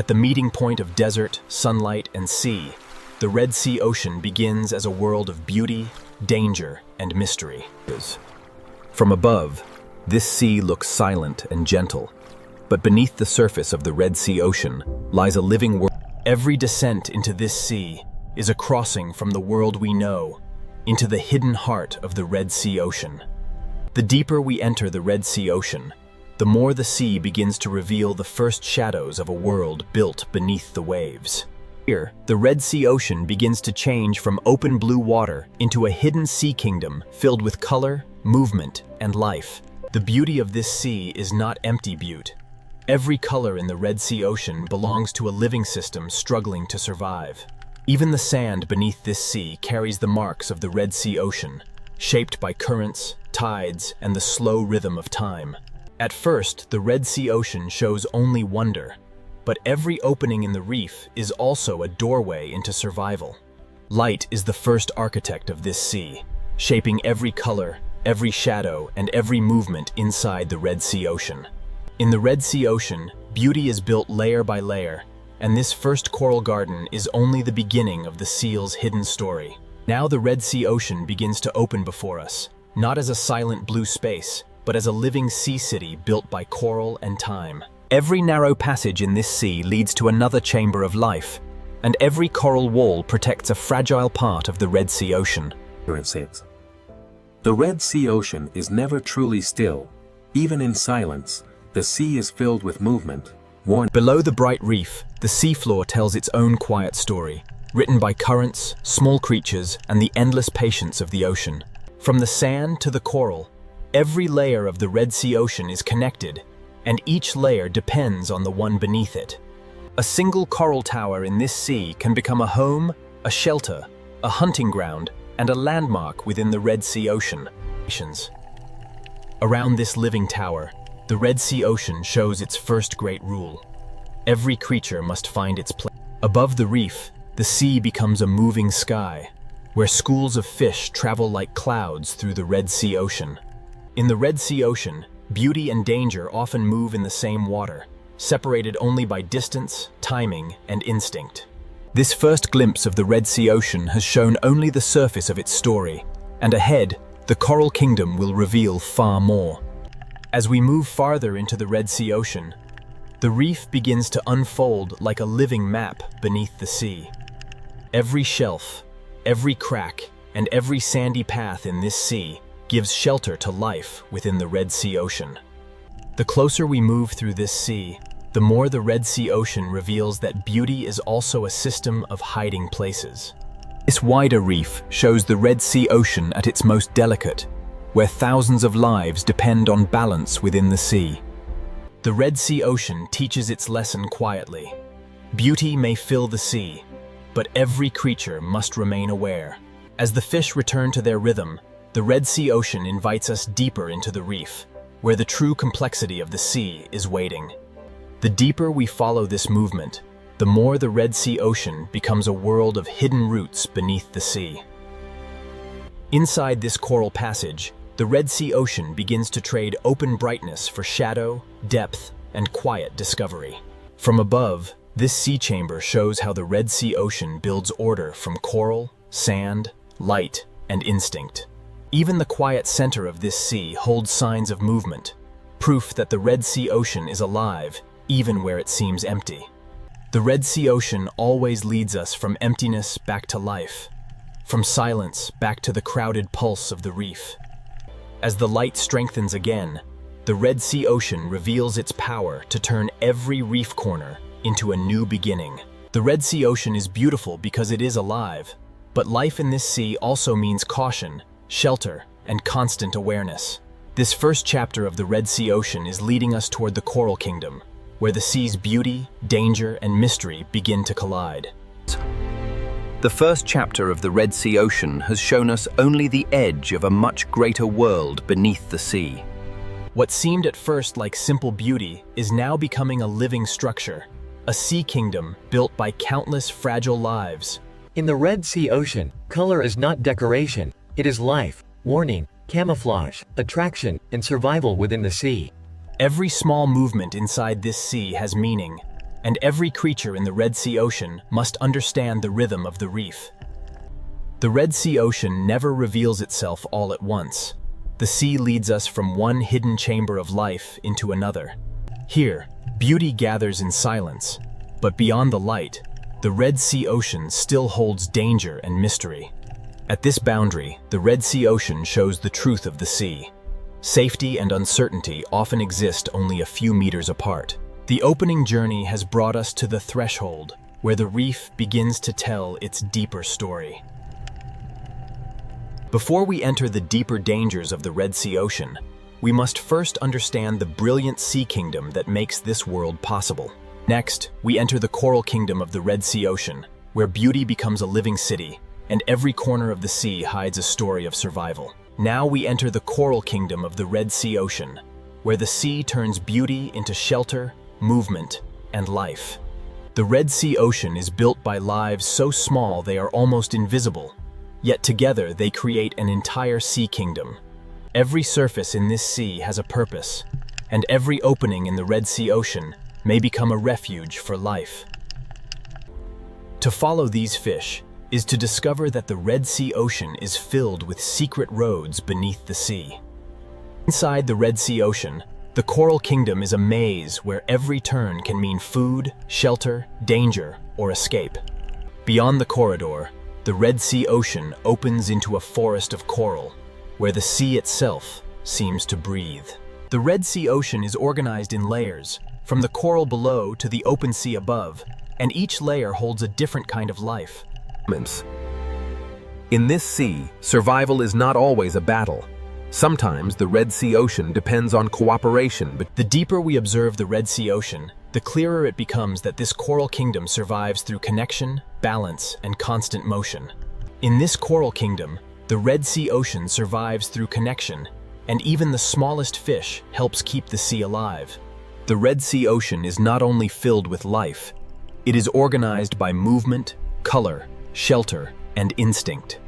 At the meeting point of desert, sunlight, and sea, the Red Sea Ocean begins as a world of beauty, danger, and mystery. From above, this sea looks silent and gentle, but beneath the surface of the Red Sea Ocean lies a living world. Every descent into this sea is a crossing from the world we know into the hidden heart of the Red Sea Ocean. The deeper we enter the Red Sea Ocean, the more the sea begins to reveal the first shadows of a world built beneath the waves. Here, the Red Sea Ocean begins to change from open blue water into a hidden sea kingdom filled with color, movement, and life. The beauty of this sea is not empty beauty. Every color in the Red Sea Ocean belongs to a living system struggling to survive. Even the sand beneath this sea carries the marks of the Red Sea Ocean, shaped by currents, tides, and the slow rhythm of time. At first, the Red Sea Ocean shows only wonder, but every opening in the reef is also a doorway into survival. Light is the first architect of this sea, shaping every color, every shadow, and every movement inside the Red Sea Ocean. In the Red Sea Ocean, beauty is built layer by layer, and this first coral garden is only the beginning of the seal's hidden story. Now the Red Sea Ocean begins to open before us, not as a silent blue space, but as a living sea city built by coral and time. Every narrow passage in this sea leads to another chamber of life, and every coral wall protects a fragile part of the Red Sea Ocean. The Red Sea Ocean is never truly still. Even in silence, the sea is filled with movement. Below the bright reef, the seafloor tells its own quiet story, written by currents, small creatures, and the endless patience of the ocean. From the sand to the coral, every layer of the Red Sea Ocean is connected, and each layer depends on the one beneath it. A single coral tower in this sea can become a home, a shelter, a hunting ground, and a landmark within the Red Sea Ocean. Around this living tower, the Red Sea Ocean shows its first great rule. Every creature must find its place. Above the reef, the sea becomes a moving sky, where schools of fish travel like clouds through the Red Sea Ocean. In the Red Sea Ocean, beauty and danger often move in the same water, separated only by distance, timing, and instinct. This first glimpse of the Red Sea Ocean has shown only the surface of its story, and ahead, the Coral Kingdom will reveal far more. As we move farther into the Red Sea Ocean, the reef begins to unfold like a living map beneath the sea. Every shelf, every crack, and every sandy path in this sea gives shelter to life within the Red Sea Ocean. The closer we move through this sea, the more the Red Sea Ocean reveals that beauty is also a system of hiding places. This wider reef shows the Red Sea Ocean at its most delicate, where thousands of lives depend on balance within the sea. The Red Sea Ocean teaches its lesson quietly. Beauty may fill the sea, but every creature must remain aware. As the fish return to their rhythm, the Red Sea Ocean invites us deeper into the reef, where the true complexity of the sea is waiting. The deeper we follow this movement, the more the Red Sea Ocean becomes a world of hidden roots beneath the sea. Inside this coral passage, the Red Sea Ocean begins to trade open brightness for shadow, depth, and quiet discovery. From above, this sea chamber shows how the Red Sea Ocean builds order from coral, sand, light, and instinct. Even the quiet center of this sea holds signs of movement, proof that the Red Sea Ocean is alive, even where it seems empty. The Red Sea Ocean always leads us from emptiness back to life, from silence back to the crowded pulse of the reef. As the light strengthens again, the Red Sea Ocean reveals its power to turn every reef corner into a new beginning. The Red Sea Ocean is beautiful because it is alive, but life in this sea also means caution, shelter, and constant awareness. This first chapter of the Red Sea Ocean is leading us toward the Coral Kingdom, where the sea's beauty, danger, and mystery begin to collide. The first chapter of the Red Sea Ocean has shown us only the edge of a much greater world beneath the sea. What seemed at first like simple beauty is now becoming a living structure, a sea kingdom built by countless fragile lives. In the Red Sea Ocean, color is not decoration, it is life, warning, camouflage, attraction, and survival within the sea. Every small movement inside this sea has meaning, and every creature in the Red Sea Ocean must understand the rhythm of the reef. The Red Sea Ocean never reveals itself all at once. The sea leads us from one hidden chamber of life into another. Here, beauty gathers in silence, but beyond the light, the Red Sea Ocean still holds danger and mystery. At this boundary, the Red Sea Ocean shows the truth of the sea. Safety and uncertainty often exist only a few meters apart. The opening journey has brought us to the threshold, where the reef begins to tell its deeper story. Before we enter the deeper dangers of the Red Sea Ocean, we must first understand the brilliant sea kingdom that makes this world possible. Next, we enter the coral kingdom of the Red Sea Ocean, where beauty becomes a living city, and every corner of the sea hides a story of survival. Now we enter the coral kingdom of the Red Sea Ocean, where the sea turns beauty into shelter, movement, and life. The Red Sea Ocean is built by lives so small they are almost invisible, yet together they create an entire sea kingdom. Every surface in this sea has a purpose, and every opening in the Red Sea Ocean may become a refuge for life. To follow these fish is to discover that the Red Sea Ocean is filled with secret roads beneath the sea. Inside the Red Sea Ocean, the Coral Kingdom is a maze where every turn can mean food, shelter, danger, or escape. Beyond the corridor, the Red Sea Ocean opens into a forest of coral, where the sea itself seems to breathe. The Red Sea Ocean is organized in layers, from the coral below to the open sea above, and each layer holds a different kind of life. In this sea, survival is not always a battle. Sometimes the Red Sea Ocean depends on cooperation, but the deeper we observe the Red Sea Ocean, the clearer it becomes that this coral kingdom survives through connection, balance, and constant motion. In this coral kingdom, the Red Sea Ocean survives through connection, and even the smallest fish helps keep the sea alive. The Red Sea Ocean is not only filled with life, it is organized by movement, color, shelter, and instinct.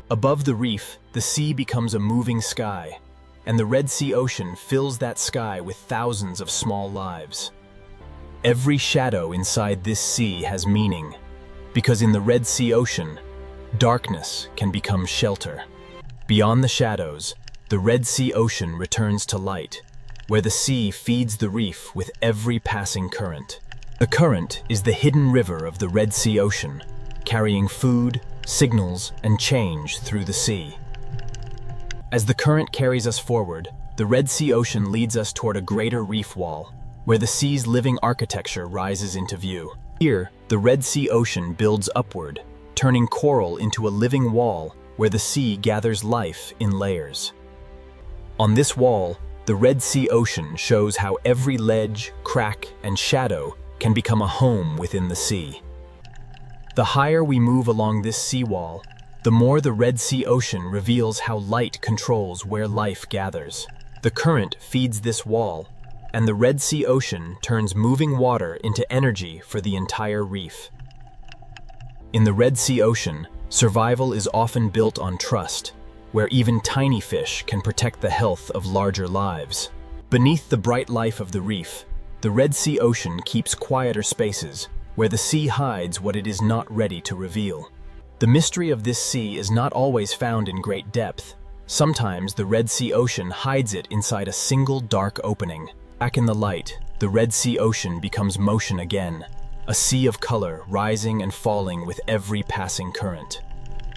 Above the reef, the sea becomes a moving sky, and the Red Sea Ocean fills that sky with thousands of small lives. Every shadow inside this sea has meaning, because in the Red Sea Ocean, darkness can become shelter. Beyond the shadows, the Red Sea Ocean returns to light, where the sea feeds the reef with every passing current. The current is the hidden river of the Red Sea Ocean, carrying food, signals, and change through the sea. As the current carries us forward, the Red Sea Ocean leads us toward a greater reef wall, where the sea's living architecture rises into view. Here, the Red Sea Ocean builds upward, turning coral into a living wall where the sea gathers life in layers. On this wall, the Red Sea Ocean shows how every ledge, crack, and shadow can become a home within the sea. The higher we move along this seawall, the more the Red Sea Ocean reveals how light controls where life gathers. The current feeds this wall, and the Red Sea Ocean turns moving water into energy for the entire reef. In the Red Sea Ocean, survival is often built on trust, where even tiny fish can protect the health of larger lives. Beneath the bright life of the reef, the Red Sea Ocean keeps quieter spaces, where the sea hides what it is not ready to reveal. The mystery of this sea is not always found in great depth. Sometimes the Red Sea Ocean hides it inside a single dark opening. Back in the light, the Red Sea Ocean becomes motion again, a sea of color rising and falling with every passing current.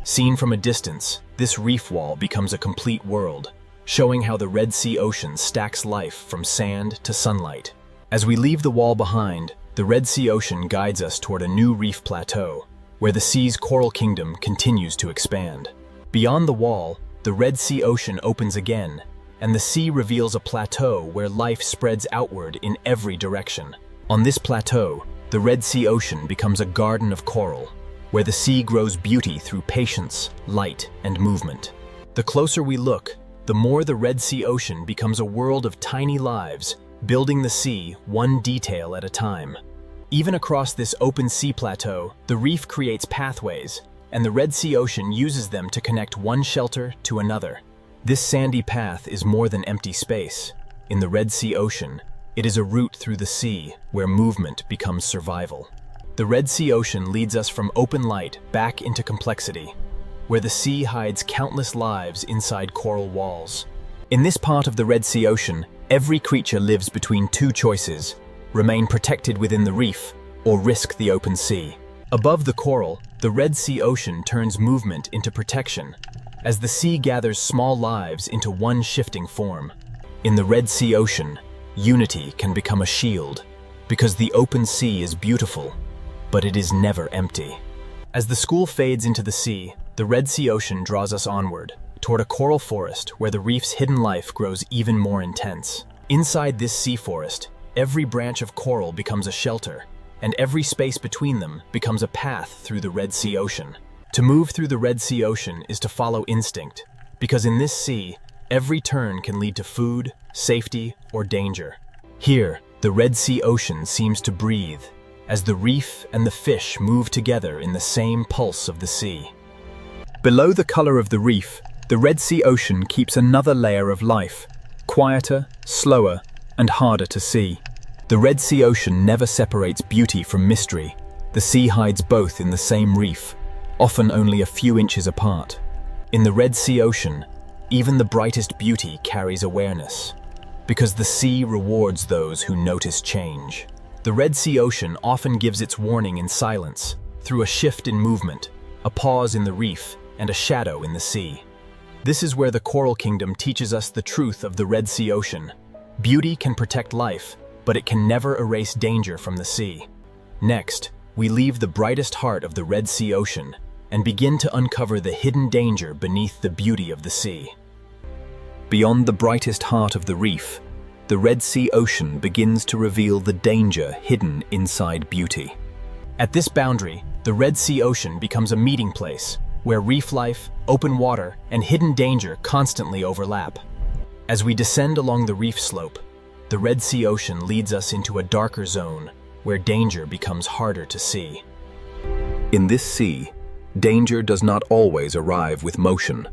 Seen from a distance, this reef wall becomes a complete world, showing how the Red Sea Ocean stacks life from sand to sunlight. As we leave the wall behind, the Red Sea Ocean guides us toward a new reef plateau, where the sea's coral kingdom continues to expand. Beyond the wall, the Red Sea Ocean opens again, and the sea reveals a plateau where life spreads outward in every direction. On this plateau, the Red Sea Ocean becomes a garden of coral, where the sea grows beauty through patience, light, and movement. The closer we look, the more the Red Sea Ocean becomes a world of tiny lives, building the sea one detail at a time. Even across this open sea plateau, the reef creates pathways, and the Red Sea Ocean uses them to connect one shelter to another. This sandy path is more than empty space. In the Red Sea Ocean, It is a route through the sea where movement becomes survival. The Red Sea Ocean leads us from open light back into complexity, where the sea hides countless lives inside coral walls. In this part of the Red Sea Ocean, every creature lives between two choices: remain protected within the reef or risk the open sea. Above the coral, the Red Sea Ocean turns movement into protection, as the sea gathers small lives into one shifting form. In the Red Sea Ocean, unity can become a shield, because the open sea is beautiful, but it is never empty. As the school fades into the sea, the Red Sea Ocean draws us onward, toward a coral forest where the reef's hidden life grows even more intense. Inside this sea forest, every branch of coral becomes a shelter, and every space between them becomes a path through the Red Sea Ocean. To move through the Red Sea Ocean is to follow instinct, because in this sea, every turn can lead to food, safety, or danger. Here, the Red Sea Ocean seems to breathe, as the reef and the fish move together in the same pulse of the sea. Below the color of the reef, the Red Sea Ocean keeps another layer of life, quieter, slower, and harder to see. The Red Sea Ocean never separates beauty from mystery. The sea hides both in the same reef, often only a few inches apart. In the Red Sea Ocean, even the brightest beauty carries awareness, because the sea rewards those who notice change. The Red Sea Ocean often gives its warning in silence, through a shift in movement, a pause in the reef, and a shadow in the sea. This is where the Coral Kingdom teaches us the truth of the Red Sea Ocean. Beauty can protect life, but it can never erase danger from the sea. Next, we leave the brightest heart of the Red Sea Ocean and begin to uncover the hidden danger beneath the beauty of the sea. Beyond the brightest heart of the reef, the Red Sea Ocean begins to reveal the danger hidden inside beauty. At this boundary, the Red Sea Ocean becomes a meeting place where reef life, open water, and hidden danger constantly overlap. As we descend along the reef slope, the Red Sea Ocean leads us into a darker zone where danger becomes harder to see. In this sea, danger does not always arrive with motion.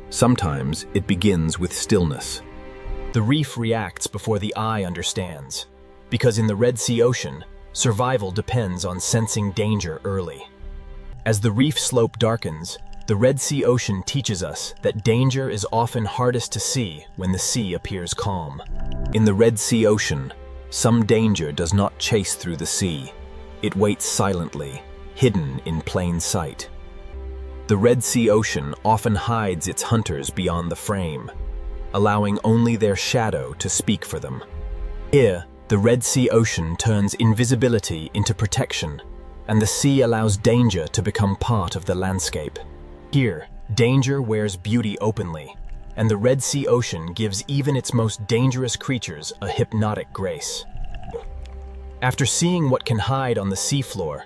Sometimes it begins with stillness. The reef reacts before the eye understands, because in the Red Sea Ocean, survival depends on sensing danger early. As the reef slope darkens, the Red Sea Ocean teaches us that danger is often hardest to see when the sea appears calm. In the Red Sea Ocean, some danger does not chase through the sea. It waits silently, hidden in plain sight. The Red Sea Ocean often hides its hunters beyond the frame, allowing only their shadow to speak for them. Here, the Red Sea Ocean turns invisibility into protection, and the sea allows danger to become part of the landscape. Here, danger wears beauty openly, and the Red Sea Ocean gives even its most dangerous creatures a hypnotic grace. After seeing what can hide on the seafloor,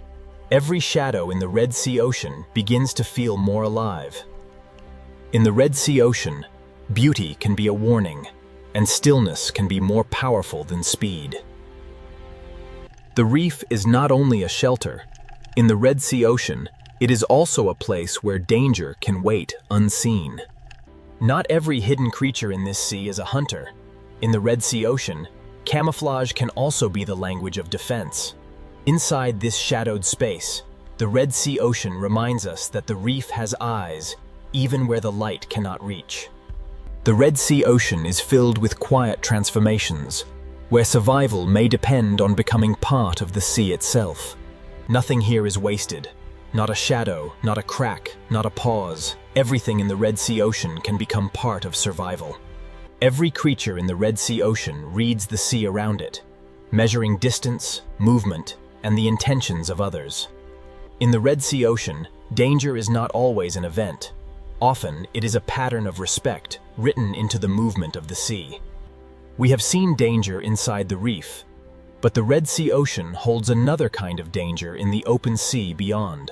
every shadow in the Red Sea Ocean begins to feel more alive. In the Red Sea Ocean, beauty can be a warning, and stillness can be more powerful than speed. The reef is not only a shelter. In the Red Sea Ocean, it is also a place where danger can wait unseen. Not every hidden creature in this sea is a hunter. In the Red Sea Ocean, camouflage can also be the language of defense. Inside this shadowed space, the Red Sea Ocean reminds us that the reef has eyes, even where the light cannot reach. The Red Sea Ocean is filled with quiet transformations, where survival may depend on becoming part of the sea itself. Nothing here is wasted. Not a shadow, not a crack, not a pause. Everything in the Red Sea Ocean can become part of survival. Every creature in the Red Sea Ocean reads the sea around it, measuring distance, movement, and the intentions of others. In the Red Sea Ocean, danger is not always an event. Often, it is a pattern of respect written into the movement of the sea. We have seen danger inside the reef, but the Red Sea Ocean holds another kind of danger in the open sea beyond.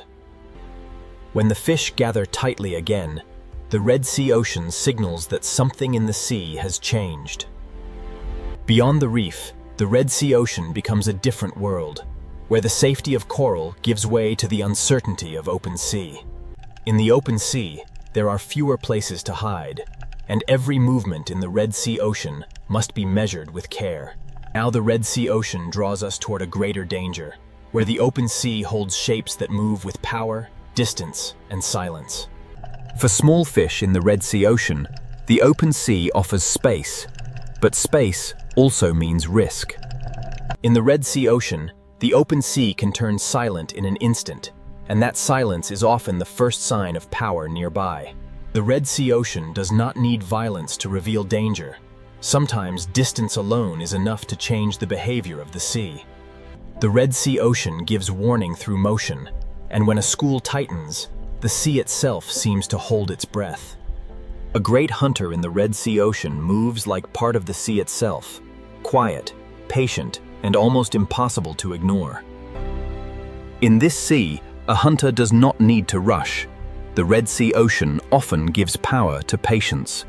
When the fish gather tightly again, the Red Sea Ocean signals that something in the sea has changed. Beyond the reef, the Red Sea Ocean becomes a different world, where the safety of coral gives way to the uncertainty of open sea. In the open sea, there are fewer places to hide, and every movement in the Red Sea Ocean must be measured with care. Now the Red Sea Ocean draws us toward a greater danger, where the open sea holds shapes that move with power, distance, and silence. For small fish in the Red Sea Ocean, the open sea offers space, but space also means risk. In the Red Sea Ocean, the open sea can turn silent in an instant, and that silence is often the first sign of power nearby. The Red Sea Ocean does not need violence to reveal danger. Sometimes distance alone is enough to change the behavior of the sea. The Red Sea Ocean gives warning through motion, and when a school tightens, the sea itself seems to hold its breath. A great hunter in the Red Sea Ocean moves like part of the sea itself, quiet, patient, and almost impossible to ignore. In this sea, a hunter does not need to rush. The Red Sea Ocean often gives power to patience.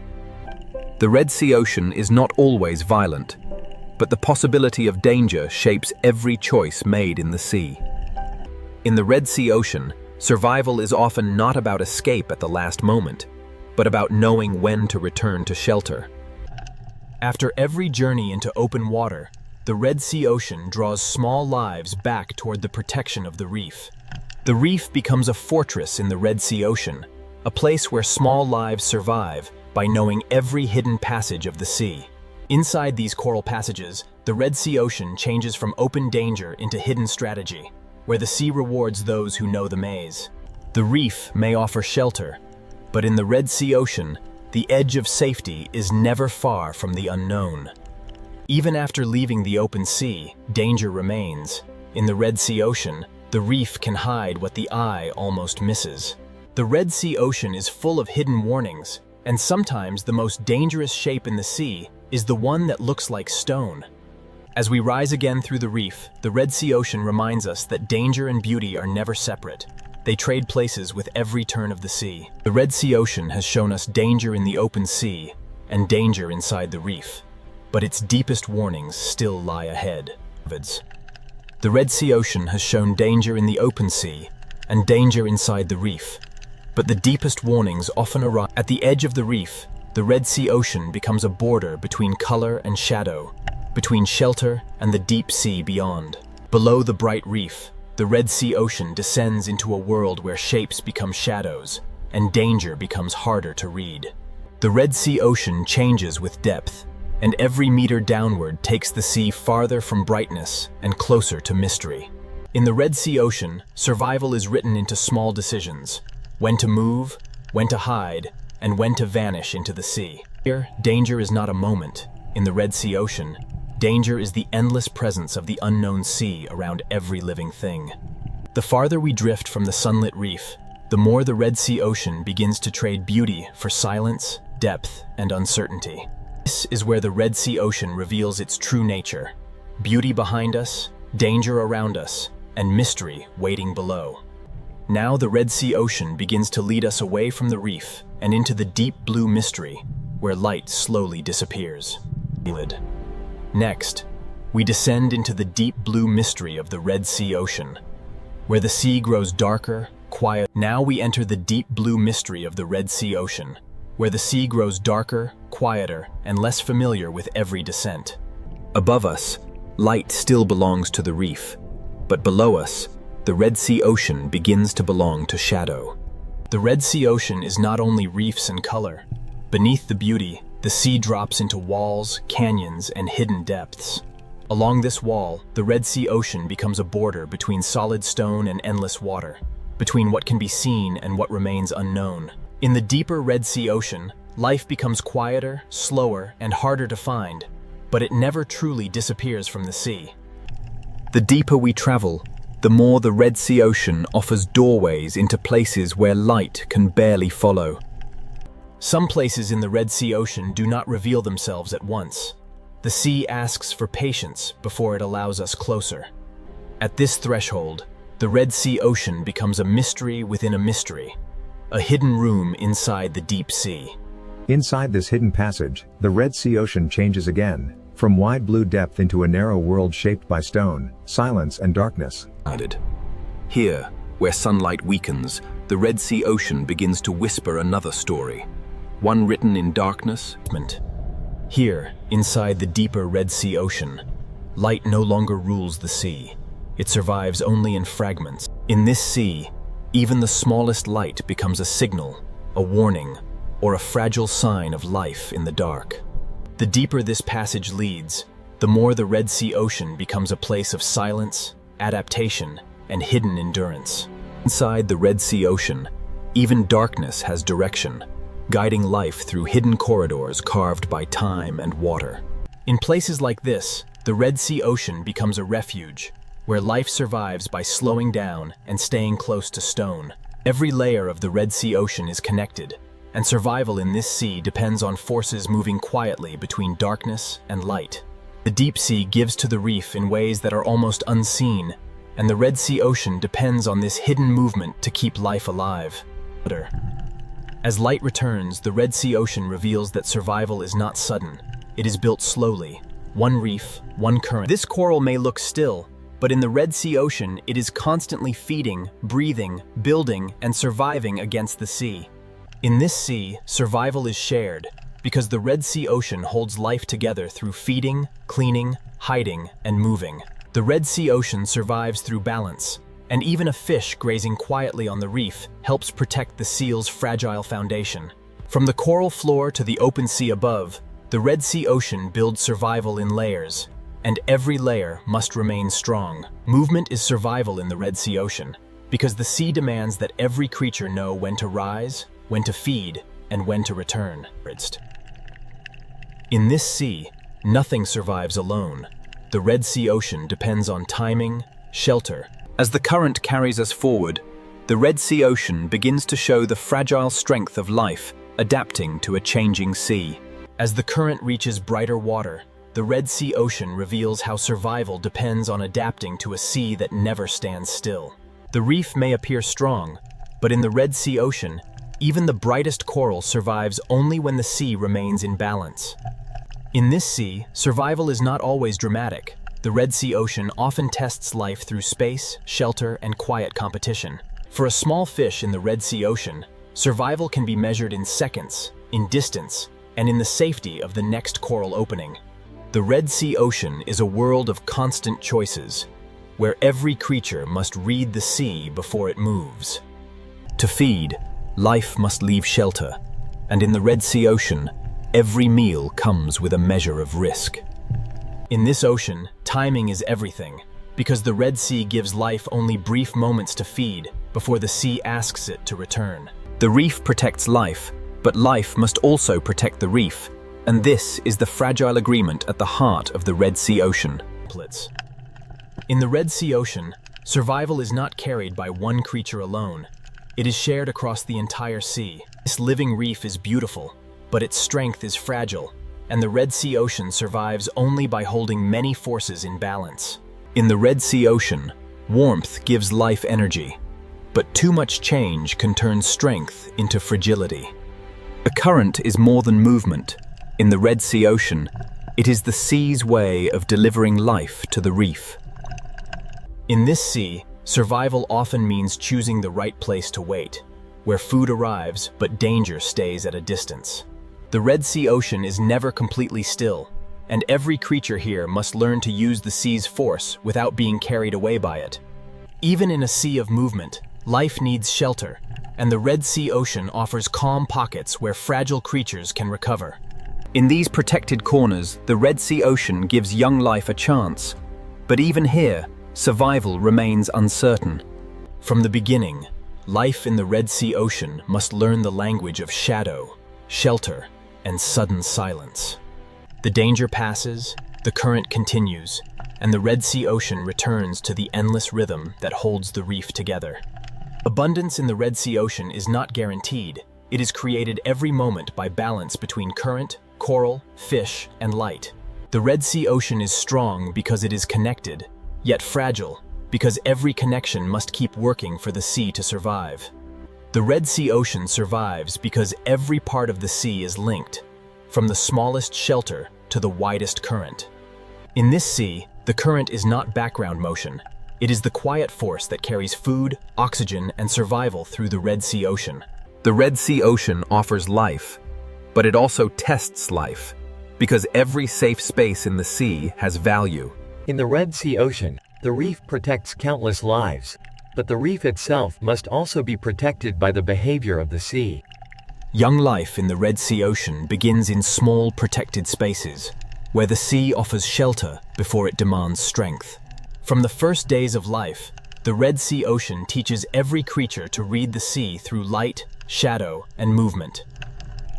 The Red Sea Ocean is not always violent, but the possibility of danger shapes every choice made in the sea. In the Red Sea Ocean, survival is often not about escape at the last moment, but about knowing when to return to shelter. After every journey into open water, the Red Sea Ocean draws small lives back toward the protection of the reef. The reef becomes a fortress in the Red Sea Ocean, a place where small lives survive by knowing every hidden passage of the sea. Inside these coral passages, the Red Sea Ocean changes from open danger into hidden strategy, where the sea rewards those who know the maze. The reef may offer shelter, but in the Red Sea Ocean, the edge of safety is never far from the unknown. Even after leaving the open sea, danger remains. In the Red Sea Ocean, the reef can hide what the eye almost misses. The Red Sea Ocean is full of hidden warnings, and sometimes the most dangerous shape in the sea is the one that looks like stone. As we rise again through the reef, the Red Sea Ocean reminds us that danger and beauty are never separate. They trade places with every turn of the sea. The Red Sea Ocean has shown us danger in the open sea and danger inside the reef, but its deepest warnings still lie ahead. The Red Sea Ocean has shown danger in the open sea and danger inside the reef, but the deepest warnings often arrive at the edge of the reef. The Red Sea Ocean becomes a border between color and shadow, between shelter and the deep sea beyond. Below the bright reef, the Red Sea Ocean descends into a world where shapes become shadows and danger becomes harder to read. The Red Sea Ocean changes with depth, and every meter downward takes the sea farther from brightness and closer to mystery. In the Red Sea Ocean, survival is written into small decisions: when to move, when to hide, and when to vanish into the sea. Here, danger is not a moment. In the Red Sea Ocean, danger is the endless presence of the unknown sea around every living thing. The farther we drift from the sunlit reef, the more the Red Sea Ocean begins to trade beauty for silence, depth, and uncertainty. This is where the Red Sea Ocean reveals its true nature: beauty behind us, danger around us, and mystery waiting below. Now the Red Sea Ocean begins to lead us away from the reef and into the deep blue mystery, where light slowly disappears. Next, we descend into the deep blue mystery of the Red Sea Ocean, where the sea grows darker, quiet. Now we enter the deep blue mystery of the Red Sea Ocean, where the sea grows darker, quieter, and less familiar with every descent. Above us, light still belongs to the reef, but below us, the Red Sea Ocean begins to belong to shadow. The Red Sea Ocean is not only reefs and color. Beneath the beauty, the sea drops into walls, canyons, and hidden depths. Along this wall, the Red Sea Ocean becomes a border between solid stone and endless water, between what can be seen and what remains unknown. In the deeper Red Sea Ocean, life becomes quieter, slower, and harder to find, but it never truly disappears from the sea. The deeper we travel, the more the Red Sea Ocean offers doorways into places where light can barely follow. Some places in the Red Sea Ocean do not reveal themselves at once. The sea asks for patience before it allows us closer. At this threshold, the Red Sea Ocean becomes a mystery within a mystery, a hidden room inside the deep sea. Inside this hidden passage, the Red Sea Ocean changes again, from wide blue depth into a narrow world shaped by stone, silence, and darkness. Here, where sunlight weakens, the Red Sea Ocean begins to whisper another story, one written in darkness. Here, inside the deeper Red Sea Ocean, light no longer rules the sea. It survives only in fragments. In this sea, even the smallest light becomes a signal, a warning, or a fragile sign of life in the dark. The deeper this passage leads, the more the Red Sea Ocean becomes a place of silence, adaptation, and hidden endurance. Inside the Red Sea Ocean, even darkness has direction, guiding life through hidden corridors carved by time and water. In places like this, the Red Sea Ocean becomes a refuge, where life survives by slowing down and staying close to stone. Every layer of the Red Sea Ocean is connected, and survival in this sea depends on forces moving quietly between darkness and light. The deep sea gives to the reef in ways that are almost unseen, and the Red Sea Ocean depends on this hidden movement to keep life alive. As light returns, the Red Sea Ocean reveals that survival is not sudden. It is built slowly, one reef, one current. This coral may look still, but in the Red Sea Ocean, it is constantly feeding, breathing, building, and surviving against the sea. In this sea, survival is shared, because the Red Sea Ocean holds life together through feeding, cleaning, hiding, and moving. The Red Sea Ocean survives through balance, and even a fish grazing quietly on the reef helps protect the seal's fragile foundation. From the coral floor to the open sea above, the Red Sea Ocean builds survival in layers, and every layer must remain strong. Movement is survival in the Red Sea Ocean, because the sea demands that every creature know when to rise, when to feed, and when to return. In this sea, nothing survives alone. The Red Sea Ocean depends on timing, shelter. As the current carries us forward, the Red Sea Ocean begins to show the fragile strength of life, adapting to a changing sea. As the current reaches brighter water, the Red Sea Ocean reveals how survival depends on adapting to a sea that never stands still. The reef may appear strong, but in the Red Sea Ocean, even the brightest coral survives only when the sea remains in balance. In this sea, survival is not always dramatic. The Red Sea Ocean often tests life through space, shelter, and quiet competition. For a small fish in the Red Sea Ocean, survival can be measured in seconds, in distance, and in the safety of the next coral opening. The Red Sea Ocean is a world of constant choices, where every creature must read the sea before it moves. To feed, life must leave shelter, and in the Red Sea Ocean, every meal comes with a measure of risk. In this ocean, timing is everything, because the Red Sea gives life only brief moments to feed before the sea asks it to return. The reef protects life, but life must also protect the reef, and this is the fragile agreement at the heart of the Red Sea Ocean. In the Red Sea Ocean, survival is not carried by one creature alone. It is shared across the entire sea. This living reef is beautiful, but its strength is fragile, and the Red Sea Ocean survives only by holding many forces in balance. In the Red Sea Ocean, warmth gives life energy, but too much change can turn strength into fragility. The current is more than movement. In the Red Sea Ocean, it is the sea's way of delivering life to the reef. In this sea, survival often means choosing the right place to wait, where food arrives but danger stays at a distance. The Red Sea Ocean is never completely still, and every creature here must learn to use the sea's force without being carried away by it. Even in a sea of movement, life needs shelter, and the Red Sea Ocean offers calm pockets where fragile creatures can recover. In these protected corners, the Red Sea Ocean gives young life a chance, but even here, survival remains uncertain. From the beginning, life in the Red Sea Ocean must learn the language of shadow, shelter, and sudden silence. The danger passes, the current continues, and the Red Sea Ocean returns to the endless rhythm that holds the reef together. Abundance in the Red Sea Ocean is not guaranteed. It is created every moment by balance between current, coral, fish, and light. The Red Sea Ocean is strong because it is connected, yet fragile, because every connection must keep working for the sea to survive. The Red Sea Ocean survives because every part of the sea is linked, from the smallest shelter to the widest current. In this sea, the current is not background motion. It is the quiet force that carries food, oxygen, and survival through the Red Sea Ocean. The Red Sea Ocean offers life, but it also tests life, because every safe space in the sea has value. In the Red Sea Ocean, the reef protects countless lives. But the reef itself must also be protected by the behavior of the sea. Young life in the Red Sea Ocean begins in small protected spaces, where the sea offers shelter before it demands strength. From the first days of life, the Red Sea Ocean teaches every creature to read the sea through light, shadow, and movement.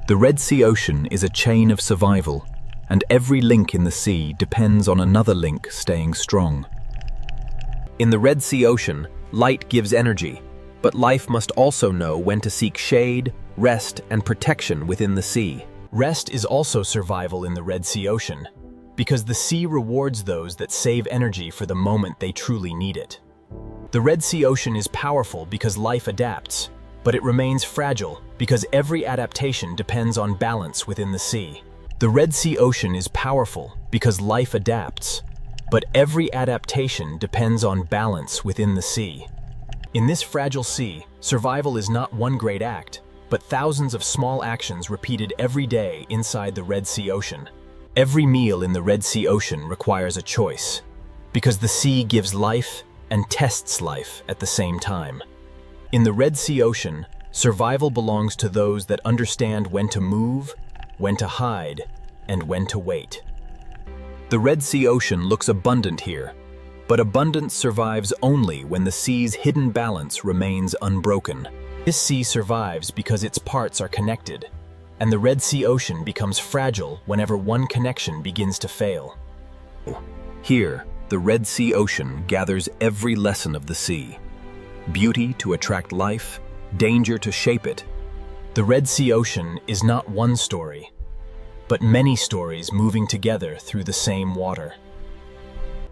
The Red Sea Ocean is a chain of survival, and every link in the sea depends on another link staying strong. In the Red Sea Ocean, light gives energy, but life must also know when to seek shade, rest, and protection within the sea. Rest is also survival in the Red Sea Ocean, because the sea rewards those that save energy for the moment they truly need it. The Red Sea Ocean is powerful because life adapts, but it remains fragile because every adaptation depends on balance within the sea. The Red Sea Ocean is powerful because life adapts, but every adaptation depends on balance within the sea. In this fragile sea, survival is not one great act, but thousands of small actions repeated every day inside the Red Sea Ocean. Every meal in the Red Sea Ocean requires a choice, because the sea gives life and tests life at the same time. In the Red Sea Ocean, survival belongs to those that understand when to move, when to hide, and when to wait. The Red Sea Ocean looks abundant here, but abundance survives only when the sea's hidden balance remains unbroken. This sea survives because its parts are connected, and the Red Sea Ocean becomes fragile whenever one connection begins to fail. Here, the Red Sea Ocean gathers every lesson of the sea. Beauty to attract life, danger to shape it. The Red Sea Ocean is not one story, but many stories moving together through the same water.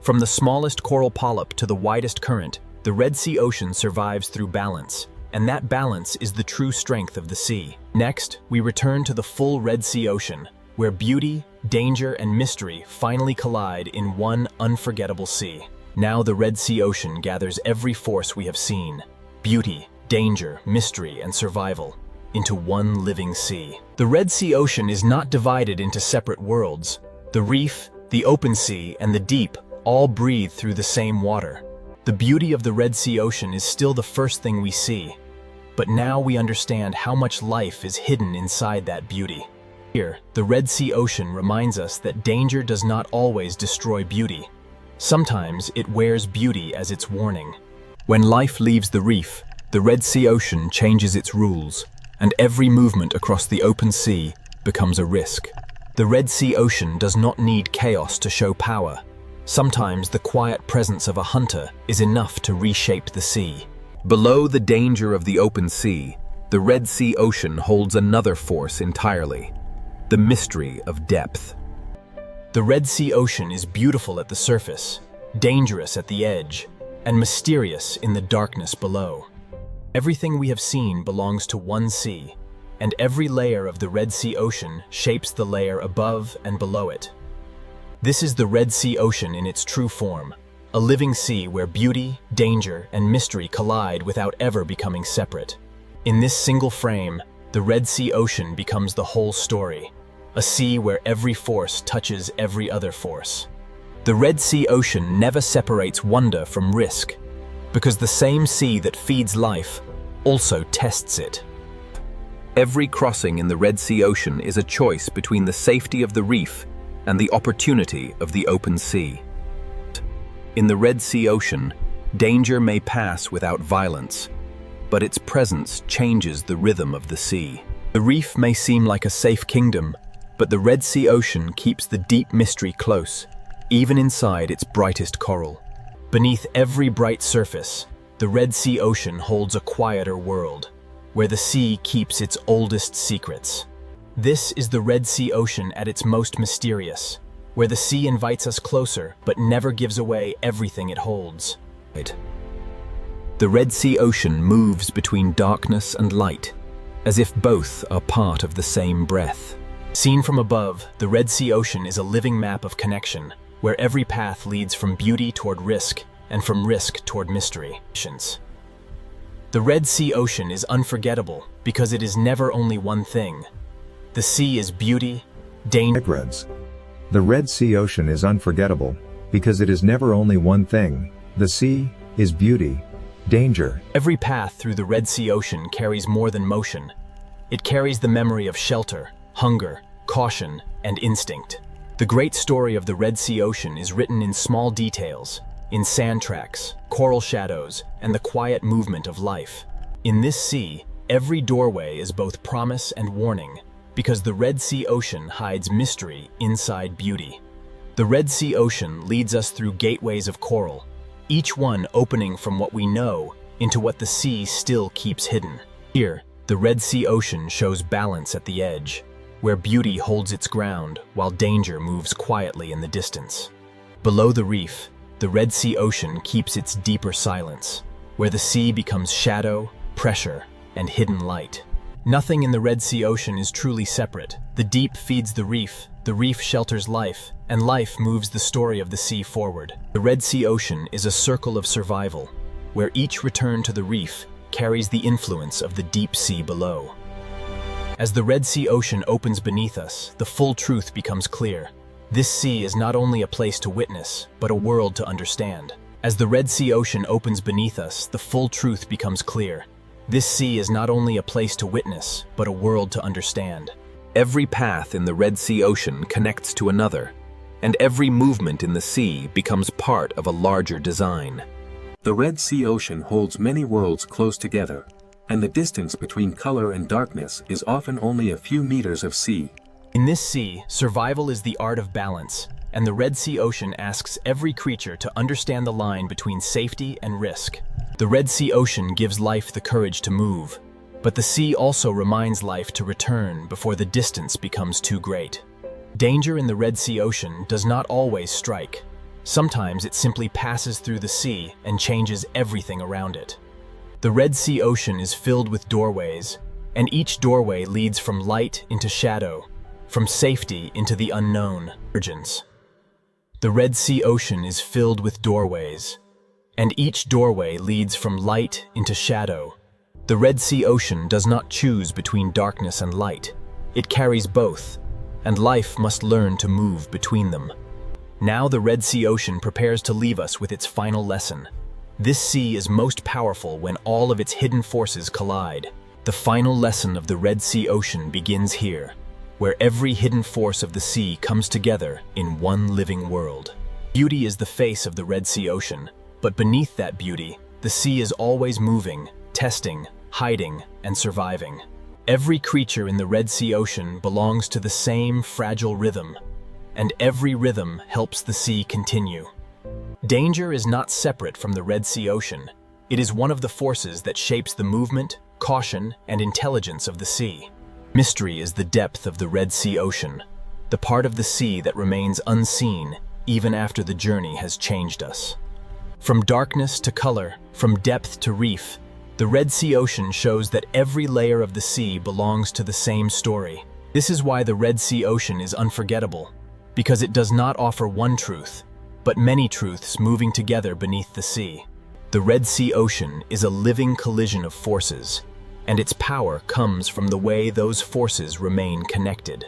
From the smallest coral polyp to the widest current, the Red Sea Ocean survives through balance, and that balance is the true strength of the sea. Next, we return to the full Red Sea Ocean, where beauty, danger, and mystery finally collide in one unforgettable sea. Now the Red Sea Ocean gathers every force we have seen: beauty, danger, mystery, and survival, into one living sea. The Red Sea Ocean is not divided into separate worlds. The reef, the open sea, and the deep all breathe through the same water. The beauty of the Red Sea Ocean is still the first thing we see, but now we understand how much life is hidden inside that beauty. Here, the Red Sea Ocean reminds us that danger does not always destroy beauty. Sometimes it wears beauty as its warning. When life leaves the reef, the Red Sea Ocean changes its rules, and every movement across the open sea becomes a risk. The Red Sea Ocean does not need chaos to show power. Sometimes the quiet presence of a hunter is enough to reshape the sea. Below the danger of the open sea, the Red Sea Ocean holds another force entirely: the mystery of depth. The Red Sea Ocean is beautiful at the surface, dangerous at the edge, and mysterious in the darkness below. Everything we have seen belongs to one sea, and every layer of the Red Sea Ocean shapes the layer above and below it. This is the Red Sea Ocean in its true form, a living sea where beauty, danger, and mystery collide without ever becoming separate. In this single frame, the Red Sea Ocean becomes the whole story, a sea where every force touches every other force. The Red Sea Ocean never separates wonder from risk, because the same sea that feeds life also tests it. Every crossing in the Red Sea Ocean is a choice between the safety of the reef and the opportunity of the open sea. In the Red Sea Ocean, danger may pass without violence, but its presence changes the rhythm of the sea. The reef may seem like a safe kingdom, but the Red Sea Ocean keeps the deep mystery close, even inside its brightest coral. Beneath every bright surface, the Red Sea Ocean holds a quieter world, where the sea keeps its oldest secrets. This is the Red Sea Ocean at its most mysterious, where the sea invites us closer but never gives away everything it holds. The Red Sea Ocean moves between darkness and light, as if both are part of the same breath. Seen from above, the Red Sea Ocean is a living map of connection, where every path leads from beauty toward risk and from risk toward mystery. The Red Sea Ocean is unforgettable because it is never only one thing. The sea is beauty, danger. The Red Sea Ocean is unforgettable because it is never only one thing. The sea is beauty, danger. Every path through the Red Sea Ocean carries more than motion. It carries the memory of shelter, hunger, caution, and instinct. The great story of the Red Sea Ocean is written in small details, in sand tracks, coral shadows, and the quiet movement of life. In this sea, every doorway is both promise and warning, because the Red Sea Ocean hides mystery inside beauty. The Red Sea Ocean leads us through gateways of coral, each one opening from what we know into what the sea still keeps hidden. Here, the Red Sea Ocean shows balance at the edge, where beauty holds its ground while danger moves quietly in the distance. Below the reef, the Red Sea Ocean keeps its deeper silence, where the sea becomes shadow, pressure, and hidden light. Nothing in the Red Sea Ocean is truly separate. The deep feeds the reef shelters life, and life moves the story of the sea forward. The Red Sea Ocean is a circle of survival, where each return to the reef carries the influence of the deep sea below. As the Red Sea Ocean opens beneath us, the full truth becomes clear. This sea is not only a place to witness, but a world to understand. As the Red Sea Ocean opens beneath us, the full truth becomes clear. This sea is not only a place to witness, but a world to understand. Every path in the Red Sea Ocean connects to another, and every movement in the sea becomes part of a larger design. The Red Sea Ocean holds many worlds close together, and the distance between color and darkness is often only a few meters of sea. In this sea, survival is the art of balance, and the Red Sea Ocean asks every creature to understand the line between safety and risk. The Red Sea Ocean gives life the courage to move, but the sea also reminds life to return before the distance becomes too great. Danger in the Red Sea Ocean does not always strike. Sometimes it simply passes through the sea and changes everything around it. The Red Sea Ocean is filled with doorways, and each doorway leads from light into shadow, from safety into the unknown. The Red Sea Ocean is filled with doorways, and each doorway leads from light into shadow. The Red Sea Ocean does not choose between darkness and light. It carries both, and life must learn to move between them. Now the Red Sea Ocean prepares to leave us with its final lesson. This sea is most powerful when all of its hidden forces collide. The final lesson of the Red Sea Ocean begins here, where every hidden force of the sea comes together in one living world. Beauty is the face of the Red Sea Ocean, but beneath that beauty, the sea is always moving, testing, hiding, and surviving. Every creature in the Red Sea Ocean belongs to the same fragile rhythm, and every rhythm helps the sea continue. Danger is not separate from the Red Sea Ocean. It is one of the forces that shapes the movement, caution, and intelligence of the sea. Mystery is the depth of the Red Sea Ocean, the part of the sea that remains unseen even after the journey has changed us. From darkness to color, from depth to reef, the Red Sea Ocean shows that every layer of the sea belongs to the same story. This is why the Red Sea Ocean is unforgettable, because it does not offer one truth, but many truths moving together beneath the sea. The Red Sea Ocean is a living collision of forces, and its power comes from the way those forces remain connected.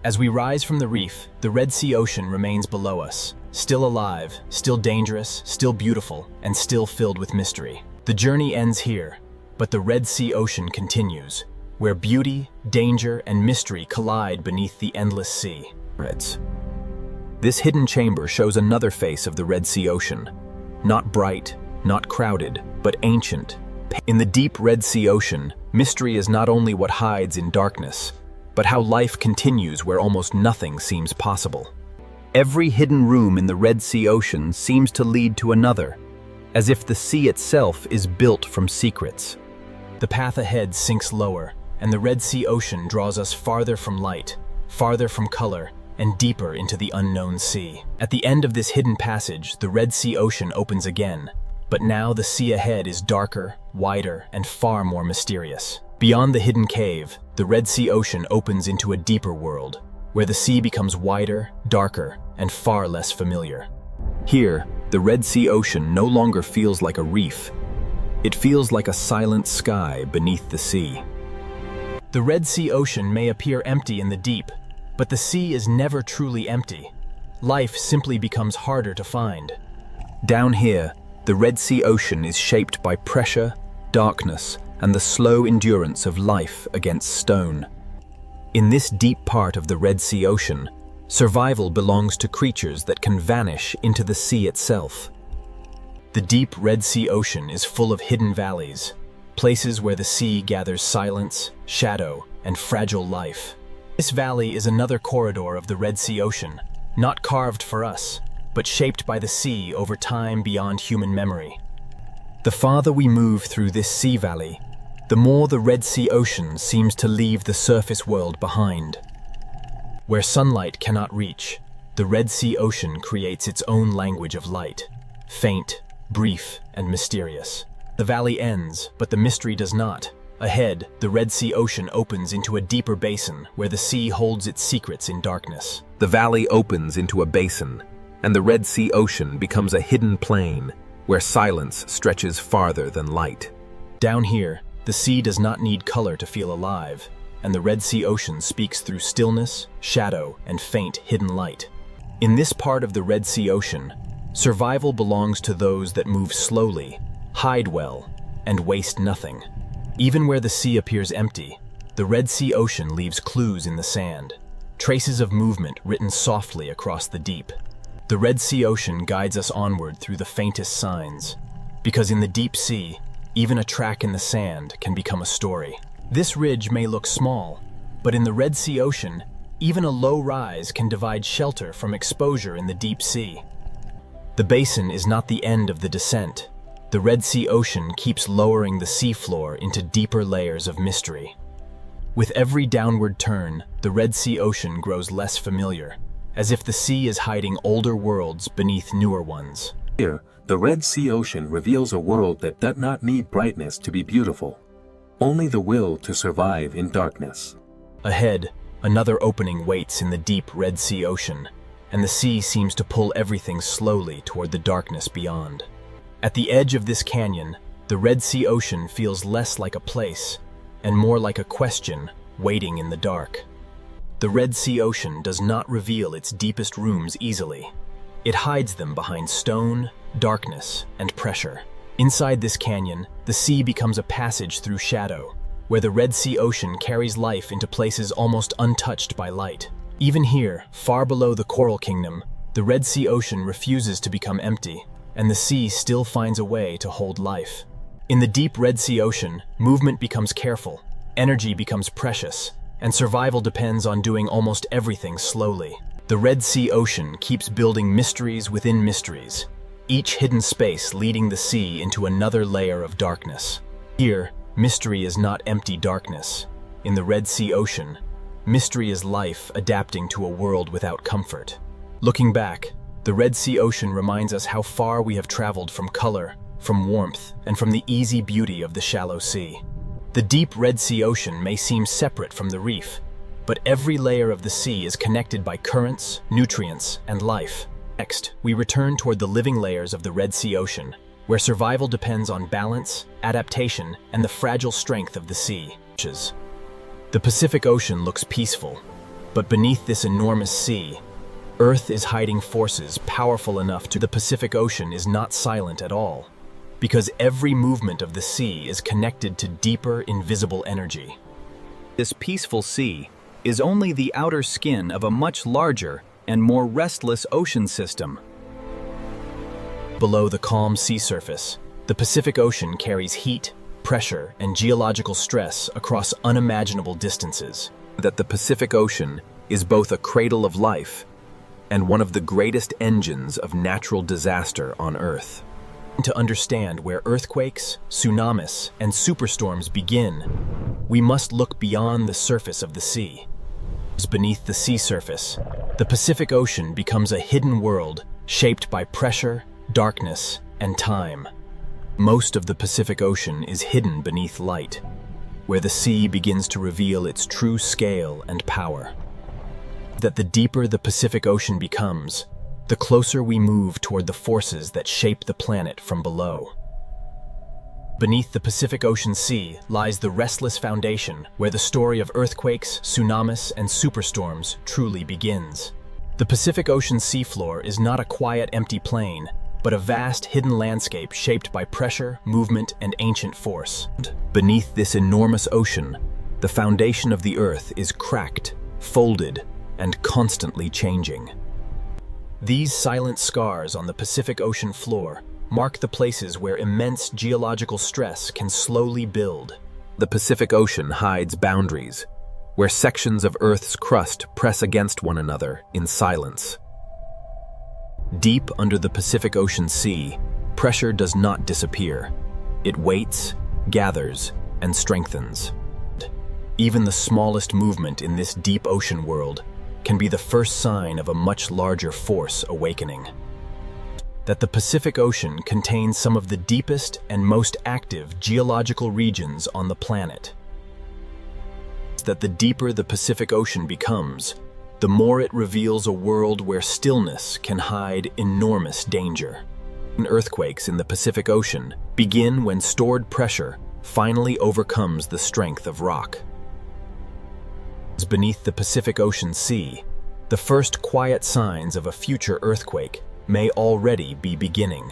As we rise from the reef, the Red Sea Ocean remains below us, still alive, still dangerous, still beautiful, and still filled with mystery. The journey ends here, but the Red Sea Ocean continues, where beauty, danger, and mystery collide beneath the endless sea. This hidden chamber shows another face of the Red Sea Ocean. Not bright, not crowded, but ancient. In the deep Red Sea Ocean, mystery is not only what hides in darkness, but how life continues where almost nothing seems possible. Every hidden room in the Red Sea Ocean seems to lead to another, as if the sea itself is built from secrets. The path ahead sinks lower, and the Red Sea Ocean draws us farther from light, farther from color, and deeper into the unknown sea. At the end of this hidden passage, the Red Sea Ocean opens again, but now the sea ahead is darker, wider, and far more mysterious. Beyond the hidden cave, the Red Sea Ocean opens into a deeper world, where the sea becomes wider, darker, and far less familiar. Here, the Red Sea Ocean no longer feels like a reef. It feels like a silent sky beneath the sea. The Red Sea Ocean may appear empty in the deep, but the sea is never truly empty. life simply becomes harder to find. Down here, the Red Sea Ocean is shaped by pressure, darkness, and the slow endurance of life against stone. In this deep part of the Red Sea Ocean, survival belongs to creatures that can vanish into the sea itself. The deep Red Sea Ocean is full of hidden valleys, places where the sea gathers silence, shadow, and fragile life. This valley is another corridor of the Red Sea Ocean, not carved for us, but shaped by the sea over time beyond human memory. The farther we move through this sea valley, the more the Red Sea Ocean seems to leave the surface world behind. Where sunlight cannot reach, the Red Sea Ocean creates its own language of light, faint, brief, and mysterious. The valley ends, but the mystery does not. Ahead, the Red Sea Ocean opens into a deeper basin where the sea holds its secrets in darkness. The valley opens into a basin, and the Red Sea Ocean becomes a hidden plain where silence stretches farther than light. Down here, the sea does not need color to feel alive, and the Red Sea Ocean speaks through stillness, shadow, and faint hidden light. In this part of the Red Sea Ocean, survival belongs to those that move slowly, hide well, and waste nothing. Even where the sea appears empty, the Red Sea Ocean leaves clues in the sand, traces of movement written softly across the deep. The Red Sea Ocean guides us onward through the faintest signs, because in the deep sea, even a track in the sand can become a story. This ridge may look small, but in the Red Sea Ocean, even a low rise can divide shelter from exposure in the deep sea. The basin is not the end of the descent. The Red Sea Ocean keeps lowering the seafloor into deeper layers of mystery. With every downward turn, the Red Sea Ocean grows less familiar, as if the sea is hiding older worlds beneath newer ones. Here, the Red Sea Ocean reveals a world that does not need brightness to be beautiful, only the will to survive in darkness. Ahead, another opening waits in the deep Red Sea Ocean, and the sea seems to pull everything slowly toward the darkness beyond. At the edge of this canyon, the Red Sea Ocean feels less like a place and more like a question waiting in the dark. The Red Sea Ocean does not reveal its deepest rooms easily. It hides them behind stone, darkness, and pressure. Inside this canyon, the sea becomes a passage through shadow, where the Red Sea Ocean carries life into places almost untouched by light. Even here, far below the Coral Kingdom, the Red Sea Ocean refuses to become empty, and the sea still finds a way to hold life. In the deep Red Sea Ocean, movement becomes careful, energy becomes precious, and survival depends on doing almost everything slowly. The Red Sea Ocean keeps building mysteries within mysteries, each hidden space leading the sea into another layer of darkness. Here, mystery is not empty darkness. In the Red Sea Ocean, mystery is life adapting to a world without comfort. Looking back, the Red Sea Ocean reminds us how far we have traveled from color, from warmth, and from the easy beauty of the shallow sea. The deep Red Sea Ocean may seem separate from the reef, but every layer of the sea is connected by currents, nutrients, and life. Next, we return toward the living layers of the Red Sea Ocean, where survival depends on balance, adaptation, and the fragile strength of the sea. The Pacific Ocean looks peaceful, but beneath this enormous sea, Earth is hiding forces powerful enough to. The Pacific Ocean is not silent at all, because every movement of the sea is connected to deeper, invisible energy. This peaceful sea is only the outer skin of a much larger and more restless ocean system. Below the calm sea surface, the Pacific Ocean carries heat, pressure, and geological stress across unimaginable distances. That the Pacific Ocean is both a cradle of life and one of the greatest engines of natural disaster on Earth. To understand where earthquakes, tsunamis, and superstorms begin, we must look beyond the surface of the sea. Beneath the sea surface, the Pacific Ocean becomes a hidden world shaped by pressure, darkness, and time. Most of the Pacific Ocean is hidden beneath light, where the sea begins to reveal its true scale and power. That the deeper the Pacific Ocean becomes, the closer we move toward the forces that shape the planet from below. Beneath the Pacific Ocean Sea lies the restless foundation where the story of earthquakes, tsunamis, and superstorms truly begins. The Pacific Ocean seafloor is not a quiet, empty plain, but a vast, hidden landscape shaped by pressure, movement, and ancient force. Beneath this enormous ocean, the foundation of the Earth is cracked, folded, and constantly changing. These silent scars on the Pacific Ocean floor mark the places where immense geological stress can slowly build. The Pacific Ocean hides boundaries, where sections of Earth's crust press against one another in silence. Deep under the Pacific Ocean Sea, pressure does not disappear. It waits, gathers, and strengthens. Even the smallest movement in this deep ocean world can be the first sign of a much larger force awakening. That the Pacific Ocean contains some of the deepest and most active geological regions on the planet. That the deeper the Pacific Ocean becomes, the more it reveals a world where stillness can hide enormous danger. Earthquakes in the Pacific Ocean begin when stored pressure finally overcomes the strength of rock. Beneath the Pacific Ocean Sea, the first quiet signs of a future earthquake may already be beginning.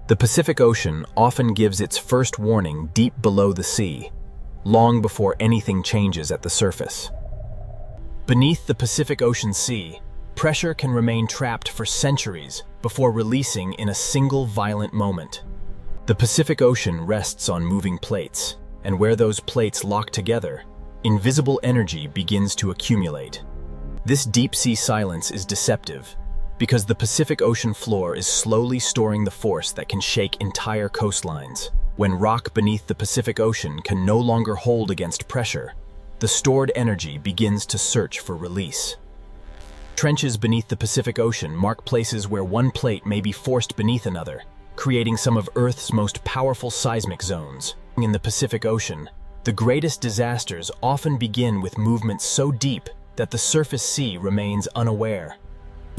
The Pacific Ocean often gives its first warning deep below the sea, long before anything changes at the surface. Beneath the Pacific Ocean Sea, pressure can remain trapped for centuries before releasing in a single violent moment. The Pacific Ocean rests on moving plates, and where those plates lock together, invisible energy begins to accumulate. This deep-sea silence is deceptive, because the Pacific Ocean floor is slowly storing the force that can shake entire coastlines. When rock beneath the Pacific Ocean can no longer hold against pressure, the stored energy begins to search for release. Trenches beneath the Pacific Ocean mark places where one plate may be forced beneath another, creating some of Earth's most powerful seismic zones. In the Pacific Ocean, the greatest disasters often begin with movements so deep that the surface sea remains unaware.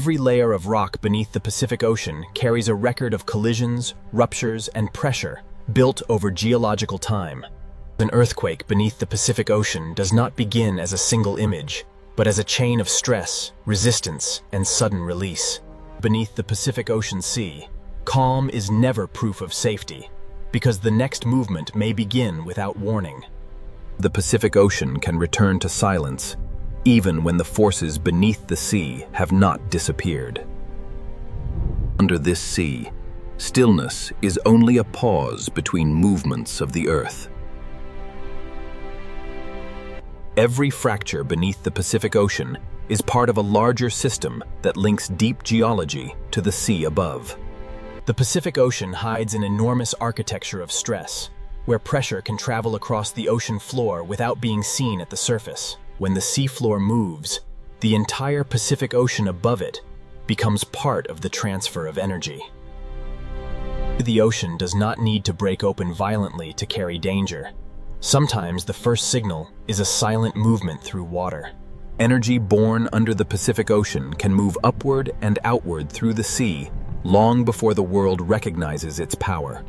Every layer of rock beneath the Pacific Ocean carries a record of collisions, ruptures, and pressure built over geological time. An earthquake beneath the Pacific Ocean does not begin as a single image, but as a chain of stress, resistance, and sudden release. Beneath the Pacific Ocean Sea, calm is never proof of safety, because the next movement may begin without warning. The Pacific Ocean can return to silence, even when the forces beneath the sea have not disappeared. Under this sea, stillness is only a pause between movements of the Earth. Every fracture beneath the Pacific Ocean is part of a larger system that links deep geology to the sea above. The Pacific Ocean hides an enormous architecture of stress, where pressure can travel across the ocean floor without being seen at the surface. When the seafloor moves, the entire Pacific Ocean above it becomes part of the transfer of energy. The ocean does not need to break open violently to carry danger. Sometimes the first signal is a silent movement through water. Energy born under the Pacific Ocean can move upward and outward through the sea long before the world recognizes its power.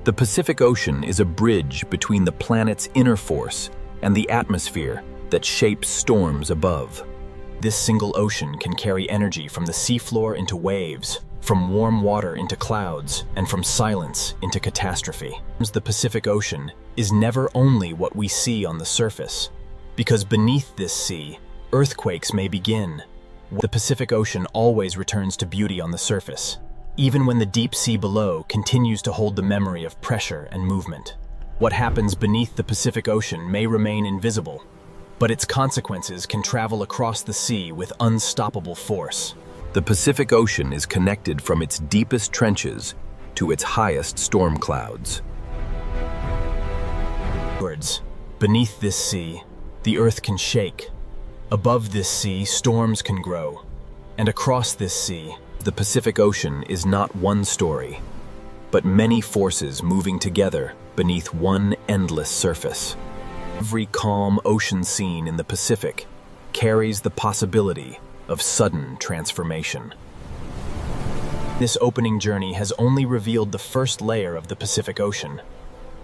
The Pacific Ocean is a bridge between the planet's inner force and the atmosphere that shapes storms above. This single ocean can carry energy from the seafloor into waves, from warm water into clouds, and from silence into catastrophe. The Pacific Ocean is never only what we see on the surface, because beneath this sea, earthquakes may begin. The Pacific Ocean always returns to beauty on the surface, even when the deep sea below continues to hold the memory of pressure and movement. What happens beneath the Pacific Ocean may remain invisible, but its consequences can travel across the sea with unstoppable force. The Pacific Ocean is connected from its deepest trenches to its highest storm clouds. Beneath this sea, the earth can shake. Above this sea, storms can grow. And across this sea, the Pacific Ocean is not one story, but many forces moving together beneath one endless surface. Every calm ocean scene in the Pacific carries the possibility of sudden transformation. This opening journey has only revealed the first layer of the Pacific Ocean,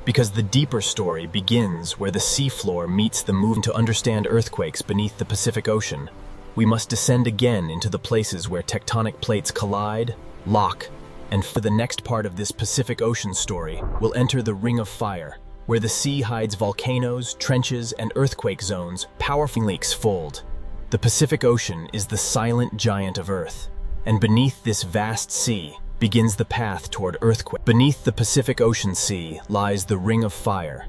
because the deeper story begins where the seafloor meets the movement. To understand earthquakes beneath the Pacific Ocean, we must descend again into the places where tectonic plates collide, lock, and for the next part of this Pacific Ocean story, we'll enter the Ring of Fire, where the sea hides volcanoes, trenches, and earthquake zones, powerful lakes fold. The Pacific Ocean is the silent giant of Earth, and beneath this vast sea begins the path toward earthquake. Beneath the Pacific Ocean Sea lies the Ring of Fire,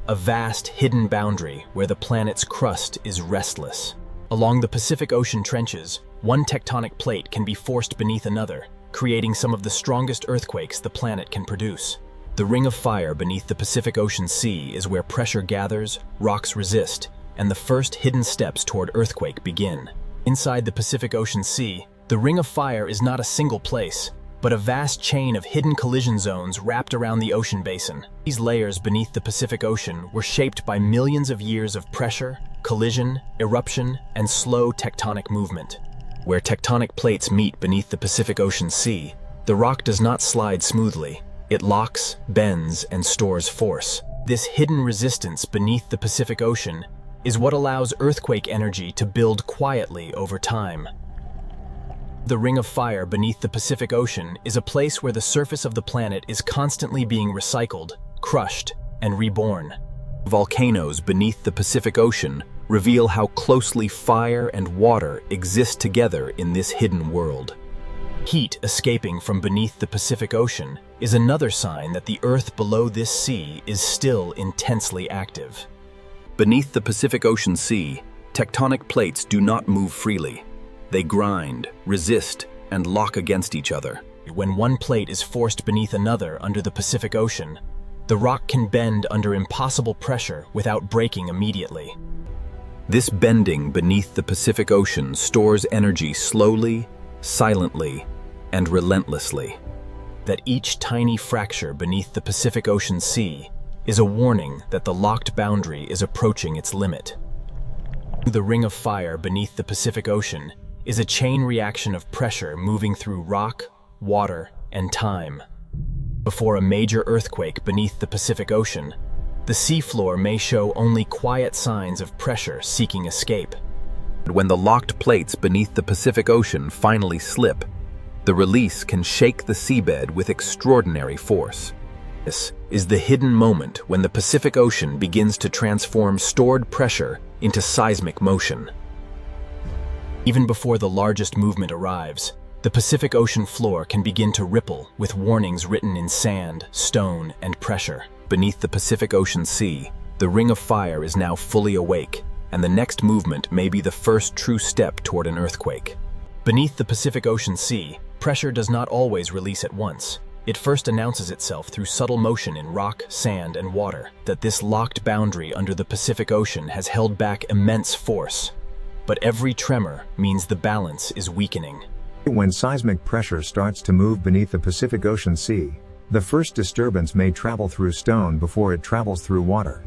a vast hidden boundary where the planet's crust is restless. Along the Pacific Ocean trenches, one tectonic plate can be forced beneath another, creating some of the strongest earthquakes the planet can produce. The Ring of Fire beneath the Pacific Ocean Sea is where pressure gathers, rocks resist, and the first hidden steps toward earthquake begin. Inside the Pacific Ocean Sea, the Ring of Fire is not a single place, but a vast chain of hidden collision zones wrapped around the ocean basin. These layers beneath the Pacific Ocean were shaped by millions of years of pressure, collision, eruption, and slow tectonic movement. Where tectonic plates meet beneath the Pacific Ocean Sea, the rock does not slide smoothly. It locks, bends, and stores force. This hidden resistance beneath the Pacific Ocean is what allows earthquake energy to build quietly over time. The Ring of Fire beneath the Pacific Ocean is a place where the surface of the planet is constantly being recycled, crushed, and reborn. Volcanoes beneath the Pacific Ocean reveal how closely fire and water exist together in this hidden world. Heat escaping from beneath the Pacific Ocean is another sign that the Earth below this sea is still intensely active. Beneath the Pacific Ocean Sea, tectonic plates do not move freely. They grind, resist, and lock against each other. When one plate is forced beneath another under the Pacific Ocean, the rock can bend under impossible pressure without breaking immediately. This bending beneath the Pacific Ocean stores energy slowly, silently, and relentlessly. That each tiny fracture beneath the Pacific Ocean Sea is a warning that the locked boundary is approaching its limit. The Ring of Fire beneath the Pacific Ocean is a chain reaction of pressure moving through rock, water, and time. Before a major earthquake beneath the Pacific Ocean, the seafloor may show only quiet signs of pressure seeking escape. But when the locked plates beneath the Pacific Ocean finally slip, the release can shake the seabed with extraordinary force. This is the hidden moment when the Pacific Ocean begins to transform stored pressure into seismic motion. Even before the largest movement arrives, the Pacific Ocean floor can begin to ripple with warnings written in sand, stone, and pressure. Beneath the Pacific Ocean Sea, the Ring of Fire is now fully awake, and the next movement may be the first true step toward an earthquake. Beneath the Pacific Ocean Sea, pressure does not always release at once. It first announces itself through subtle motion in rock, sand, and water. That this locked boundary under the Pacific Ocean has held back immense force. But every tremor means the balance is weakening. When seismic pressure starts to move beneath the Pacific Ocean Sea, the first disturbance may travel through stone before it travels through water.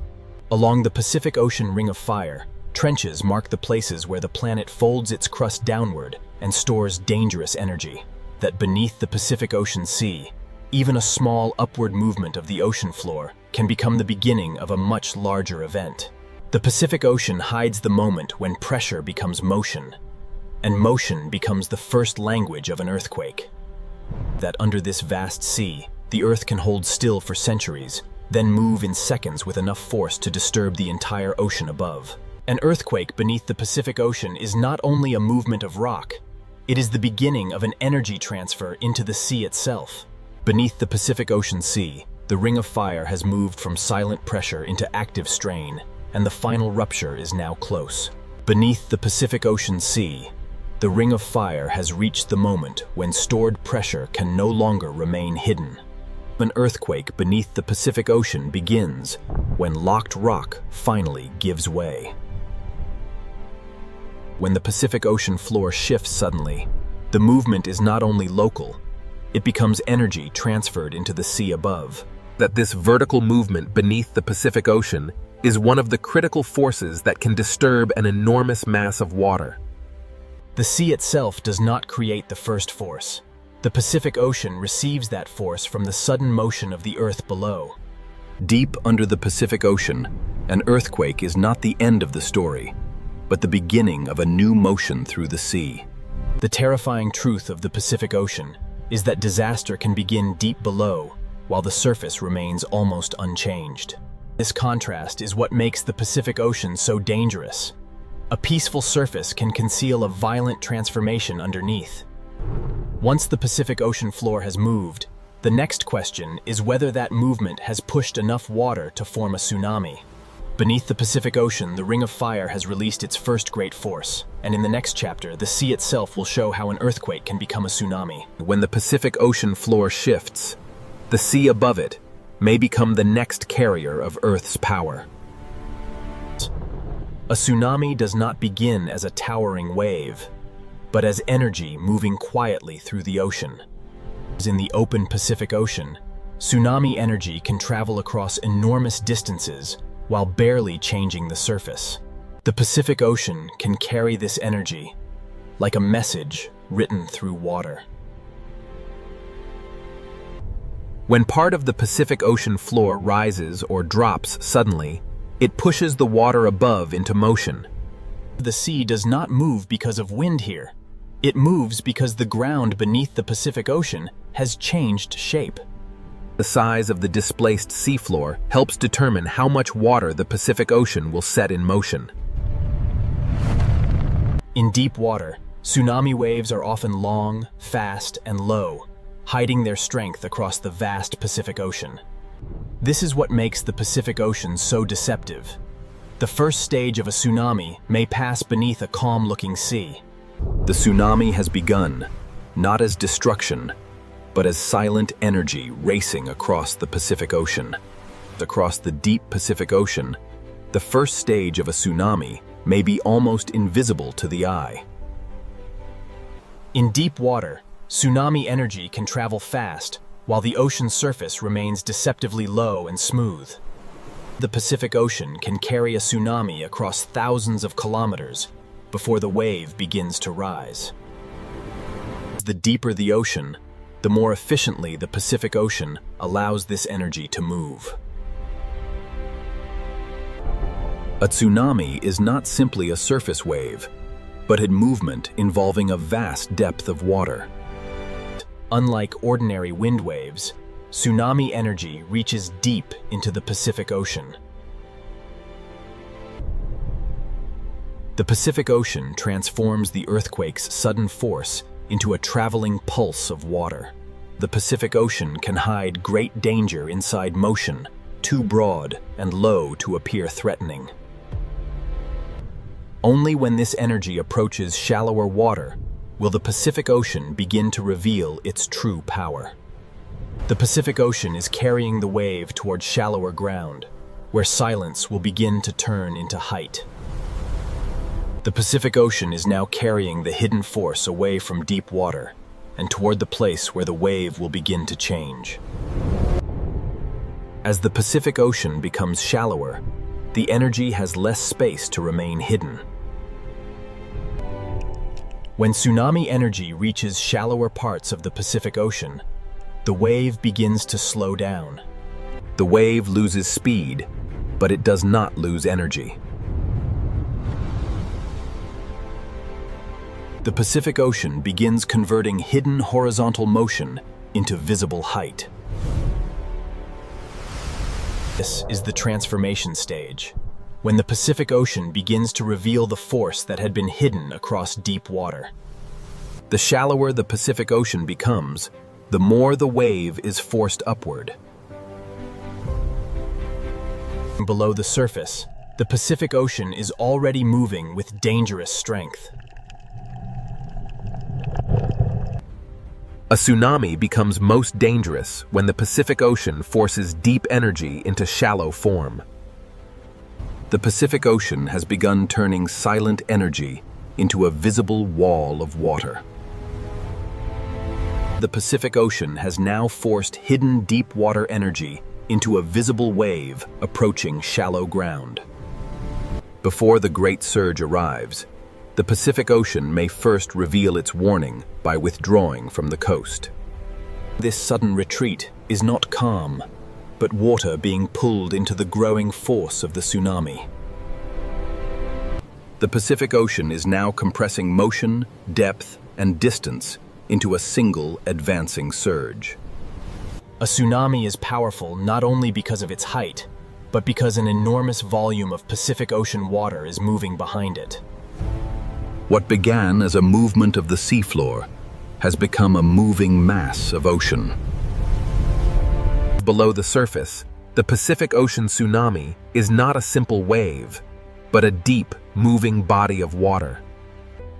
Along the Pacific Ocean Ring of Fire, trenches mark the places where the planet folds its crust downward and stores dangerous energy. That beneath the Pacific Ocean Sea, even a small upward movement of the ocean floor can become the beginning of a much larger event. The Pacific Ocean hides the moment when pressure becomes motion, and motion becomes the first language of an earthquake. That under this vast sea, the Earth can hold still for centuries, then move in seconds with enough force to disturb the entire ocean above. An earthquake beneath the Pacific Ocean is not only a movement of rock, it is the beginning of an energy transfer into the sea itself. Beneath the Pacific Ocean Sea, the Ring of Fire has moved from silent pressure into active strain, and the final rupture is now close. Beneath the Pacific Ocean Sea, the Ring of Fire has reached the moment when stored pressure can no longer remain hidden. An earthquake beneath the Pacific Ocean begins when locked rock finally gives way. When the Pacific Ocean floor shifts suddenly, the movement is not only local, it becomes energy transferred into the sea above. That this vertical movement beneath the Pacific Ocean is one of the critical forces that can disturb an enormous mass of water. The sea itself does not create the first force. The Pacific Ocean receives that force from the sudden motion of the Earth below. Deep under the Pacific Ocean, an earthquake is not the end of the story, but the beginning of a new motion through the sea. The terrifying truth of the Pacific Ocean is that disaster can begin deep below, while the surface remains almost unchanged. This contrast is what makes the Pacific Ocean so dangerous. A peaceful surface can conceal a violent transformation underneath. Once the Pacific Ocean floor has moved, the next question is whether that movement has pushed enough water to form a tsunami. Beneath the Pacific Ocean, the Ring of Fire has released its first great force, and in the next chapter, the sea itself will show how an earthquake can become a tsunami. When the Pacific Ocean floor shifts, the sea above it may become the next carrier of Earth's power. A tsunami does not begin as a towering wave, but as energy moving quietly through the ocean. In the open Pacific Ocean, tsunami energy can travel across enormous distances while barely changing the surface. The Pacific Ocean can carry this energy like a message written through water. When part of the Pacific Ocean floor rises or drops suddenly, it pushes the water above into motion. The sea does not move because of wind here. It moves because the ground beneath the Pacific Ocean has changed shape. The size of the displaced seafloor helps determine how much water the Pacific Ocean will set in motion. In deep water, tsunami waves are often long, fast, and low, hiding their strength across the vast Pacific Ocean. This is what makes the Pacific Ocean so deceptive. The first stage of a tsunami may pass beneath a calm-looking sea. The tsunami has begun, not as destruction, but as silent energy racing across the Pacific Ocean. Across the deep Pacific Ocean, the first stage of a tsunami may be almost invisible to the eye. In deep water, tsunami energy can travel fast, while the ocean's surface remains deceptively low and smooth. The Pacific Ocean can carry a tsunami across thousands of kilometers before the wave begins to rise. The deeper the ocean, the more efficiently the Pacific Ocean allows this energy to move. A tsunami is not simply a surface wave, but a movement involving a vast depth of water. Unlike ordinary wind waves, tsunami energy reaches deep into the Pacific Ocean. The Pacific Ocean transforms the earthquake's sudden force into a traveling pulse of water. The Pacific Ocean can hide great danger inside motion, too broad and low to appear threatening. Only when this energy approaches shallower water will the Pacific Ocean begin to reveal its true power. The Pacific Ocean is carrying the wave toward shallower ground, where silence will begin to turn into height. The Pacific Ocean is now carrying the hidden force away from deep water and toward the place where the wave will begin to change. As the Pacific Ocean becomes shallower, the energy has less space to remain hidden. When tsunami energy reaches shallower parts of the Pacific Ocean, the wave begins to slow down. The wave loses speed, but it does not lose energy. The Pacific Ocean begins converting hidden horizontal motion into visible height. This is the transformation stage, when the Pacific Ocean begins to reveal the force that had been hidden across deep water. The shallower the Pacific Ocean becomes, the more the wave is forced upward. Below the surface, the Pacific Ocean is already moving with dangerous strength. A tsunami becomes most dangerous when the Pacific Ocean forces deep energy into shallow form. The Pacific Ocean has begun turning silent energy into a visible wall of water. The Pacific Ocean has now forced hidden deep water energy into a visible wave approaching shallow ground. Before the great surge arrives, the Pacific Ocean may first reveal its warning by withdrawing from the coast. This sudden retreat is not calm, but water being pulled into the growing force of the tsunami. The Pacific Ocean is now compressing motion, depth, and distance into a single advancing surge. A tsunami is powerful not only because of its height, but because an enormous volume of Pacific Ocean water is moving behind it. What began as a movement of the seafloor has become a moving mass of ocean. Below the surface, the Pacific Ocean tsunami is not a simple wave, but a deep, moving body of water.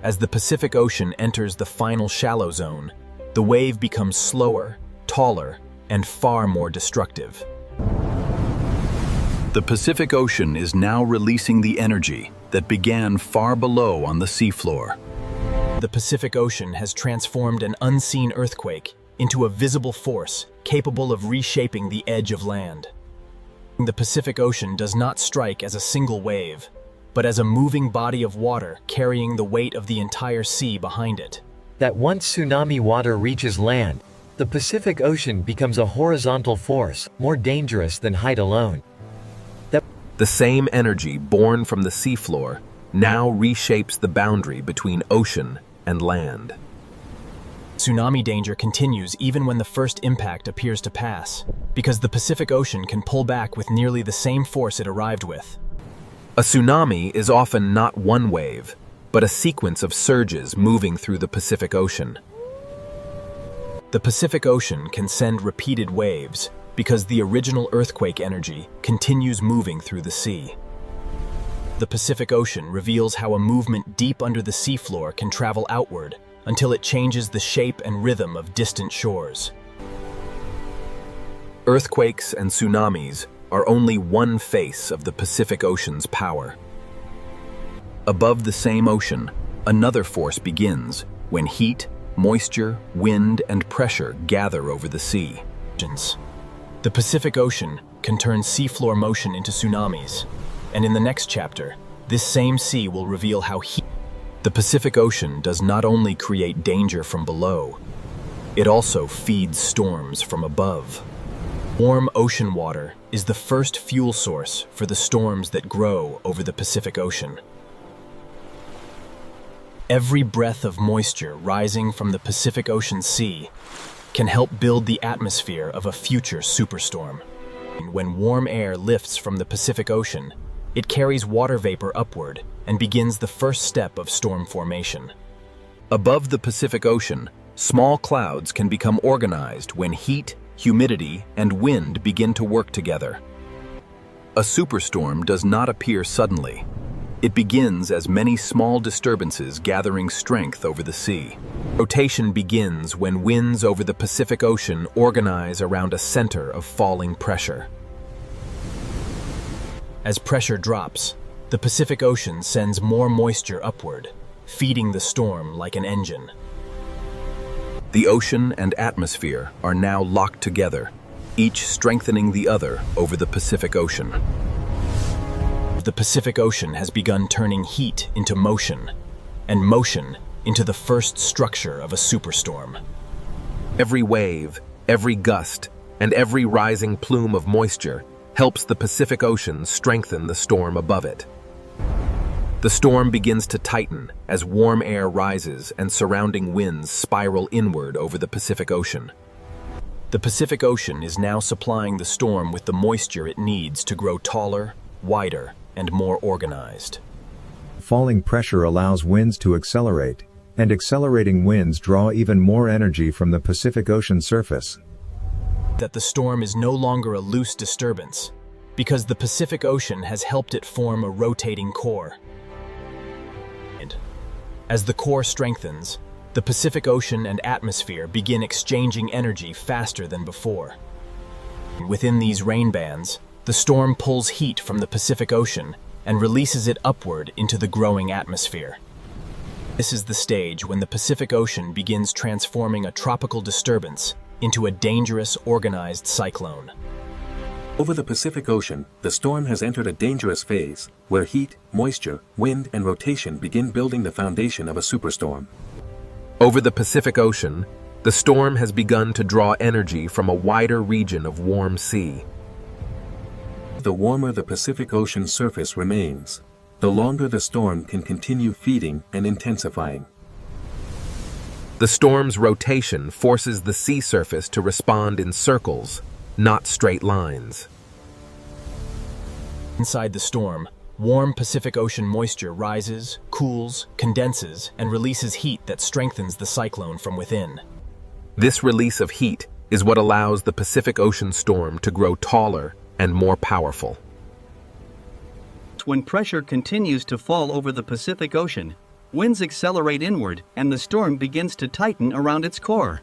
As the Pacific Ocean enters the final shallow zone, the wave becomes slower, taller, and far more destructive. The Pacific Ocean is now releasing the energy that began far below on the seafloor. The Pacific Ocean has transformed an unseen earthquake into a visible force capable of reshaping the edge of land. The Pacific Ocean does not strike as a single wave, but as a moving body of water carrying the weight of the entire sea behind it. That once tsunami water reaches land, the Pacific Ocean becomes a horizontal force, more dangerous than height alone. The same energy born from the seafloor now reshapes the boundary between ocean and land. Tsunami danger continues even when the first impact appears to pass, because the Pacific Ocean can pull back with nearly the same force it arrived with. A tsunami is often not one wave, but a sequence of surges moving through the Pacific Ocean. The Pacific Ocean can send repeated waves because the original earthquake energy continues moving through the sea. The Pacific Ocean reveals how a movement deep under the seafloor can travel outward until it changes the shape and rhythm of distant shores. Earthquakes and tsunamis are only one face of the Pacific Ocean's power. Above the same ocean, another force begins when heat, moisture, wind, and pressure gather over the sea. The Pacific Ocean can turn seafloor motion into tsunamis, and in the next chapter, this same sea will reveal how the Pacific Ocean does not only create danger from below, it also feeds storms from above. Warm ocean water is the first fuel source for the storms that grow over the Pacific Ocean. Every breath of moisture rising from the Pacific Ocean Sea can help build the atmosphere of a future superstorm. When warm air lifts from the Pacific Ocean, it carries water vapor upward and begins the first step of storm formation. Above the Pacific Ocean, small clouds can become organized when heat, humidity, and wind begin to work together. A superstorm does not appear suddenly. It begins as many small disturbances gathering strength over the sea. Rotation begins when winds over the Pacific Ocean organize around a center of falling pressure. As pressure drops, the Pacific Ocean sends more moisture upward, feeding the storm like an engine. The ocean and atmosphere are now locked together, each strengthening the other over the Pacific Ocean. The Pacific Ocean has begun turning heat into motion, and motion into the first structure of a superstorm. Every wave, every gust, and every rising plume of moisture helps the Pacific Ocean strengthen the storm above it. The storm begins to tighten as warm air rises and surrounding winds spiral inward over the Pacific Ocean. The Pacific Ocean is now supplying the storm with the moisture it needs to grow taller, wider, and more organized. Falling pressure allows winds to accelerate, and accelerating winds draw even more energy from the Pacific Ocean surface. That the storm is no longer a loose disturbance, because the Pacific Ocean has helped it form a rotating core. As the core strengthens, the Pacific Ocean and atmosphere begin exchanging energy faster than before. Within these rain bands, the storm pulls heat from the Pacific Ocean and releases it upward into the growing atmosphere. This is the stage when the Pacific Ocean begins transforming a tropical disturbance into a dangerous, organized cyclone. Over the Pacific Ocean, the storm has entered a dangerous phase, where heat, moisture, wind, and rotation begin building the foundation of a superstorm. Over the Pacific Ocean, the storm has begun to draw energy from a wider region of warm sea. The warmer the Pacific Ocean surface remains, the longer the storm can continue feeding and intensifying. The storm's rotation forces the sea surface to respond in circles, not straight lines. Inside the storm, warm Pacific Ocean moisture rises, cools, condenses, and releases heat that strengthens the cyclone from within. This release of heat is what allows the Pacific Ocean storm to grow taller and more powerful. When pressure continues to fall over the Pacific Ocean, winds accelerate inward and the storm begins to tighten around its core.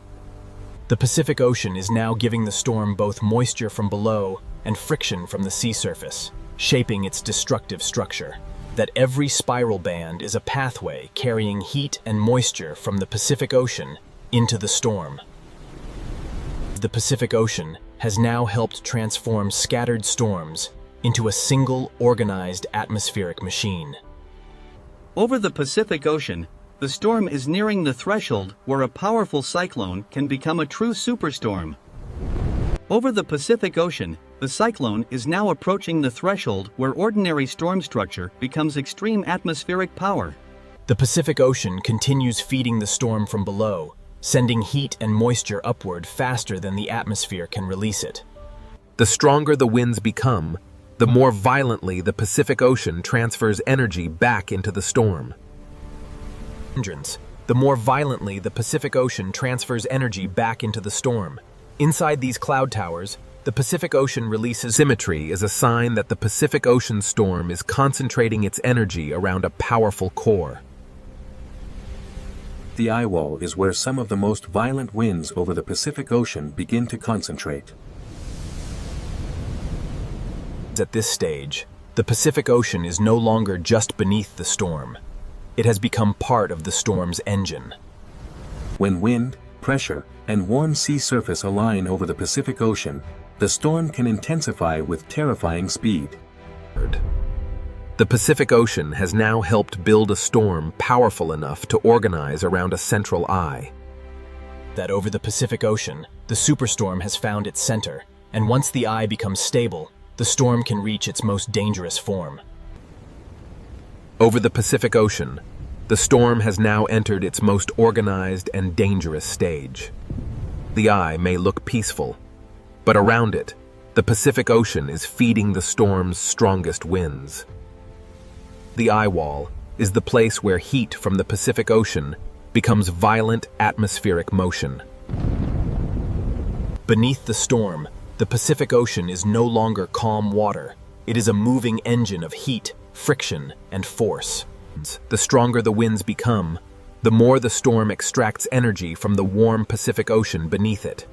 The Pacific Ocean is now giving the storm both moisture from below and friction from the sea surface, shaping its destructive structure. That every spiral band is a pathway carrying heat and moisture from the Pacific Ocean into the storm. The Pacific Ocean has now helped transform scattered storms into a single organized atmospheric machine. Over the Pacific Ocean, the storm is nearing the threshold where a powerful cyclone can become a true superstorm. Over the Pacific Ocean, the cyclone is now approaching the threshold where ordinary storm structure becomes extreme atmospheric power. The Pacific Ocean continues feeding the storm from below, sending heat and moisture upward faster than the atmosphere can release it. The stronger the winds become, the more violently the Pacific Ocean transfers energy back into the storm. The more violently the Pacific Ocean transfers energy back into the storm. Inside these cloud towers, the Pacific Ocean releases symmetry is a sign that the Pacific Ocean storm is concentrating its energy around a powerful core. The eye wall is where some of the most violent winds over the Pacific Ocean begin to concentrate. At this stage, the Pacific Ocean is no longer just beneath the storm. It has become part of the storm's engine. When wind, pressure, and warm sea surface align over the Pacific Ocean, the storm can intensify with terrifying speed. The Pacific Ocean has now helped build a storm powerful enough to organize around a central eye. That over the Pacific Ocean, the superstorm has found its center, and once the eye becomes stable, the storm can reach its most dangerous form. Over the Pacific Ocean, the storm has now entered its most organized and dangerous stage. The eye may look peaceful, but around it, the Pacific Ocean is feeding the storm's strongest winds. The eye wall is the place where heat from the Pacific Ocean becomes violent atmospheric motion. Beneath the storm, the Pacific Ocean is no longer calm water. It is a moving engine of heat, friction, and force. The stronger the winds become, the more the storm extracts energy from the warm Pacific Ocean beneath it.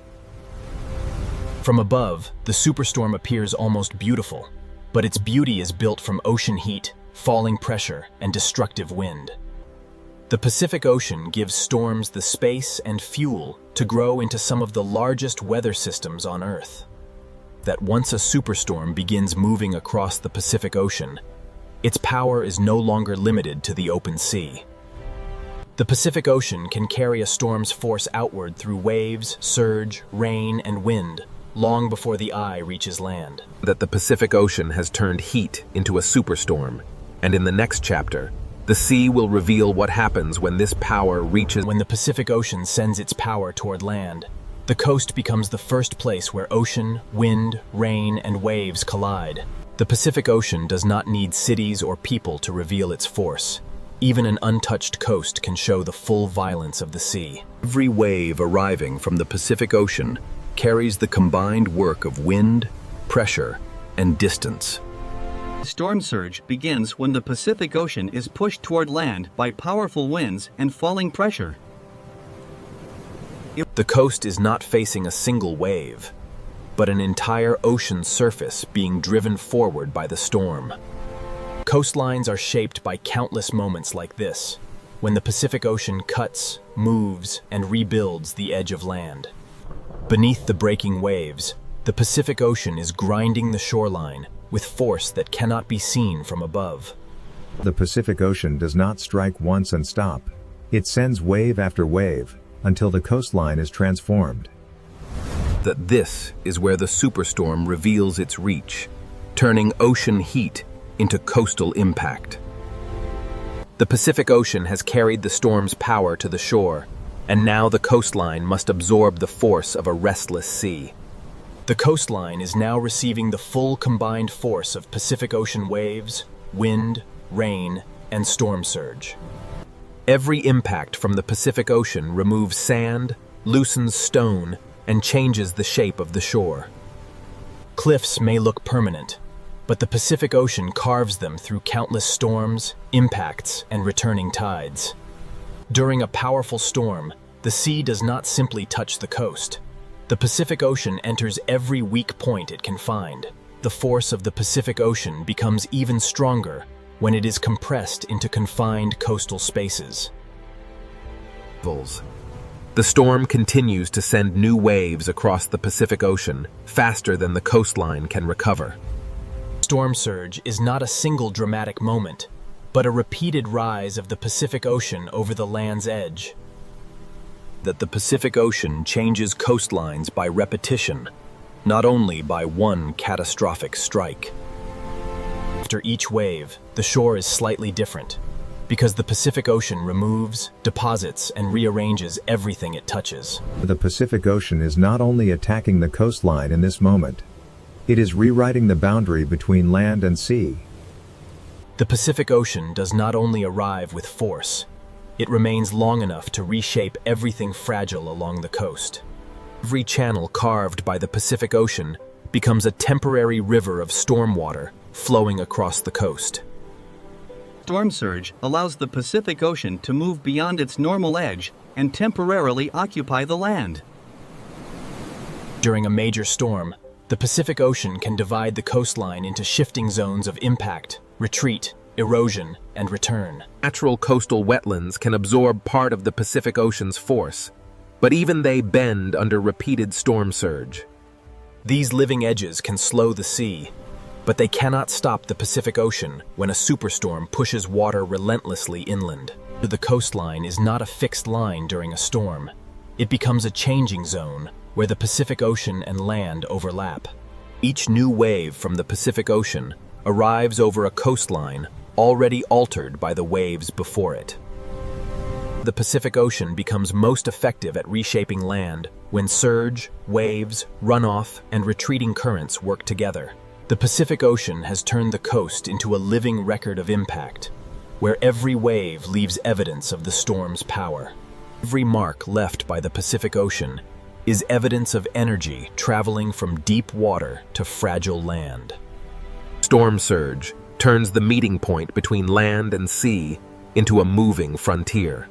From above, the superstorm appears almost beautiful, but its beauty is built from ocean heat, falling pressure, and destructive wind. The Pacific Ocean gives storms the space and fuel to grow into some of the largest weather systems on Earth. That once a superstorm begins moving across the Pacific Ocean, its power is no longer limited to the open sea. The Pacific Ocean can carry a storm's force outward through waves, surge, rain, and wind, long before the eye reaches land. That the Pacific Ocean has turned heat into a superstorm, and in the next chapter, the sea will reveal what happens when this power reaches. When the Pacific Ocean sends its power toward land, the coast becomes the first place where ocean, wind, rain, and waves collide. The Pacific Ocean does not need cities or people to reveal its force. Even an untouched coast can show the full violence of the sea. Every wave arriving from the Pacific Ocean carries the combined work of wind, pressure, and distance. Storm surge begins when the Pacific Ocean is pushed toward land by powerful winds and falling pressure. The coast is not facing a single wave, but an entire ocean surface being driven forward by the storm. Coastlines are shaped by countless moments like this, when the Pacific Ocean cuts, moves, and rebuilds the edge of land. Beneath the breaking waves, the Pacific Ocean is grinding the shoreline with force that cannot be seen from above. The Pacific Ocean does not strike once and stop. It sends wave after wave, until the coastline is transformed. That this is where the superstorm reveals its reach, turning ocean heat into coastal impact. The Pacific Ocean has carried the storm's power to the shore, and now the coastline must absorb the force of a restless sea. The coastline is now receiving the full combined force of Pacific Ocean waves, wind, rain, and storm surge. Every impact from the Pacific Ocean removes sand, loosens stone, and changes the shape of the shore. Cliffs may look permanent, but the Pacific Ocean carves them through countless storms, impacts, and returning tides. During a powerful storm, the sea does not simply touch the coast. The Pacific Ocean enters every weak point it can find. The force of the Pacific Ocean becomes even stronger when it is compressed into confined coastal spaces. The storm continues to send new waves across the Pacific Ocean faster than the coastline can recover. Storm surge is not a single dramatic moment, but a repeated rise of the Pacific Ocean over the land's edge. That the Pacific Ocean changes coastlines by repetition, not only by one catastrophic strike. After each wave, the shore is slightly different, because the Pacific Ocean removes, deposits, and rearranges everything it touches. The Pacific Ocean is not only attacking the coastline in this moment, it is rewriting the boundary between land and sea. The Pacific Ocean does not only arrive with force, it remains long enough to reshape everything fragile along the coast. Every channel carved by the Pacific Ocean becomes a temporary river of stormwater flowing across the coast. Storm surge allows the Pacific Ocean to move beyond its normal edge and temporarily occupy the land. During a major storm, the Pacific Ocean can divide the coastline into shifting zones of impact, retreat, erosion, and return. Natural coastal wetlands can absorb part of the Pacific Ocean's force, but even they bend under repeated storm surge. These living edges can slow the sea, but they cannot stop the Pacific Ocean when a superstorm pushes water relentlessly inland. The coastline is not a fixed line during a storm. It becomes a changing zone where the Pacific Ocean and land overlap. Each new wave from the Pacific Ocean arrives over a coastline already altered by the waves before it. The Pacific Ocean becomes most effective at reshaping land when surge, waves, runoff, and retreating currents work together. The Pacific Ocean has turned the coast into a living record of impact, where every wave leaves evidence of the storm's power. Every mark left by the Pacific Ocean is evidence of energy traveling from deep water to fragile land. Storm surge turns the meeting point between land and sea into a moving frontier.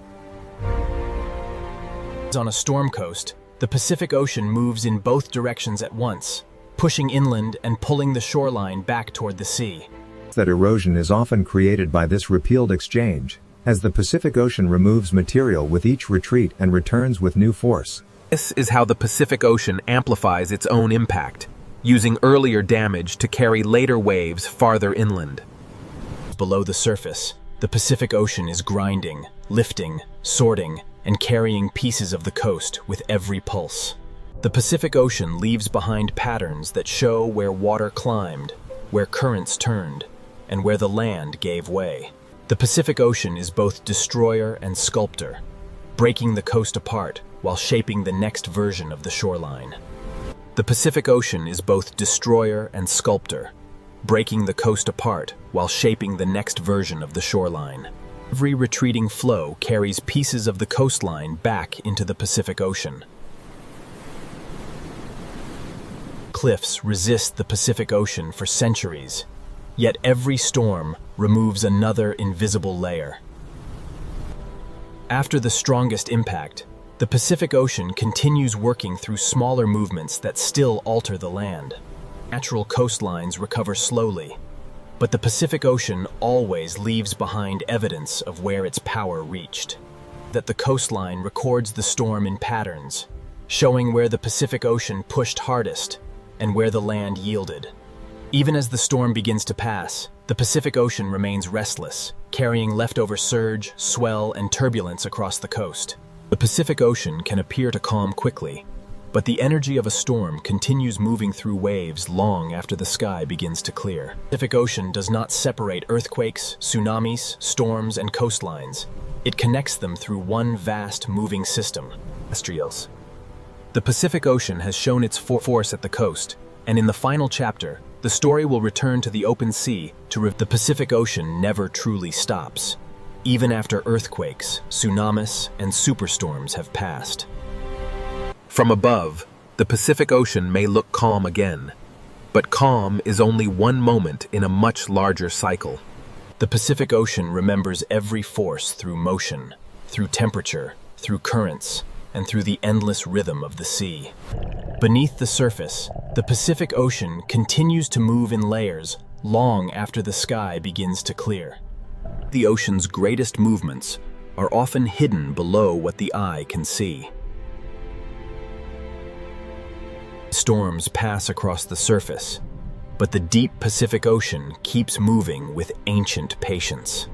On a storm coast, the Pacific Ocean moves in both directions at once, pushing inland and pulling the shoreline back toward the sea. That erosion is often created by this repealed exchange, as the Pacific Ocean removes material with each retreat and returns with new force. This is how the Pacific Ocean amplifies its own impact, using earlier damage to carry later waves farther inland. Below the surface, the Pacific Ocean is grinding, lifting, sorting, and carrying pieces of the coast with every pulse. The Pacific Ocean leaves behind patterns that show where water climbed, where currents turned, and where the land gave way. The Pacific Ocean is both destroyer and sculptor, breaking the coast apart while shaping the next version of the shoreline. The Pacific Ocean is both destroyer and sculptor, breaking the coast apart while shaping the next version of the shoreline. Every retreating flow carries pieces of the coastline back into the Pacific Ocean. Cliffs resist the Pacific Ocean for centuries, yet every storm removes another invisible layer. After the strongest impact, the Pacific Ocean continues working through smaller movements that still alter the land. Natural coastlines recover slowly, but the Pacific Ocean always leaves behind evidence of where its power reached. That the coastline records the storm in patterns, showing where the Pacific Ocean pushed hardest and where the land yielded. Even as the storm begins to pass, the Pacific Ocean remains restless, carrying leftover surge, swell, and turbulence across the coast. The Pacific Ocean can appear to calm quickly, But the energy of a storm continues moving through waves long after the sky begins to clear. The Pacific Ocean does not separate earthquakes, tsunamis, storms, and coastlines. It connects them through one vast moving system. Terrestrials. The Pacific Ocean has shown its force at the coast, and in the final chapter, the story will return to the open sea the Pacific Ocean never truly stops, even after earthquakes, tsunamis, and superstorms have passed. From above, the Pacific Ocean may look calm again, but calm is only one moment in a much larger cycle. The Pacific Ocean remembers every force through motion, through temperature, through currents, and through the endless rhythm of the sea. Beneath the surface, the Pacific Ocean continues to move in layers long after the sky begins to clear. The ocean's greatest movements are often hidden below what the eye can see. Storms pass across the surface, but the deep Pacific Ocean keeps moving with ancient patience.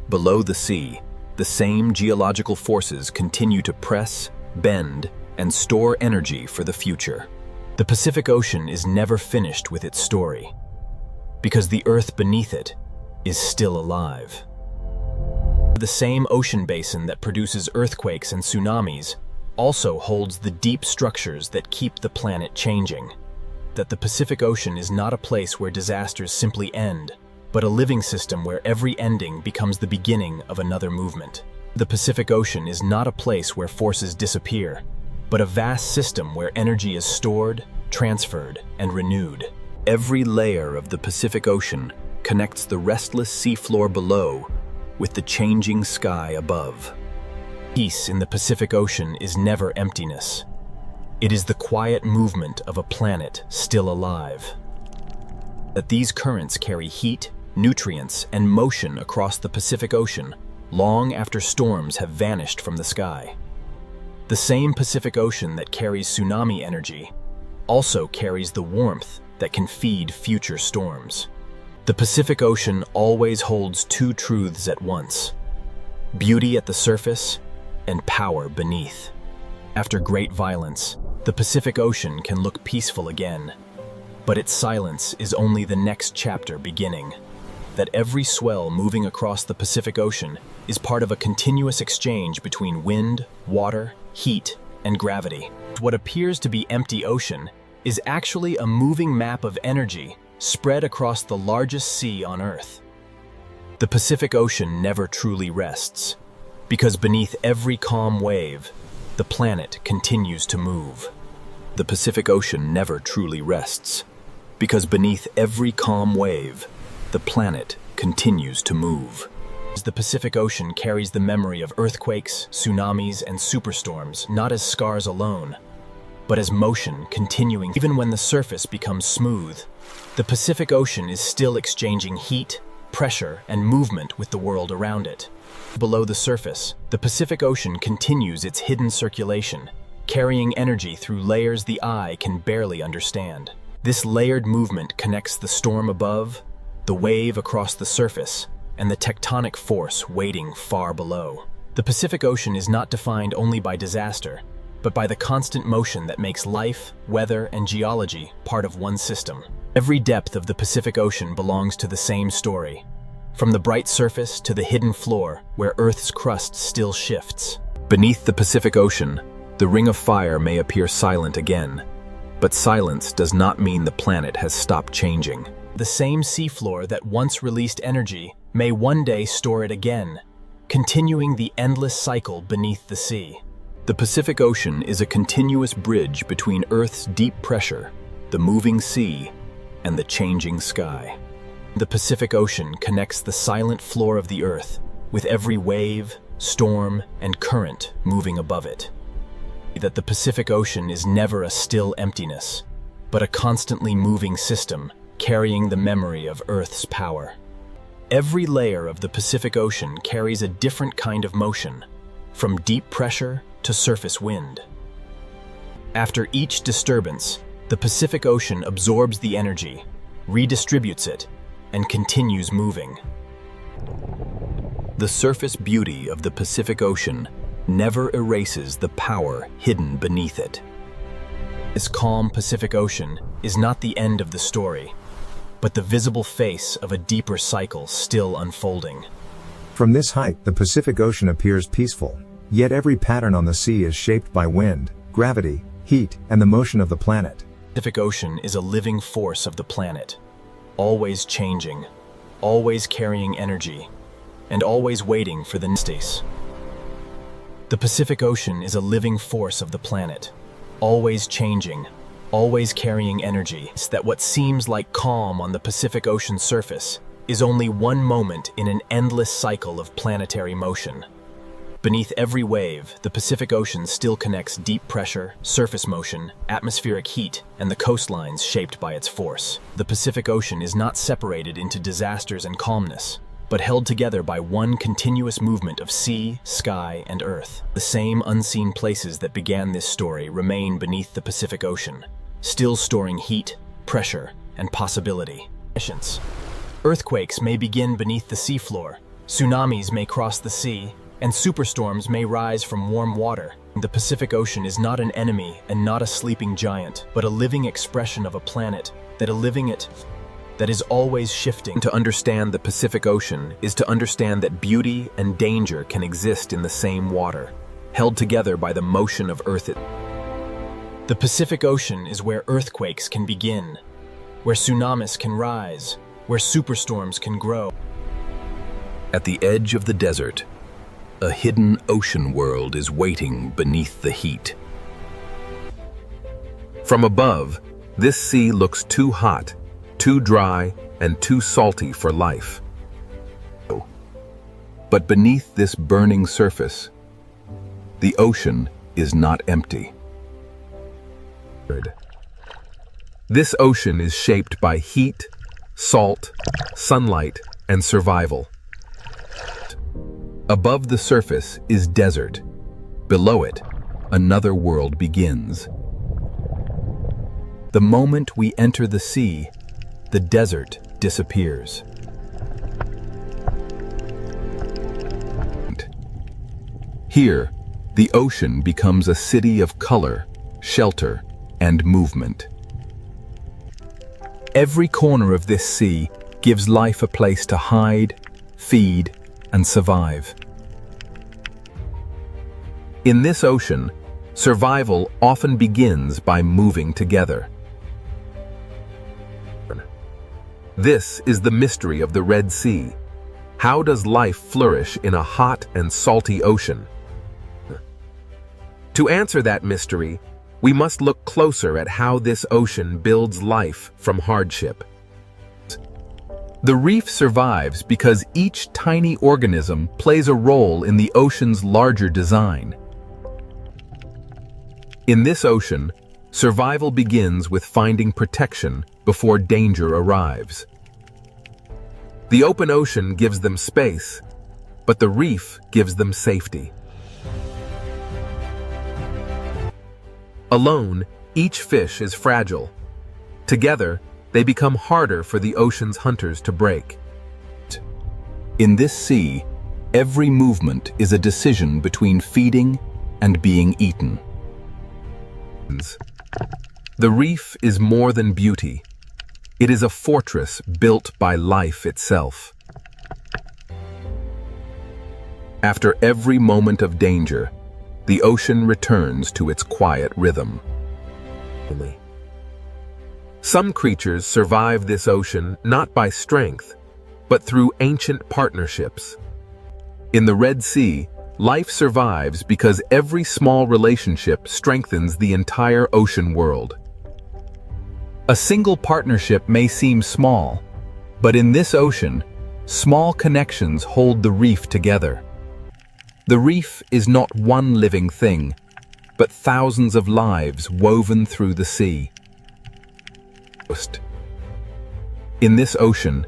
Below the sea, the same geological forces continue to press, bend, and store energy for the future. The Pacific Ocean is never finished with its story, because the earth beneath it is still alive. The same ocean basin that produces earthquakes and tsunamis also holds the deep structures that keep the planet changing. That the Pacific Ocean is not a place where disasters simply end, but a living system where every ending becomes the beginning of another movement. The Pacific Ocean is not a place where forces disappear, but a vast system where energy is stored, transferred, and renewed. Every layer of the Pacific Ocean connects the restless seafloor below with the changing sky above. Peace in the Pacific Ocean is never emptiness. It is the quiet movement of a planet still alive. That these currents carry heat, nutrients, and motion across the Pacific Ocean long after storms have vanished from the sky. The same Pacific Ocean that carries tsunami energy also carries the warmth that can feed future storms. The Pacific Ocean always holds two truths at once: beauty at the surface and power beneath. After great violence, the Pacific Ocean can look peaceful again, but its silence is only the next chapter beginning. That every swell moving across the Pacific Ocean is part of a continuous exchange between wind, water, heat, and gravity. What appears to be empty ocean is actually a moving map of energy spread across the largest sea on Earth. The Pacific Ocean never truly rests, because beneath every calm wave, the planet continues to move. The Pacific Ocean never truly rests, because beneath every calm wave, the planet continues to move. The Pacific Ocean carries the memory of earthquakes, tsunamis, and superstorms not as scars alone, but as motion continuing. Even when the surface becomes smooth, the Pacific Ocean is still exchanging heat, pressure, and movement with the world around it. Below the surface, the Pacific Ocean continues its hidden circulation, carrying energy through layers the eye can barely understand. This layered movement connects the storm above, the wave across the surface, and the tectonic force waiting far below. The Pacific Ocean is not defined only by disaster, but by the constant motion that makes life, weather, and geology part of one system. Every depth of the Pacific Ocean belongs to the same story, from the bright surface to the hidden floor where Earth's crust still shifts. Beneath the Pacific Ocean, the ring of fire may appear silent again, but silence does not mean the planet has stopped changing. The same seafloor that once released energy may one day store it again, continuing the endless cycle beneath the sea. The Pacific Ocean is a continuous bridge between Earth's deep pressure, the moving sea, and the changing sky. The Pacific Ocean connects the silent floor of the Earth with every wave, storm, and current moving above it. That the Pacific Ocean is never a still emptiness, but a constantly moving system carrying the memory of Earth's power. Every layer of the Pacific Ocean carries a different kind of motion, from deep pressure to surface wind. After each disturbance, the Pacific Ocean absorbs the energy, redistributes it, and continues moving. The surface beauty of the Pacific Ocean never erases the power hidden beneath it. This calm Pacific Ocean is not the end of the story, but the visible face of a deeper cycle still unfolding. From this height, the Pacific Ocean appears peaceful, yet every pattern on the sea is shaped by wind, gravity, heat, and the motion of the planet. The Pacific Ocean is a living force of the planet, always changing, always carrying energy, and always waiting for the next stage. The Pacific Ocean is a living force of the planet, always changing, always carrying energy. It's that what seems like calm on the Pacific Ocean surface is only one moment in an endless cycle of planetary motion. Beneath every wave, the Pacific Ocean still connects deep pressure, surface motion, atmospheric heat, and the coastlines shaped by its force. The Pacific Ocean is not separated into disasters and calmness, but held together by one continuous movement of sea, sky, and earth. The same unseen places that began this story remain beneath the Pacific Ocean, still storing heat, pressure, and possibility. Earthquakes may begin beneath the seafloor, tsunamis may cross the sea, and superstorms may rise from warm water. The Pacific Ocean is not an enemy and not a sleeping giant, but a living expression of a planet that is always shifting. To understand the Pacific Ocean is to understand that beauty and danger can exist in the same water, held together by the motion of Earth. The Pacific Ocean is where earthquakes can begin, where tsunamis can rise, where superstorms can grow. At the edge of the desert, a hidden ocean world is waiting beneath the heat. From above, this sea looks too hot, too dry, and too salty for life. But beneath this burning surface, the ocean is not empty. This ocean is shaped by heat, salt, sunlight, and survival. Above the surface is desert. Below it, another world begins. The moment we enter the sea, the desert disappears. Here, the ocean becomes a city of color, shelter, and movement. Every corner of this sea gives life a place to hide, feed, and survive. In this ocean, survival often begins by moving together. This is the mystery of the Red Sea. How does life flourish in a hot and salty ocean? To answer that mystery, we must look closer at how this ocean builds life from hardship. The reef survives because each tiny organism plays a role in the ocean's larger design. In this ocean, survival begins with finding protection before danger arrives. The open ocean gives them space, but the reef gives them safety. Alone, each fish is fragile. Together, they become harder for the ocean's hunters to break. In this sea, every movement is a decision between feeding and being eaten. The reef is more than beauty. It is a fortress built by life itself. After every moment of danger, the ocean returns to its quiet rhythm. Some creatures survive this ocean not by strength, but through ancient partnerships. In the Red Sea, life survives because every small relationship strengthens the entire ocean world. A single partnership may seem small, but in this ocean, small connections hold the reef together. The reef is not one living thing, but thousands of lives woven through the sea. In this ocean,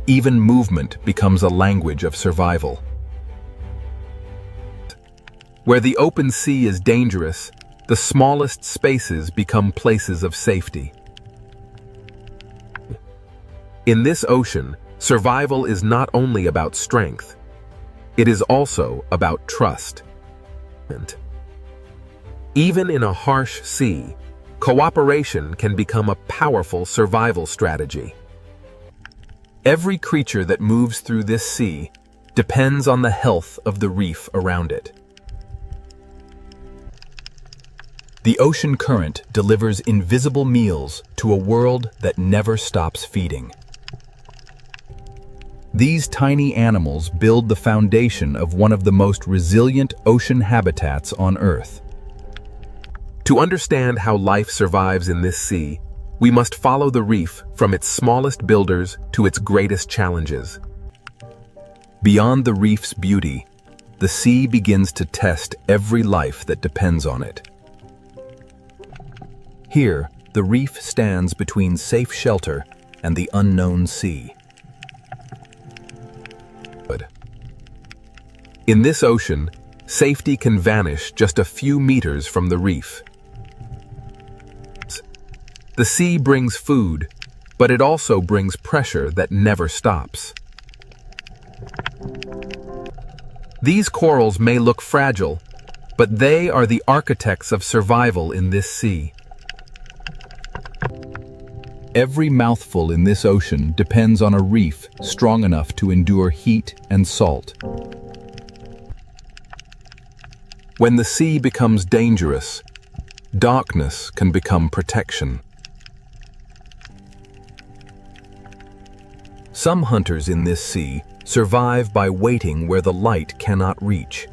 even movement becomes a language of survival. Where the open sea is dangerous, the smallest spaces become places of safety. In this ocean, survival is not only about strength, it is also about trust. Even in a harsh sea, cooperation can become a powerful survival strategy. Every creature that moves through this sea depends on the health of the reef around it. The ocean current delivers invisible meals to a world that never stops feeding. These tiny animals build the foundation of one of the most resilient ocean habitats on Earth. To understand how life survives in this sea, we must follow the reef from its smallest builders to its greatest challenges. Beyond the reef's beauty, the sea begins to test every life that depends on it. Here, the reef stands between safe shelter and the unknown sea. In this ocean, safety can vanish just a few meters from the reef. The sea brings food, but it also brings pressure that never stops. These corals may look fragile, but they are the architects of survival in this sea. Every mouthful in this ocean depends on a reef strong enough to endure heat and salt. When the sea becomes dangerous, darkness can become protection. Some hunters in this sea survive by waiting where the light cannot reach.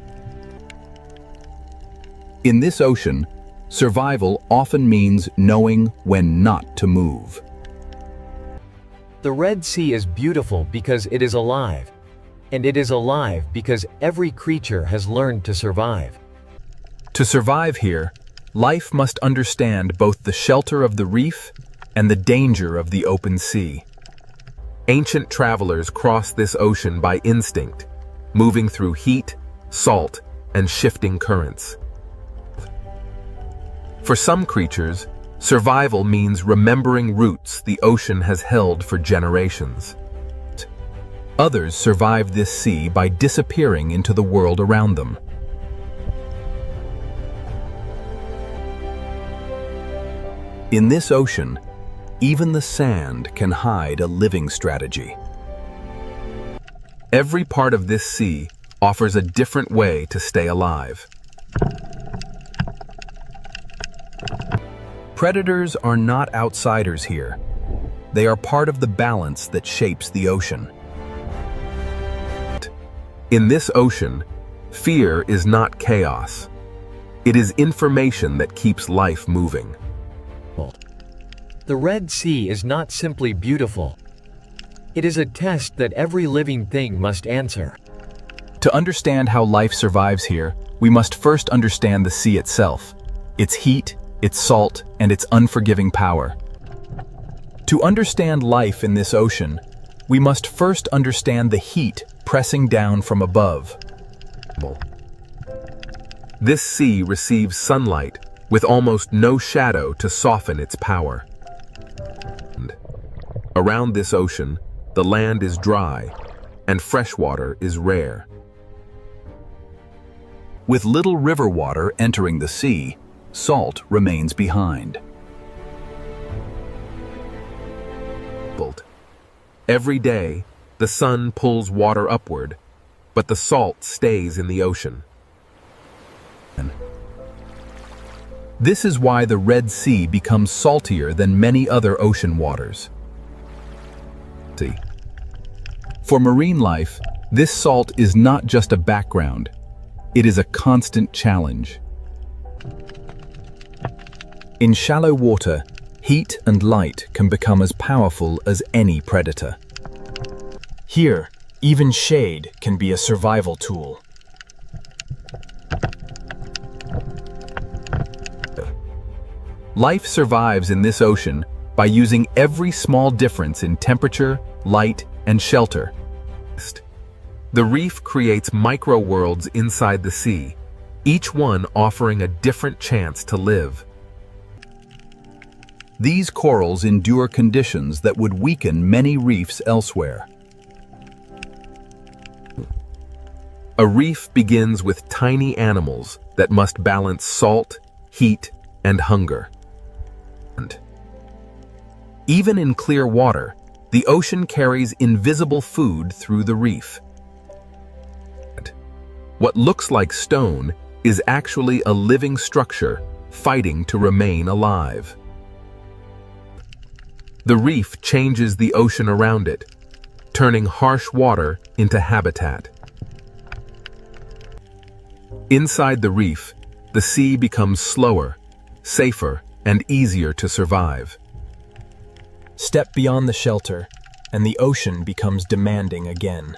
In this ocean, survival often means knowing when not to move. The Red Sea is beautiful because it is alive. And it is alive because every creature has learned to survive. To survive here, life must understand both the shelter of the reef and the danger of the open sea. Ancient travelers crossed this ocean by instinct, moving through heat, salt, and shifting currents. For some creatures, survival means remembering roots the ocean has held for generations. Others survive this sea by disappearing into the world around them. In this ocean, even the sand can hide a living strategy. Every part of this sea offers a different way to stay alive. Predators are not outsiders here. They are part of the balance that shapes the ocean. In this ocean, fear is not chaos. It is information that keeps life moving. The Red Sea is not simply beautiful. It is a test that every living thing must answer. To understand how life survives here, we must first understand the sea itself, its heat, its salt, and its unforgiving power. To understand life in this ocean, we must first understand the heat pressing down from above. This sea receives sunlight with almost no shadow to soften its power. Around this ocean, the land is dry, and fresh water is rare. With little river water entering the sea, salt remains behind. Every day, the sun pulls water upward, but the salt stays in the ocean. This is why the Red Sea becomes saltier than many other ocean waters. For marine life, this salt is not just a background, it is a constant challenge. In shallow water, heat and light can become as powerful as any predator. Here, even shade can be a survival tool. Life survives in this ocean by using every small difference in temperature, light, and shelter. The reef creates micro-worlds inside the sea, each one offering a different chance to live. These corals endure conditions that would weaken many reefs elsewhere. A reef begins with tiny animals that must balance salt, heat, and hunger. Even in clear water, the ocean carries invisible food through the reef. What looks like stone is actually a living structure fighting to remain alive. The reef changes the ocean around it, turning harsh water into habitat. Inside the reef, the sea becomes slower, safer, and easier to survive. Step beyond the shelter, and the ocean becomes demanding again.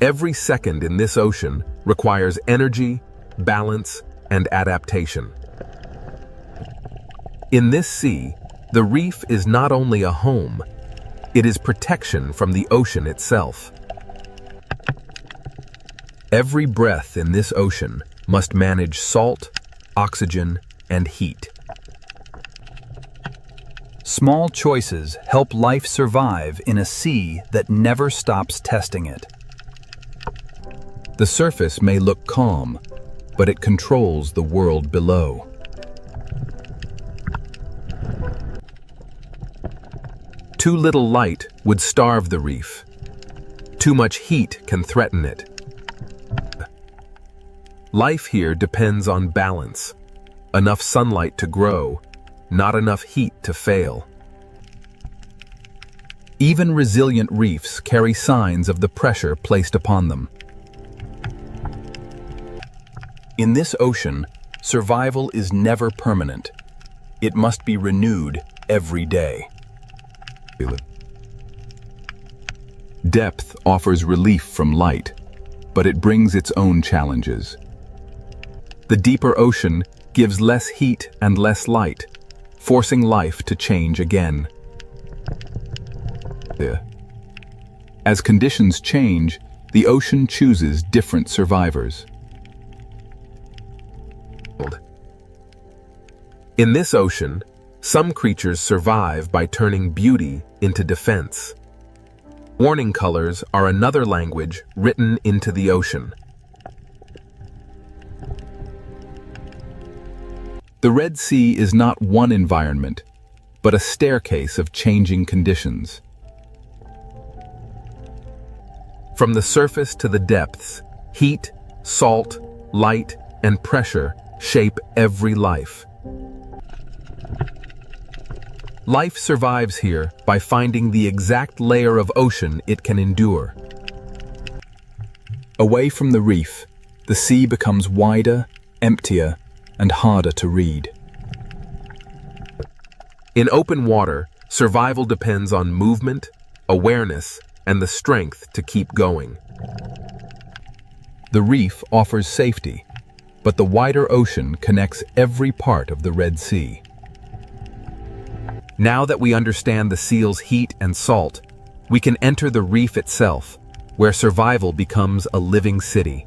Every second in this ocean requires energy, balance, and adaptation. In this sea, the reef is not only a home, it is protection from the ocean itself. Every breath in this ocean must manage salt, oxygen, and heat. Small choices help life survive in a sea that never stops testing it. The surface may look calm, but it controls the world below. Too little light would starve the reef. Too much heat can threaten it. Life here depends on balance. Enough sunlight to grow, not enough heat to fail. Even resilient reefs carry signs of the pressure placed upon them. In this ocean, survival is never permanent. It must be renewed every day. Depth offers relief from light, but it brings its own challenges. The deeper ocean gives less heat and less light, forcing life to change again. As conditions change, the ocean chooses different survivors. In this ocean, some creatures survive by turning beauty into defense. Warning colors are another language written into the ocean. The Red Sea is not one environment, but a staircase of changing conditions. From the surface to the depths, heat, salt, light, and pressure shape every life. Life survives here by finding the exact layer of ocean it can endure. Away from the reef, the sea becomes wider, emptier, and harder to read. In open water, survival depends on movement, awareness, and the strength to keep going. The reef offers safety, but the wider ocean connects every part of the Red Sea. Now that we understand the seal's heat and salt, we can enter the reef itself, where survival becomes a living city.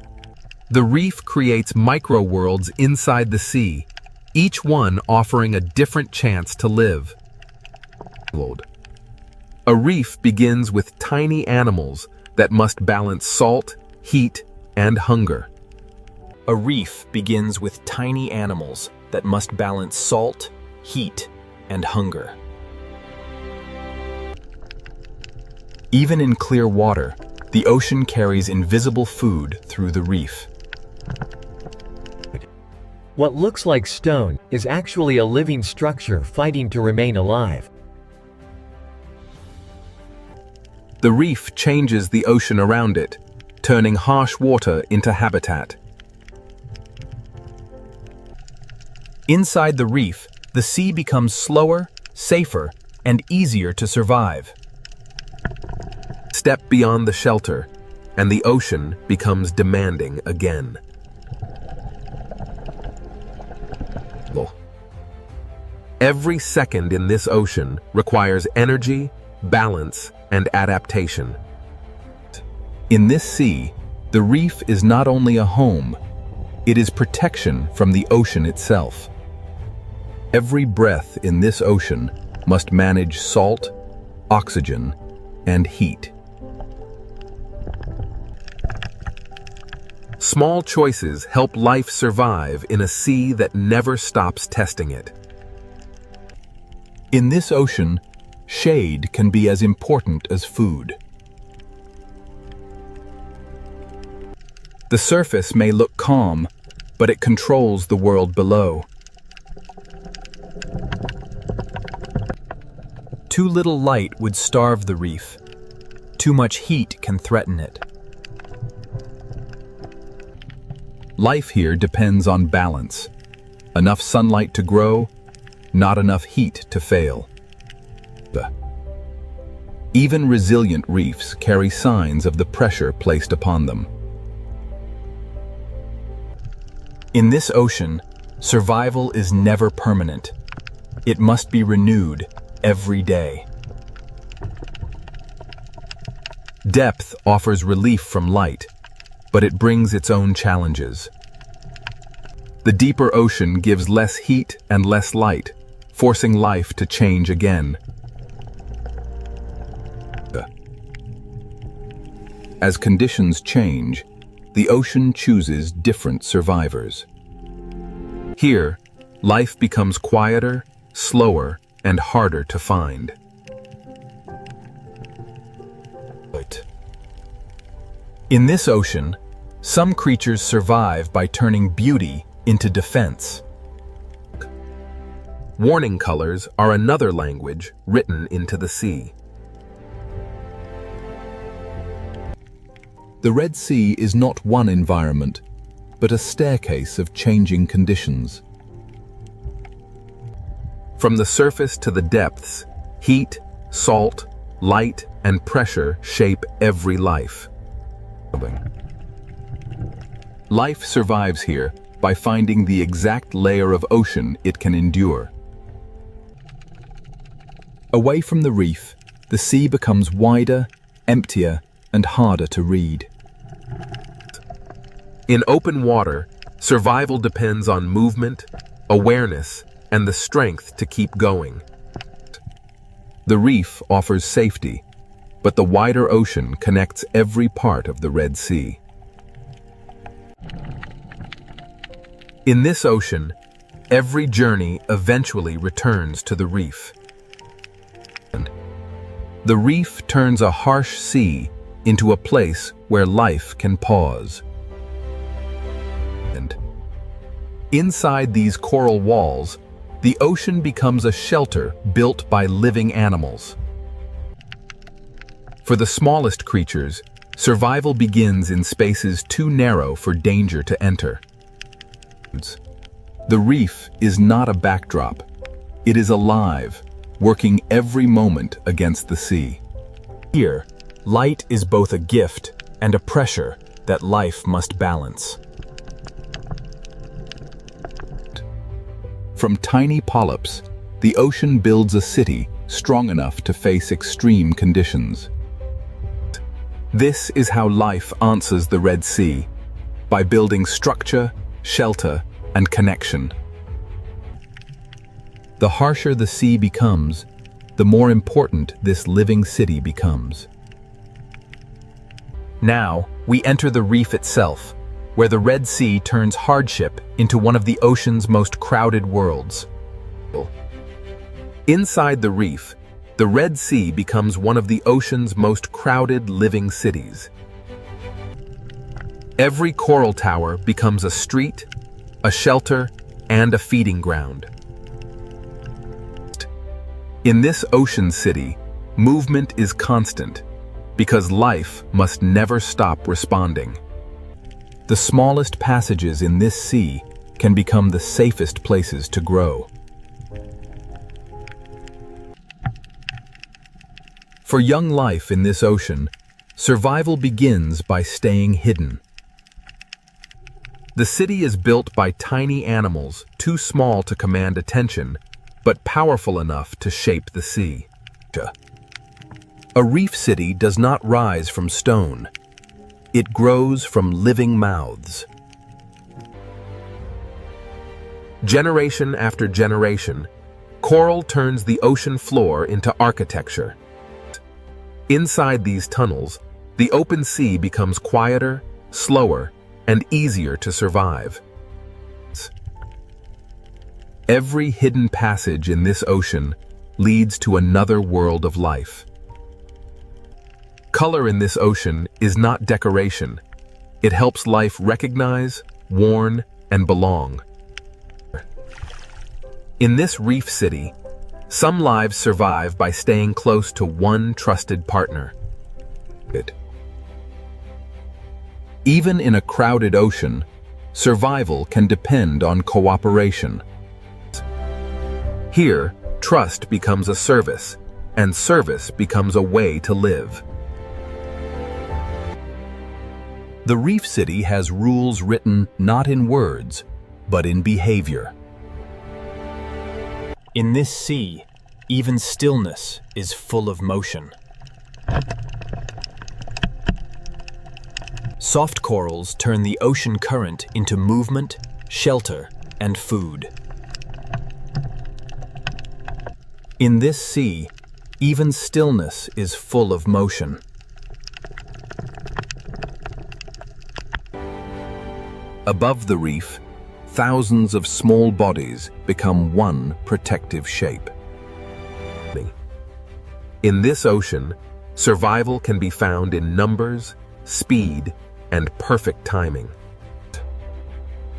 The reef creates micro-worlds inside the sea, each one offering a different chance to live. A reef begins with tiny animals that must balance salt, heat, and hunger. A reef begins with tiny animals that must balance salt, heat, and hunger. Even in clear water, the ocean carries invisible food through the reef. What looks like stone is actually a living structure fighting to remain alive. The reef changes the ocean around it, turning harsh water into habitat. Inside the reef, the sea becomes slower, safer, and easier to survive. Step beyond the shelter, and the ocean becomes demanding again. Every second in this ocean requires energy, balance, and adaptation. In this sea, the reef is not only a home, it is protection from the ocean itself. Every breath in this ocean must manage salt, oxygen, and heat. Small choices help life survive in a sea that never stops testing it. In this ocean, shade can be as important as food. The surface may look calm, but it controls the world below. Too little light would starve the reef. Too much heat can threaten it. Life here depends on balance. Enough sunlight to grow, not enough heat to fail. Even resilient reefs carry signs of the pressure placed upon them. In this ocean, survival is never permanent. It must be renewed every day. Depth offers relief from light, but it brings its own challenges. The deeper ocean gives less heat and less light, forcing life to change again. As conditions change, the ocean chooses different survivors. Here, life becomes quieter, slower, and harder to find. In this ocean, some creatures survive by turning beauty into defense. Warning colors are another language written into the sea. The Red Sea is not one environment, but a staircase of changing conditions. From the surface to the depths, heat, salt, light, and pressure shape every life. Life survives here by finding the exact layer of ocean it can endure. Away from the reef, the sea becomes wider, emptier, and harder to read. In open water, survival depends on movement, awareness, and the strength to keep going. The reef offers safety, but the wider ocean connects every part of the Red Sea. In this ocean, every journey eventually returns to the reef. The reef turns a harsh sea into a place where life can pause. And inside these coral walls, the ocean becomes a shelter built by living animals. For the smallest creatures, survival begins in spaces too narrow for danger to enter. The reef is not a backdrop. It is alive, working every moment against the sea. Here, light is both a gift and a pressure that life must balance. From tiny polyps, the ocean builds a city strong enough to face extreme conditions. This is how life answers the Red Sea, by building structure, shelter, and connection. The harsher the sea becomes, the more important this living city becomes. Now, we enter the reef itself, where the Red Sea turns hardship into one of the ocean's most crowded worlds. Inside the reef, the Red Sea becomes one of the ocean's most crowded living cities. Every coral tower becomes a street, a shelter, and a feeding ground. In this ocean city, movement is constant, because life must never stop responding. The smallest passages in this sea can become the safest places to grow. For young life in this ocean, survival begins by staying hidden. The city is built by tiny animals too small to command attention, but powerful enough to shape the sea. A reef city does not rise from stone. It grows from living mouths. Generation after generation, coral turns the ocean floor into architecture. Inside these tunnels, the open sea becomes quieter, slower, and easier to survive. Every hidden passage in this ocean leads to another world of life. Color in this ocean is not decoration. It helps life recognize, warn, and belong. In this reef city, some lives survive by staying close to one trusted partner. Even in a crowded ocean, survival can depend on cooperation. Here, trust becomes a service, and service becomes a way to live. The reef city has rules written not in words, but in behavior. In this sea, even stillness is full of motion. Soft corals turn the ocean current into movement, shelter, and food. In this sea, even stillness is full of motion. Above the reef, thousands of small bodies become one protective shape. In this ocean, survival can be found in numbers, speed, and perfect timing.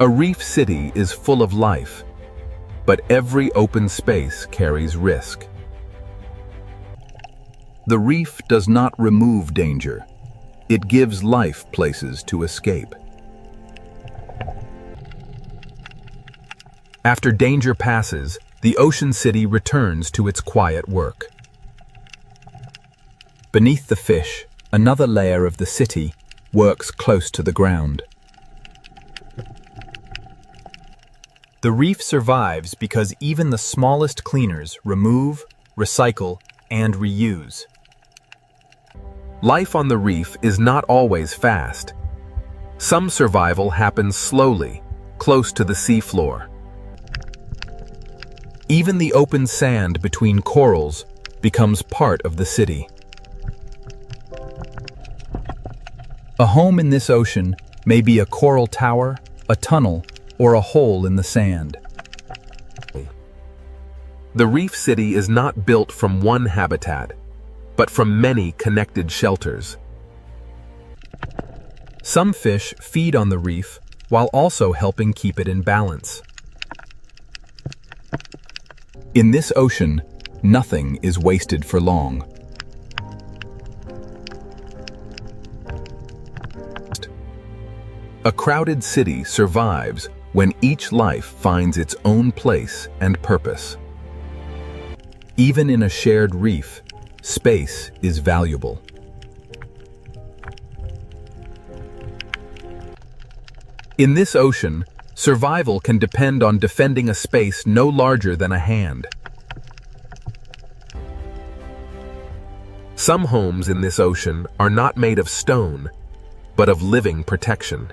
A reef city is full of life, but every open space carries risk. The reef does not remove danger. It gives life places to escape. After danger passes, the ocean city returns to its quiet work. Beneath the fish, another layer of the city works close to the ground. The reef survives because even the smallest cleaners remove, recycle, and reuse. Life on the reef is not always fast. Some survival happens slowly, close to the seafloor. Even the open sand between corals becomes part of the city. A home in this ocean may be a coral tower, a tunnel, or a hole in the sand. The reef city is not built from one habitat, but from many connected shelters. Some fish feed on the reef while also helping keep it in balance. In this ocean, nothing is wasted for long. A crowded city survives when each life finds its own place and purpose. Even in a shared reef, space is valuable. In this ocean, survival can depend on defending a space no larger than a hand. Some homes in this ocean are not made of stone, but of living protection.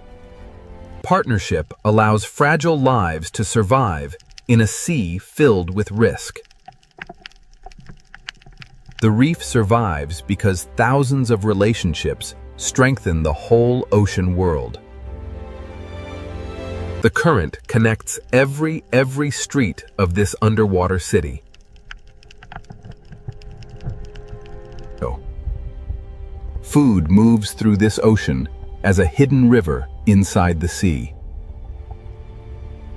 Partnership allows fragile lives to survive in a sea filled with risk. The reef survives because thousands of relationships strengthen the whole ocean world. The current connects every street of this underwater city. Food moves through this ocean as a hidden river inside the sea.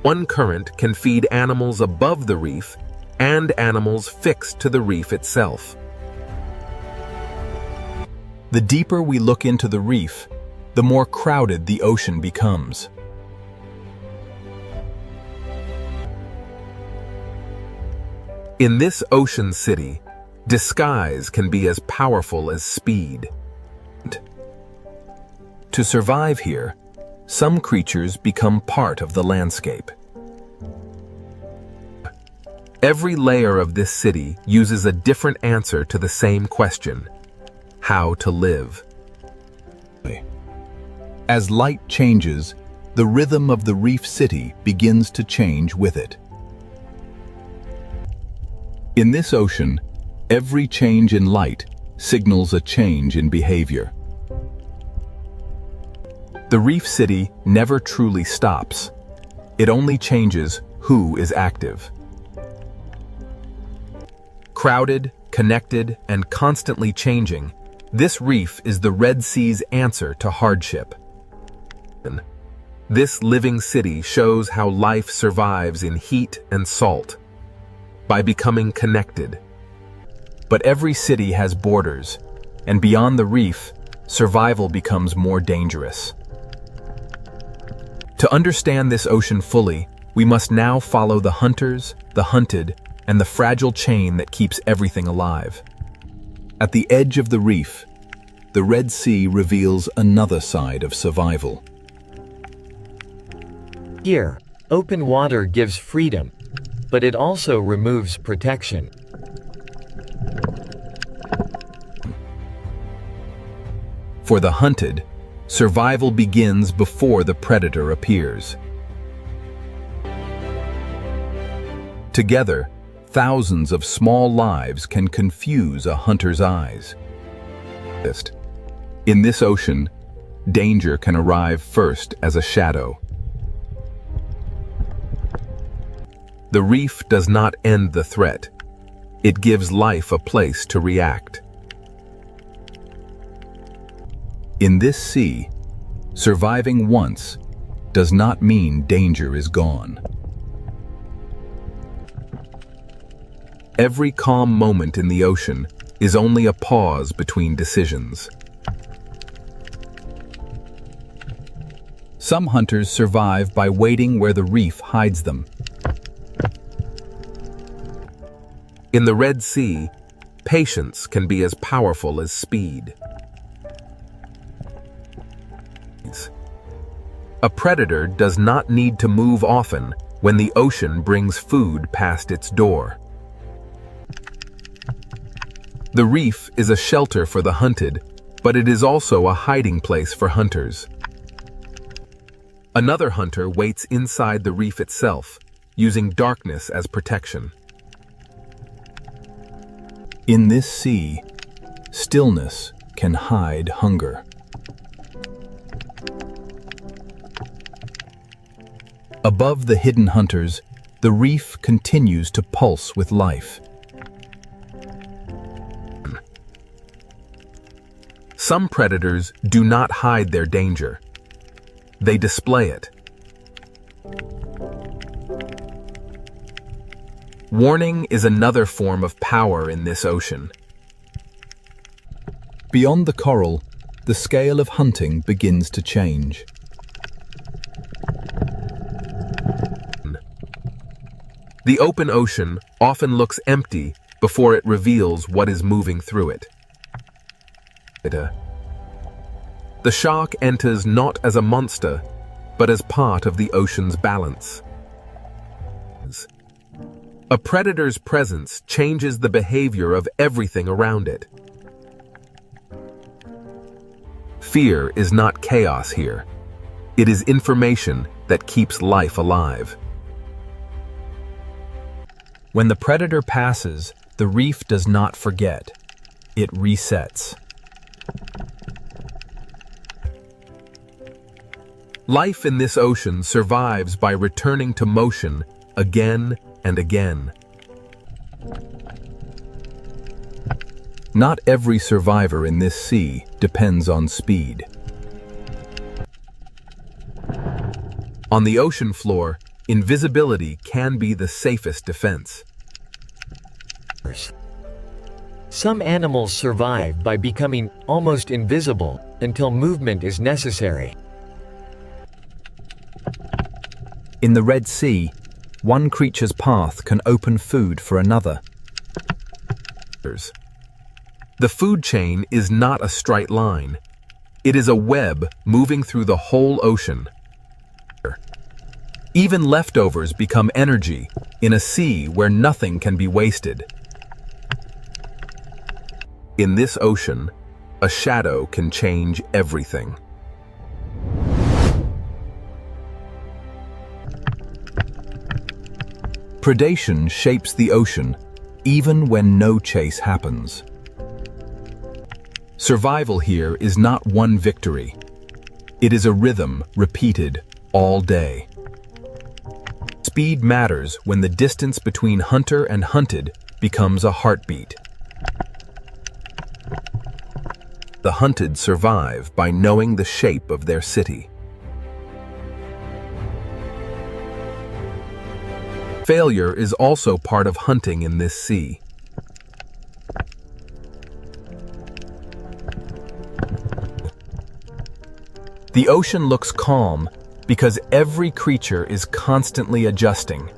One current can feed animals above the reef and animals fixed to the reef itself. The deeper we look into the reef, the more crowded the ocean becomes. In this ocean city, disguise can be as powerful as speed. To survive here, some creatures become part of the landscape. Every layer of this city uses a different answer to the same question: how to live. As light changes, the rhythm of the reef city begins to change with it. In this ocean, every change in light signals a change in behavior. The reef city never truly stops. It only changes who is active. Crowded, connected, and constantly changing, this reef is the Red Sea's answer to hardship. This living city shows how life survives in heat and salt, by becoming connected. But every city has borders, and beyond the reef, survival becomes more dangerous. To understand this ocean fully, we must now follow the hunters, the hunted, and the fragile chain that keeps everything alive. At the edge of the reef, the Red Sea reveals another side of survival. Here, open water gives freedom, but it also removes protection. For the hunted, survival begins before the predator appears. Together, thousands of small lives can confuse a hunter's eyes. In this ocean, danger can arrive first as a shadow. The reef does not end the threat. It gives life a place to react. In this sea, surviving once does not mean danger is gone. Every calm moment in the ocean is only a pause between decisions. Some hunters survive by waiting where the reef hides them. In the Red Sea, patience can be as powerful as speed. A predator does not need to move often when the ocean brings food past its door. The reef is a shelter for the hunted, but it is also a hiding place for hunters. Another hunter waits inside the reef itself, using darkness as protection. In this sea, stillness can hide hunger. Above the hidden hunters, the reef continues to pulse with life. Some predators do not hide their danger. They display it. Warning is another form of power in this ocean. Beyond the coral, the scale of hunting begins to change. The open ocean often looks empty before it reveals what is moving through it. The shark enters not as a monster, but as part of the ocean's balance. A predator's presence changes the behavior of everything around it. Fear is not chaos here. It is information that keeps life alive. When the predator passes, the reef does not forget. It resets. Life in this ocean survives by returning to motion again and again. Not every survivor in this sea depends on speed. On the ocean floor, invisibility can be the safest defense. Some animals survive by becoming almost invisible until movement is necessary. In the Red Sea, one creature's path can open food for another. The food chain is not a straight line. It is a web moving through the whole ocean. Even leftovers become energy in a sea where nothing can be wasted. In this ocean, a shadow can change everything. Predation shapes the ocean even when no chase happens. Survival here is not one victory. It is a rhythm repeated all day. Speed matters when the distance between hunter and hunted becomes a heartbeat. The hunted survive by knowing the shape of their city. Failure is also part of hunting in this sea. The ocean looks calm because every creature is constantly adjusting.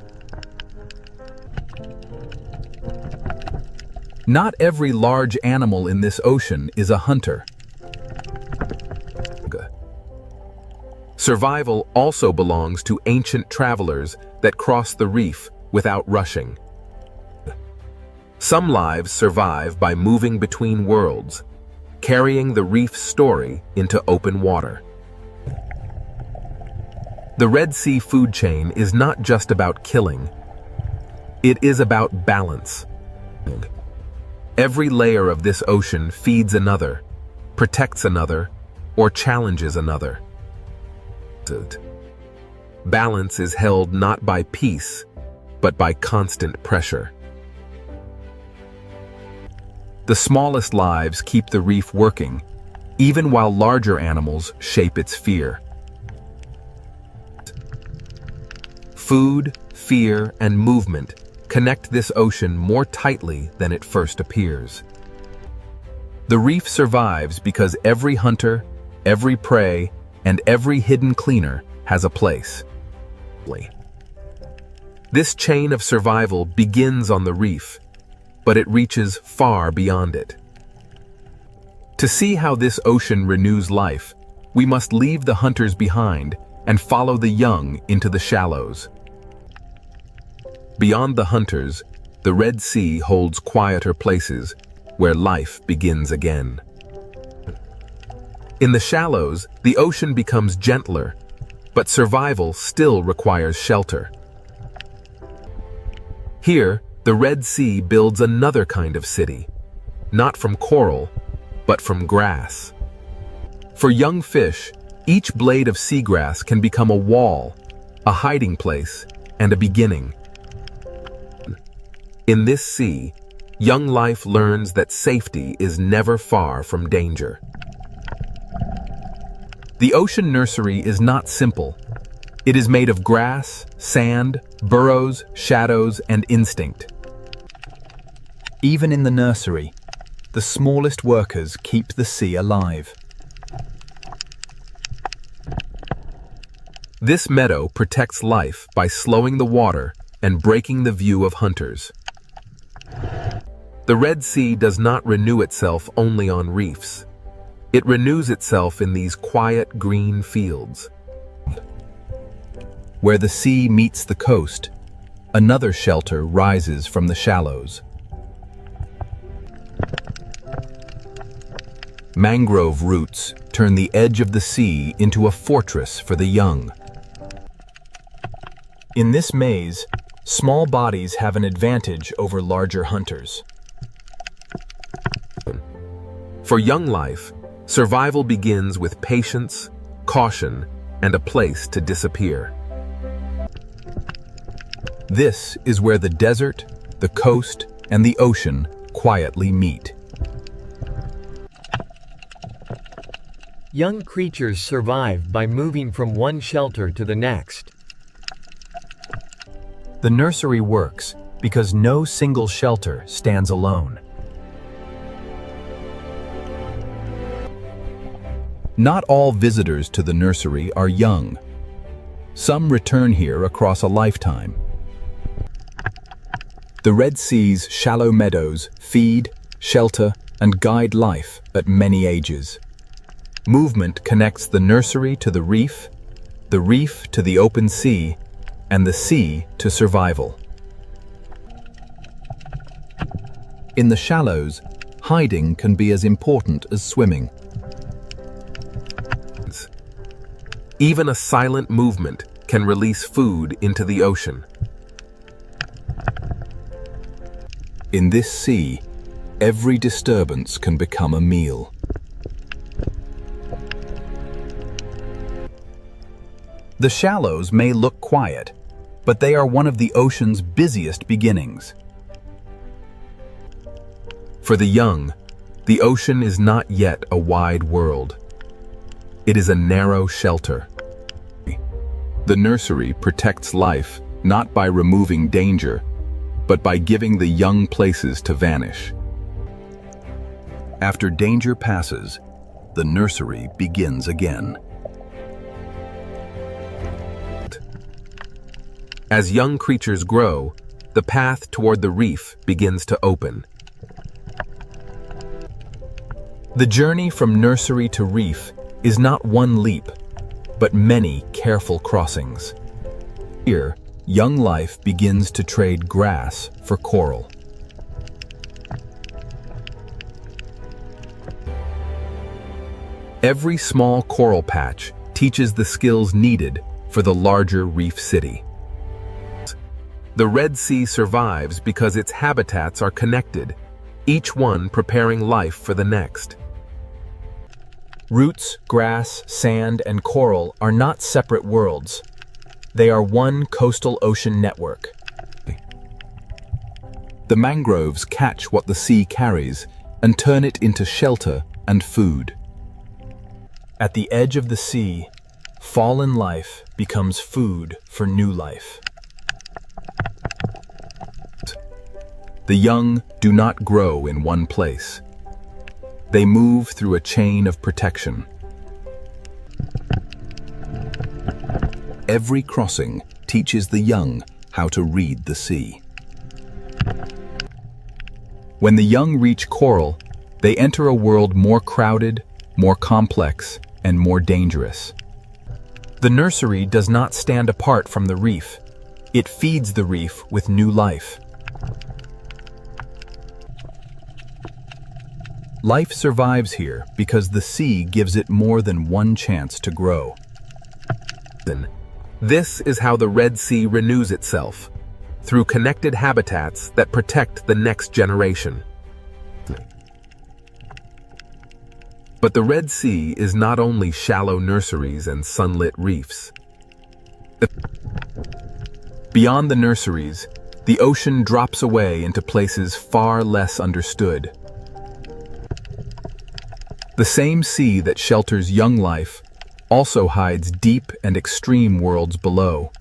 Not every large animal in this ocean is a hunter. Survival also belongs to ancient travelers that cross the reef without rushing. Some lives survive by moving between worlds, carrying the reef's story into open water. The Red Sea food chain is not just about killing. It is about balance. Every layer of this ocean feeds another, protects another, or challenges another. Balance is held not by peace, but by constant pressure. The smallest lives keep the reef working, even while larger animals shape its fear. Food, fear, and movement connect this ocean more tightly than it first appears. The reef survives because every hunter, every prey, and every hidden cleaner has a place. This chain of survival begins on the reef, but it reaches far beyond it. To see how this ocean renews life, we must leave the hunters behind and follow the young into the shallows. Beyond the hunters, the Red Sea holds quieter places where life begins again. In the shallows, the ocean becomes gentler, but survival still requires shelter. Here, the Red Sea builds another kind of city, not from coral, but from grass. For young fish, each blade of seagrass can become a wall, a hiding place, and a beginning. In this sea, young life learns that safety is never far from danger. The ocean nursery is not simple. It is made of grass, sand, burrows, shadows, and instinct. Even in the nursery, the smallest workers keep the sea alive. This meadow protects life by slowing the water and breaking the view of hunters. The Red Sea does not renew itself only on reefs. It renews itself in these quiet green fields. Where the sea meets the coast, another shelter rises from the shallows. Mangrove roots turn the edge of the sea into a fortress for the young. In this maze, small bodies have an advantage over larger hunters. For young life, survival begins with patience, caution, and a place to disappear. This is where the desert, the coast, and the ocean quietly meet. Young creatures survive by moving from one shelter to the next. The nursery works because no single shelter stands alone. Not all visitors to the nursery are young. Some return here across a lifetime. The Red Sea's shallow meadows feed, shelter, and guide life at many ages. Movement connects the nursery to the reef to the open sea, and the sea to survival. In the shallows, hiding can be as important as swimming. Even a silent movement can release food into the ocean. In this sea, Every disturbance can become a meal. The shallows may look quiet, but they are one of the ocean's busiest beginnings. For the young, the ocean is not yet a wide world. It is a narrow shelter. The nursery protects life not by removing danger, but by giving the young places to vanish. After danger passes, the nursery begins again. As young creatures grow, the path toward the reef begins to open. The journey from nursery to reef is not one leap, but many careful crossings. Here, young life begins to trade grass for coral. Every small coral patch teaches the skills needed for the larger reef city. The Red Sea survives because its habitats are connected, each one preparing life for the next. Roots, grass, sand, and coral are not separate worlds. They are one coastal ocean network. The mangroves catch what the sea carries and turn it into shelter and food. At the edge of the sea, fallen life becomes food for new life. The young do not grow in one place. They move through a chain of protection. Every crossing teaches the young how to read the sea. When the young reach coral, they enter a world more crowded, more complex, and more dangerous. The nursery does not stand apart from the reef. It feeds the reef with new life. Life survives here because the sea gives it more than one chance to grow. This is how the Red Sea renews itself, through connected habitats that protect the next generation. But the Red Sea is not only shallow nurseries and sunlit reefs. Beyond the nurseries, the ocean drops away into places far less understood. The same sea that shelters young life also hides deep and extreme worlds below.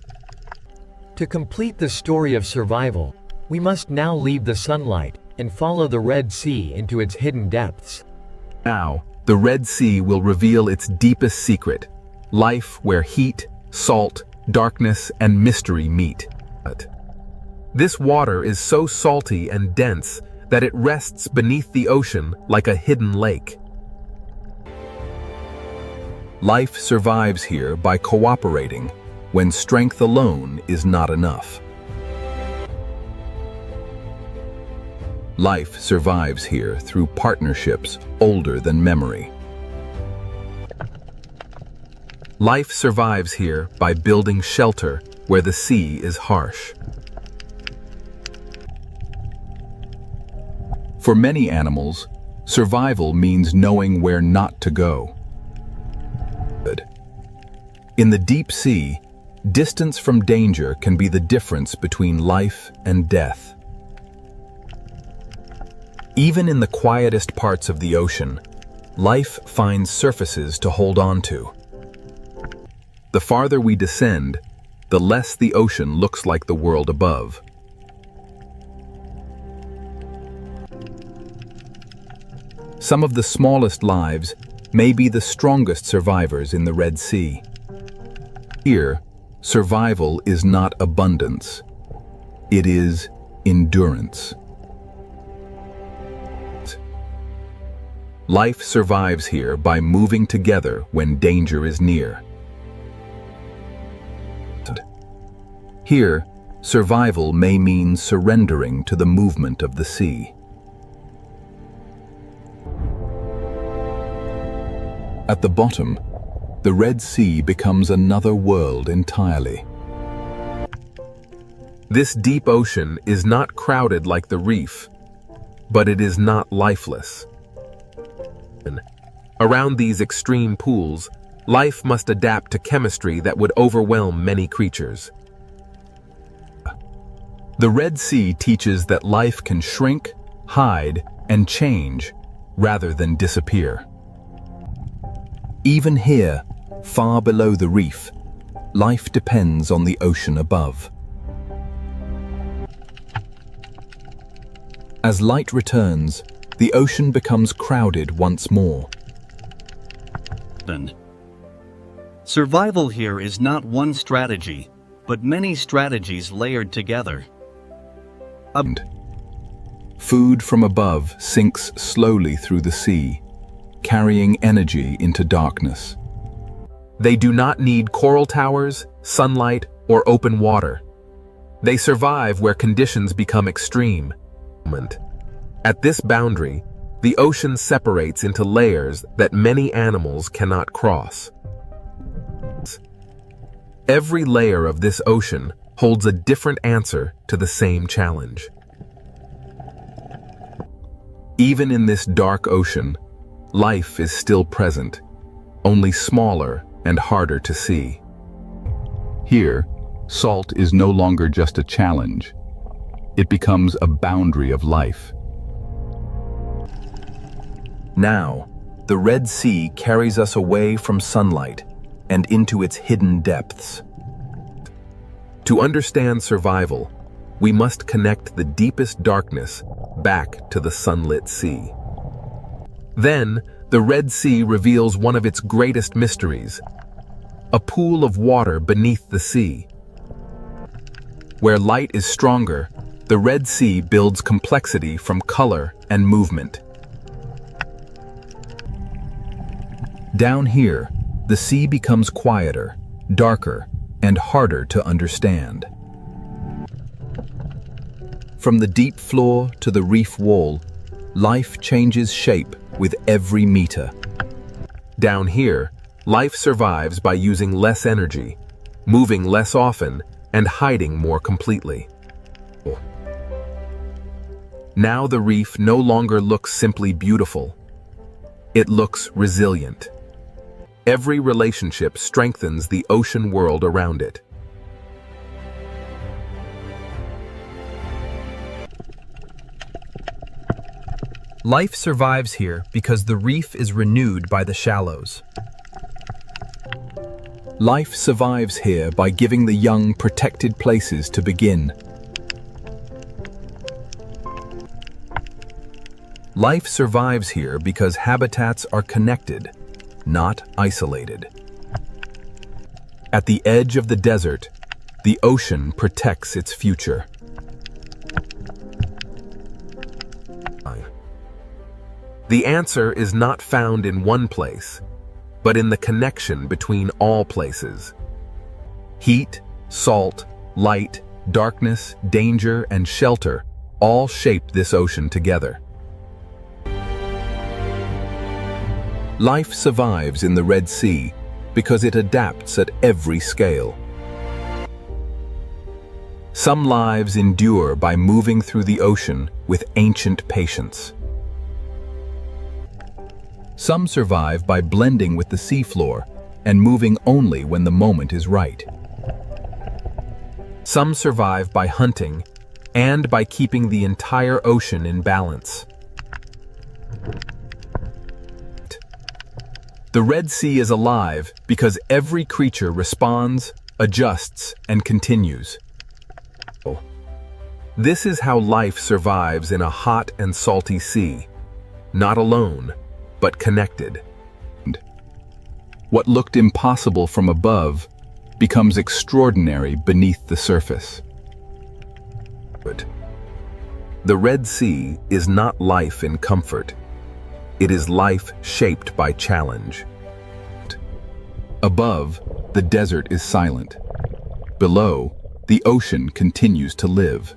To complete the story of survival, we must now leave the sunlight and follow the Red Sea into its hidden depths. Now, the Red Sea will reveal its deepest secret, life where heat, salt, darkness, and mystery meet. This water is so salty and dense that it rests beneath the ocean like a hidden lake. Life survives here by cooperating when strength alone is not enough. Life survives here through partnerships older than memory. Life survives here by building shelter where the sea is harsh. For many animals, survival means knowing where not to go. In the deep sea, distance from danger can be the difference between life and death. Even in the quietest parts of the ocean, life finds surfaces to hold on to. The farther we descend, the less the ocean looks like the world above. Some of the smallest lives may be the strongest survivors in the Red Sea. Here, survival is not abundance. It is endurance. Life survives here by moving together when danger is near. Here, survival may mean surrendering to the movement of the sea. At the bottom, the Red Sea becomes another world entirely. This deep ocean is not crowded like the reef. but it is not lifeless. Around these extreme pools, life must adapt to chemistry that would overwhelm many creatures. The Red Sea teaches that life can shrink, hide, and change rather than disappear. Even here, far below the reef, life depends on the ocean above. As light returns, the ocean becomes crowded once more. Survival here is not one strategy, but many strategies layered together. Food from above sinks slowly through the sea, carrying energy into darkness. They do not need coral towers, sunlight, or open water. They survive where conditions become extreme. At this boundary, the ocean separates into layers that many animals cannot cross. Every layer of this ocean holds a different answer to the same challenge. Even in this dark ocean, life is still present, only smaller and harder to see. Here, salt is no longer just a challenge. It becomes a boundary of life. Now, the Red Sea carries us away from sunlight and into its hidden depths. To understand survival, we must connect the deepest darkness back to the sunlit sea. Then, the Red Sea reveals one of its greatest mysteries, a pool of water beneath the sea. Where light is stronger, the Red Sea builds complexity from color and movement. Down here, the sea becomes quieter, darker, and harder to understand. From the deep floor to the reef wall, life changes shape with every meter. Down here, life survives by using less energy, moving less often, and hiding more completely. Now the reef no longer looks simply beautiful. It looks resilient. Every relationship strengthens the ocean world around it. Life survives here because the reef is renewed by the shallows. Life survives here by giving the young protected places to begin. Life survives here because habitats are connected, not isolated. At the edge of the desert, the ocean protects its future. The answer is not found in one place, but in the connection between all places. Heat, salt, light, darkness, danger, and shelter all shape this ocean together. Life survives in the Red Sea because it adapts at every scale. Some lives endure by moving through the ocean with ancient patience. Some survive by blending with the seafloor and moving only when the moment is right. Some survive by hunting and by keeping the entire ocean in balance. The Red Sea is alive because every creature responds, adjusts, and continues. This is how life survives in a hot and salty sea, not alone, but connected. What looked impossible from above becomes extraordinary beneath the surface. The Red Sea is not life in comfort. It is life shaped by challenge. Above, the desert is silent. Below, the ocean continues to live.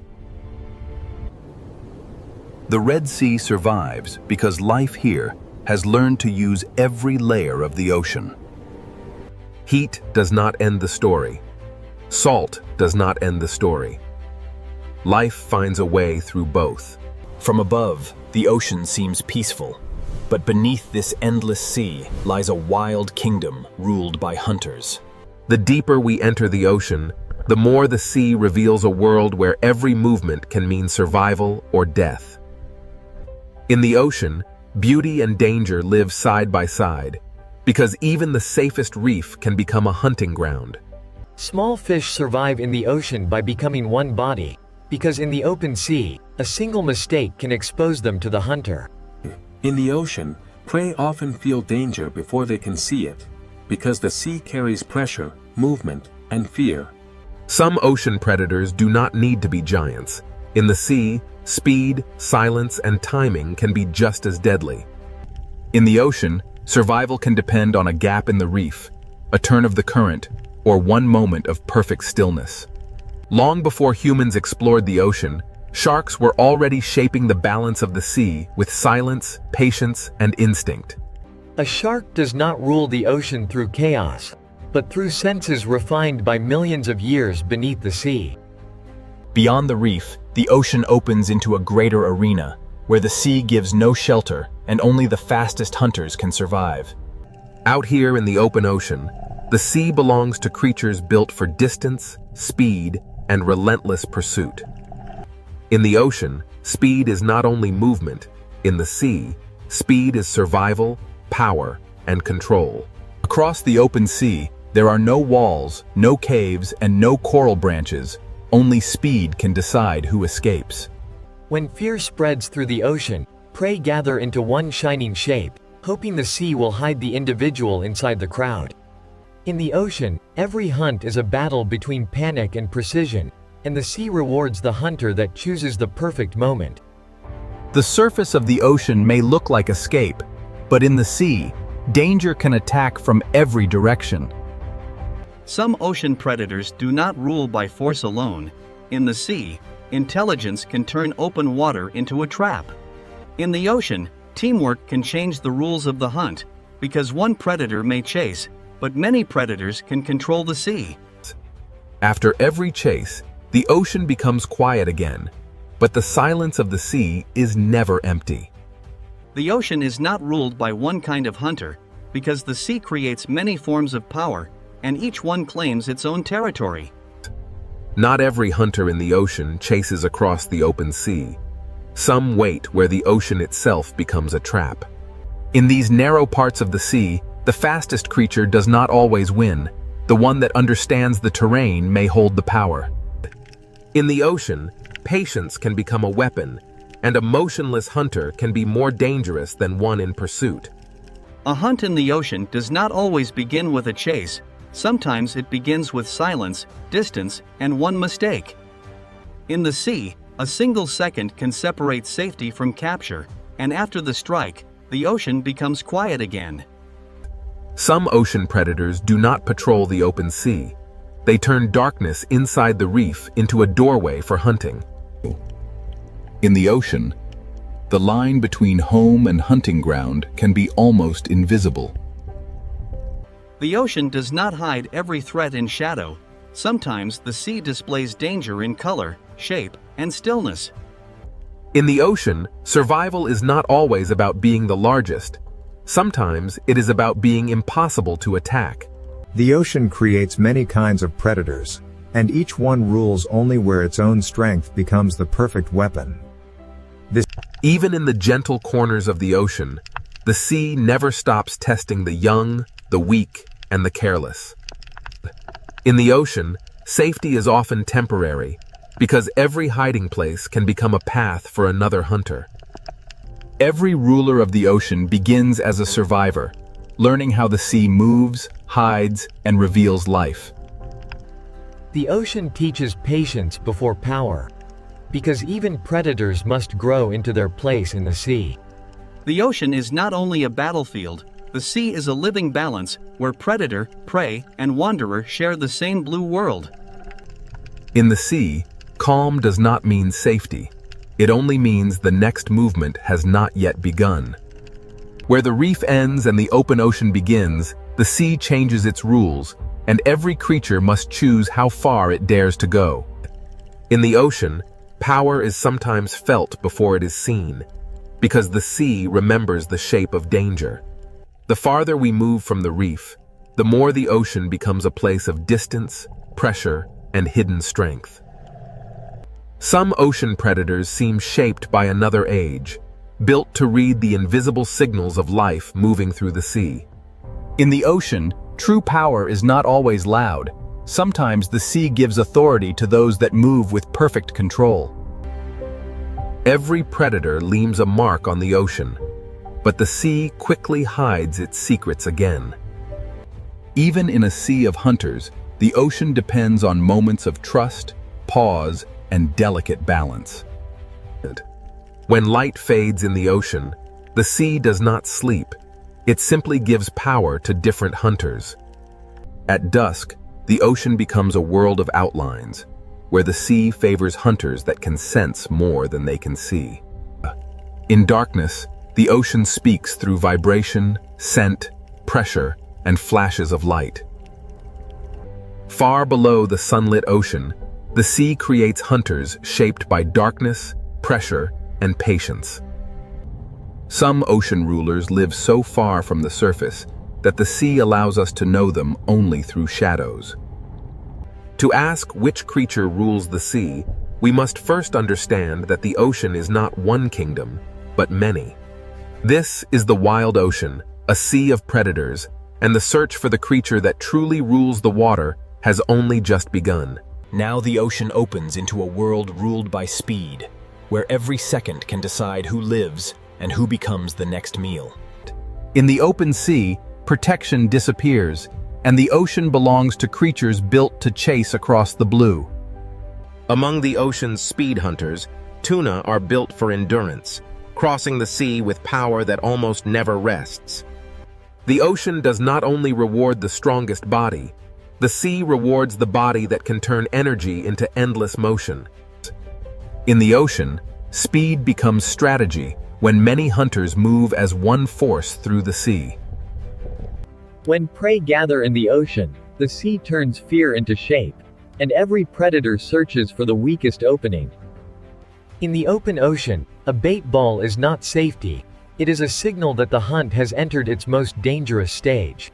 The Red Sea survives because life here has learned to use every layer of the ocean. Heat does not end the story. Salt does not end the story. Life finds a way through both. From above, the ocean seems peaceful. But beneath this endless sea lies a wild kingdom ruled by hunters. The deeper we enter the ocean, the more the sea reveals a world where every movement can mean survival or death. In the ocean, beauty and danger live side by side, because even the safest reef can become a hunting ground. Small fish survive in the ocean by becoming one body, because in the open sea, a single mistake can expose them to the hunter. In the ocean, prey often feel danger before they can see it, because the sea carries pressure, movement, and fear. Some ocean predators do not need to be giants. In the sea, speed, silence, and timing can be just as deadly. In the ocean, survival can depend on a gap in the reef, a turn of the current, or one moment of perfect stillness. Long before humans explored the ocean, sharks were already shaping the balance of the sea with silence, patience, and instinct. A shark does not rule the ocean through chaos, but through senses refined by millions of years beneath the sea. Beyond the reef, the ocean opens into a greater arena, where the sea gives no shelter and only the fastest hunters can survive. Out here in the open ocean, the sea belongs to creatures built for distance, speed, and relentless pursuit. In the ocean, speed is not only movement. In the sea, speed is survival, power, and control. Across the open sea, there are no walls, no caves, and no coral branches. Only speed can decide who escapes. When fear spreads through the ocean, prey gather into one shining shape, hoping the sea will hide the individual inside the crowd. In the ocean, every hunt is a battle between panic and precision, and the sea rewards the hunter that chooses the perfect moment. The surface of the ocean may look like escape, but in the sea, danger can attack from every direction. Some ocean predators do not rule by force alone. In the sea, intelligence can turn open water into a trap. In the ocean, teamwork can change the rules of the hunt, because one predator may chase, but many predators can control the sea. After every chase, the ocean becomes quiet again, but the silence of the sea is never empty. The ocean is not ruled by one kind of hunter, because the sea creates many forms of power, and each one claims its own territory. Not every hunter in the ocean chases across the open sea. Some wait where the ocean itself becomes a trap. In these narrow parts of the sea, the fastest creature does not always win. The one that understands the terrain may hold the power. In the ocean, patience can become a weapon, and a motionless hunter can be more dangerous than one in pursuit. A hunt in the ocean does not always begin with a chase. Sometimes it begins with silence, distance, and one mistake. In the sea, a single second can separate safety from capture, and after the strike, the ocean becomes quiet again. Some ocean predators do not patrol the open sea. They turn darkness inside the reef into a doorway for hunting. In the ocean, the line between home and hunting ground can be almost invisible. The ocean does not hide every threat in shadow. Sometimes the sea displays danger in color, shape, and stillness. In the ocean, survival is not always about being the largest. Sometimes it is about being impossible to attack. The ocean creates many kinds of predators, and each one rules only where its own strength becomes the perfect weapon. Even in the gentle corners of the ocean, the sea never stops testing the young, the weak, and the careless. In the ocean, safety is often temporary, because every hiding place can become a path for another hunter. Every ruler of the ocean begins as a survivor, learning how the sea moves, hides, and reveals life. The ocean teaches patience before power, because even predators must grow into their place in the sea. The ocean is not only a battlefield, the sea is a living balance where predator, prey, and wanderer share the same blue world. In the sea, calm does not mean safety. It only means the next movement has not yet begun. Where the reef ends and the open ocean begins, the sea changes its rules, and every creature must choose how far it dares to go. In the ocean, Power is sometimes felt before it is seen, because the sea remembers the shape of danger. The farther we move from the reef, the more the ocean becomes a place of distance, pressure, and hidden strength. Some ocean predators seem shaped by another age, built to read the invisible signals of life moving through the sea. In the ocean, true power is not always loud. Sometimes the sea gives authority to those that move with perfect control. Every predator leaves a mark on the ocean, but the sea quickly hides its secrets again. Even in a sea of hunters, the ocean depends on moments of trust, pause, and delicate balance. When light fades in the ocean, the sea does not sleep. It simply gives power to different hunters. At dusk, the ocean becomes a world of outlines, where the sea favors hunters that can sense more than they can see. In darkness, the ocean speaks through vibration, scent, pressure, and flashes of light. Far below the sunlit ocean, the sea creates hunters shaped by darkness, pressure, and patience. Some ocean rulers live so far from the surface that the sea allows us to know them only through shadows. To ask which creature rules the sea, we must first understand that the ocean is not one kingdom, but many. This is the wild ocean, a sea of predators, and the search for the creature that truly rules the water has only just begun. Now the ocean opens into a world ruled by speed, where every second can decide who lives and who becomes the next meal. In the open sea, protection disappears, and the ocean belongs to creatures built to chase across the blue. Among the ocean's speed hunters, tuna are built for endurance, crossing the sea with power that almost never rests. The ocean does not only reward the strongest body, the sea rewards the body that can turn energy into endless motion. In the ocean, speed becomes strategy when many hunters move as one force through the sea. When prey gather in the ocean, the sea turns fear into shape, and every predator searches for the weakest opening. In the open ocean, a bait ball is not safety. It is a signal that the hunt has entered its most dangerous stage.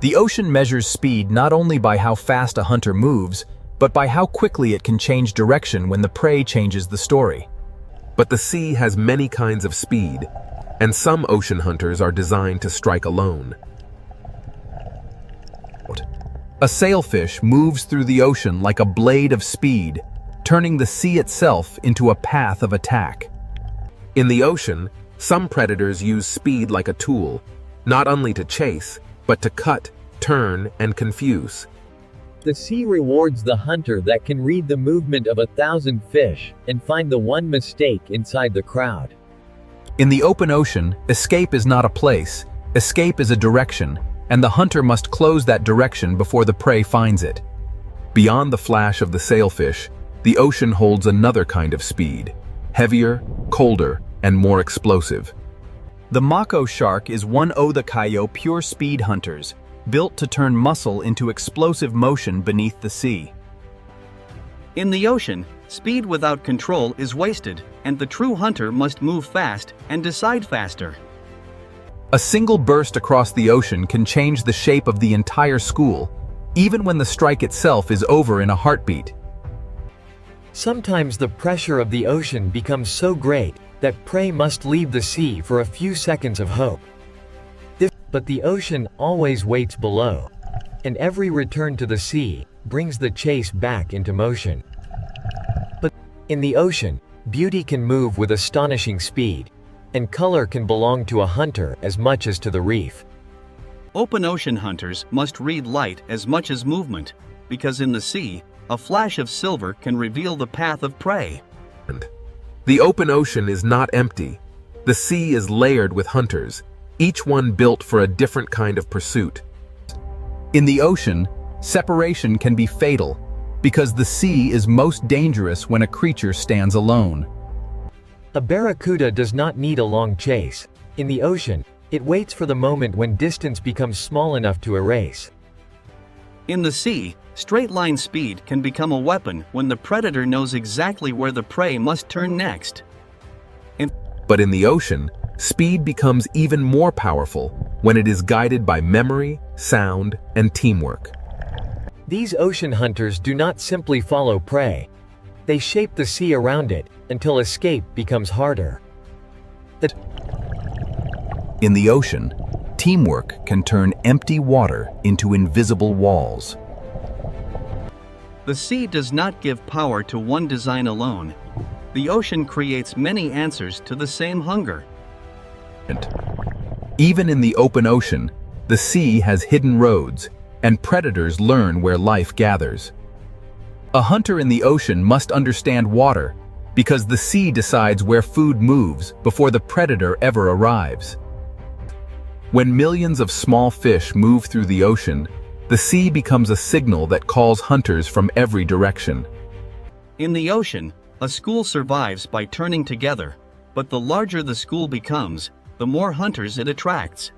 The ocean measures speed not only by how fast a hunter moves, but by how quickly it can change direction when the prey changes the story. But the sea has many kinds of speed, and some ocean hunters are designed to strike alone. A sailfish moves through the ocean like a blade of speed, turning the sea itself into a path of attack. In the ocean, some predators use speed like a tool, not only to chase, but to cut, turn, and confuse. The sea rewards the hunter that can read the movement of 1,000 fish and find the one mistake inside the crowd. In the open ocean, escape is not a place, escape is a direction, and the hunter must close that direction before the prey finds it. Beyond the flash of the sailfish, the ocean holds another kind of speed, heavier, colder, and more explosive. The mako shark is one of the Kaio pure speed hunters, built to turn muscle into explosive motion beneath the sea. In the ocean, speed without control is wasted, and the true hunter must move fast and decide faster. A single burst across the ocean can change the shape of the entire school, even when the strike itself is over in a heartbeat. Sometimes the pressure of the ocean becomes so great that prey must leave the sea for a few seconds of hope. But the ocean always waits below, and every return to the sea brings the chase back into motion. But in the ocean, beauty can move with astonishing speed, and color can belong to a hunter as much as to the reef. Open ocean hunters must read light as much as movement, because in the sea, a flash of silver can reveal the path of prey. The open ocean is not empty. The sea is layered with hunters, each one built for a different kind of pursuit. In the ocean, separation can be fatal, because the sea is most dangerous when a creature stands alone. A barracuda does not need a long chase. In the ocean, it waits for the moment when distance becomes small enough to erase. In the sea, straight-line speed can become a weapon when the predator knows exactly where the prey must turn next. But in the ocean, speed becomes even more powerful when it is guided by memory, sound, and teamwork. These ocean hunters do not simply follow prey. They shape the sea around it until escape becomes harder. In the ocean, teamwork can turn empty water into invisible walls. The sea does not give power to one design alone. The ocean creates many answers to the same hunger. Even in the open ocean, the sea has hidden roads, and predators learn where life gathers. A hunter in the ocean must understand water, because the sea decides where food moves before the predator ever arrives. When millions of small fish move through the ocean, the sea becomes a signal that calls hunters from every direction. In the ocean, a school survives by turning together, but the larger the school becomes, the more hunters it attracts.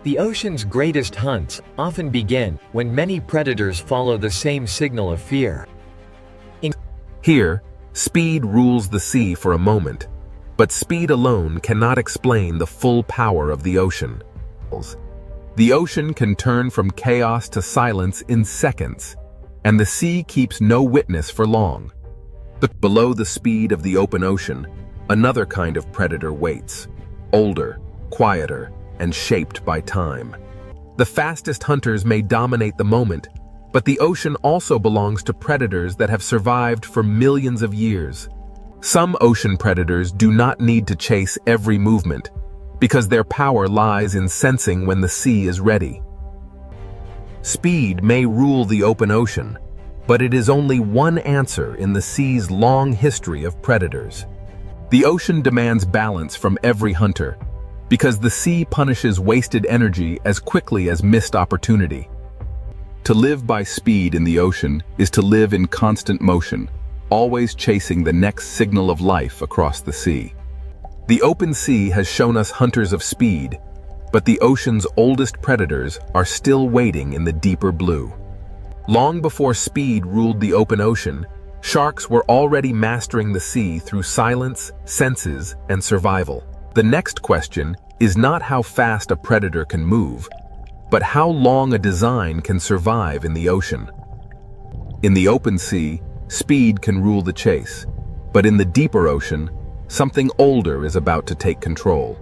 The ocean's greatest hunts often begin when many predators follow the same signal of fear. Here, speed rules the sea for a moment, but speed alone cannot explain the full power of the ocean. The ocean can turn from chaos to silence in seconds, and the sea keeps no witness for long. But below the speed of the open ocean, another kind of predator waits, older, quieter, and shaped by time. The fastest hunters may dominate the moment, but the ocean also belongs to predators that have survived for millions of years. Some ocean predators do not need to chase every movement, because their power lies in sensing when the sea is ready. Speed may rule the open ocean, but it is only one answer in the sea's long history of predators. The ocean demands balance from every hunter, because the sea punishes wasted energy as quickly as missed opportunity. To live by speed in the ocean is to live in constant motion, always chasing the next signal of life across the sea. The open sea has shown us hunters of speed, but the ocean's oldest predators are still waiting in the deeper blue. Long before speed ruled the open ocean, sharks were already mastering the sea through silence, senses, and survival. The next question is not how fast a predator can move, but how long a design can survive in the ocean. In the open sea, speed can rule the chase, but in the deeper ocean, something older is about to take control.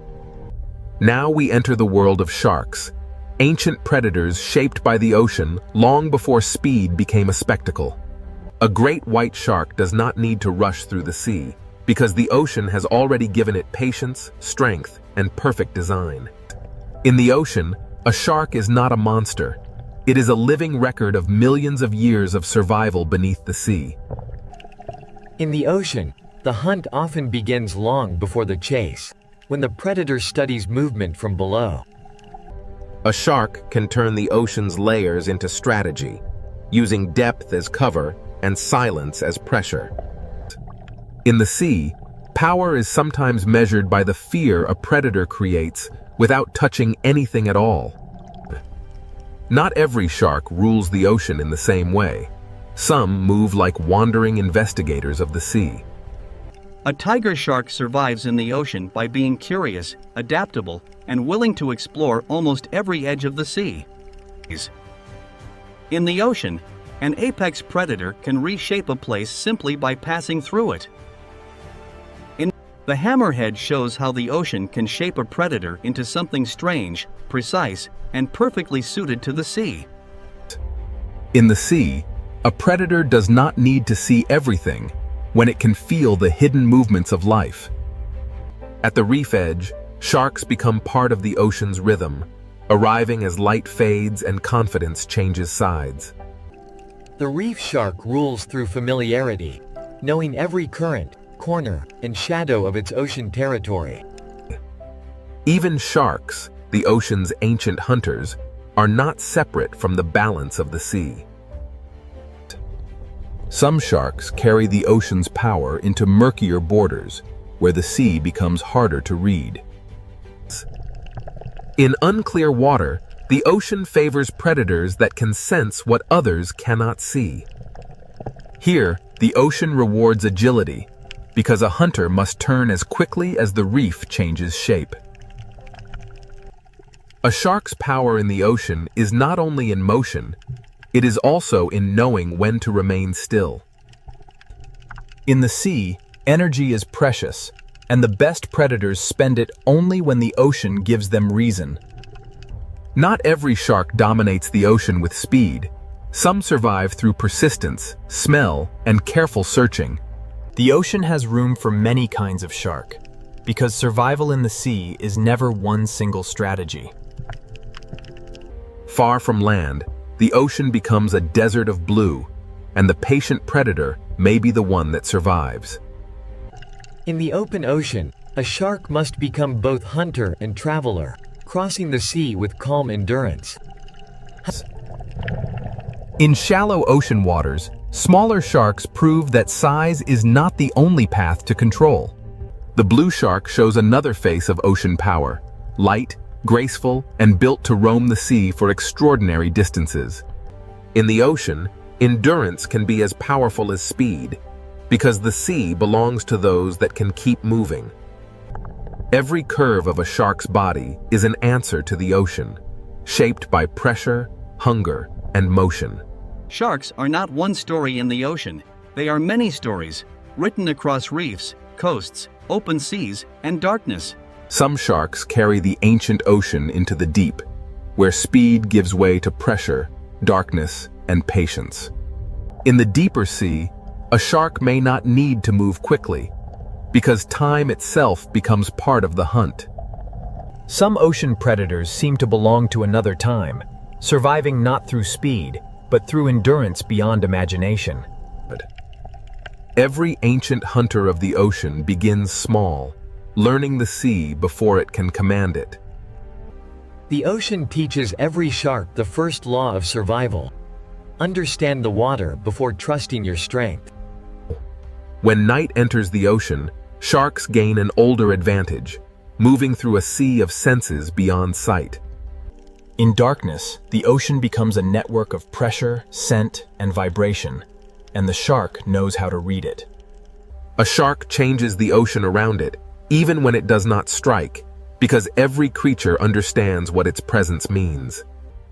Now we enter the world of sharks, ancient predators shaped by the ocean long before speed became a spectacle. A great white shark does not need to rush through the sea, because the ocean has already given it patience, strength, and perfect design. In the ocean, a shark is not a monster. It is a living record of millions of years of survival beneath the sea. In the ocean, the hunt often begins long before the chase, when the predator studies movement from below. A shark can turn the ocean's layers into strategy, using depth as cover and silence as pressure. In the sea, power is sometimes measured by the fear a predator creates without touching anything at all. Not every shark rules the ocean in the same way. Some move like wandering investigators of the sea. A tiger shark survives in the ocean by being curious, adaptable, and willing to explore almost every edge of the sea. In the ocean, an apex predator can reshape a place simply by passing through it. The hammerhead shows how the ocean can shape a predator into something strange, precise, and perfectly suited to the sea. In the sea, a predator does not need to see everything when it can feel the hidden movements of life. At the reef edge, sharks become part of the ocean's rhythm, arriving as light fades and confidence changes sides. The reef shark rules through familiarity, knowing every current, corner, and shadow of its ocean territory. Even sharks, the ocean's ancient hunters, are not separate from the balance of the sea. Some sharks carry the ocean's power into murkier borders, where the sea becomes harder to read. In unclear water, The ocean favors predators that can sense what others cannot see. Here, the ocean rewards agility, because a hunter must turn as quickly as the reef changes shape. A shark's power in the ocean is not only in motion, it is also in knowing when to remain still. In the sea, energy is precious, and the best predators spend it only when the ocean gives them reason. Not every shark dominates the ocean with speed. Some survive through persistence, smell, and careful searching. The ocean has room for many kinds of shark, because survival in the sea is never one single strategy. Far from land, the ocean becomes a desert of blue, and the patient predator may be the one that survives. In the open ocean, a shark must become both hunter and traveler, crossing the sea with calm endurance. In shallow ocean waters, smaller sharks prove that size is not the only path to control. The blue shark shows another face of ocean power, light, graceful, and built to roam the sea for extraordinary distances. In the ocean, endurance can be as powerful as speed, because the sea belongs to those that can keep moving. Every curve of a shark's body is an answer to the ocean, shaped by pressure, hunger, and motion. Sharks are not one story in the ocean. They are many stories, written across reefs, coasts, open seas, and darkness. Some sharks carry the ancient ocean into the deep, where speed gives way to pressure, darkness, and patience. In the deeper sea, a shark may not need to move quickly, because time itself becomes part of the hunt. Some ocean predators seem to belong to another time, surviving not through speed, but through endurance beyond imagination. Every ancient hunter of the ocean begins small, learning the sea before it can command it. The ocean teaches every shark the first law of survival. Understand the water before trusting your strength. When night enters the ocean, sharks gain an older advantage, moving through a sea of senses beyond sight. In darkness, the ocean becomes a network of pressure, scent, and vibration, and the shark knows how to read it. A shark changes the ocean around it, even when it does not strike, because every creature understands what its presence means.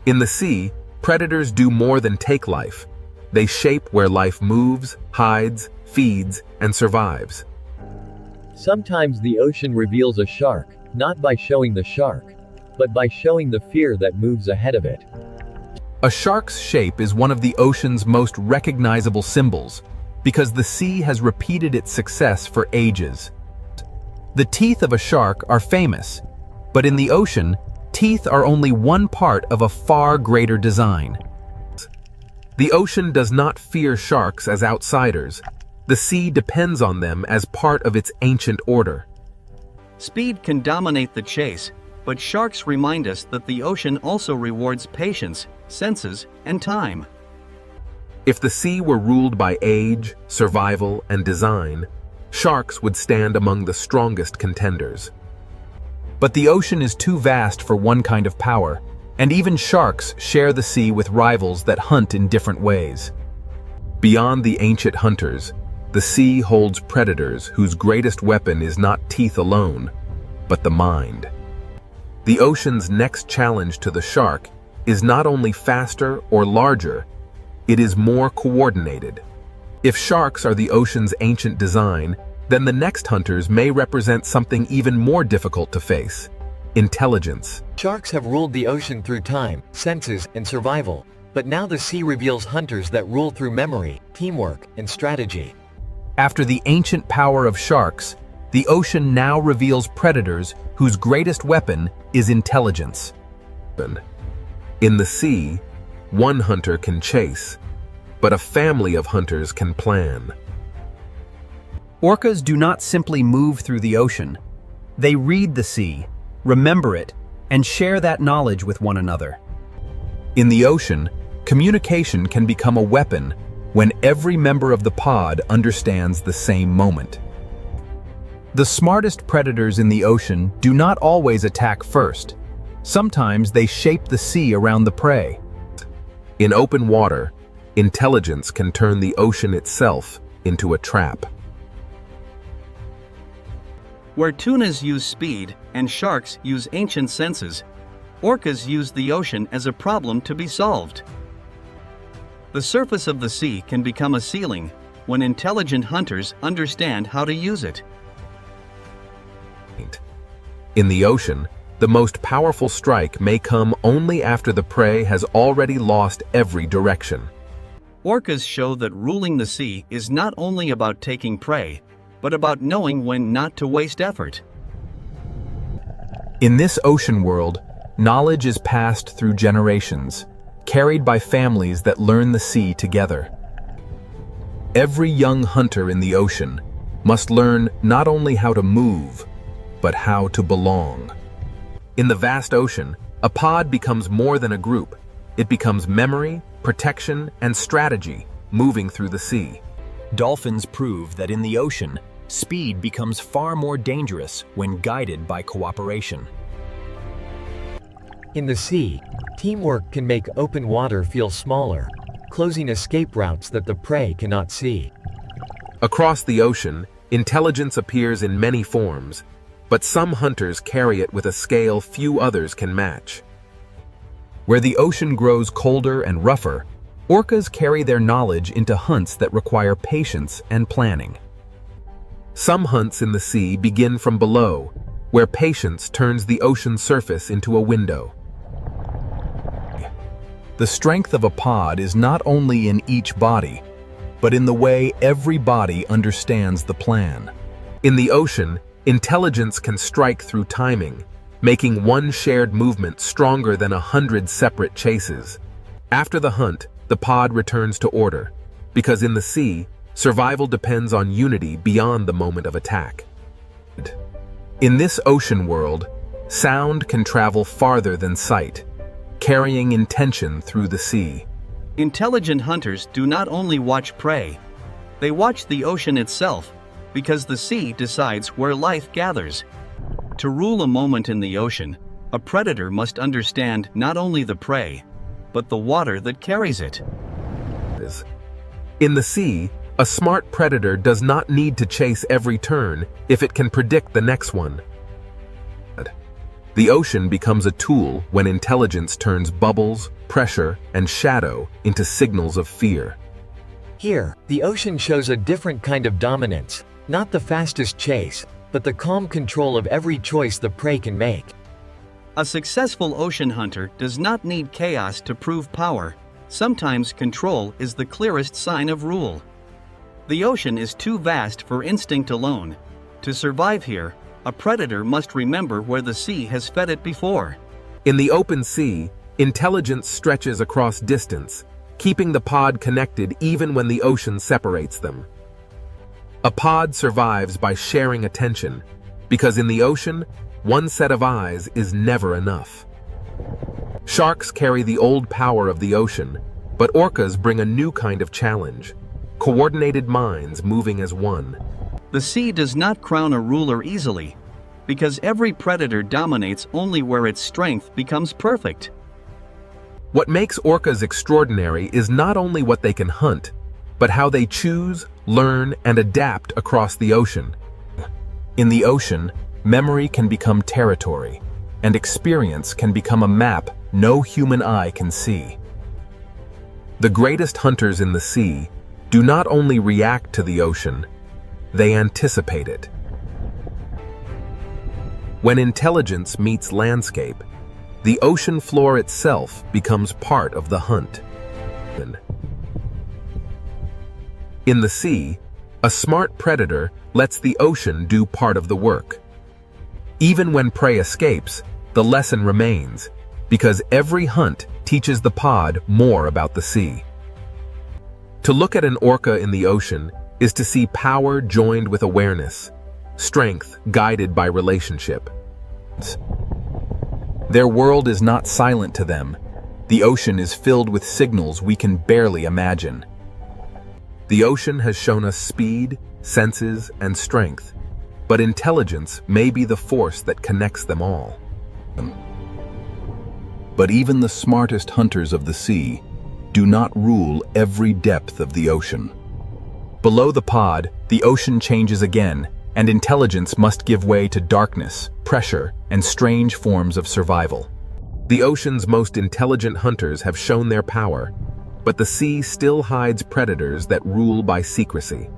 In the sea, predators do more than take life. They shape where life moves, hides, feeds, and survives. Sometimes the ocean reveals a shark, not by showing the shark, but by showing the fear that moves ahead of it. A shark's shape is one of the ocean's most recognizable symbols, because the sea has repeated its success for ages. The teeth of a shark are famous, but in the ocean, teeth are only one part of a far greater design. The ocean does not fear sharks as outsiders. The sea depends on them as part of its ancient order. Speed can dominate the chase, but sharks remind us that the ocean also rewards patience, senses, and time. If the sea were ruled by age, survival, and design, sharks would stand among the strongest contenders. But the ocean is too vast for one kind of power, and even sharks share the sea with rivals that hunt in different ways. Beyond the ancient hunters, the sea holds predators whose greatest weapon is not teeth alone, but the mind. The ocean's next challenge to the shark is not only faster or larger, it is more coordinated. If sharks are the ocean's ancient design, then the next hunters may represent something even more difficult to face: intelligence. Sharks have ruled the ocean through time, senses, and survival, but now the sea reveals hunters that rule through memory, teamwork, and strategy. After the ancient power of sharks, the ocean now reveals predators whose greatest weapon is intelligence. In the sea, one hunter can chase, but a family of hunters can plan. Orcas do not simply move through the ocean. They read the sea, remember it, and share that knowledge with one another. In the ocean, communication can become a weapon when every member of the pod understands the same moment. The smartest predators in the ocean do not always attack first. Sometimes they shape the sea around the prey. In open water, intelligence can turn the ocean itself into a trap. Where tunas use speed and sharks use ancient senses, orcas use the ocean as a problem to be solved. The surface of the sea can become a ceiling when intelligent hunters understand how to use it. In the ocean, the most powerful strike may come only after the prey has already lost every direction. Orcas show that ruling the sea is not only about taking prey, but about knowing when not to waste effort. In this ocean world, knowledge is passed through generations, carried by families that learn the sea together. Every young hunter in the ocean must learn not only how to move, but how to belong. In the vast ocean, a pod becomes more than a group. It becomes memory, protection, and strategy moving through the sea. Dolphins prove that in the ocean, speed becomes far more dangerous when guided by cooperation. In the sea, teamwork can make open water feel smaller, closing escape routes that the prey cannot see. Across the ocean, intelligence appears in many forms, but some hunters carry it with a scale few others can match. Where the ocean grows colder and rougher, orcas carry their knowledge into hunts that require patience and planning. Some hunts in the sea begin from below, where patience turns the ocean surface into a window. The strength of a pod is not only in each body, but in the way every body understands the plan. In the ocean, intelligence can strike through timing, making one shared movement stronger than 100 separate chases. After the hunt, the pod returns to order, because in the sea, survival depends on unity beyond the moment of attack. In this ocean world, sound can travel farther than sight, carrying intention through the sea. Intelligent hunters do not only watch prey, they watch the ocean itself, because the sea decides where life gathers. To rule a moment in the ocean, a predator must understand not only the prey, but the water that carries it. In the sea, a smart predator does not need to chase every turn if it can predict the next one. The ocean becomes a tool when intelligence turns bubbles, pressure, and shadow into signals of fear. Here, the ocean shows a different kind of dominance, not the fastest chase, but the calm control of every choice the prey can make. A successful ocean hunter does not need chaos to prove power. Sometimes control is the clearest sign of rule. The ocean is too vast for instinct alone. To survive here, a predator must remember where the sea has fed it before. In the open sea, intelligence stretches across distance, keeping the pod connected even when the ocean separates them. A pod survives by sharing attention, because in the ocean, one set of eyes is never enough. Sharks carry the old power of the ocean, but orcas bring a new kind of challenge: coordinated minds moving as one. The sea does not crown a ruler easily, because every predator dominates only where its strength becomes perfect. What makes orcas extraordinary is not only what they can hunt, but how they choose, learn, and adapt across the ocean. In the ocean, memory can become territory, and experience can become a map no human eye can see. The greatest hunters in the sea do not only react to the ocean, they anticipate it. When intelligence meets landscape, the ocean floor itself becomes part of the hunt. In the sea, a smart predator lets the ocean do part of the work. Even when prey escapes, the lesson remains, because every hunt teaches the pod more about the sea. To look at an orca in the ocean is to see power joined with awareness, strength guided by relationship. Their world is not silent to them. The ocean is filled with signals we can barely imagine. The ocean has shown us speed, senses, and strength, but intelligence may be the force that connects them all. But even the smartest hunters of the sea do not rule every depth of the ocean. Below the pod, the ocean changes again, and intelligence must give way to darkness, pressure, and strange forms of survival. The ocean's most intelligent hunters have shown their power, but the sea still hides predators that rule by secrecy.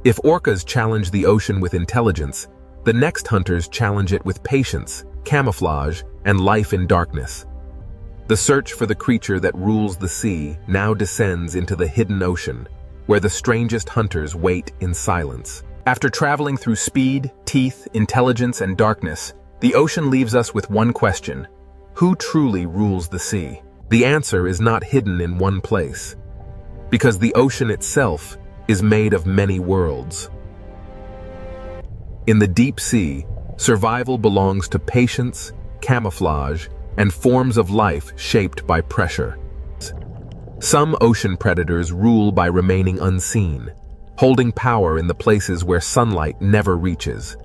If orcas challenge the ocean with intelligence, the next hunters challenge it with patience, camouflage, and life in darkness. The search for the creature that rules the sea now descends into the hidden ocean, where the strangest hunters wait in silence. After traveling through speed, teeth, intelligence, and darkness, the ocean leaves us with one question: who truly rules the sea? The answer is not hidden in one place, because the ocean itself is made of many worlds. In the deep sea, survival belongs to patience, camouflage, and forms of life shaped by pressure. Some ocean predators rule by remaining unseen, holding power in the places where sunlight never reaches.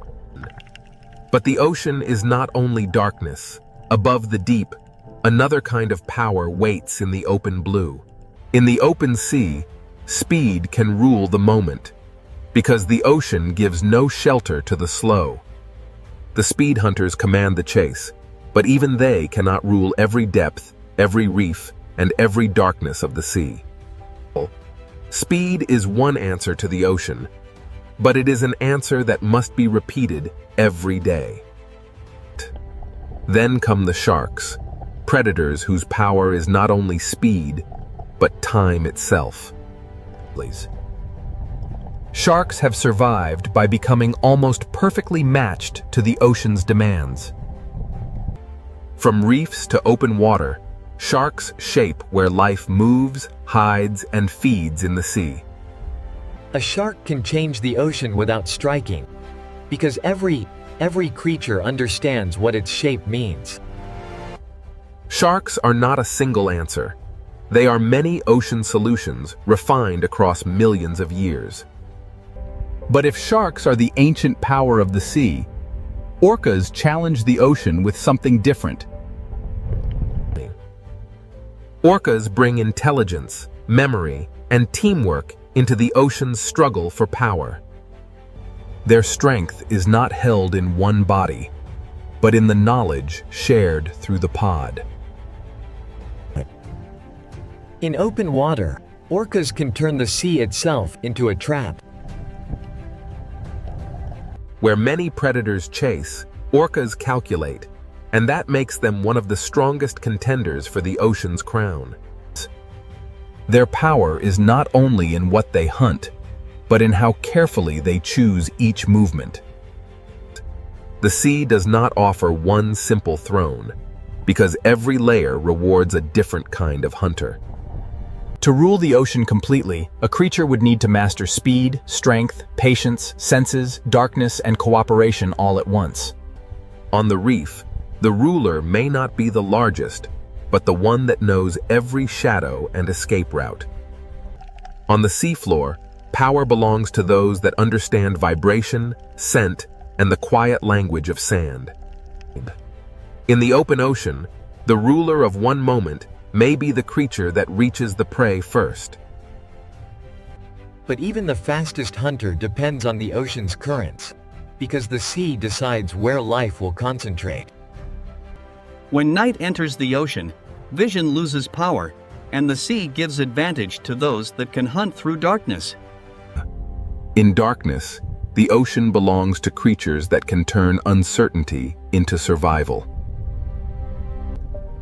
But the ocean is not only darkness. Above the deep, another kind of power waits in the open blue. In the open sea, speed can rule the moment, because the ocean gives no shelter to the slow. The speed hunters command the chase, but even they cannot rule every depth, every reef, and every darkness of the sea. Speed is one answer to the ocean, but it is an answer that must be repeated every day. Then come the sharks, predators whose power is not only speed, but time itself. Sharks have survived by becoming almost perfectly matched to the ocean's demands. From reefs to open water, sharks shape where life moves, hides, and feeds in the sea. A shark can change the ocean without striking, because every creature understands what its shape means. Sharks are not a single answer. They are many ocean solutions refined across millions of years. But if sharks are the ancient power of the sea, orcas challenge the ocean with something different. Orcas bring intelligence, memory, and teamwork into the ocean's struggle for power. Their strength is not held in one body, but in the knowledge shared through the pod. In open water, orcas can turn the sea itself into a trap. Where many predators chase, orcas calculate, and that makes them one of the strongest contenders for the ocean's crown. Their power is not only in what they hunt, but in how carefully they choose each movement. The sea does not offer one simple throne, because every layer rewards a different kind of hunter. To rule the ocean completely, a creature would need to master speed, strength, patience, senses, darkness, and cooperation all at once. On the reef, the ruler may not be the largest, but the one that knows every shadow and escape route. On the seafloor, power belongs to those that understand vibration, scent, and the quiet language of sand. In the open ocean, the ruler of one moment may be the creature that reaches the prey first. But even the fastest hunter depends on the ocean's currents, because the sea decides where life will concentrate. When night enters the ocean, vision loses power, and the sea gives advantage to those that can hunt through darkness. In darkness, the ocean belongs to creatures that can turn uncertainty into survival.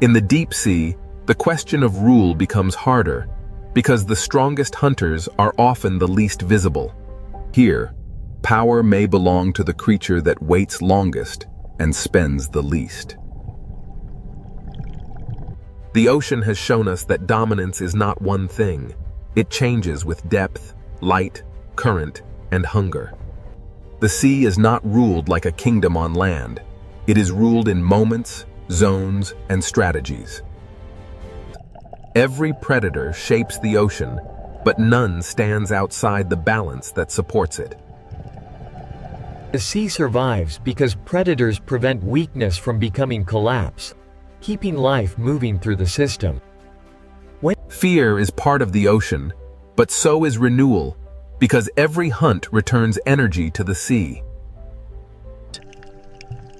In the deep sea, the question of rule becomes harder, because the strongest hunters are often the least visible. Here, power may belong to the creature that waits longest and spends the least. The ocean has shown us that dominance is not one thing. It changes with depth, light, current, and hunger. The sea is not ruled like a kingdom on land. It is ruled in moments, zones, and strategies. Every predator shapes the ocean, but none stands outside the balance that supports it. The sea survives because predators prevent weakness from becoming collapse, keeping life moving through the system. Fear is part of the ocean, but so is renewal, because every hunt returns energy to the sea.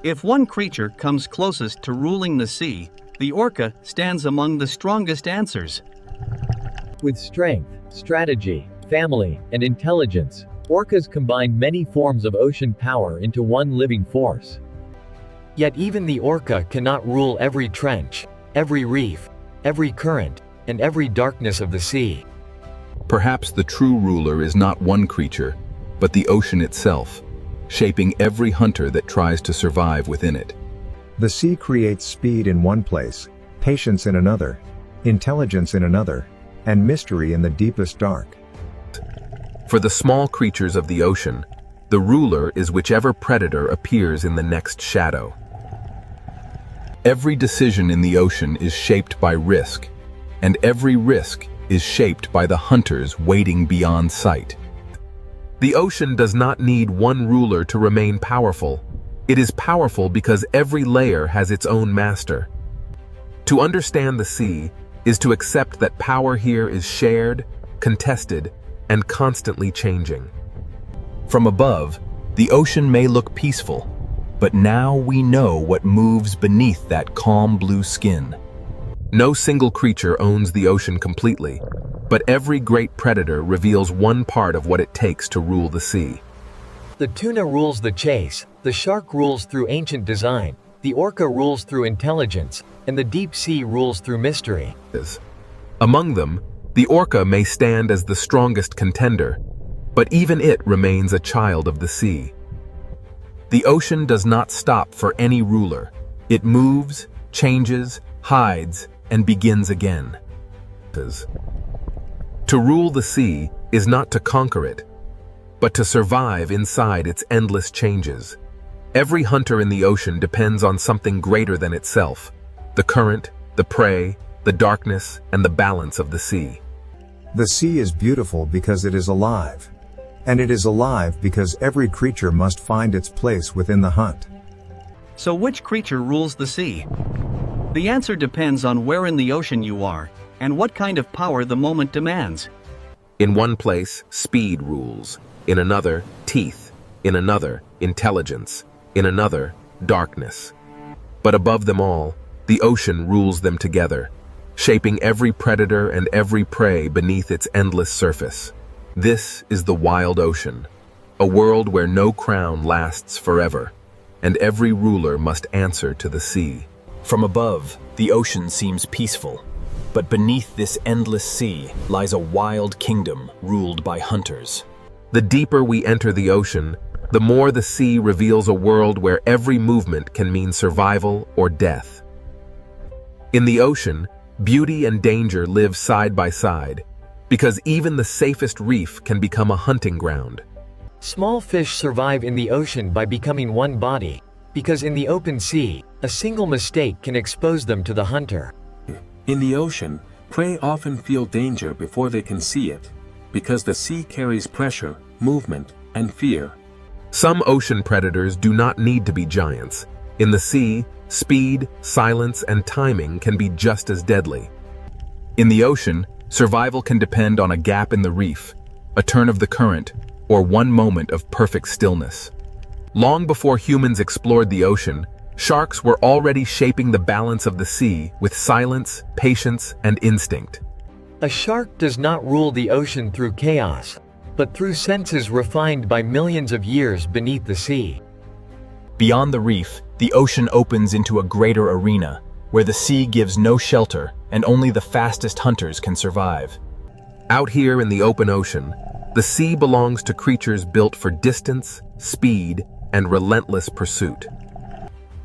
If one creature comes closest to ruling the sea, the orca stands among the strongest answers. With strength, strategy, family, and intelligence, orcas combine many forms of ocean power into one living force. Yet even the orca cannot rule every trench, every reef, every current, and every darkness of the sea. Perhaps the true ruler is not one creature, but the ocean itself, shaping every hunter that tries to survive within it. The sea creates speed in one place, patience in another, intelligence in another, and mystery in the deepest dark. For the small creatures of the ocean, the ruler is whichever predator appears in the next shadow. Every decision in the ocean is shaped by risk, and every risk is shaped by the hunters waiting beyond sight. The ocean does not need one ruler to remain powerful. It is powerful because every layer has its own master. To understand the sea is to accept that power here is shared, contested, and constantly changing. From above, the ocean may look peaceful, but now we know what moves beneath that calm blue skin. No single creature owns the ocean completely, but every great predator reveals one part of what it takes to rule the sea. The tuna rules the chase, the shark rules through ancient design, the orca rules through intelligence, and the deep sea rules through mystery. Among them, the orca may stand as the strongest contender, but even it remains a child of the sea. The ocean does not stop for any ruler. It moves, changes, hides, and begins again. To rule the sea is not to conquer it, but to survive inside its endless changes. Every hunter in the ocean depends on something greater than itself: the current, the prey, the darkness, and the balance of the sea. The sea is beautiful because it is alive. And it is alive because every creature must find its place within the hunt. So which creature rules the sea? The answer depends on where in the ocean you are, and what kind of power the moment demands. In one place, speed rules. In another, teeth. In another, intelligence. In another, darkness. But above them all, the ocean rules them together, shaping every predator and every prey beneath its endless surface. This is the wild ocean, a world where no crown lasts forever, and every ruler must answer to the sea. From above, the ocean seems peaceful, but beneath this endless sea lies a wild kingdom ruled by hunters. The deeper we enter the ocean, the more the sea reveals a world where every movement can mean survival or death. In the ocean, beauty and danger live side by side, because even the safest reef can become a hunting ground. Small fish survive in the ocean by becoming one body, because in the open sea, a single mistake can expose them to the hunter. In the ocean, prey often feel danger before they can see it, because the sea carries pressure, movement, and fear. Some ocean predators do not need to be giants. In the sea, speed, silence, and timing can be just as deadly. In the ocean, survival can depend on a gap in the reef, a turn of the current, or one moment of perfect stillness. Long before humans explored the ocean, sharks were already shaping the balance of the sea with silence, patience, and instinct. A shark does not rule the ocean through chaos, but through senses refined by millions of years beneath the sea. Beyond the reef, the ocean opens into a greater arena, where the sea gives no shelter and only the fastest hunters can survive. Out here in the open ocean, the sea belongs to creatures built for distance, speed, and relentless pursuit.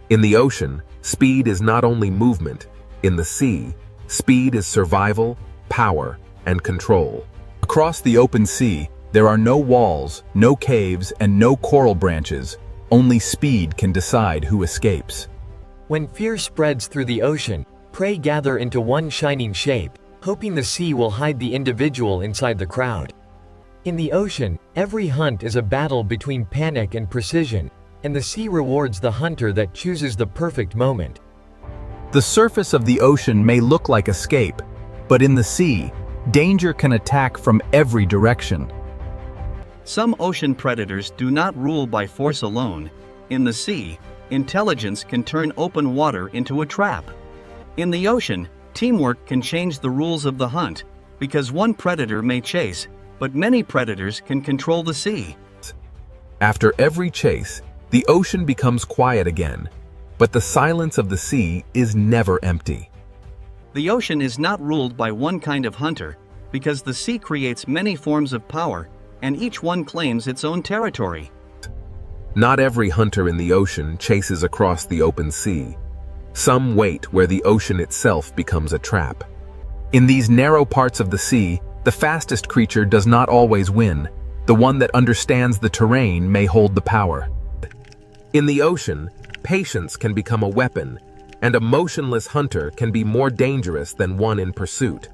In the ocean, speed is not only movement. In the sea, speed is survival, power, and control. Across the open sea, there are no walls, no caves, and no coral branches. Only speed can decide who escapes. When fear spreads through the ocean, prey gather into one shining shape, hoping the sea will hide the individual inside the crowd. In the ocean, every hunt is a battle between panic and precision, and the sea rewards the hunter that chooses the perfect moment. The surface of the ocean may look like escape, but in the sea, danger can attack from every direction. Some ocean predators do not rule by force alone. In the sea, intelligence can turn open water into a trap. In the ocean, teamwork can change the rules of the hunt, because one predator may chase, but many predators can control the sea. After every chase, the ocean becomes quiet again, but the silence of the sea is never empty. The ocean is not ruled by one kind of hunter, because the sea creates many forms of power, and each one claims its own territory. Not every hunter in the ocean chases across the open sea. Some wait where the ocean itself becomes a trap. In these narrow parts of the sea, the fastest creature does not always win. The one that understands the terrain may hold the power. In the ocean, patience can become a weapon, and a motionless hunter can be more dangerous than one in pursuit.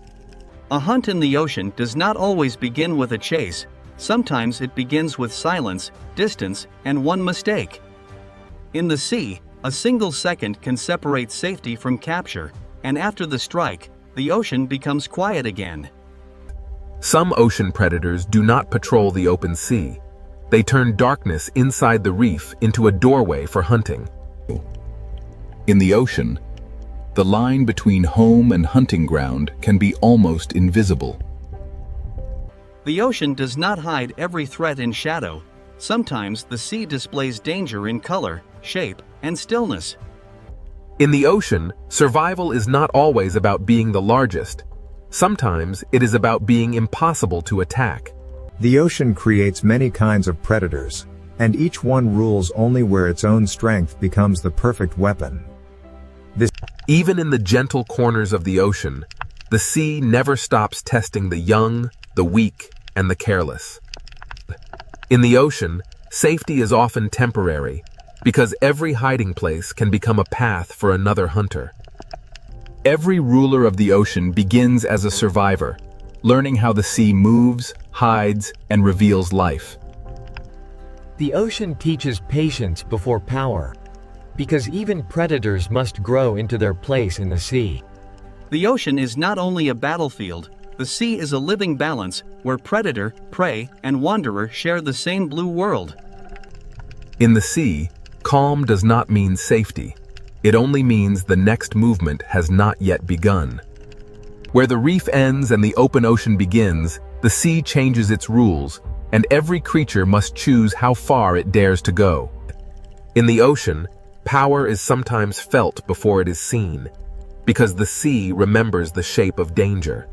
A hunt in the ocean does not always begin with a chase. Sometimes it begins with silence, distance, and one mistake. In the sea, a single second can separate safety from capture, and after the strike, the ocean becomes quiet again. Some ocean predators do not patrol the open sea. They turn darkness inside the reef into a doorway for hunting. In the ocean, the line between home and hunting ground can be almost invisible. The ocean does not hide every threat in shadow. Sometimes the sea displays danger in color, shape, and stillness. In the ocean, survival is not always about being the largest. Sometimes it is about being impossible to attack. The ocean creates many kinds of predators, and each one rules only where its own strength becomes the perfect weapon. Even in the gentle corners of the ocean, the sea never stops testing the young, the weak, and the careless. In the ocean, safety is often temporary, because every hiding place can become a path for another hunter. Every ruler of the ocean begins as a survivor, learning how the sea moves, hides, and reveals life. The ocean teaches patience before power, because even predators must grow into their place in the sea. The ocean is not only a battlefield, the sea is a living balance where predator, prey, and wanderer share the same blue world. In the sea, calm does not mean safety. It only means the next movement has not yet begun. Where the reef ends and the open ocean begins, the sea changes its rules, and every creature must choose how far it dares to go. In the ocean, power is sometimes felt before it is seen, because the sea remembers the shape of danger.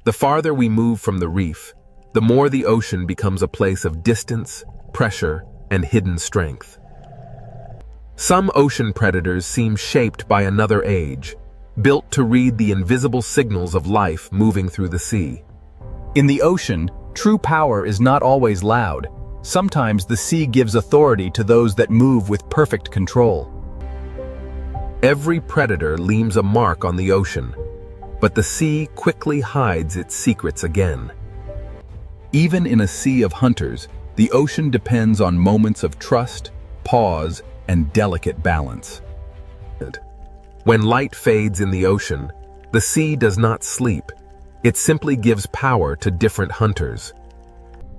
The farther we move from the reef, the more the ocean becomes a place of distance, pressure, and hidden strength. Some ocean predators seem shaped by another age, built to read the invisible signals of life moving through the sea. In the ocean, true power is not always loud. Sometimes the sea gives authority to those that move with perfect control. Every predator leaves a mark on the ocean, but the sea quickly hides its secrets again. Even in a sea of hunters, the ocean depends on moments of trust, pause, and delicate balance. When light fades in the ocean, the sea does not sleep. It simply gives power to different hunters.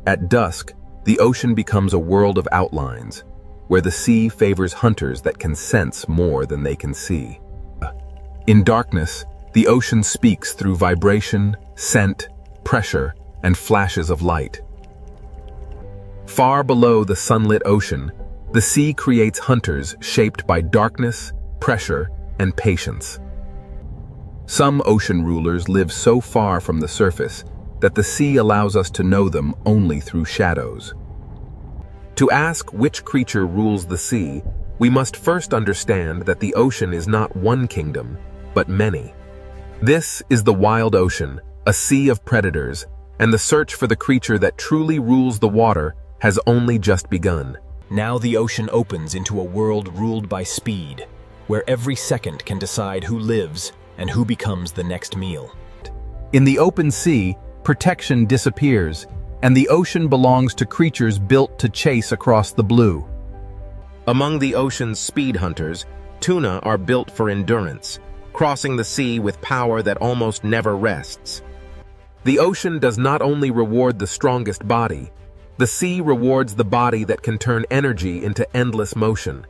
At dusk, the ocean becomes a world of outlines, where the sea favors hunters that can sense more than they can see. In darkness, the ocean speaks through vibration, scent, pressure, and flashes of light. Far below the sunlit ocean, the sea creates hunters shaped by darkness, pressure, and patience. Some ocean rulers live so far from the surface that the sea allows us to know them only through shadows. To ask which creature rules the sea, we must first understand that the ocean is not one kingdom, but many. This is the wild ocean, a sea of predators, and the search for the creature that truly rules the water has only just begun. Now the ocean opens into a world ruled by speed, where every second can decide who lives and who becomes the next meal. In the open sea, protection disappears, and the ocean belongs to creatures built to chase across the blue. Among the ocean's speed hunters, tuna are built for endurance, crossing the sea with power that almost never rests. The ocean does not only reward the strongest body, the sea rewards the body that can turn energy into endless motion.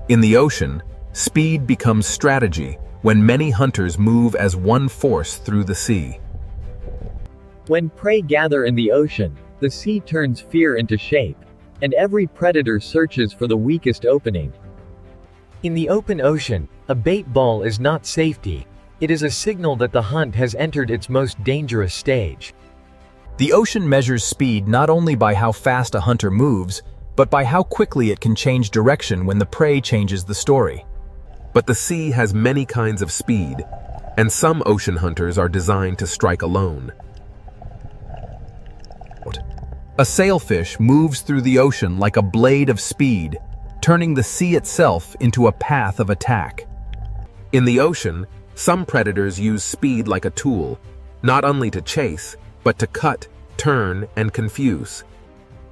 In the ocean, speed becomes strategy when many hunters move as one force through the sea. When prey gather in the ocean, the sea turns fear into shape, and every predator searches for the weakest opening. In the open ocean, a bait ball is not safety. It is a signal that the hunt has entered its most dangerous stage. The ocean measures speed not only by how fast a hunter moves, but by how quickly it can change direction when the prey changes the story. But the sea has many kinds of speed, and some ocean hunters are designed to strike alone. A sailfish moves through the ocean like a blade of speed, turning the sea itself into a path of attack. In the ocean, some predators use speed like a tool, not only to chase, but to cut, turn, and confuse.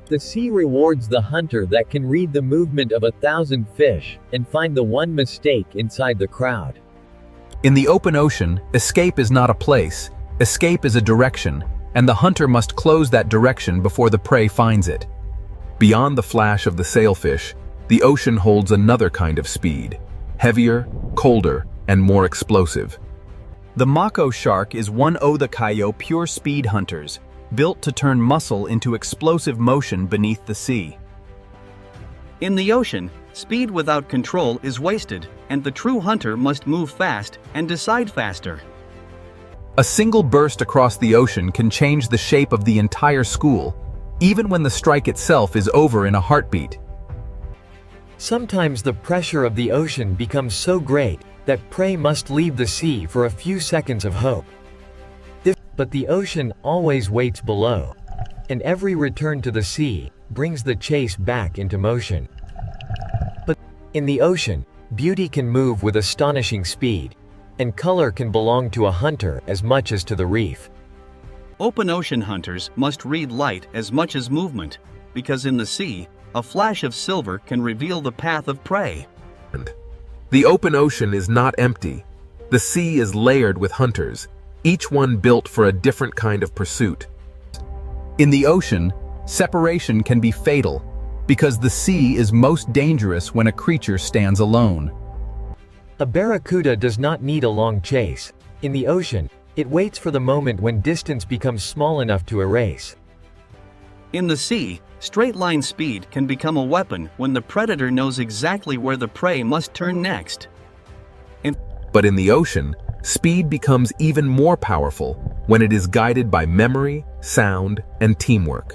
The sea rewards the hunter that can read the movement of 1,000 fish and find the one mistake inside the crowd. In the open ocean, escape is not a place, escape is a direction, and the hunter must close that direction before the prey finds it. Beyond the flash of the sailfish, the ocean holds another kind of speed, heavier, colder, and more explosive. The mako shark is one of the kayo pure speed hunters, built to turn muscle into explosive motion beneath the sea. In the ocean, speed without control is wasted, and the true hunter must move fast and decide faster. A single burst across the ocean can change the shape of the entire school, even when the strike itself is over in a heartbeat. Sometimes the pressure of the ocean becomes so great that prey must leave the sea for a few seconds of hope. But the ocean always waits below, and every return to the sea brings the chase back into motion. But in the ocean, beauty can move with astonishing speed, and color can belong to a hunter as much as to the reef. Open ocean hunters must read light as much as movement, because in the sea, a flash of silver can reveal the path of prey. The open ocean is not empty. The sea is layered with hunters, each one built for a different kind of pursuit. In the ocean, separation can be fatal, because the sea is most dangerous when a creature stands alone. A barracuda does not need a long chase. In the ocean, it waits for the moment when distance becomes small enough to erase. In the sea, straight-line speed can become a weapon when the predator knows exactly where the prey must turn next. But in the ocean, speed becomes even more powerful when it is guided by memory, sound, and teamwork.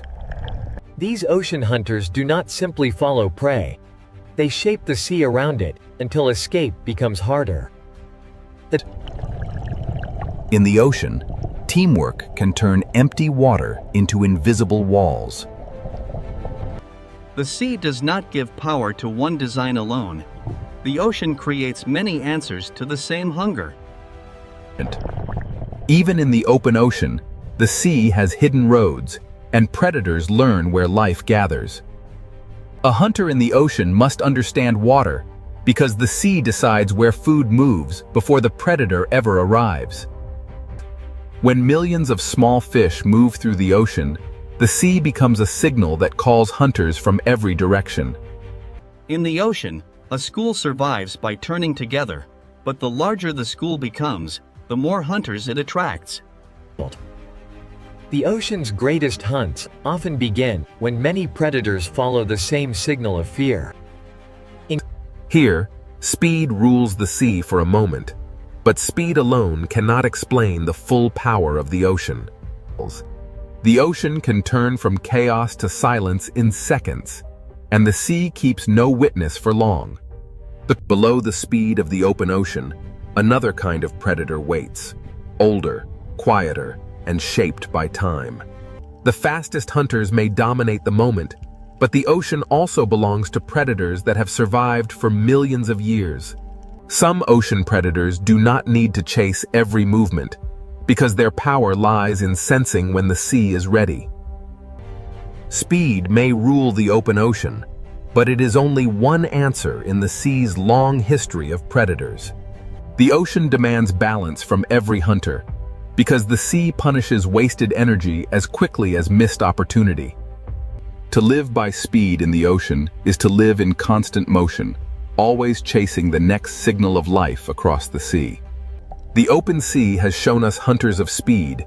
These ocean hunters do not simply follow prey. They shape the sea around it until escape becomes harder. In the ocean, teamwork can turn empty water into invisible walls. The sea does not give power to one design alone. The ocean creates many answers to the same hunger. Even in the open ocean, the sea has hidden roads, and predators learn where life gathers. A hunter in the ocean must understand water, because the sea decides where food moves before the predator ever arrives. When millions of small fish move through the ocean, the sea becomes a signal that calls hunters from every direction. In the ocean, a school survives by turning together, but the larger the school becomes, the more hunters it attracts. The ocean's greatest hunts often begin when many predators follow the same signal of fear. Here, speed rules the sea for a moment, but speed alone cannot explain the full power of the ocean. The ocean can turn from chaos to silence in seconds, and the sea keeps no witness for long. But below the speed of the open ocean, another kind of predator waits, older, quieter, and shaped by time. The fastest hunters may dominate the moment, but the ocean also belongs to predators that have survived for millions of years. Some ocean predators do not need to chase every movement, because their power lies in sensing when the sea is ready. Speed may rule the open ocean, but it is only one answer in the sea's long history of predators. The ocean demands balance from every hunter, because the sea punishes wasted energy as quickly as missed opportunity. To live by speed in the ocean is to live in constant motion, always chasing the next signal of life across the sea. The open sea has shown us hunters of speed,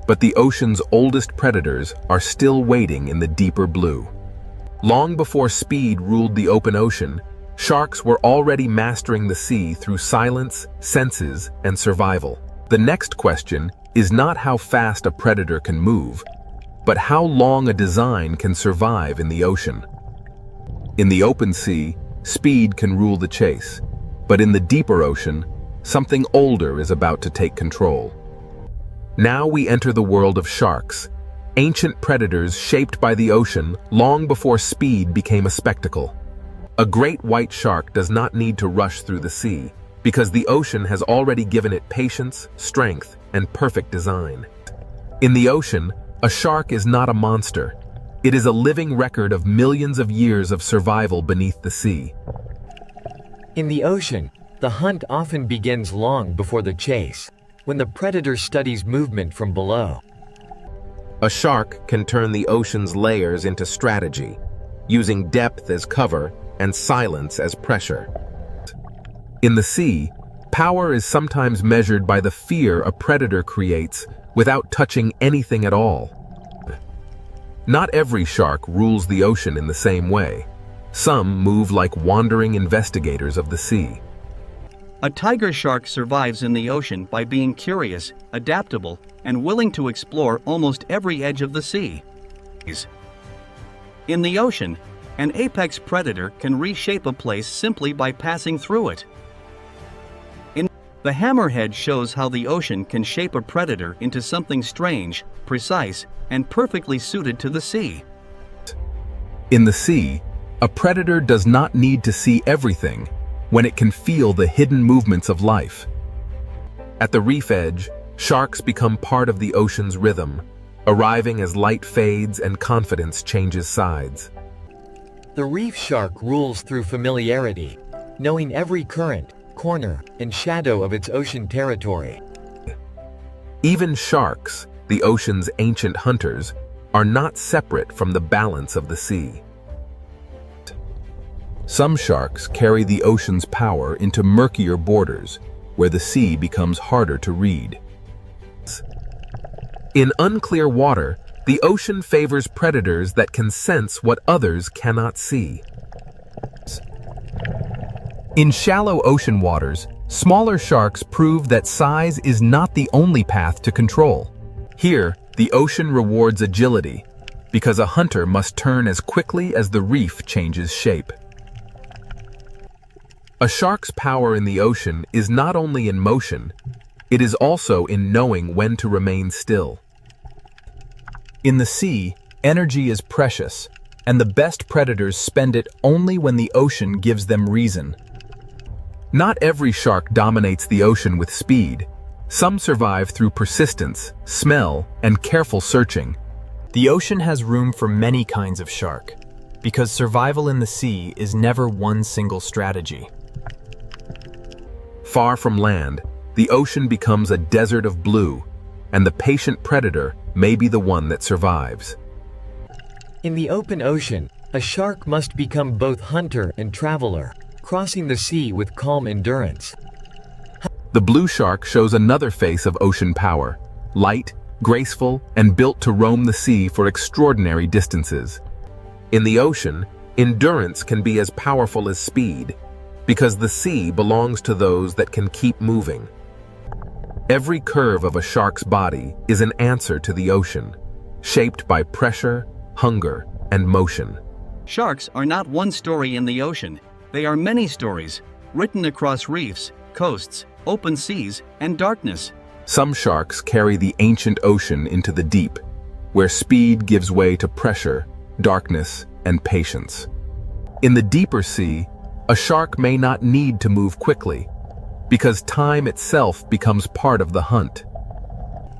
but the ocean's oldest predators are still waiting in the deeper blue. Long before speed ruled the open ocean, sharks were already mastering the sea through silence, senses, and survival. The next question is not how fast a predator can move, but how long a design can survive in the ocean. In the open sea, speed can rule the chase, but in the deeper ocean, something older is about to take control. Now we enter the world of sharks, ancient predators shaped by the ocean long before speed became a spectacle. A great white shark does not need to rush through the sea, because the ocean has already given it patience, strength, and perfect design. In the ocean, a shark is not a monster. It is a living record of millions of years of survival beneath the sea. In the ocean, the hunt often begins long before the chase, when the predator studies movement from below. A shark can turn the ocean's layers into strategy, using depth as cover and silence as pressure. In the sea, power is sometimes measured by the fear a predator creates without touching anything at all. Not every shark rules the ocean in the same way. Some move like wandering investigators of the sea. A tiger shark survives in the ocean by being curious, adaptable, and willing to explore almost every edge of the sea. In the ocean, an apex predator can reshape a place simply by passing through it. The hammerhead shows how the ocean can shape a predator into something strange, precise, and perfectly suited to the sea. In the sea, a predator does not need to see everything when it can feel the hidden movements of life. At the reef edge, sharks become part of the ocean's rhythm, arriving as light fades and confidence changes sides. The reef shark rules through familiarity, knowing every current, corner, and shadow of its ocean territory. Even sharks, the ocean's ancient hunters, are not separate from the balance of the sea. Some sharks carry the ocean's power into murkier borders, where the sea becomes harder to read. In unclear water, the ocean favors predators that can sense what others cannot see. In shallow ocean waters, smaller sharks prove that size is not the only path to control. Here, the ocean rewards agility, because a hunter must turn as quickly as the reef changes shape. A shark's power in the ocean is not only in motion, it is also in knowing when to remain still. In the sea, energy is precious, and the best predators spend it only when the ocean gives them reason. Not every shark dominates the ocean with speed. Some survive through persistence, smell, and careful searching. The ocean has room for many kinds of shark, because survival in the sea is never one single strategy. Far from land, the ocean becomes a desert of blue, and the patient predator may be the one that survives. In the open ocean, a shark must become both hunter and traveler, crossing the sea with calm endurance. The blue shark shows another face of ocean power, light, graceful, and built to roam the sea for extraordinary distances. In the ocean, endurance can be as powerful as speed, because the sea belongs to those that can keep moving. Every curve of a shark's body is an answer to the ocean, shaped by pressure, hunger, and motion. Sharks are not one story in the ocean. They are many stories, written across reefs, coasts, open seas, and darkness. Some sharks carry the ancient ocean into the deep, where speed gives way to pressure, darkness, and patience. In the deeper sea, a shark may not need to move quickly, because time itself becomes part of the hunt.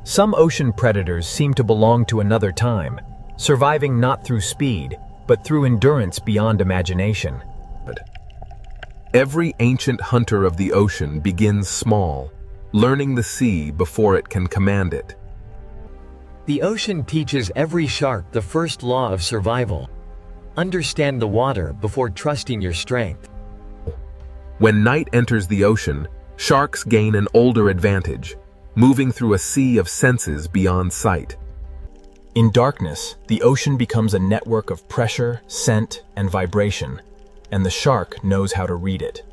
Some ocean predators seem to belong to another time, surviving not through speed, but through endurance beyond imagination. Every ancient hunter of the ocean begins small, learning the sea before it can command it. The ocean teaches every shark the first law of survival. Understand the water before trusting your strength. When night enters the ocean, sharks gain an older advantage, moving through a sea of senses beyond sight. In darkness, the ocean becomes a network of pressure, scent, and vibration, and the shark knows how to read it.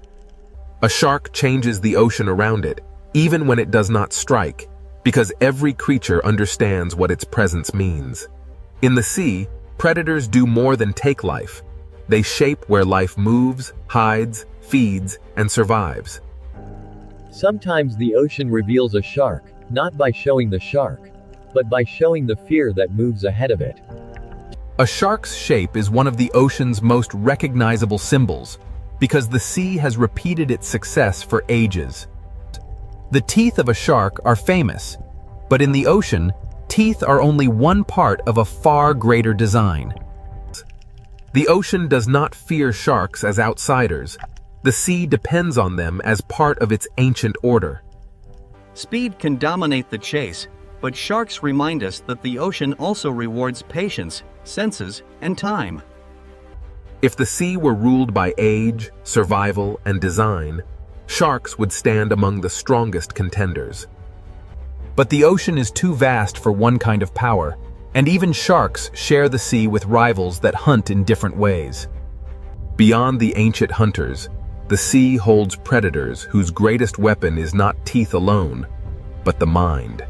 A shark changes the ocean around it, even when it does not strike, because every creature understands what its presence means. In the sea, predators do more than take life. They shape where life moves, hides, feeds, and survives. Sometimes the ocean reveals a shark, not by showing the shark, but by showing the fear that moves ahead of it. A shark's shape is one of the ocean's most recognizable symbols, because the sea has repeated its success for ages. The teeth of a shark are famous, but in the ocean, teeth are only one part of a far greater design. The ocean does not fear sharks as outsiders. The sea depends on them as part of its ancient order. Speed can dominate the chase, but sharks remind us that the ocean also rewards patience, senses, and time. If the sea were ruled by age, survival, and design, sharks would stand among the strongest contenders. But the ocean is too vast for one kind of power, and even sharks share the sea with rivals that hunt in different ways. Beyond the ancient hunters, the sea holds predators whose greatest weapon is not teeth alone, but the mind.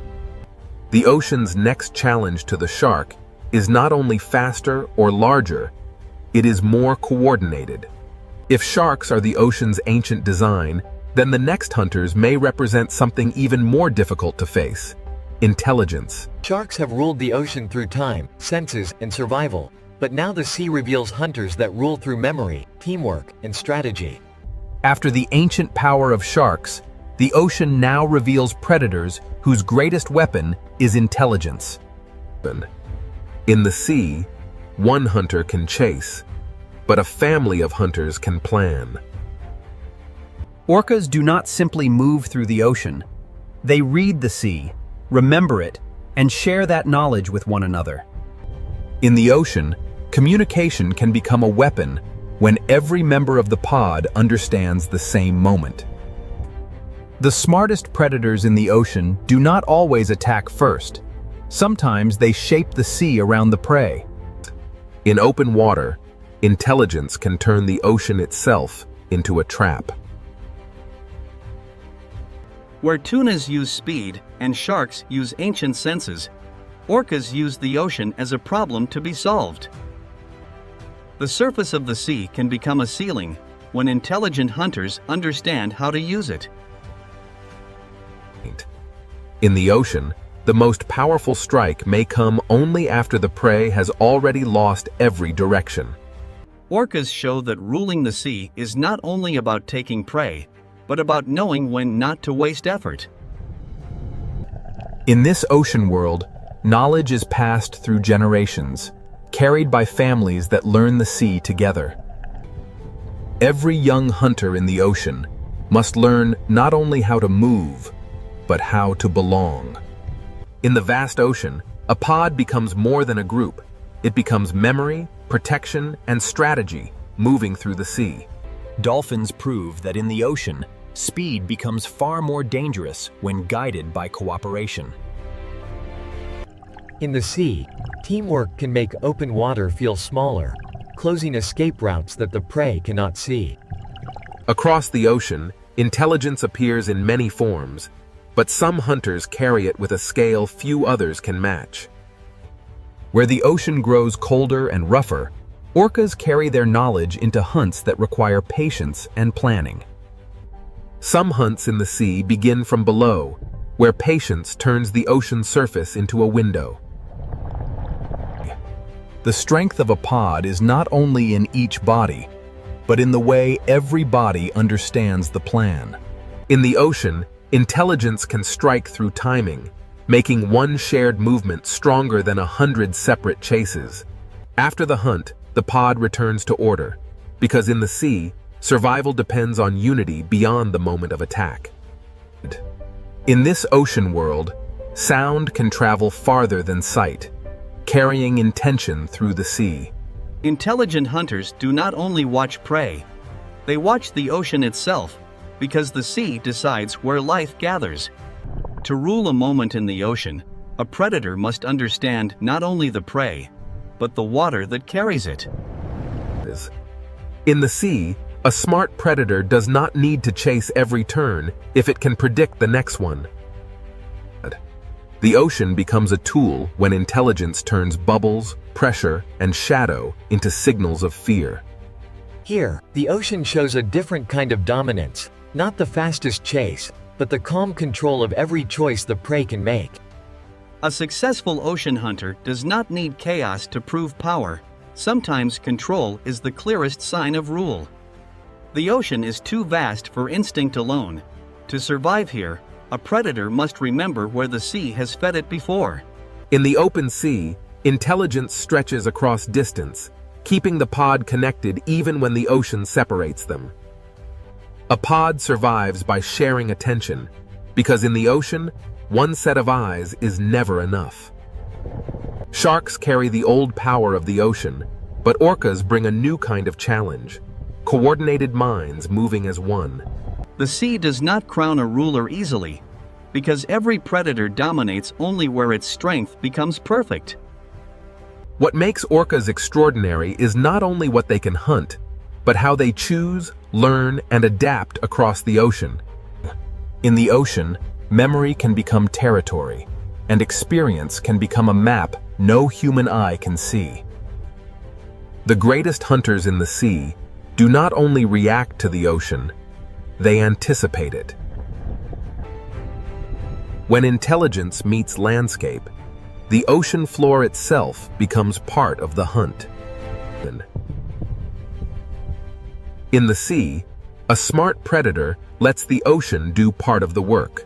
The ocean's next challenge to the shark is not only faster or larger, it is more coordinated. If sharks are the ocean's ancient design, then the next hunters may represent something even more difficult to face: intelligence. Sharks have ruled the ocean through time, senses, and survival, but now the sea reveals hunters that rule through memory, teamwork, and strategy. After the ancient power of sharks, the ocean now reveals predators whose greatest weapon is intelligence. In the sea, one hunter can chase, but a family of hunters can plan. Orcas do not simply move through the ocean. They read the sea, remember it, and share that knowledge with one another. In the ocean, communication can become a weapon when every member of the pod understands the same moment. The smartest predators in the ocean do not always attack first. Sometimes they shape the sea around the prey. In open water, intelligence can turn the ocean itself into a trap. Where tunas use speed and sharks use ancient senses, orcas use the ocean as a problem to be solved. The surface of the sea can become a ceiling when intelligent hunters understand how to use it. In the ocean, the most powerful strike may come only after the prey has already lost every direction. Orcas show that ruling the sea is not only about taking prey, but about knowing when not to waste effort. In this ocean world, knowledge is passed through generations, carried by families that learn the sea together. Every young hunter in the ocean must learn not only how to move, but how to belong. In the vast ocean, a pod becomes more than a group. It becomes memory, protection, and strategy moving through the sea. Dolphins prove that in the ocean, speed becomes far more dangerous when guided by cooperation. In the sea, teamwork can make open water feel smaller, closing escape routes that the prey cannot see. Across the ocean, intelligence appears in many forms, but some hunters carry it with a scale few others can match. Where the ocean grows colder and rougher, orcas carry their knowledge into hunts that require patience and planning. Some hunts in the sea begin from below, where patience turns the ocean surface into a window. The strength of a pod is not only in each body, but in the way every body understands the plan. In the ocean, intelligence can strike through timing, making one shared movement stronger than 100 separate chases. After the hunt, the pod returns to order, because in the sea, Survival depends on unity beyond the moment of attack. In this ocean world, sound can travel farther than sight, carrying intention through the sea. Intelligent hunters do not only watch prey, they watch the ocean itself, because the sea decides where life gathers. To rule a moment in the ocean, a predator must understand not only the prey, but the water that carries it. In the sea, a smart predator does not need to chase every turn if it can predict the next one. The ocean becomes a tool when intelligence turns bubbles, pressure, and shadow into signals of fear. Here, the ocean shows a different kind of dominance, not the fastest chase, but the calm control of every choice the prey can make. A successful ocean hunter does not need chaos to prove power. Sometimes control is the clearest sign of rule. The ocean is too vast for instinct alone. To survive here, a predator must remember where the sea has fed it before. In the open sea, intelligence stretches across distance, keeping the pod connected even when the ocean separates them. A pod survives by sharing attention, because in the ocean, one set of eyes is never enough. Sharks carry the old power of the ocean, but orcas bring a new kind of challenge: coordinated minds moving as one. The sea does not crown a ruler easily, because every predator dominates only where its strength becomes perfect. What makes orcas extraordinary is not only what they can hunt, but how they choose, learn, and adapt across the ocean. In the ocean, memory can become territory, and experience can become a map no human eye can see. The greatest hunters in the sea do not only react to the ocean, they anticipate it. When intelligence meets landscape, the ocean floor itself becomes part of the hunt. In the sea, a smart predator lets the ocean do part of the work.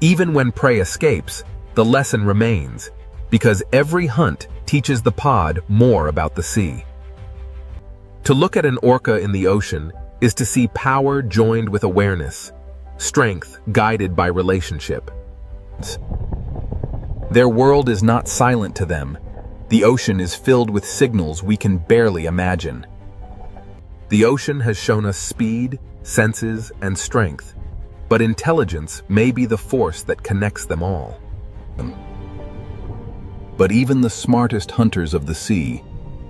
Even when prey escapes, the lesson remains, because every hunt teaches the pod more about the sea. To look at an orca in the ocean is to see power joined with awareness, strength guided by relationship. Their world is not silent to them. The ocean is filled with signals we can barely imagine. The ocean has shown us speed, senses, and strength, but intelligence may be the force that connects them all. But even the smartest hunters of the sea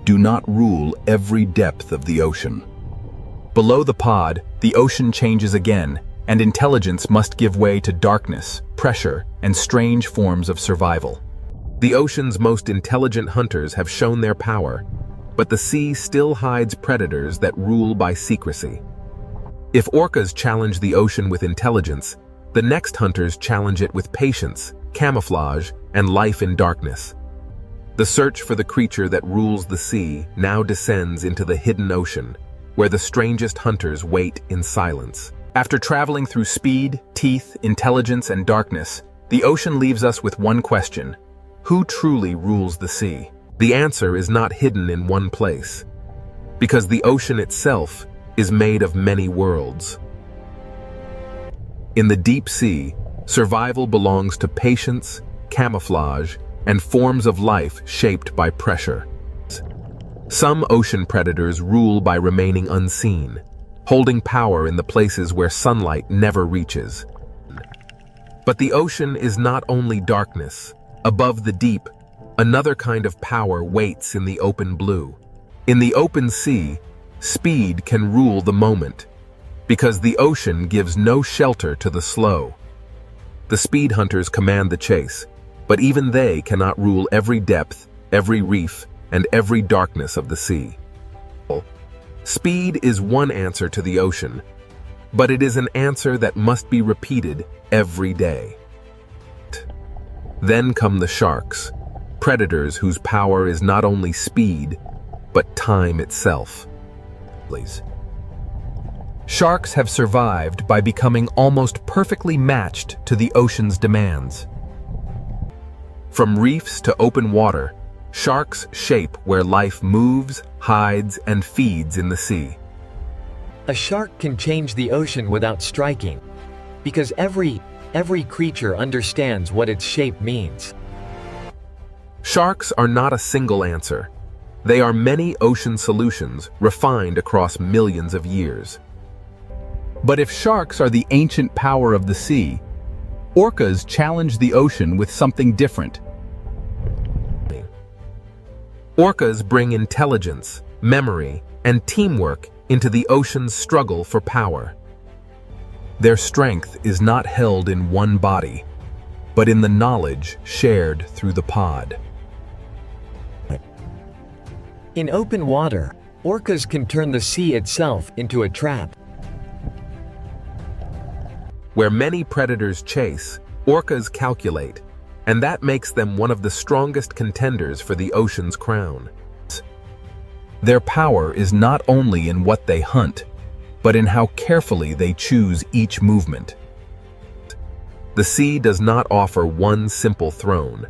do not rule every depth of the ocean. Below the pod, the ocean changes again, and intelligence must give way to darkness, pressure, and strange forms of survival. The ocean's most intelligent hunters have shown their power, but the sea still hides predators that rule by secrecy. If orcas challenge the ocean with intelligence, the next hunters challenge it with patience, camouflage, and life in darkness. The search for the creature that rules the sea now descends into the hidden ocean, where the strangest hunters wait in silence. After traveling through speed, teeth, intelligence, and darkness, the ocean leaves us with one question: who truly rules the sea? The answer is not hidden in one place, because the ocean itself is made of many worlds. In the deep sea, survival belongs to patience, camouflage, and forms of life shaped by pressure. Some ocean predators rule by remaining unseen, holding power in the places where sunlight never reaches. But the ocean is not only darkness. Above the deep, another kind of power waits in the open blue. In the open sea, speed can rule the moment, because the ocean gives no shelter to the slow. The speed hunters command the chase, but even they cannot rule every depth, every reef, and every darkness of the sea. Speed is one answer to the ocean, but it is an answer that must be repeated every day. Then come the sharks, predators whose power is not only speed, but time itself. Sharks have survived by becoming almost perfectly matched to the ocean's demands. From reefs to open water, sharks shape where life moves, hides, and feeds in the sea. A shark can change the ocean without striking. Because every creature understands what its shape means. Sharks are not a single answer. They are many ocean solutions refined across millions of years. But if sharks are the ancient power of the sea, orcas challenge the ocean with something different. Orcas bring intelligence, memory, and teamwork into the ocean's struggle for power. Their strength is not held in one body, but in the knowledge shared through the pod. In open water, orcas can turn the sea itself into a trap. Where many predators chase, orcas calculate, and that makes them one of the strongest contenders for the ocean's crown. Their power is not only in what they hunt, but in how carefully they choose each movement. The sea does not offer one simple throne,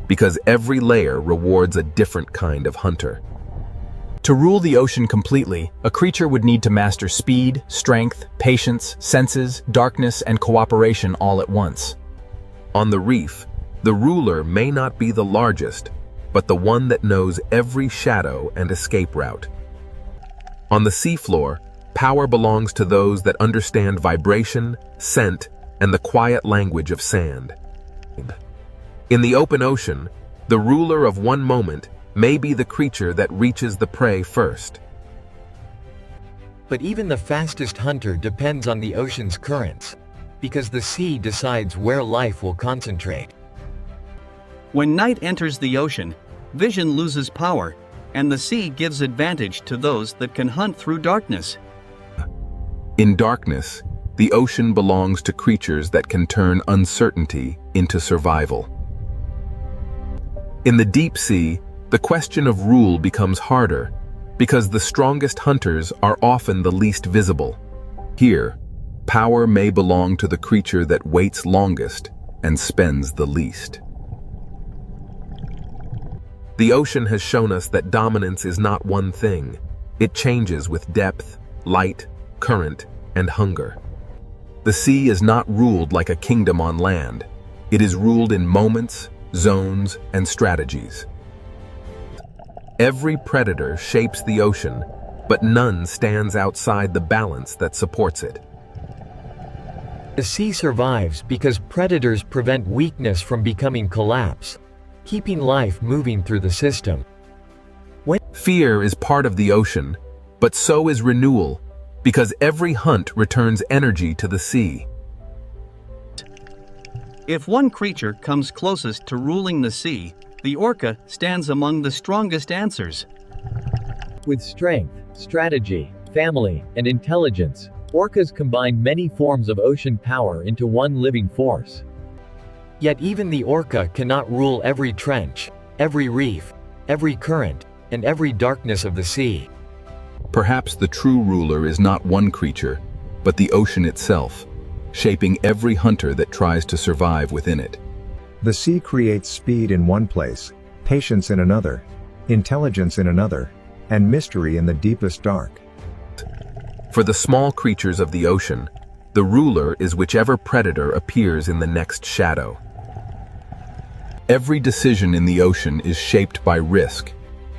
because every layer rewards a different kind of hunter. To rule the ocean completely, a creature would need to master speed, strength, patience, senses, darkness, and cooperation all at once. On the reef, the ruler may not be the largest, but the one that knows every shadow and escape route. On the seafloor, power belongs to those that understand vibration, scent, and the quiet language of sand. In the open ocean, the ruler of one moment may be the creature that reaches the prey first. But even the fastest hunter depends on the ocean's currents, because the sea decides where life will concentrate. When night enters the ocean, vision loses power, and the sea gives advantage to those that can hunt through darkness. In darkness, the ocean belongs to creatures that can turn uncertainty into survival. In the deep sea, the question of rule becomes harder, because the strongest hunters are often the least visible. Here, power may belong to the creature that waits longest and spends the least. The ocean has shown us that dominance is not one thing. It changes with depth, light, current, and hunger. The sea is not ruled like a kingdom on land. It is ruled in moments, zones, and strategies. Every predator shapes the ocean, but none stands outside the balance that supports it. The sea survives because predators prevent weakness from becoming collapse, keeping life moving through the system. Fear is part of the ocean, but so is renewal, because every hunt returns energy to the sea. If one creature comes closest to ruling the sea, the orca stands among the strongest answers. With strength, strategy, family, and intelligence, orcas combine many forms of ocean power into one living force. Yet even the orca cannot rule every trench, every reef, every current, and every darkness of the sea. Perhaps the true ruler is not one creature, but the ocean itself, shaping every hunter that tries to survive within it. The sea creates speed in one place, patience in another, intelligence in another, and mystery in the deepest dark. For the small creatures of the ocean, the ruler is whichever predator appears in the next shadow. Every decision in the ocean is shaped by risk,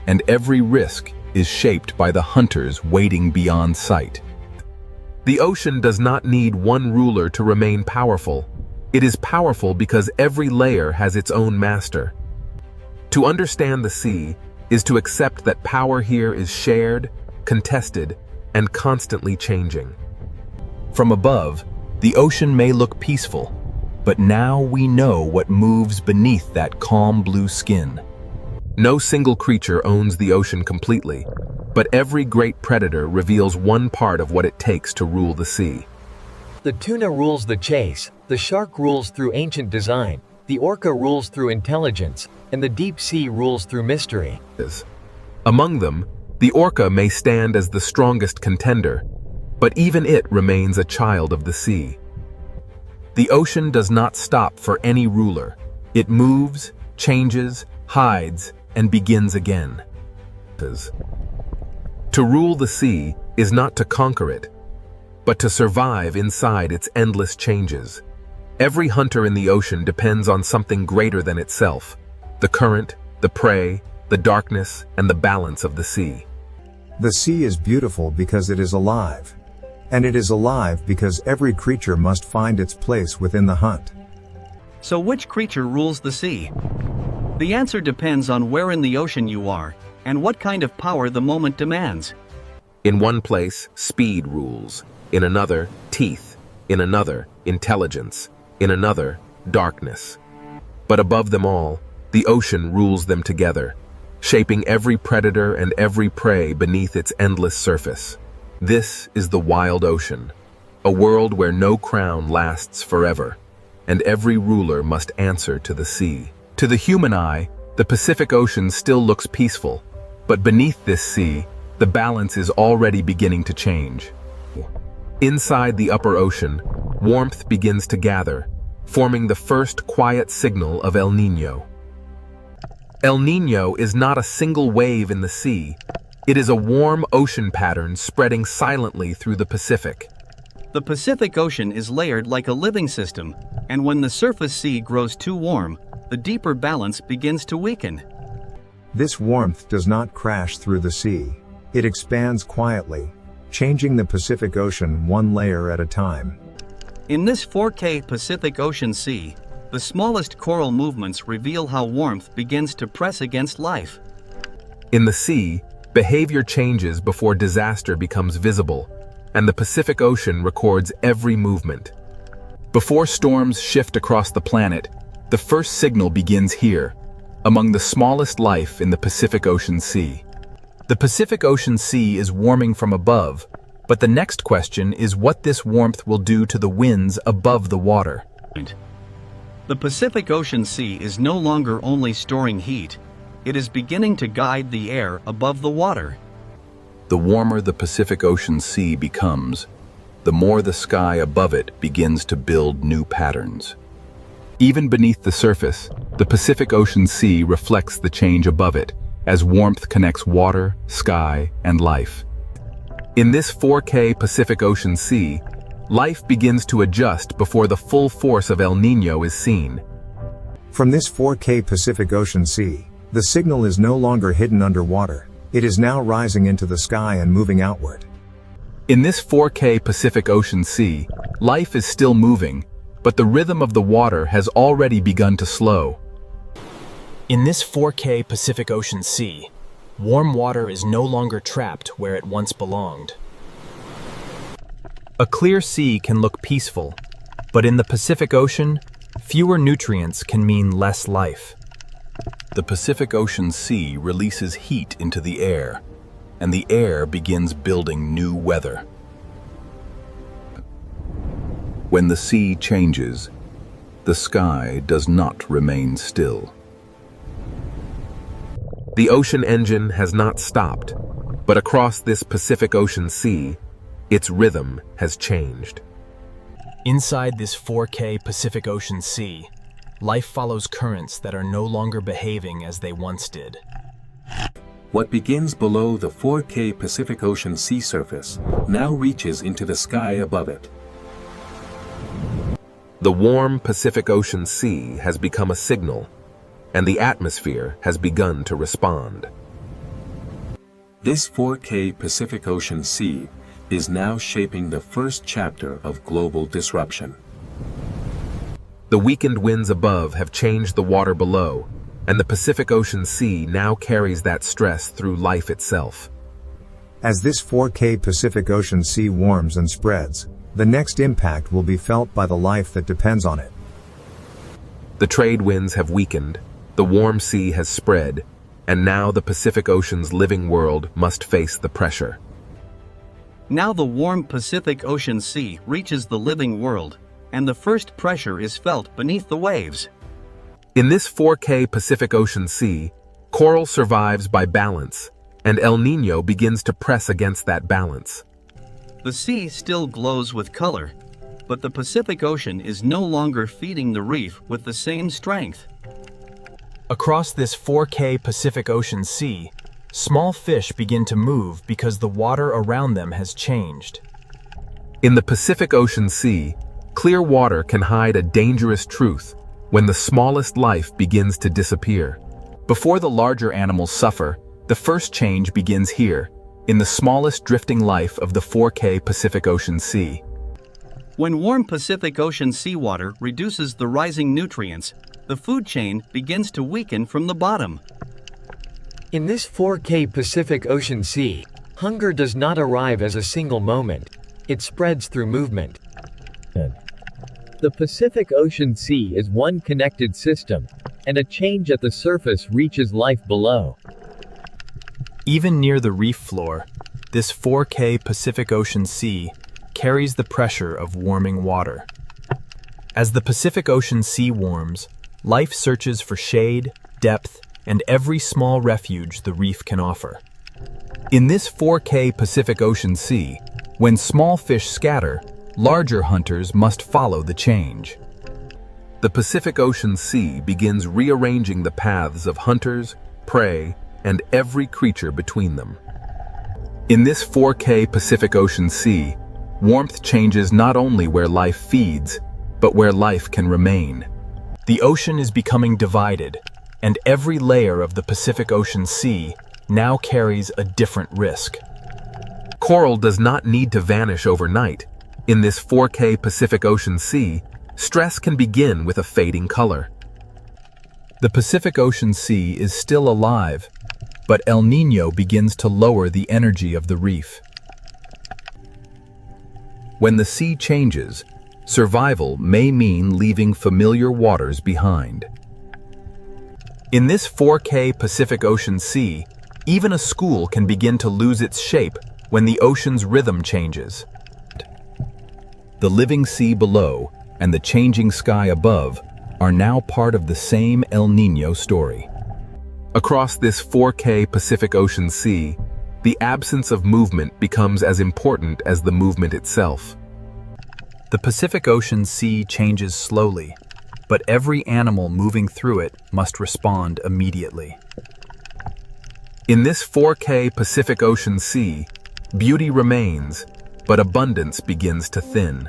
and every risk is shaped by the hunters waiting beyond sight. The ocean does not need one ruler to remain powerful. It is powerful because every layer has its own master. To understand the sea is to accept that power here is shared, contested, and constantly changing. From above, the ocean may look peaceful, but now we know what moves beneath that calm blue skin. No single creature owns the ocean completely, but every great predator reveals one part of what it takes to rule the sea. The tuna rules the chase, the shark rules through ancient design, the orca rules through intelligence, and the deep sea rules through mystery. Among them, the orca may stand as the strongest contender, but even it remains a child of the sea. The ocean does not stop for any ruler. It moves, changes, hides, and begins again. To rule the sea is not to conquer it, but to survive inside its endless changes. Every hunter in the ocean depends on something greater than itself: the current, the prey, the darkness, and the balance of the sea. The sea is beautiful because it is alive. And it is alive because every creature must find its place within the hunt. So which creature rules the sea? The answer depends on where in the ocean you are, and what kind of power the moment demands. In one place, speed rules. In another, teeth. In another, intelligence. In another, darkness. But above them all, the ocean rules them together, shaping every predator and every prey beneath its endless surface. This is the wild ocean, a world where no crown lasts forever, and every ruler must answer to the sea. To the human eye, the Pacific Ocean still looks peaceful, but beneath this sea, the balance is already beginning to change. Inside the upper ocean, warmth begins to gather, forming the first quiet signal of El Niño. El Niño is not a single wave in the sea. It is a warm ocean pattern spreading silently through the Pacific. The Pacific Ocean is layered like a living system, and when the surface sea grows too warm, the deeper balance begins to weaken. This warmth does not crash through the sea. It expands quietly, changing the Pacific Ocean one layer at a time. In this 4K Pacific Ocean Sea, the smallest coral movements reveal how warmth begins to press against life. In the sea, behavior changes before disaster becomes visible, and the Pacific Ocean records every movement. Before storms shift across the planet, the first signal begins here, among the smallest life in the Pacific Ocean Sea. The Pacific Ocean Sea is warming from above, but the next question is what this warmth will do to the winds above the water. The Pacific Ocean Sea is no longer only storing heat, it is beginning to guide the air above the water. The warmer the Pacific Ocean Sea becomes, the more the sky above it begins to build new patterns. Even beneath the surface, the Pacific Ocean Sea reflects the change above it, as warmth connects water, sky, and life. In this 4K Pacific Ocean Sea, life begins to adjust before the full force of El Niño is seen. From this 4K Pacific Ocean Sea, the signal is no longer hidden underwater. It is now rising into the sky and moving outward. In this 4K Pacific Ocean Sea, life is still moving, but the rhythm of the water has already begun to slow. In this 4K Pacific Ocean Sea, warm water is no longer trapped where it once belonged. A clear sea can look peaceful, but in the Pacific Ocean, fewer nutrients can mean less life. The Pacific Ocean Sea releases heat into the air, and the air begins building new weather. When the sea changes, the sky does not remain still. The ocean engine has not stopped, but across this Pacific Ocean Sea, its rhythm has changed. Inside this 4K Pacific Ocean Sea, life follows currents that are no longer behaving as they once did. What begins below the 4K Pacific Ocean sea surface now reaches into the sky above it. The warm Pacific Ocean Sea has become a signal, and the atmosphere has begun to respond. This 4K Pacific Ocean Sea is now shaping the first chapter of global disruption. The weakened winds above have changed the water below, and the Pacific Ocean Sea now carries that stress through life itself. As this 4K Pacific Ocean Sea warms and spreads, the next impact will be felt by the life that depends on it. The trade winds have weakened, the warm sea has spread, and now the Pacific Ocean's living world must face the pressure. Now the warm Pacific Ocean Sea reaches the living world, and the first pressure is felt beneath the waves. In this 4K Pacific Ocean Sea, coral survives by balance, and El Niño begins to press against that balance. The sea still glows with color, but the Pacific Ocean is no longer feeding the reef with the same strength. Across this 4K Pacific Ocean Sea, small fish begin to move because the water around them has changed. In the Pacific Ocean Sea, clear water can hide a dangerous truth when the smallest life begins to disappear. Before the larger animals suffer, the first change begins here, in the smallest drifting life of the 4K Pacific Ocean Sea. When warm Pacific Ocean seawater reduces the rising nutrients, the food chain begins to weaken from the bottom. In this 4K Pacific Ocean Sea, hunger does not arrive as a single moment. It spreads through movement. The Pacific Ocean Sea is one connected system, and a change at the surface reaches life below. Even near the reef floor, this 4K Pacific Ocean Sea carries the pressure of warming water. As the Pacific Ocean Sea warms, life searches for shade, depth, and every small refuge the reef can offer. In this 4K Pacific Ocean Sea, when small fish scatter, larger hunters must follow the change. The Pacific Ocean Sea begins rearranging the paths of hunters, prey, and every creature between them. In this 4K Pacific Ocean Sea, warmth changes not only where life feeds, but where life can remain. The ocean is becoming divided, and every layer of the Pacific Ocean Sea now carries a different risk. Coral does not need to vanish overnight. In this 4K Pacific Ocean Sea, stress can begin with a fading color. The Pacific Ocean Sea is still alive, but El Niño begins to lower the energy of the reef. When the sea changes, survival may mean leaving familiar waters behind. In this 4K Pacific Ocean Sea, even a school can begin to lose its shape when the ocean's rhythm changes. The living sea below and the changing sky above are now part of the same El Niño story. Across this 4K Pacific Ocean Sea, the absence of movement becomes as important as the movement itself. The Pacific Ocean Sea changes slowly, but every animal moving through it must respond immediately. In this 4K Pacific Ocean Sea, beauty remains, but abundance begins to thin.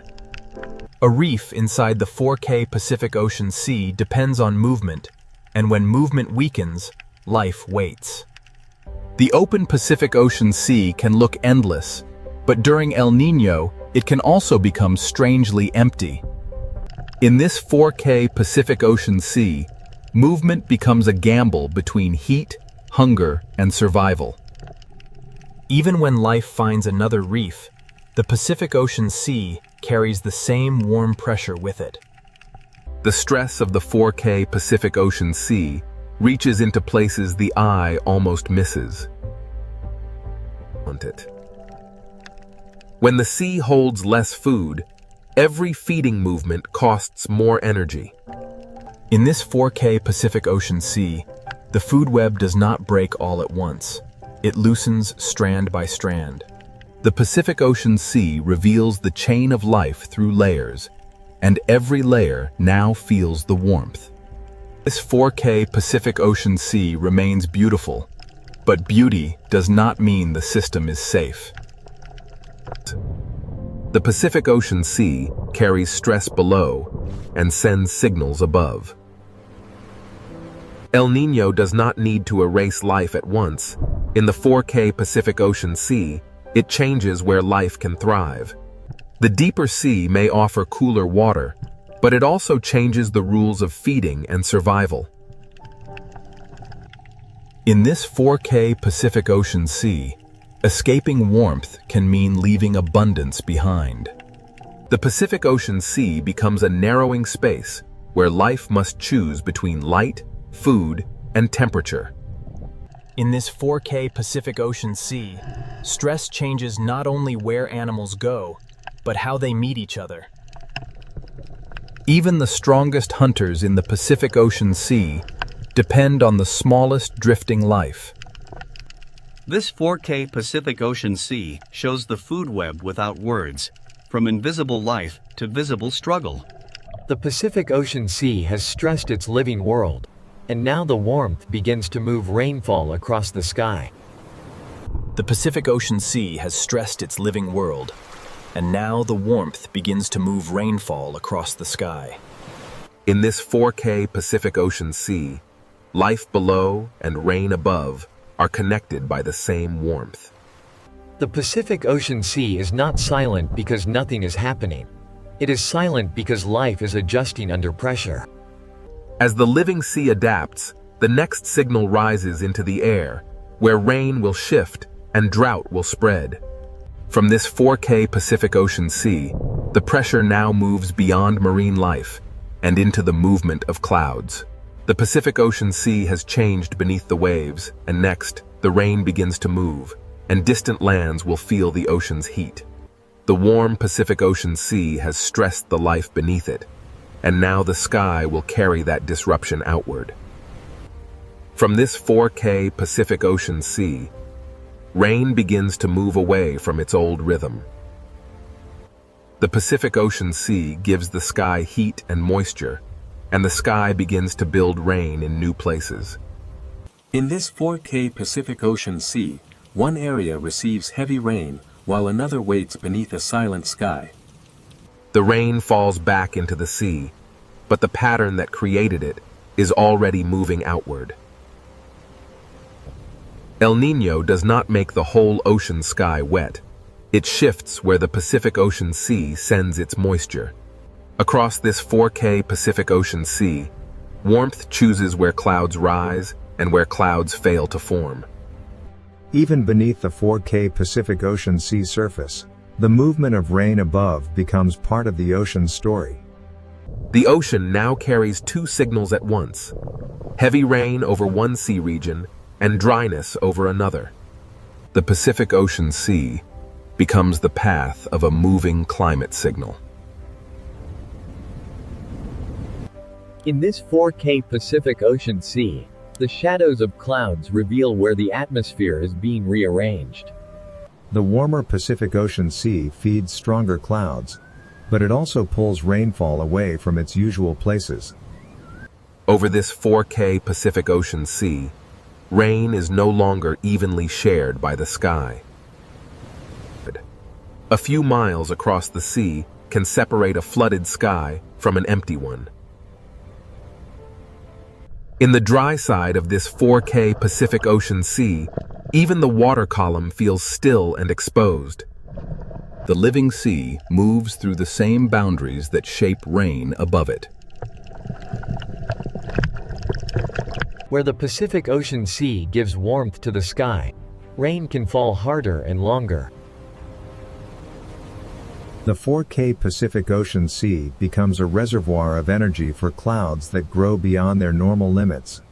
A reef inside the 4K Pacific Ocean Sea depends on movement, and when movement weakens, life waits. The open Pacific Ocean Sea can look endless, but during El Niño, it can also become strangely empty. In this 4K Pacific Ocean Sea, movement becomes a gamble between heat, hunger, and survival. Even when life finds another reef, the Pacific Ocean Sea carries the same warm pressure with it. The stress of the 4K Pacific Ocean Sea reaches into places the eye almost misses. When the sea holds less food, every feeding movement costs more energy. In this 4K Pacific Ocean Sea, the food web does not break all at once. It loosens strand by strand. The Pacific Ocean Sea reveals the chain of life through layers, and every layer now feels the warmth. This 4K Pacific Ocean Sea remains beautiful, but beauty does not mean the system is safe. The Pacific Ocean Sea carries stress below and sends signals above. El Niño does not need to erase life at once. In the 4K Pacific Ocean Sea, it changes where life can thrive. The deeper sea may offer cooler water, but it also changes the rules of feeding and survival. In this 4K Pacific Ocean Sea, escaping warmth can mean leaving abundance behind. The Pacific Ocean Sea becomes a narrowing space where life must choose between light, food, and temperature. In this 4K Pacific Ocean Sea, stress changes not only where animals go, but how they meet each other. Even the strongest hunters in the Pacific Ocean Sea depend on the smallest drifting life. This 4K Pacific Ocean Sea shows the food web without words, from invisible life to visible struggle. The Pacific Ocean Sea has stressed its living world, and now the warmth begins to move rainfall across the sky. The Pacific Ocean Sea has stressed its living world, and now the warmth begins to move rainfall across the sky. In this 4K Pacific Ocean Sea, life below and rain above are connected by the same warmth. The Pacific Ocean Sea is not silent because nothing is happening. It is silent because life is adjusting under pressure. As the living sea adapts, the next signal rises into the air, where rain will shift and drought will spread. From this 4K Pacific Ocean Sea, the pressure now moves beyond marine life and into the movement of clouds. The Pacific Ocean Sea has changed beneath the waves, and next, the rain begins to move, and distant lands will feel the ocean's heat. The warm Pacific Ocean Sea has stressed the life beneath it, and now the sky will carry that disruption outward. From this 4K Pacific Ocean Sea, rain begins to move away from its old rhythm. The Pacific Ocean Sea gives the sky heat and moisture, and the sky begins to build rain in new places. In this 4K Pacific Ocean Sea, one area receives heavy rain, while another waits beneath a silent sky. The rain falls back into the sea, but the pattern that created it is already moving outward. El Niño does not make the whole ocean sky wet. It shifts where the Pacific Ocean Sea sends its moisture. Across this 4K Pacific Ocean Sea, warmth chooses where clouds rise and where clouds fail to form. Even beneath the 4K Pacific Ocean Sea surface, the movement of rain above becomes part of the ocean's story. The ocean now carries two signals at once: heavy rain over one sea region and dryness over another. The Pacific Ocean Sea becomes the path of a moving climate signal. In this 4K Pacific Ocean Sea, the shadows of clouds reveal where the atmosphere is being rearranged. The warmer Pacific Ocean Sea feeds stronger clouds, but it also pulls rainfall away from its usual places. Over this 4K Pacific Ocean Sea, rain is no longer evenly shared by the sky. A few miles across the sea can separate a flooded sky from an empty one. In the dry side of this 4K Pacific Ocean Sea, even the water column feels still and exposed. The living sea moves through the same boundaries that shape rain above it. Where the Pacific Ocean Sea gives warmth to the sky, rain can fall harder and longer. The 4K Pacific Ocean Sea becomes a reservoir of energy for clouds that grow beyond their normal limits.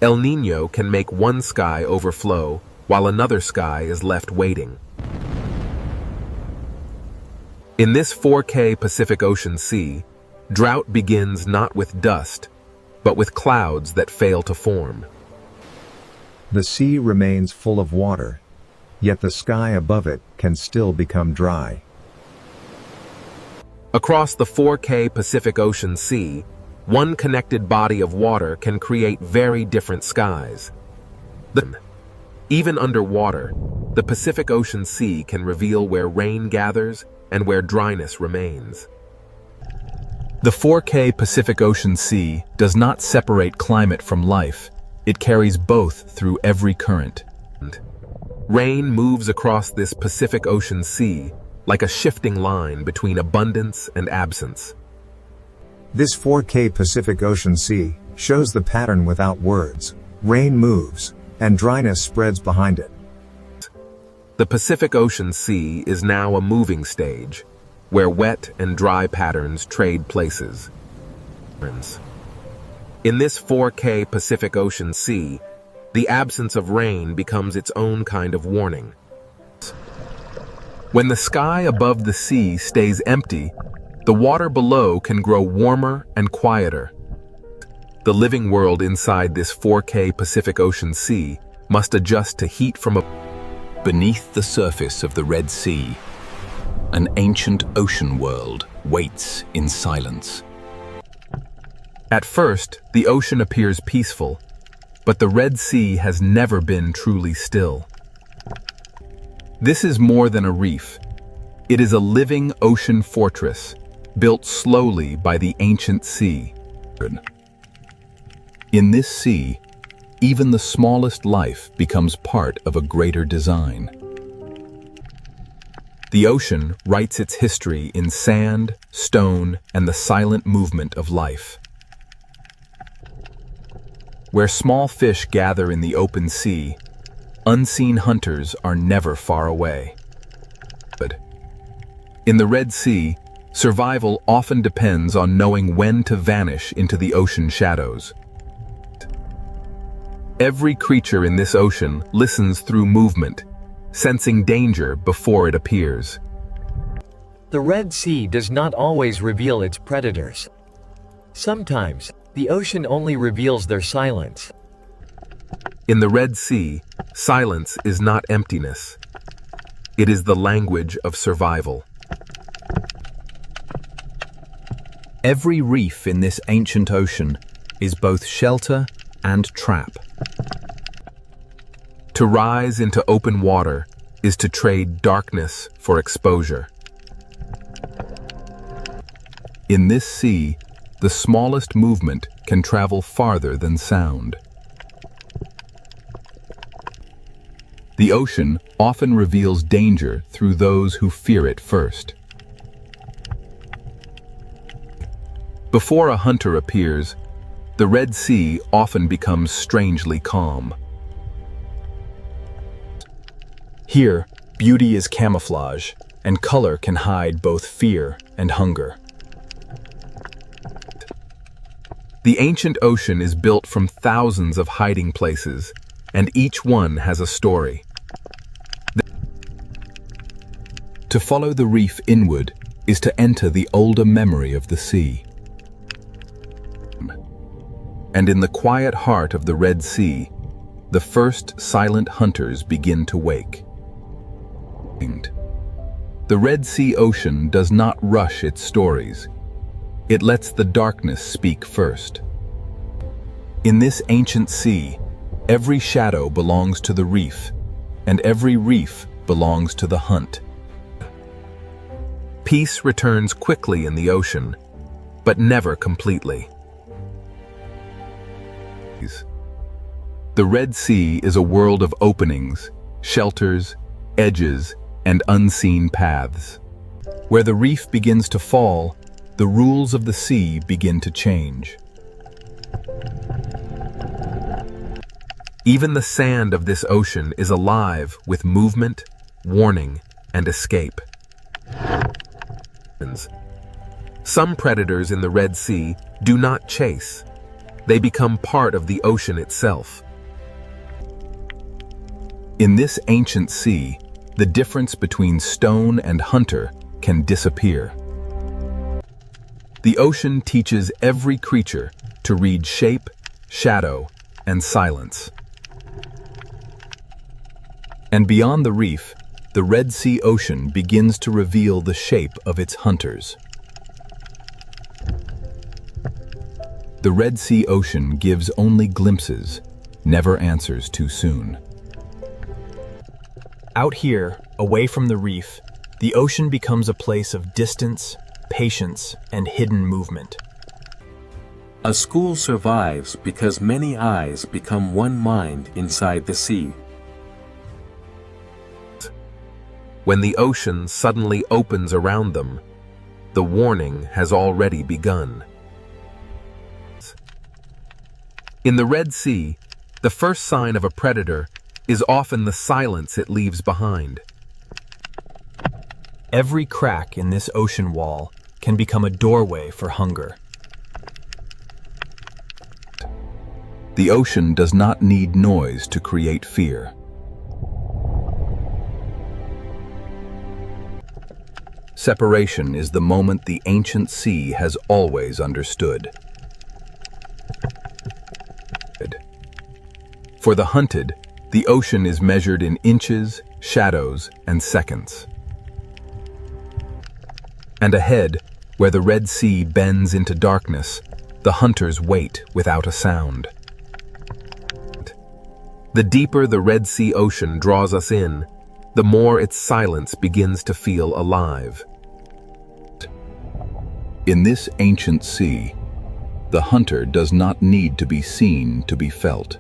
El Niño can make one sky overflow while another sky is left waiting. In this 4K Pacific Ocean Sea, drought begins not with dust, but with clouds that fail to form. The sea remains full of water, yet the sky above it can still become dry. Across the 4K Pacific Ocean Sea, one connected body of water can create very different skies. Even underwater, the Pacific Ocean Sea can reveal where rain gathers and where dryness remains. The 4K Pacific Ocean Sea does not separate climate from life. It carries both through every current. Rain moves across this Pacific Ocean Sea like a shifting line between abundance and absence. This 4K Pacific Ocean Sea shows the pattern without words. Rain moves, and dryness spreads behind it. The Pacific Ocean Sea is now a moving stage, where wet and dry patterns trade places. In this 4K Pacific Ocean Sea, the absence of rain becomes its own kind of warning. When the sky above the sea stays empty, the water below can grow warmer and quieter. The living world inside this 4K Pacific Ocean Sea must adjust to heat from Beneath the surface of the Red Sea, an ancient ocean world waits in silence. At first, the ocean appears peaceful, but the Red Sea has never been truly still. This is more than a reef. It is a living ocean fortress, built slowly by the ancient sea. In this sea, even the smallest life becomes part of a greater design. The ocean writes its history in sand, stone, and the silent movement of life. Where small fish gather in the open sea, unseen hunters are never far away. But in the Red Sea, survival often depends on knowing when to vanish into the ocean shadows. Every creature in this ocean listens through movement, sensing danger before it appears. The Red Sea does not always reveal its predators. Sometimes, the ocean only reveals their silence. In the Red Sea, silence is not emptiness. It is the language of survival. Every reef in this ancient ocean is both shelter and trap. To rise into open water is to trade darkness for exposure. In this sea, the smallest movement can travel farther than sound. The ocean often reveals danger through those who fear it first. Before a hunter appears, the Red Sea often becomes strangely calm. Here, beauty is camouflage, and color can hide both fear and hunger. The ancient ocean is built from thousands of hiding places, and each one has a story. To follow the reef inward is to enter the older memory of the sea. And in the quiet heart of the Red Sea, the first silent hunters begin to wake. The Red Sea ocean does not rush its stories. It lets the darkness speak first. In this ancient sea, every shadow belongs to the reef, and every reef belongs to the hunt. Peace returns quickly in the ocean, but never completely. The Red Sea is a world of openings, shelters, edges, and unseen paths. Where the reef begins to fall, the rules of the sea begin to change. Even the sand of this ocean is alive with movement, warning, and escape. Some predators in the Red Sea do not chase. They become part of the ocean itself. In this ancient sea, the difference between stone and hunter can disappear. The ocean teaches every creature to read shape, shadow, and silence. And beyond the reef, the Red Sea ocean begins to reveal the shape of its hunters. The Red Sea ocean gives only glimpses, never answers too soon. Out here, away from the reef, the ocean becomes a place of distance, patience, and hidden movement. A school survives because many eyes become one mind inside the sea. When the ocean suddenly opens around them, the warning has already begun. In the Red Sea, the first sign of a predator is often the silence it leaves behind. Every crack in this ocean wall can become a doorway for hunger. The ocean does not need noise to create fear. Separation is the moment the ancient sea has always understood. For the hunted, the ocean is measured in inches, shadows, and seconds. And ahead, where the Red Sea bends into darkness, the hunters wait without a sound. The deeper the Red Sea ocean draws us in, the more its silence begins to feel alive. In this ancient sea, the hunter does not need to be seen to be felt.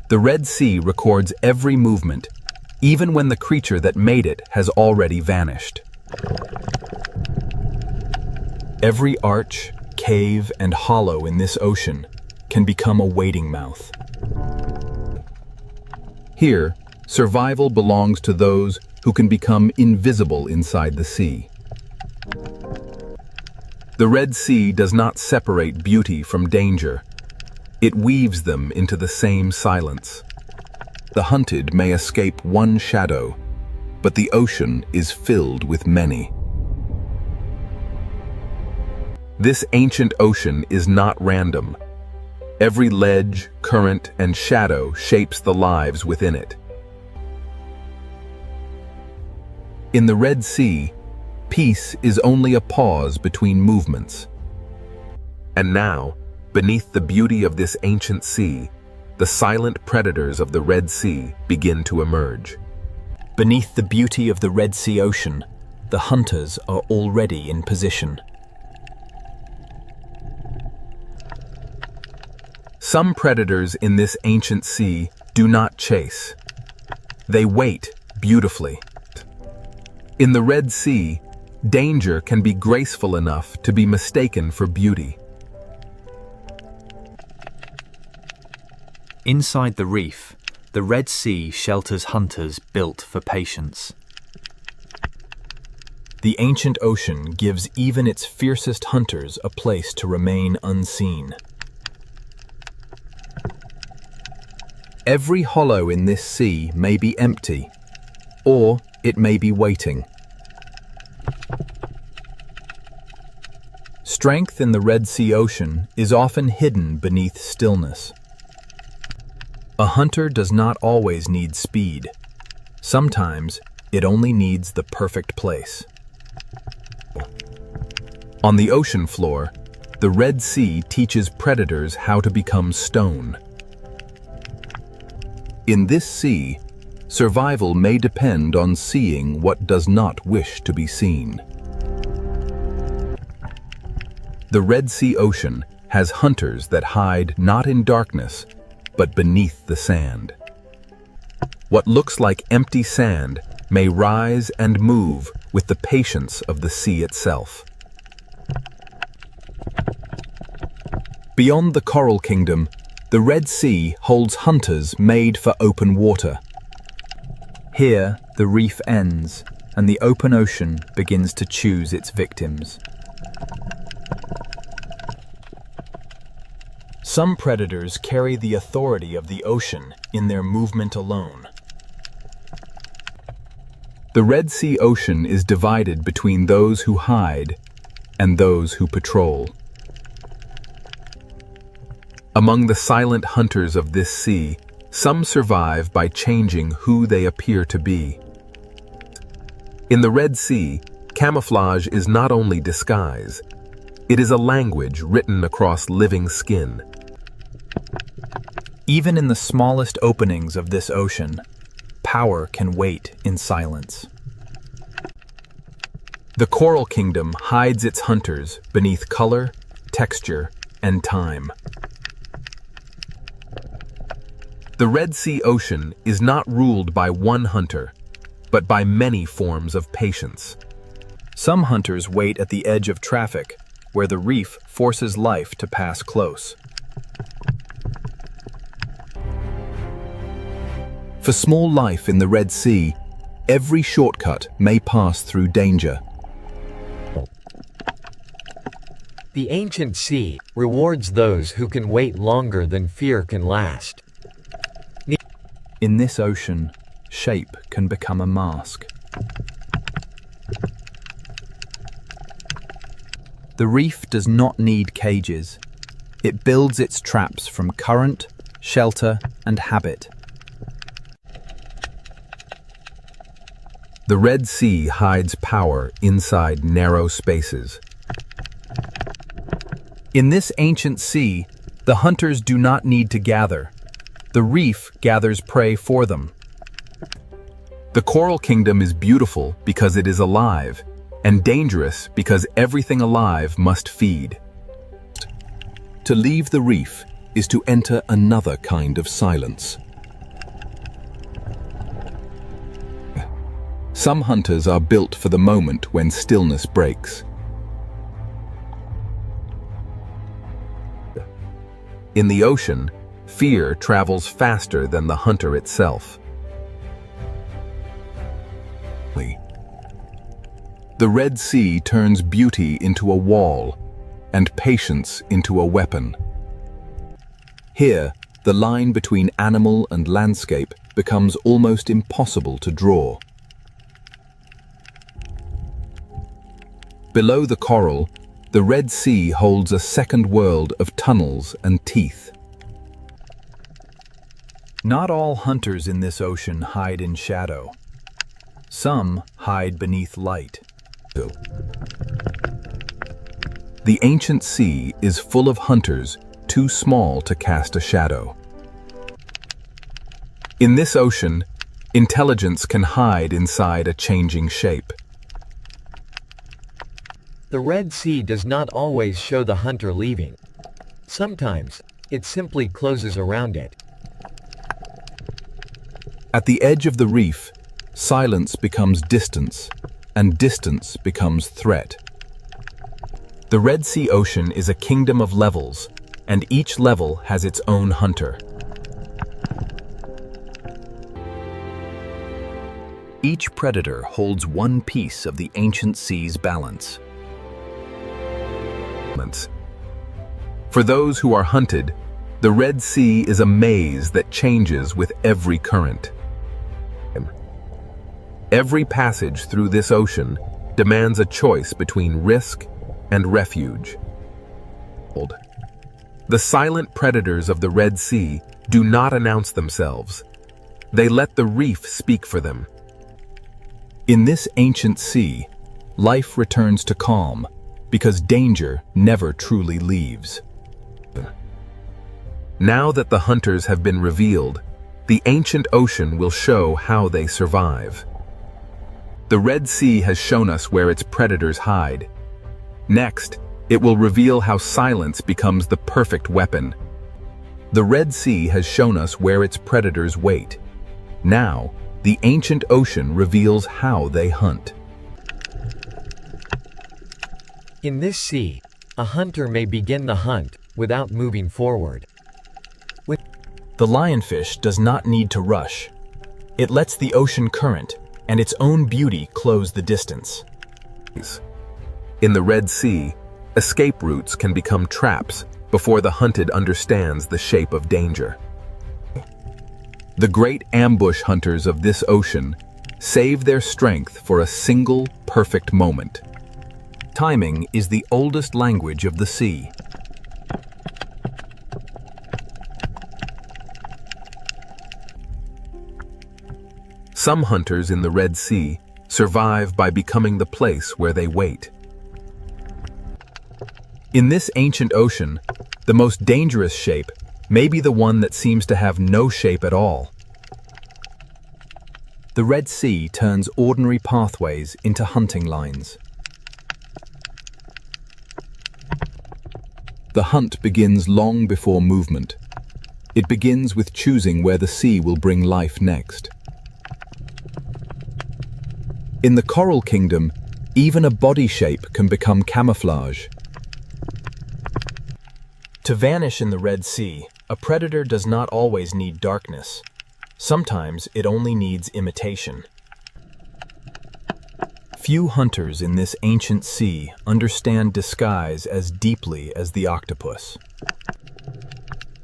The Red Sea records every movement, even when the creature that made it has already vanished. Every arch, cave, and hollow in this ocean can become a waiting mouth. Here, survival belongs to those who can become invisible inside the sea. The Red Sea does not separate beauty from danger. It weaves them into the same silence. The hunted may escape one shadow, but the ocean is filled with many. This ancient ocean is not random. Every ledge, current, and shadow shapes the lives within it. In the Red Sea, peace is only a pause between movements. And now, beneath the beauty of this ancient sea, the silent predators of the Red Sea begin to emerge. Beneath the beauty of the Red Sea ocean, the hunters are already in position. Some predators in this ancient sea do not chase. They wait beautifully. In the Red Sea, danger can be graceful enough to be mistaken for beauty. Inside the reef, the Red Sea shelters hunters built for patience. The ancient ocean gives even its fiercest hunters a place to remain unseen. Every hollow in this sea may be empty, or it may be waiting. Strength in the Red Sea ocean is often hidden beneath stillness. A hunter does not always need speed. Sometimes it only needs the perfect place. On the ocean floor, the Red Sea teaches predators how to become stone. In this sea, survival may depend on seeing what does not wish to be seen. The Red Sea ocean has hunters that hide not in darkness, but beneath the sand. What looks like empty sand may rise and move with the patience of the sea itself. Beyond the Coral Kingdom, the Red Sea holds hunters made for open water. Here, the reef ends, and the open ocean begins to choose its victims. Some predators carry the authority of the ocean in their movement alone. The Red Sea ocean is divided between those who hide and those who patrol. Among the silent hunters of this sea, some survive by changing who they appear to be. In the Red Sea, camouflage is not only disguise, it is a language written across living skin. Even in the smallest openings of this ocean, power can wait in silence. The Coral Kingdom hides its hunters beneath color, texture, and time. The Red Sea ocean is not ruled by one hunter, but by many forms of patience. Some hunters wait at the edge of traffic, where the reef forces life to pass close. For small life in the Red Sea, every shortcut may pass through danger. The ancient sea rewards those who can wait longer than fear can last. In this ocean, shape can become a mask. The reef does not need cages. It builds its traps from current, shelter, and habit. The Red Sea hides power inside narrow spaces. In this ancient sea, the hunters do not need to gather. The reef gathers prey for them. The coral kingdom is beautiful because it is alive, and dangerous because everything alive must feed. To leave the reef is to enter another kind of silence. Some hunters are built for the moment when stillness breaks. In the ocean, fear travels faster than the hunter itself. The Red Sea turns beauty into a wall and patience into a weapon. Here, the line between animal and landscape becomes almost impossible to draw. Below the coral, the Red Sea holds a second world of tunnels and teeth. Not all hunters in this ocean hide in shadow. Some hide beneath light. The ancient sea is full of hunters too small to cast a shadow. In this ocean, intelligence can hide inside a changing shape. The Red Sea does not always show the hunter leaving. Sometimes, it simply closes around it. At the edge of the reef, silence becomes distance, and distance becomes threat. The Red Sea Ocean is a kingdom of levels, and each level has its own hunter. Each predator holds one piece of the ancient sea's balance. For those who are hunted, the Red Sea is a maze that changes with every current. Every passage through this ocean demands a choice between risk and refuge. The silent predators of the Red Sea do not announce themselves. They let the reef speak for them. In this ancient sea, life returns to calm because danger never truly leaves. Now that the hunters have been revealed, the ancient ocean will show how they survive. The Red Sea has shown us where its predators hide. Next, it will reveal how silence becomes the perfect weapon. The Red Sea has shown us where its predators wait. Now, the ancient ocean reveals how they hunt. In this sea, a hunter may begin the hunt without moving forward. The lionfish does not need to rush. It lets the ocean current and its own beauty close the distance. In the Red Sea, escape routes can become traps before the hunted understands the shape of danger. The great ambush hunters of this ocean save their strength for a single perfect moment. Timing is the oldest language of the sea. Some hunters in the Red Sea survive by becoming the place where they wait. In this ancient ocean, the most dangerous shape may be the one that seems to have no shape at all. The Red Sea turns ordinary pathways into hunting lines. The hunt begins long before movement. It begins with choosing where the sea will bring life next. In the coral kingdom, even a body shape can become camouflage. To vanish in the Red Sea, a predator does not always need darkness. Sometimes it only needs imitation. Few hunters in this ancient sea understand disguise as deeply as the octopus.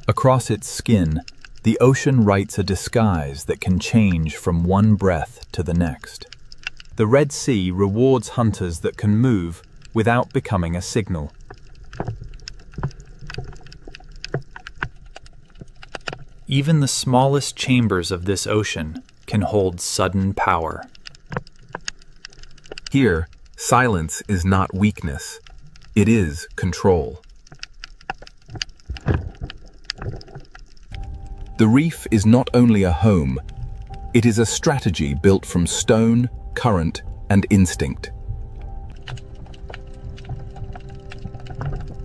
Across its skin, the ocean writes a disguise that can change from one breath to the next. The Red Sea rewards hunters that can move without becoming a signal. Even the smallest chambers of this ocean can hold sudden power. Here, silence is not weakness. It is control. The reef is not only a home, It is a strategy built from stone, current, and instinct.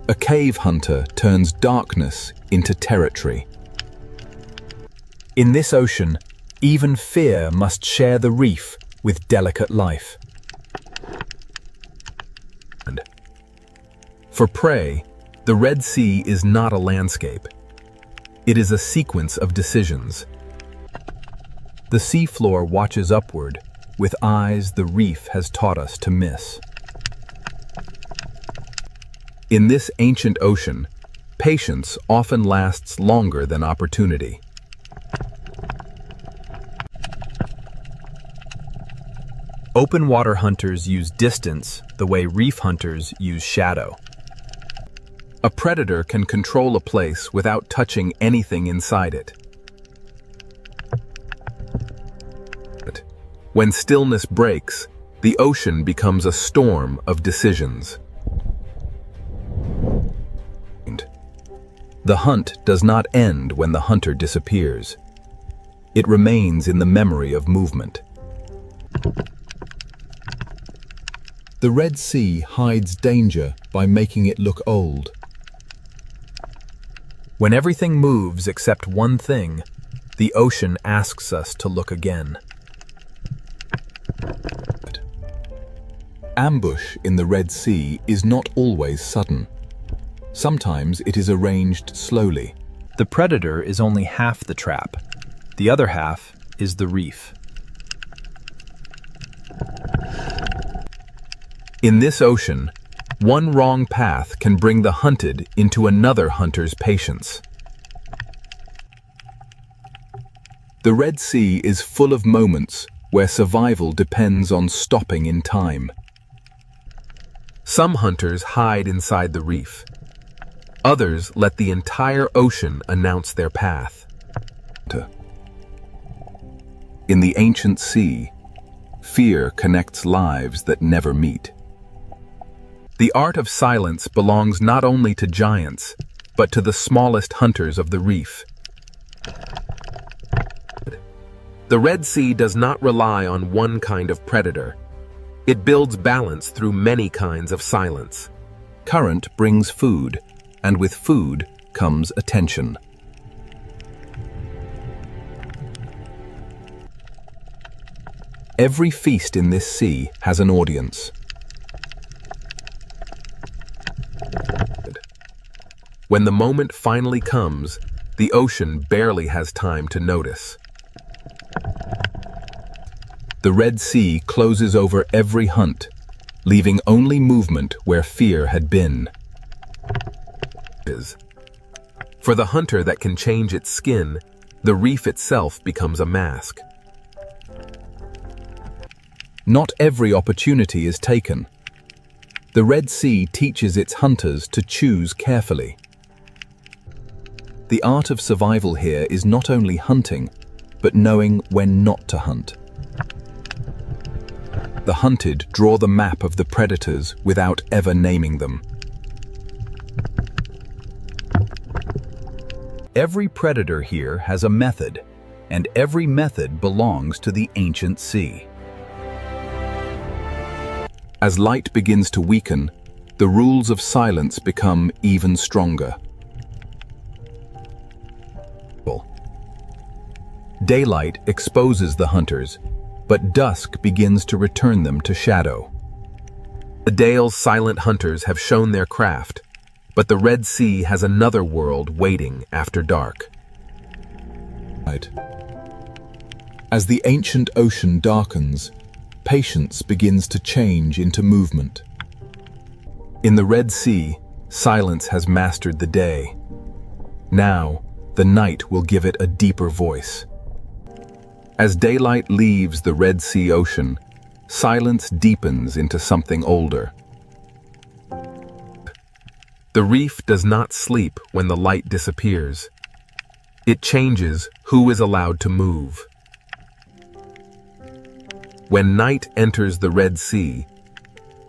A cave hunter turns darkness into territory. In this ocean, even fear must share the reef with delicate life. For prey, the Red Sea is not a landscape. It is a sequence of decisions. The seafloor watches upward, with eyes the reef has taught us to miss. In this ancient ocean, patience often lasts longer than opportunity. Open water hunters use distance the way reef hunters use shadow. A predator can control a place without touching anything inside it. When stillness breaks, the ocean becomes a storm of decisions. The hunt does not end when the hunter disappears. It remains in the memory of movement. The Red Sea hides danger by making it look old. When everything moves except one thing, the ocean asks us to look again. Ambush in the Red Sea is not always sudden. Sometimes it is arranged slowly. The predator is only half the trap. The other half is the reef. In this ocean, one wrong path can bring the hunted into another hunter's patience. The Red Sea is full of moments where survival depends on stopping in time. Some hunters hide inside the reef. Others let the entire ocean announce their path. In the ancient sea, fear connects lives that never meet. The art of silence belongs not only to giants, but to the smallest hunters of the reef. The Red Sea does not rely on one kind of predator. It builds balance through many kinds of silence. Current brings food, and with food comes attention. Every feast in this sea has an audience. When the moment finally comes, the ocean barely has time to notice. The Red Sea closes over every hunt, leaving only movement where fear had been. For the hunter that can change its skin, the reef itself becomes a mask. Not every opportunity is taken. The Red Sea teaches its hunters to choose carefully. The art of survival here is not only hunting, but knowing when not to hunt. The hunted draw the map of the predators without ever naming them. Every predator here has a method, and every method belongs to the ancient sea. As light begins to weaken, the rules of silence become even stronger. Daylight exposes the hunters, but dusk begins to return them to shadow. The Dale's silent hunters have shown their craft, but the Red Sea has another world waiting after dark. As the ancient ocean darkens, patience begins to change into movement. In the Red Sea, silence has mastered the day. Now, the night will give it a deeper voice. As daylight leaves the Red Sea ocean, silence deepens into something older. The reef does not sleep when the light disappears. It changes who is allowed to move. When night enters the Red Sea,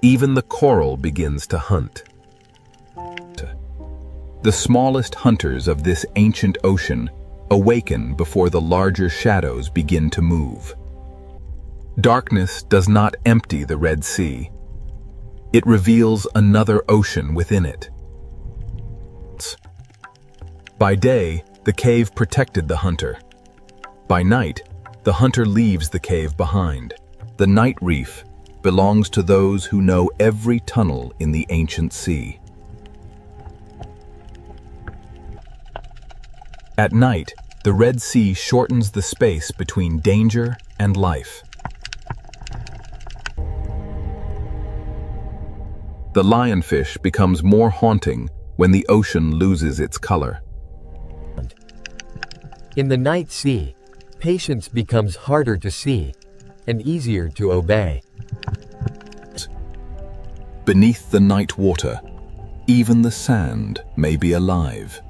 even the coral begins to hunt. The smallest hunters of this ancient ocean awaken before the larger shadows begin to move. Darkness does not empty the Red Sea. It reveals another ocean within it. By day, the cave protected the hunter. By night, the hunter leaves the cave behind. The night reef belongs to those who know every tunnel in the ancient sea. At night, the Red Sea shortens the space between danger and life. The lionfish becomes more haunting when the ocean loses its color. In the night sea, patience becomes harder to see and easier to obey. Beneath the night water, even the sand may be alive.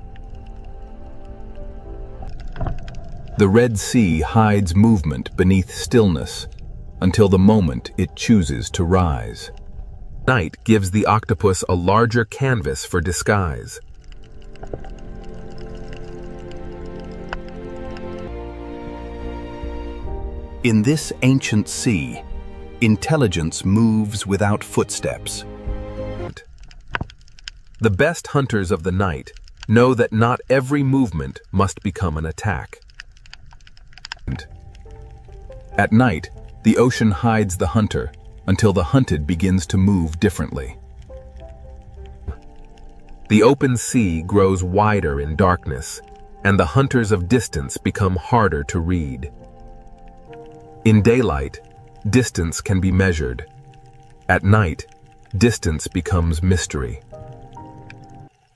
The Red Sea hides movement beneath stillness until the moment it chooses to rise. Night gives the octopus a larger canvas for disguise. In this ancient sea, intelligence moves without footsteps. The best hunters of the night know that not every movement must become an attack. At night, the ocean hides the hunter until the hunted begins to move differently. The open sea grows wider in darkness, and the hunters of distance become harder to read. In daylight, distance can be measured. At night, distance becomes mystery.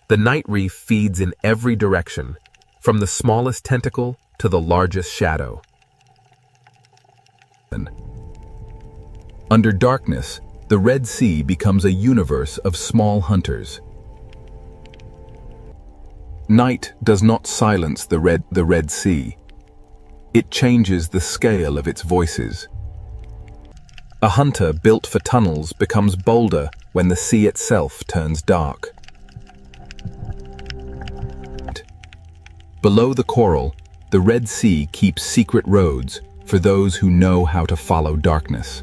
The night reef feeds in every direction, from the smallest tentacle to the largest shadow. Under darkness, the Red Sea becomes a universe of small hunters. Night does not silence the Red Sea. It changes the scale of its voices. A hunter built for tunnels becomes bolder when the sea itself turns dark. Below the coral, the Red Sea keeps secret roads for those who know how to follow darkness.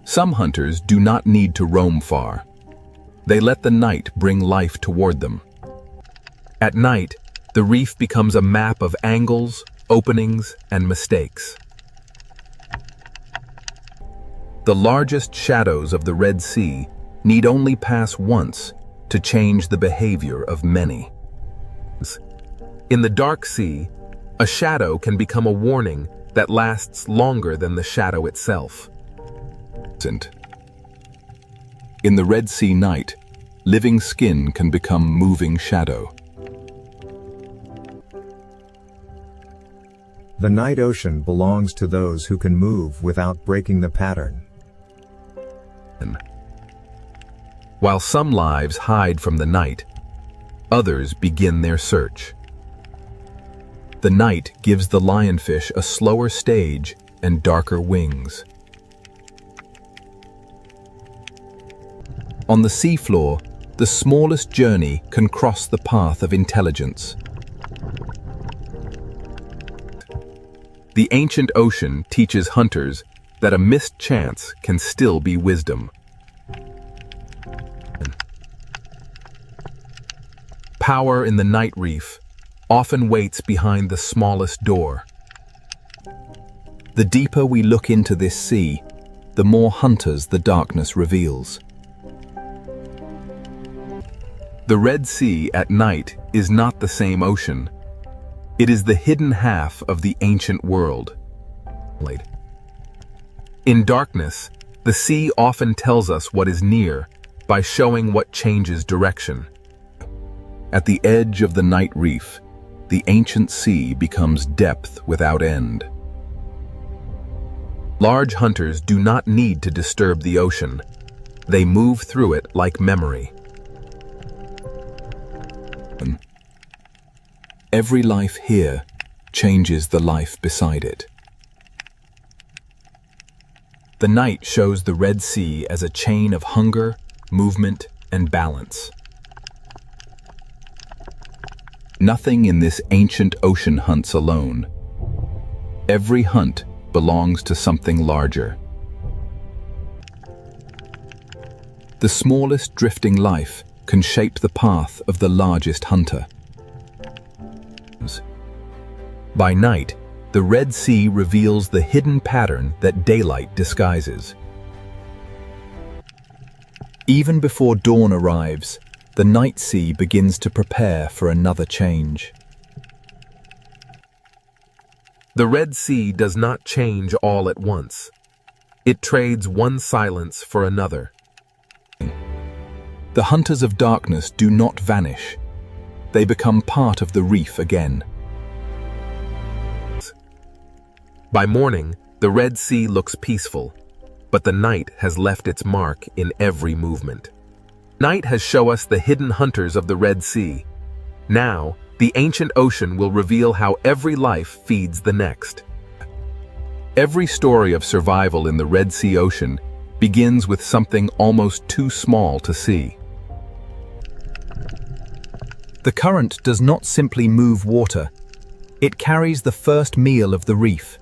Some hunters do not need to roam far. They let the night bring life toward them. At night, the reef becomes a map of angles, openings, and mistakes. The largest shadows of the Red Sea need only pass once to change the behavior of many. In the dark sea, a shadow can become a warning that lasts longer than the shadow itself. In the Red Sea night, living skin can become moving shadow. The night ocean belongs to those who can move without breaking the pattern. While some lives hide from the night, others begin their search. The night gives the lionfish a slower stage and darker wings. On the seafloor, the smallest journey can cross the path of intelligence. The ancient ocean teaches hunters that a missed chance can still be wisdom. Power in the night reef often waits behind the smallest door. The deeper we look into this sea, the more hunters the darkness reveals. The Red Sea at night is not the same ocean. It is the hidden half of the ancient world. In darkness, the sea often tells us what is near by showing what changes direction. At the edge of the night reef, the ancient sea becomes depth without end. Large hunters do not need to disturb the ocean. They move through it like memory. Every life here changes the life beside it. The night shows the Red Sea as a chain of hunger, movement, and balance. Nothing in this ancient ocean hunts alone. Every hunt belongs to something larger. The smallest drifting life can shape the path of the largest hunter. By night, the Red Sea reveals the hidden pattern that daylight disguises. Even before dawn arrives, the night sea begins to prepare for another change. The Red Sea does not change all at once. It trades one silence for another. The hunters of darkness do not vanish. They become part of the reef again. By morning, the Red Sea looks peaceful, but the night has left its mark in every movement. Night has shown us the hidden hunters of the Red Sea. Now, the ancient ocean will reveal how every life feeds the next. Every story of survival in the Red Sea ocean begins with something almost too small to see. The current does not simply move water, it carries the first meal of the reef.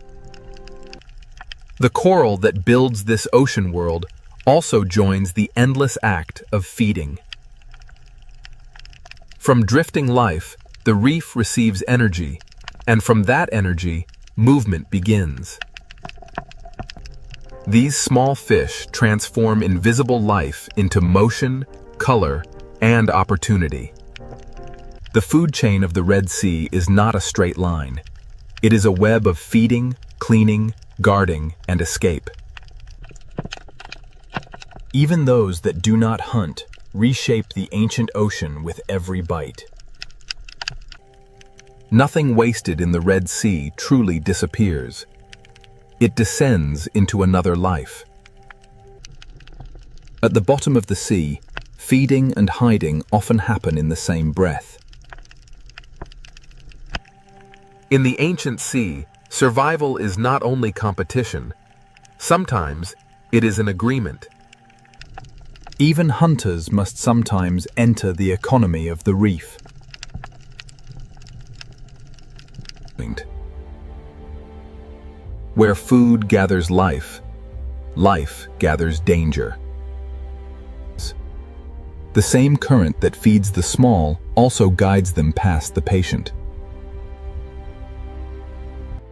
The coral that builds this ocean world also joins the endless act of feeding. From drifting life, the reef receives energy, and from that energy, movement begins. These small fish transform invisible life into motion, color, and opportunity. The food chain of the Red Sea is not a straight line. It is a web of feeding, cleaning, guarding, and escape. Even those that do not hunt reshape the ancient ocean with every bite. Nothing wasted in the Red Sea truly disappears. It descends into another life. At the bottom of the sea, feeding and hiding often happen in the same breath. In the ancient sea, survival is not only competition. Sometimes it is an agreement. Even hunters must sometimes enter the economy of the reef. Where food gathers life, life gathers danger. The same current that feeds the small also guides them past the patient.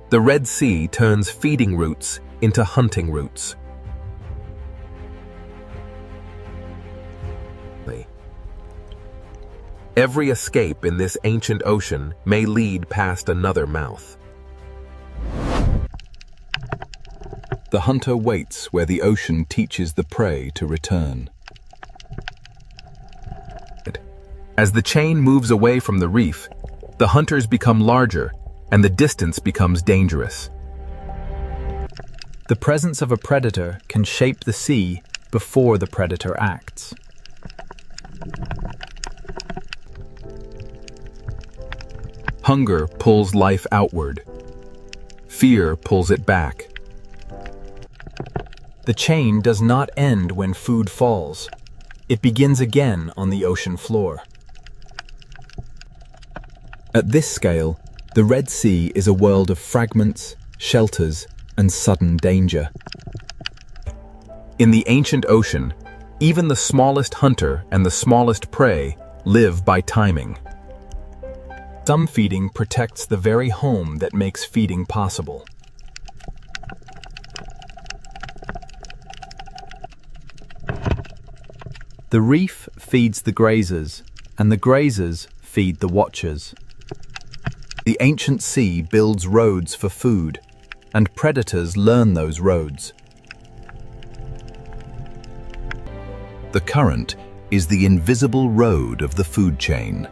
The Red Sea turns feeding routes into hunting routes. Every escape in this ancient ocean may lead past another mouth. The hunter waits where the ocean teaches the prey to return. As the chain moves away from the reef, the hunters become larger and the distance becomes dangerous. The presence of a predator can shape the sea before the predator acts. Hunger pulls life outward. Fear pulls it back. The chain does not end when food falls. It begins again on the ocean floor. At this scale, the Red Sea is a world of fragments, shelters, and sudden danger. In the ancient ocean, even the smallest hunter and the smallest prey live by timing. Some feeding protects the very home that makes feeding possible. The reef feeds the grazers, and the grazers feed the watchers. The ancient sea builds roads for food, and predators learn those roads. The current is the invisible road of the food chain.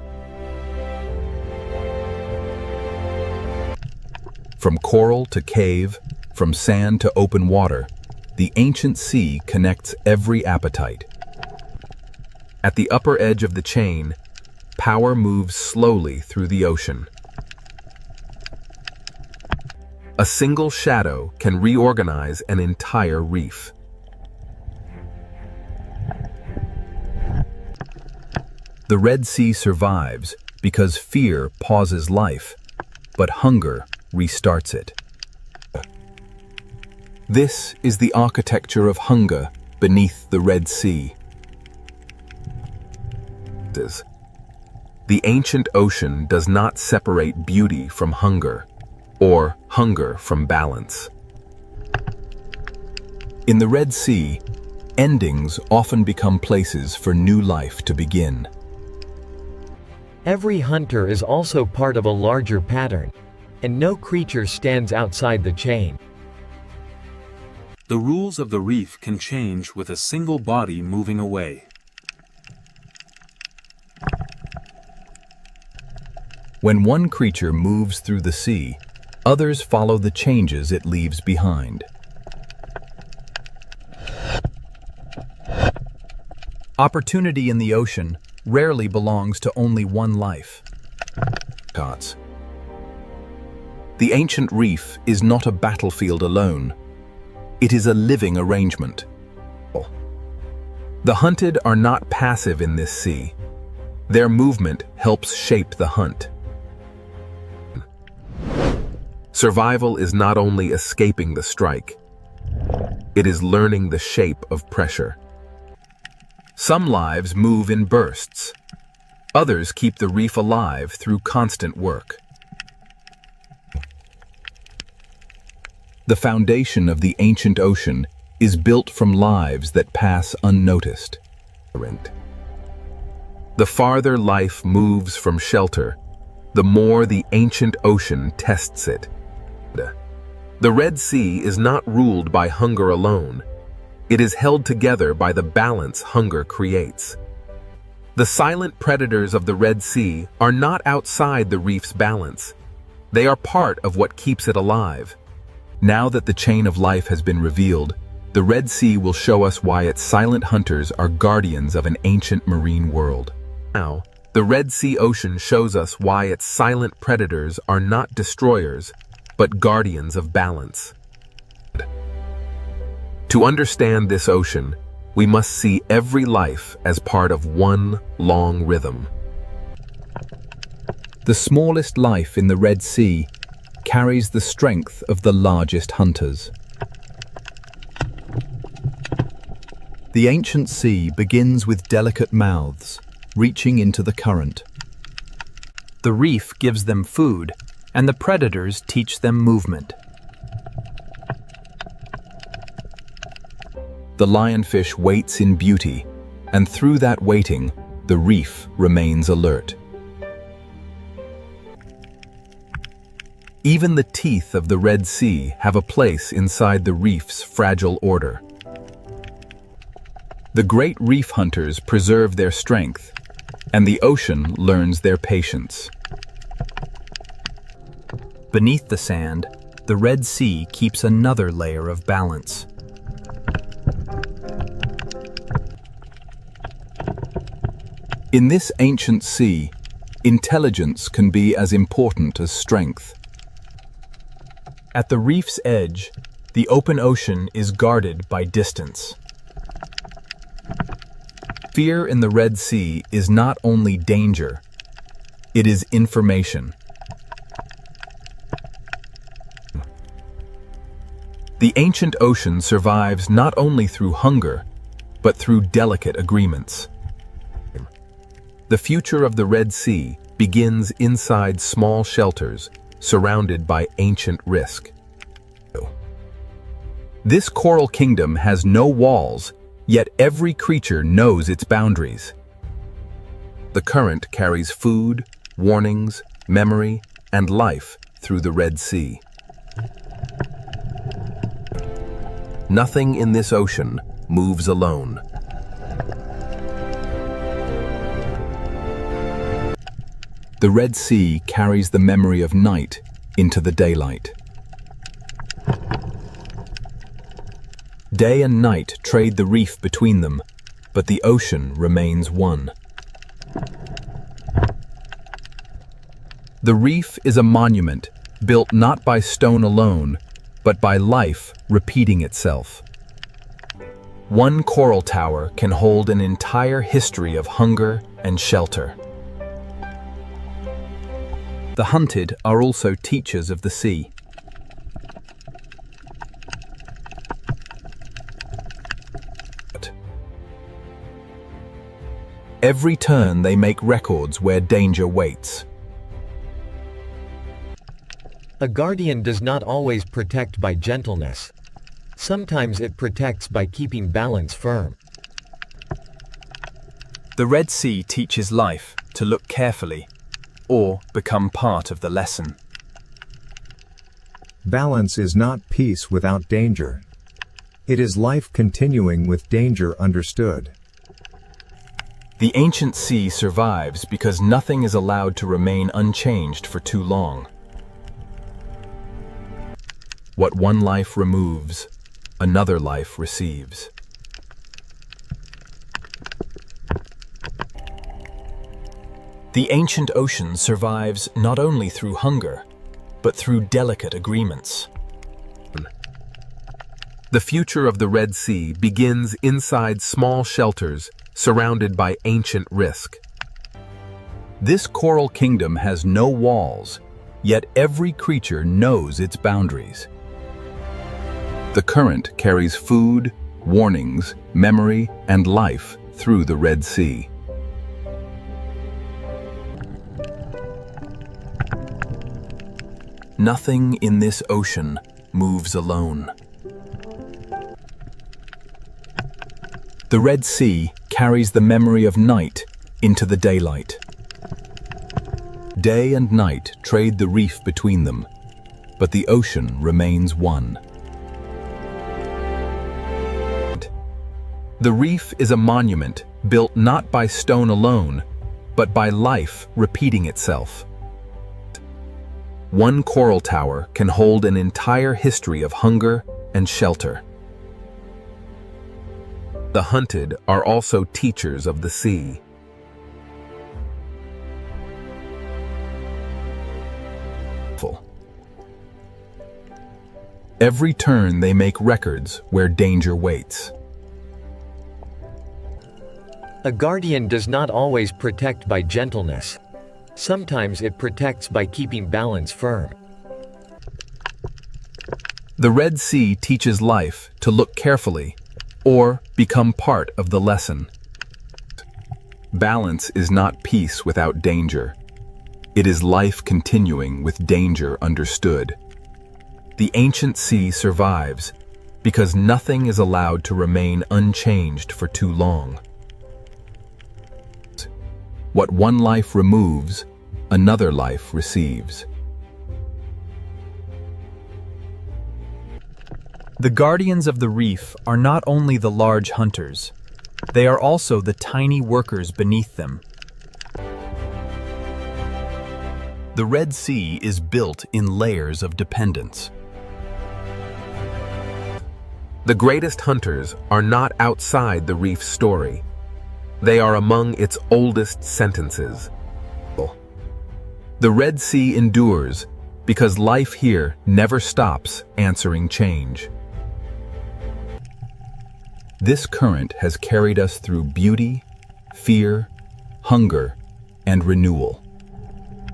From coral to cave, from sand to open water, the ancient sea connects every appetite. At the upper edge of the chain, power moves slowly through the ocean. A single shadow can reorganize an entire reef. The Red Sea survives because fear pauses life, but hunger restarts it. This is the architecture of hunger beneath the Red Sea. The ancient ocean does not separate beauty from hunger, or hunger from balance. In the Red Sea, endings often become places for new life to begin. Every hunter is also part of a larger pattern, and no creature stands outside the chain. The rules of the reef can change with a single body moving away. When one creature moves through the sea, others follow the changes it leaves behind. Opportunity in the ocean rarely belongs to only one life. The ancient reef is not a battlefield alone. It is a living arrangement. The hunted are not passive in this sea. Their movement helps shape the hunt. Survival is not only escaping the strike, it is learning the shape of pressure. Some lives move in bursts. Others keep the reef alive through constant work. The foundation of the ancient ocean is built from lives that pass unnoticed. The farther life moves from shelter, the more the ancient ocean tests it. The Red Sea is not ruled by hunger alone. It is held together by the balance hunger creates. The silent predators of the Red Sea are not outside the reef's balance. They are part of what keeps it alive. Now that the chain of life has been revealed, the Red Sea will show us why its silent hunters are guardians of an ancient marine world. Now, the Red Sea ocean shows us why its silent predators are not destroyers, but guardians of balance. To understand this ocean, we must see every life as part of one long rhythm. The smallest life in the Red Sea carries the strength of the largest hunters. The ancient sea begins with delicate mouths, reaching into the current. The reef gives them food, and the predators teach them movement. The lionfish waits in beauty, and through that waiting, the reef remains alert. Even the teeth of the Red Sea have a place inside the reef's fragile order. The great reef hunters preserve their strength, and the ocean learns their patience. Beneath the sand, the Red Sea keeps another layer of balance. In this ancient sea, intelligence can be as important as strength. At the reef's edge, the open ocean is guarded by distance. Fear in the Red Sea is not only danger, it is information. The ancient ocean survives not only through hunger, but through delicate agreements. The future of the Red Sea begins inside small shelters surrounded by ancient risk. This coral kingdom has no walls, yet every creature knows its boundaries. The current carries food, warnings, memory, and life through the Red Sea. Nothing in this ocean moves alone. The Red Sea carries the memory of night into the daylight. Day and night trade the reef between them, but the ocean remains one. The reef is a monument built not by stone alone, but by life repeating itself. One coral tower can hold an entire history of hunger and shelter. The hunted are also teachers of the sea. Every turn they make records where danger waits. A guardian does not always protect by gentleness. Sometimes it protects by keeping balance firm. The Red Sea teaches life to look carefully or become part of the lesson. Balance is not peace without danger. It is life continuing with danger understood. The ancient sea survives because nothing is allowed to remain unchanged for too long. What one life removes, another life receives. The ancient ocean survives not only through hunger, but through delicate agreements. The future of the Red Sea begins inside small shelters surrounded by ancient risk. This coral kingdom has no walls, yet every creature knows its boundaries. The current carries food, warnings, memory, and life through the Red Sea. Nothing in this ocean moves alone. The Red Sea carries the memory of night into the daylight. Day and night trade the reef between them, but the ocean remains one. The reef is a monument built not by stone alone, but by life repeating itself. One coral tower can hold an entire history of hunger and shelter. The hunted are also teachers of the sea. Every turn they make records where danger waits. A guardian does not always protect by gentleness. Sometimes it protects by keeping balance firm. The Red Sea teaches life to look carefully or become part of the lesson. Balance is not peace without danger. It is life continuing with danger understood. The ancient sea survives because nothing is allowed to remain unchanged for too long. What one life removes, another life receives. The guardians of the reef are not only the large hunters, they are also the tiny workers beneath them. The Red Sea is built in layers of dependence. The greatest hunters are not outside the reef's story. They are among its oldest sentences. The Red Sea endures because life here never stops answering change. This current has carried us through beauty, fear, hunger, and renewal.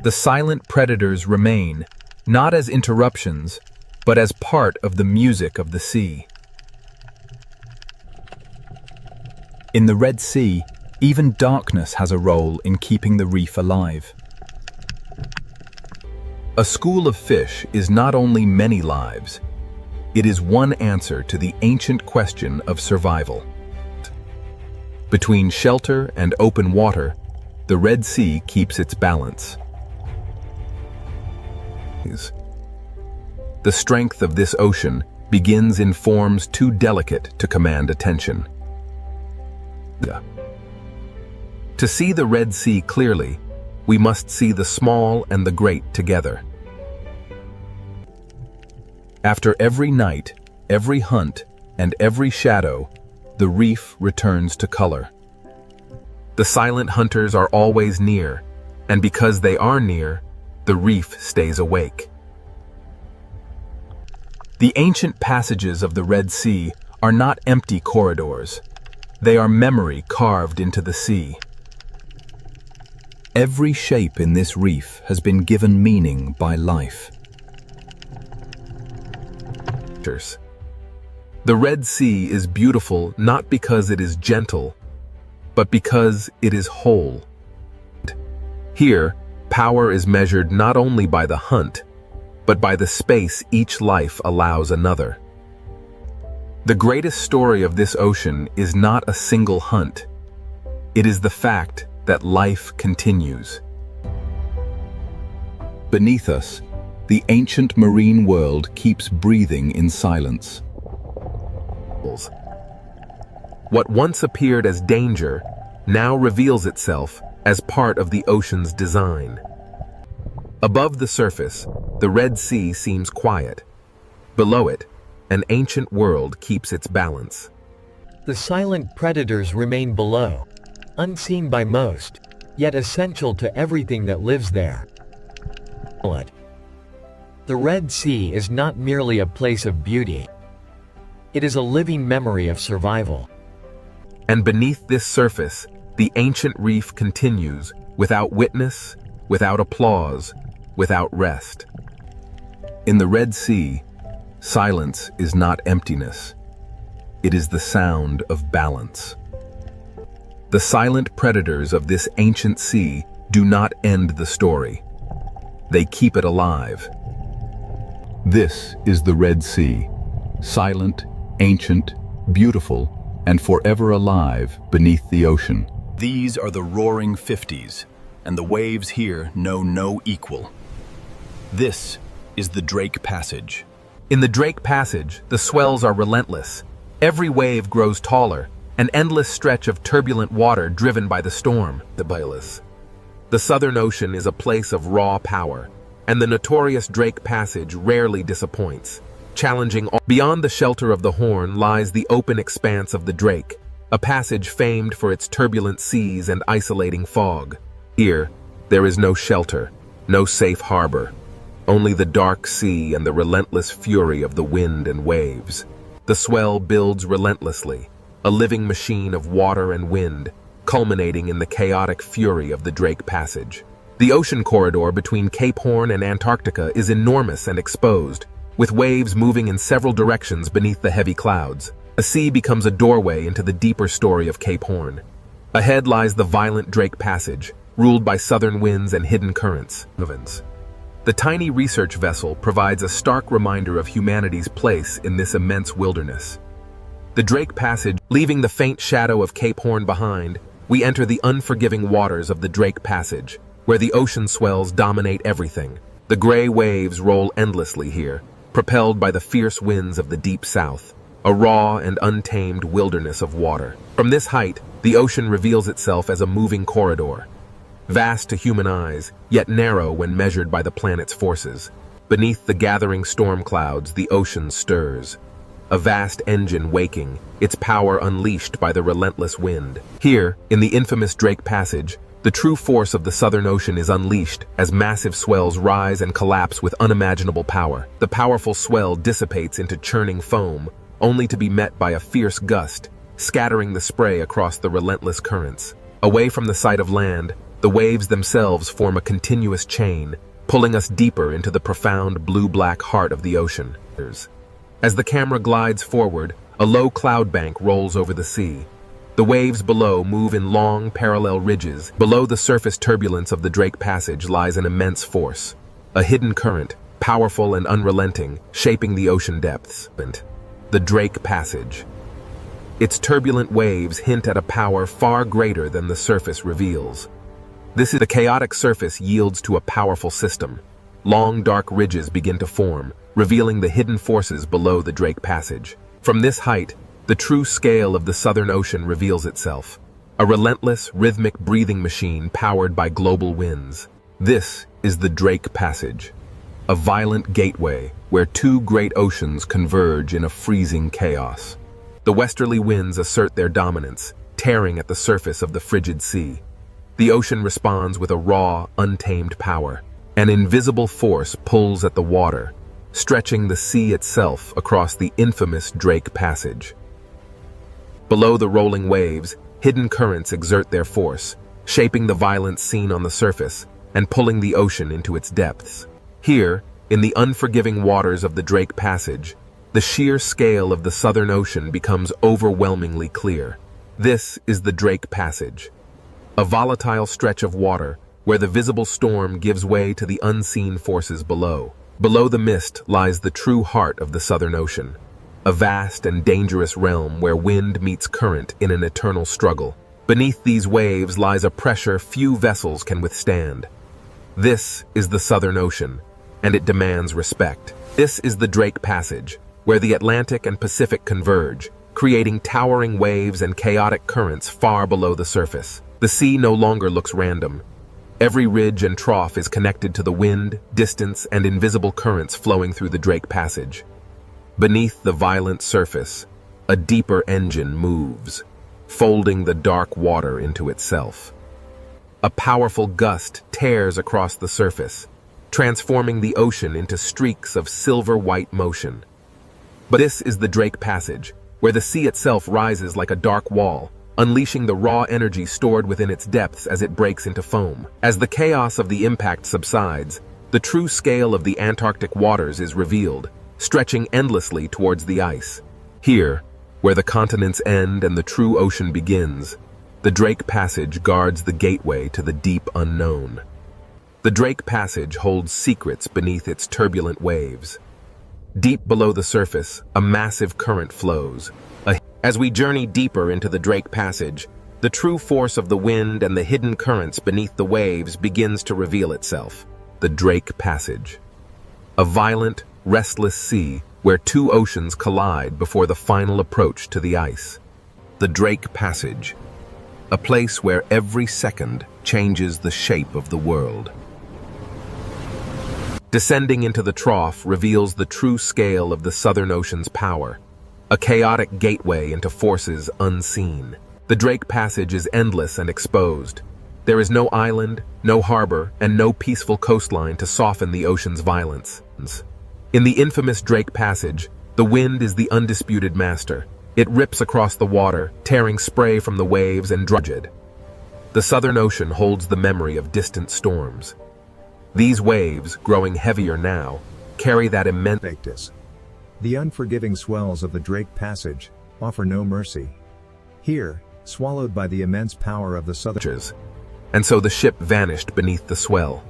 The silent predators remain, not as interruptions, but as part of the music of the sea. In the Red Sea, even darkness has a role in keeping the reef alive. A school of fish is not only many lives, it is one answer to the ancient question of survival. Between shelter and open water, the Red Sea keeps its balance. The strength of this ocean begins in forms too delicate to command attention. To see the Red Sea clearly, we must see the small and the great together. After every night, every hunt, and every shadow, the reef returns to color. The silent hunters are always near, and because they are near, the reef stays awake. The ancient passages of the Red Sea are not empty corridors. They are memory carved into the sea. Every shape in this reef has been given meaning by life. The Red Sea is beautiful not because it is gentle, but because it is whole. Here, power is measured not only by the hunt, but by the space each life allows another. The greatest story of this ocean is not a single hunt. It is the fact that life continues. Beneath us, the ancient marine world keeps breathing in silence. What once appeared as danger now reveals itself as part of the ocean's design. Above the surface, the Red Sea seems quiet. Below it, an ancient world keeps its balance. The silent predators remain below, unseen by most, yet essential to everything that lives there. The Red Sea is not merely a place of beauty. It is a living memory of survival. And beneath this surface, the ancient reef continues, without witness, without applause, without rest. In the Red Sea, silence is not emptiness. It is the sound of balance. The silent predators of this ancient sea do not end the story. They keep it alive. This is the Red Sea, silent, ancient, beautiful, and forever alive beneath the ocean. These are the roaring 50s, and the waves here know no equal. This is the Drake Passage. In the Drake Passage, the swells are relentless. Every wave grows taller, an endless stretch of turbulent water driven by the storm, the Bayless. The Southern Ocean is a place of raw power, and the notorious Drake Passage rarely disappoints. Challenging all. Beyond the shelter of the Horn lies the open expanse of the Drake, a passage famed for its turbulent seas and isolating fog. Here, there is no shelter, no safe harbor, only the dark sea and the relentless fury of the wind and waves. The swell builds relentlessly, a living machine of water and wind, culminating in the chaotic fury of the Drake Passage. The ocean corridor between Cape Horn and Antarctica is enormous and exposed, with waves moving in several directions beneath the heavy clouds. The sea becomes a doorway into the deeper story of Cape Horn. Ahead lies the violent Drake Passage, ruled by southern winds and hidden currents. The tiny research vessel provides a stark reminder of humanity's place in this immense wilderness. The Drake Passage, leaving the faint shadow of Cape Horn behind, we enter the unforgiving waters of the Drake Passage, where the ocean swells dominate everything. The gray waves roll endlessly here, propelled by the fierce winds of the deep south, a raw and untamed wilderness of water. From this height, the ocean reveals itself as a moving corridor, vast to human eyes, yet narrow when measured by the planet's forces. Beneath the gathering storm clouds, the ocean stirs, a vast engine waking, its power unleashed by the relentless wind. Here, in the infamous Drake Passage, the true force of the Southern Ocean is unleashed as massive swells rise and collapse with unimaginable power. The powerful swell dissipates into churning foam, only to be met by a fierce gust, scattering the spray across the relentless currents. Away from the sight of land, the waves themselves form a continuous chain, pulling us deeper into the profound blue-black heart of the ocean. As the camera glides forward, a low cloud bank rolls over the sea. The waves below move in long, parallel ridges. Below the surface turbulence of the Drake Passage lies an immense force, a hidden current, powerful and unrelenting, shaping the ocean depths. The Drake Passage. Its turbulent waves hint at a power far greater than the surface reveals. The chaotic surface yields to a powerful system. Long, dark ridges begin to form, revealing the hidden forces below the Drake Passage. From this height, the true scale of the Southern Ocean reveals itself, a relentless, rhythmic breathing machine powered by global winds. This is the Drake Passage, a violent gateway where two great oceans converge in a freezing chaos. The westerly winds assert their dominance, tearing at the surface of the frigid sea. The ocean responds with a raw, untamed power. An invisible force pulls at the water, stretching the sea itself across the infamous Drake Passage. Below the rolling waves, hidden currents exert their force, shaping the violence seen on the surface and pulling the ocean into its depths. Here, in the unforgiving waters of the Drake Passage, the sheer scale of the Southern Ocean becomes overwhelmingly clear. This is the Drake Passage, a volatile stretch of water where the visible storm gives way to the unseen forces below. Below the mist lies the true heart of the Southern Ocean, a vast and dangerous realm where wind meets current in an eternal struggle. Beneath these waves lies a pressure few vessels can withstand. This is the Southern Ocean, and it demands respect. This is the Drake Passage, where the Atlantic and Pacific converge, creating towering waves and chaotic currents far below the surface. The sea no longer looks random. Every ridge and trough is connected to the wind, distance, and invisible currents flowing through the Drake Passage. Beneath the violent surface, a deeper engine moves, folding the dark water into itself. A powerful gust tears across the surface, transforming the ocean into streaks of silver-white motion. But this is the Drake Passage, where the sea itself rises like a dark wall, unleashing the raw energy stored within its depths as it breaks into foam. As the chaos of the impact subsides, the true scale of the Antarctic waters is revealed, stretching endlessly towards the ice. Here, where the continents end and the true ocean begins, the Drake Passage guards the gateway to the deep unknown. The Drake Passage holds secrets beneath its turbulent waves. Deep below the surface, a massive current flows. As we journey deeper into the Drake Passage, the true force of the wind and the hidden currents beneath the waves begins to reveal itself. The Drake Passage, a violent, restless sea where two oceans collide before the final approach to the ice. The Drake Passage, a place where every second changes the shape of the world. Descending into the trough reveals the true scale of the Southern Ocean's power, a chaotic gateway into forces unseen. The Drake Passage is endless and exposed. There is no island, no harbor, and no peaceful coastline to soften the ocean's violence. In the infamous Drake Passage, the wind is the undisputed master. It rips across the water, tearing spray from the waves and drudged. The Southern Ocean holds the memory of distant storms. These waves, growing heavier now, carry that immense. The unforgiving swells of the Drake Passage offer no mercy. Here, swallowed by the immense power of the Southern. And so the ship vanished beneath the swell.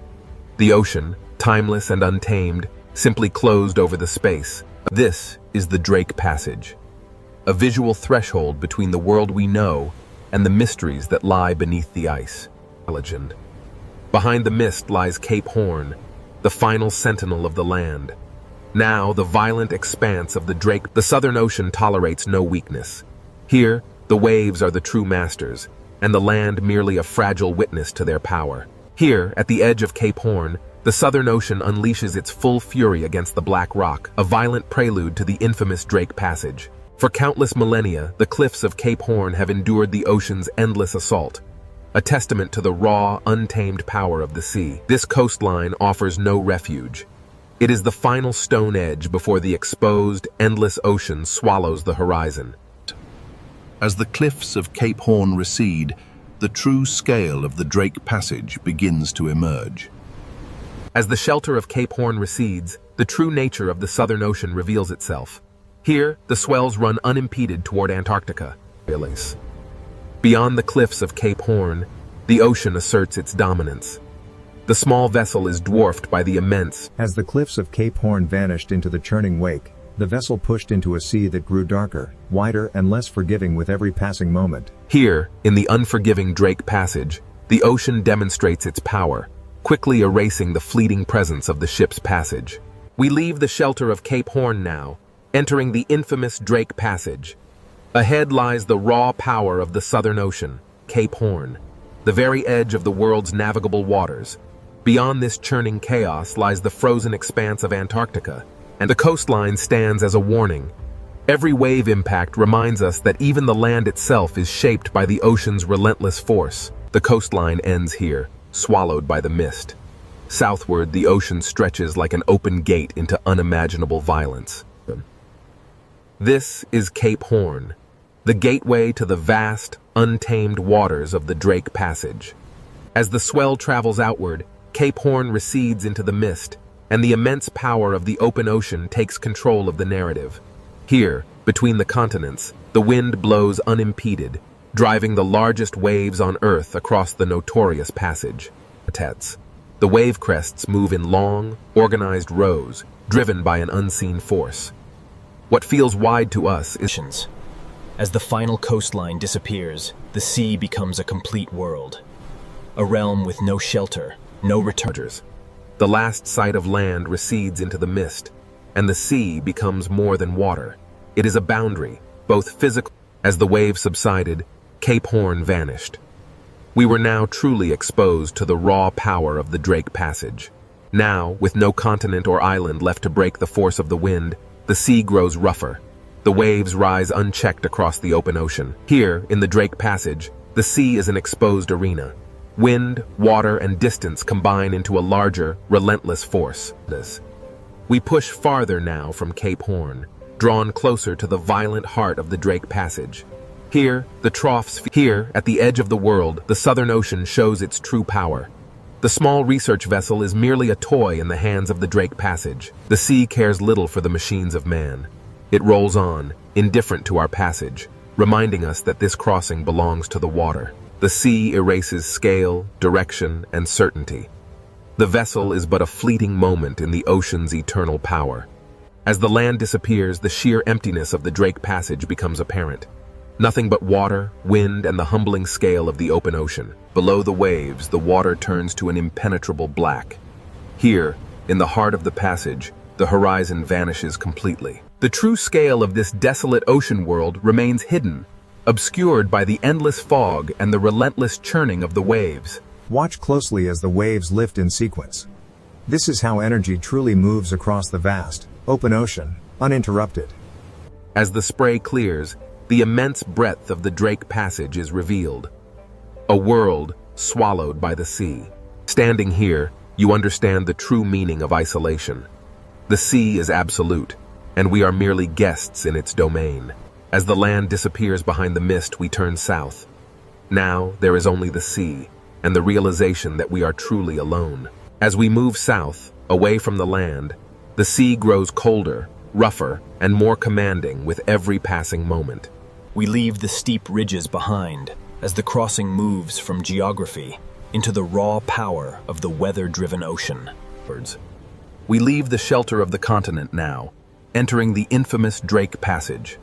The ocean, timeless and untamed, simply closed over the space. This is the Drake Passage, a visual threshold between the world we know and the mysteries that lie beneath the ice. Legend. Behind the mist lies Cape Horn, the final sentinel of the land. Now, the violent expanse of the Southern Ocean tolerates no weakness. Here, the waves are the true masters, and the land merely a fragile witness to their power. Here, at the edge of Cape Horn, the Southern Ocean unleashes its full fury against the Black Rock, a violent prelude to the infamous Drake Passage. For countless millennia, the cliffs of Cape Horn have endured the ocean's endless assault, a testament to the raw, untamed power of the sea. This coastline offers no refuge. It is the final stone edge before the exposed, endless ocean swallows the horizon. As the cliffs of Cape Horn recede, the true scale of the Drake Passage begins to emerge. As the shelter of Cape Horn recedes, the true nature of the Southern Ocean reveals itself. Here, the swells run unimpeded toward Antarctica. Beyond the cliffs of Cape Horn, the ocean asserts its dominance. The small vessel is dwarfed by the immense. As the cliffs of Cape Horn vanished into the churning wake, the vessel pushed into a sea that grew darker, wider, and less forgiving with every passing moment. Here, in the unforgiving Drake Passage, the ocean demonstrates its power, quickly erasing the fleeting presence of the ship's passage. We leave the shelter of Cape Horn now, entering the infamous Drake Passage. Ahead lies the raw power of the Southern Ocean, Cape Horn, the very edge of the world's navigable waters. Beyond this churning chaos lies the frozen expanse of Antarctica, and the coastline stands as a warning. Every wave impact reminds us that even the land itself is shaped by the ocean's relentless force. The coastline ends here, swallowed by the mist. Southward, the ocean stretches like an open gate into unimaginable violence. This is Cape Horn, the gateway to the vast, untamed waters of the Drake Passage. As the swell travels outward, Cape Horn recedes into the mist, and the immense power of the open ocean takes control of the narrative. Here, between the continents, the wind blows unimpeded, driving the largest waves on Earth across the notorious passage. The wave crests move in long, organized rows, driven by an unseen force. What feels wide to us is... As the final coastline disappears, the sea becomes a complete world. A realm with no shelter, no returners. The last sight of land recedes into the mist, and the sea becomes more than water. It is a boundary, both physical. As the waves subsided, Cape Horn vanished. We were now truly exposed to the raw power of the Drake Passage. Now, with no continent or island left to break the force of the wind, the sea grows rougher. The waves rise unchecked across the open ocean. Here, in the Drake Passage, the sea is an exposed arena. Wind, water, and distance combine into a larger, relentless force. We push farther now from Cape Horn, drawn closer to the violent heart of the Drake Passage. Here, here, at the edge of the world, the Southern Ocean shows its true power. The small research vessel is merely a toy in the hands of the Drake Passage. The sea cares little for the machines of man. It rolls on, indifferent to our passage, reminding us that this crossing belongs to the water. The sea erases scale, direction, and certainty. The vessel is but a fleeting moment in the ocean's eternal power. As the land disappears, the sheer emptiness of the Drake Passage becomes apparent. Nothing but water, wind, and the humbling scale of the open ocean. Below the waves, the water turns to an impenetrable black. Here, in the heart of the passage, the horizon vanishes completely. The true scale of this desolate ocean world remains hidden, obscured by the endless fog and the relentless churning of the waves. Watch closely as the waves lift in sequence. This is how energy truly moves across the vast, open ocean, uninterrupted. As the spray clears, the immense breadth of the Drake Passage is revealed. A world swallowed by the sea. Standing here, you understand the true meaning of isolation. The sea is absolute, and we are merely guests in its domain. As the land disappears behind the mist, we turn south. Now, there is only the sea, and the realization that we are truly alone. As we move south, away from the land, the sea grows colder, rougher, and more commanding with every passing moment. We leave the steep ridges behind as the crossing moves from geography into the raw power of the weather-driven ocean. We leave the shelter of the continent now, entering the infamous Drake Passage.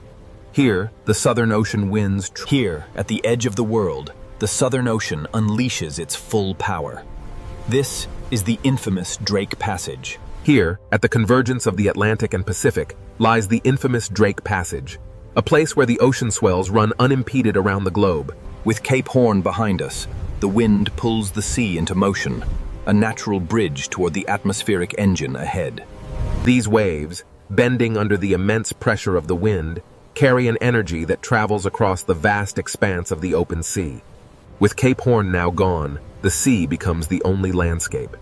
Here, the Southern Ocean winds. Here, at the edge of the world, the Southern Ocean unleashes its full power. This is the infamous Drake Passage. Here, at the convergence of the Atlantic and Pacific, lies the infamous Drake Passage, a place where the ocean swells run unimpeded around the globe. With Cape Horn behind us, the wind pulls the sea into motion, a natural bridge toward the atmospheric engine ahead. These waves, bending under the immense pressure of the wind, carry an energy that travels across the vast expanse of the open sea. With Cape Horn now gone, the sea becomes the only landscape,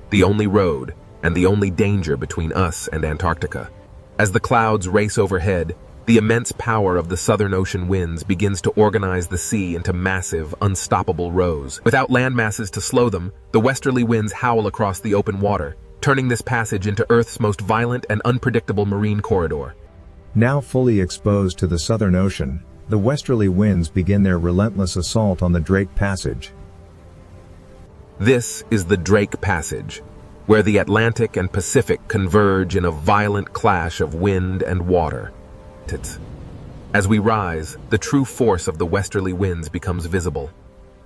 the only road, and the only danger between us and Antarctica. As the clouds race overhead, the immense power of the Southern Ocean winds begins to organize the sea into massive, unstoppable rows. Without land masses to slow them, the westerly winds howl across the open water, turning this passage into Earth's most violent and unpredictable marine corridor. Now fully exposed to the Southern Ocean, the westerly winds begin their relentless assault on the Drake Passage. This is the Drake Passage, where the Atlantic and Pacific converge in a violent clash of wind and water. As we rise, the true force of the westerly winds becomes visible.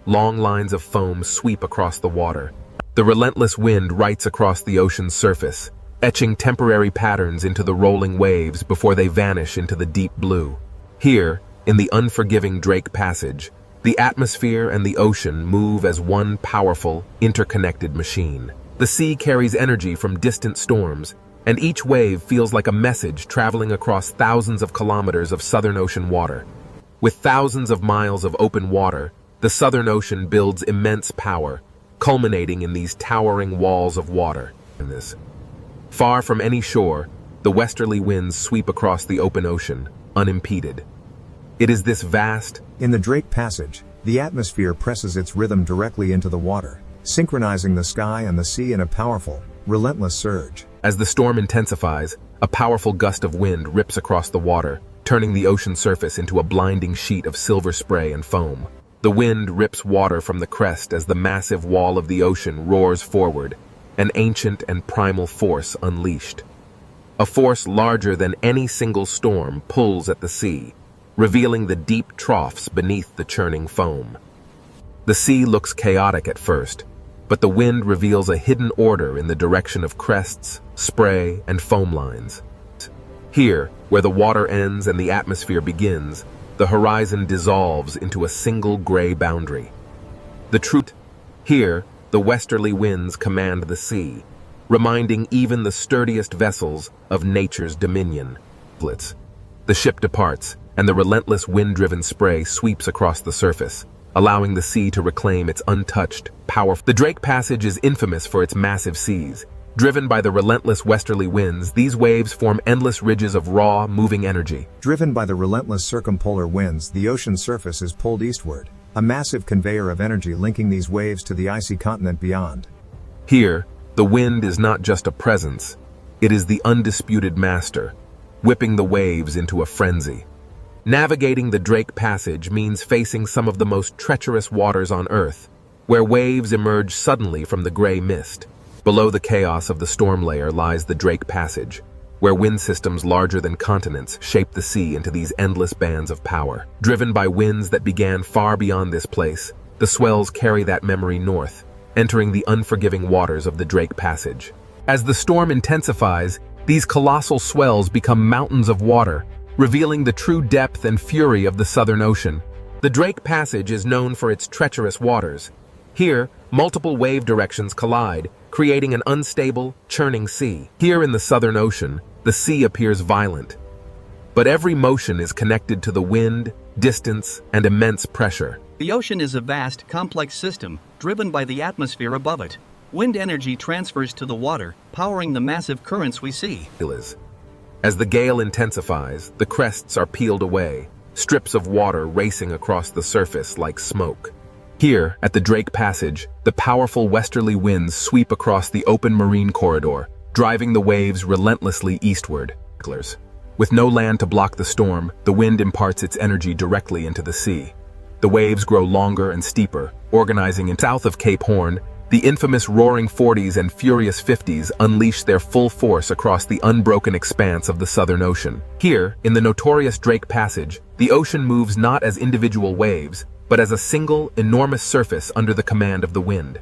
Long lines of foam sweep across the water. The relentless wind writes across the ocean's surface, etching temporary patterns into the rolling waves before they vanish into the deep blue. Here, in the unforgiving Drake Passage, the atmosphere and the ocean move as one powerful, interconnected machine. The sea carries energy from distant storms, and each wave feels like a message traveling across thousands of kilometers of Southern Ocean water. With thousands of miles of open water, the Southern Ocean builds immense power, culminating in these towering walls of water. Far from any shore, the westerly winds sweep across the open ocean, unimpeded. It is this vast... In the Drake Passage, The atmosphere presses its rhythm directly into the water, synchronizing the sky and the sea in a powerful, relentless surge. As the storm intensifies, a powerful gust of wind rips across the water, turning the ocean surface into a blinding sheet of silver spray and foam. The wind rips water from the crest as the massive wall of the ocean roars forward, an ancient and primal force unleashed. A force larger than any single storm pulls at the sea, revealing the deep troughs beneath the churning foam. The sea looks chaotic at first, but the wind reveals a hidden order in the direction of crests, spray, and foam lines. Here, where the water ends and the atmosphere begins, the horizon dissolves into a single gray boundary. The truth, here, the westerly winds command the sea, reminding even the sturdiest vessels of nature's dominion. The ship departs, and the relentless wind-driven spray sweeps across the surface, allowing the sea to reclaim its untouched, powerful. The Drake Passage is infamous for its massive seas. Driven by the relentless westerly winds, these waves form endless ridges of raw, moving energy. Driven by the relentless circumpolar winds, the ocean surface is pulled eastward, a massive conveyor of energy linking these waves to the icy continent beyond. Here, the wind is not just a presence, it is the undisputed master, whipping the waves into a frenzy. Navigating the Drake Passage means facing some of the most treacherous waters on Earth, where waves emerge suddenly from the gray mist. Below the chaos of the storm layer lies the Drake Passage, where wind systems larger than continents shape the sea into these endless bands of power. Driven by winds that began far beyond this place, the swells carry that memory north, entering the unforgiving waters of the Drake Passage. As the storm intensifies, these colossal swells become mountains of water, revealing the true depth and fury of the Southern Ocean. The Drake Passage is known for its treacherous waters. Here, multiple wave directions collide, creating an unstable, churning sea. Here in the Southern Ocean, the sea appears violent. But every motion is connected to the wind, distance, and immense pressure. The ocean is a vast, complex system, driven by the atmosphere above it. Wind energy transfers to the water, powering the massive currents we see. As the gale intensifies, the crests are peeled away, strips of water racing across the surface like smoke. Here, at the Drake Passage, the powerful westerly winds sweep across the open marine corridor, driving the waves relentlessly eastward. With no land to block the storm, the wind imparts its energy directly into the sea. The waves grow longer and steeper, organizing in south of Cape Horn. The infamous Roaring Forties and Furious 50s unleash their full force across the unbroken expanse of the Southern Ocean. Here, in the notorious Drake Passage, the ocean moves not as individual waves, but as a single, enormous surface under the command of the wind.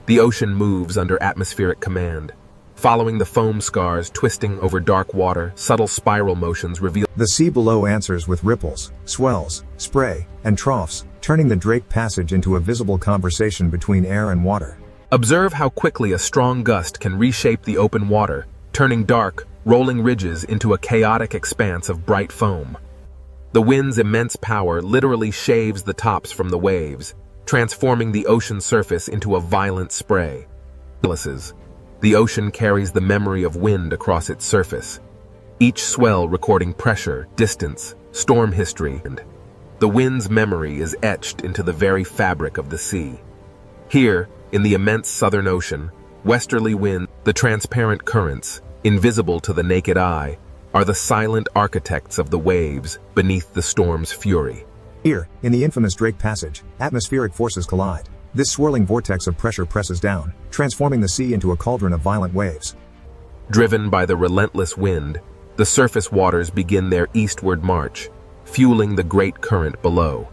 The ocean moves under atmospheric command. Following the foam scars twisting over dark water, subtle spiral motions reveal. The sea below answers with ripples, swells, spray, and troughs, turning the Drake Passage into a visible conversation between air and water. Observe how quickly a strong gust can reshape the open water, turning dark, rolling ridges into a chaotic expanse of bright foam. The wind's immense power literally shaves the tops from the waves, transforming the ocean surface into a violent spray. The ocean carries the memory of wind across its surface, each swell recording pressure, distance, storm history, and the wind's memory is etched into the very fabric of the sea. Here, in the immense Southern Ocean, westerly wind, the transparent currents, invisible to the naked eye, are the silent architects of the waves beneath the storm's fury. Here, in the infamous Drake Passage, atmospheric forces collide. This swirling vortex of pressure presses down, transforming the sea into a cauldron of violent waves. Driven by the relentless wind, the surface waters begin their eastward march, fueling the great current below.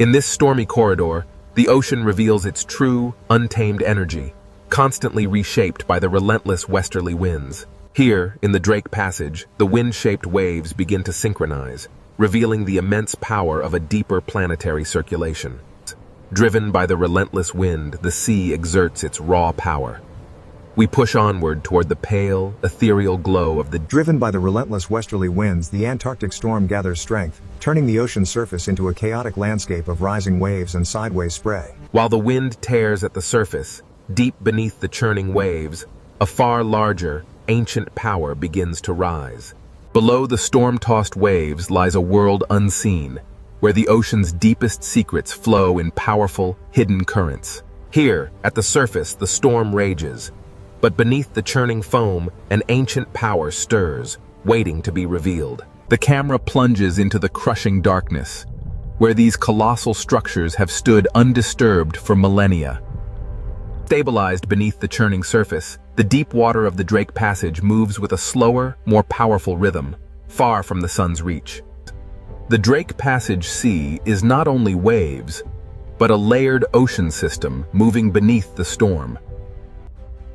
In this stormy corridor, the ocean reveals its true, untamed energy, constantly reshaped by the relentless westerly winds. Here, in the Drake Passage, the wind-shaped waves begin to synchronize, revealing the immense power of a deeper planetary circulation. Driven by the relentless wind, the sea exerts its raw power. We push onward toward the pale, ethereal glow of the... Driven by the relentless westerly winds, the Antarctic storm gathers strength, turning the ocean surface into a chaotic landscape of rising waves and sideways spray. While the wind tears at the surface, deep beneath the churning waves, a far larger, ancient power begins to rise. Below the storm-tossed waves lies a world unseen, where the ocean's deepest secrets flow in powerful, hidden currents. Here, at the surface, the storm rages, but beneath the churning foam, an ancient power stirs, waiting to be revealed. The camera plunges into the crushing darkness, where these colossal structures have stood undisturbed for millennia. Stabilized beneath the churning surface, the deep water of the Drake Passage moves with a slower, more powerful rhythm, far from the sun's reach. The Drake Passage Sea is not only waves, but a layered ocean system moving beneath the storm.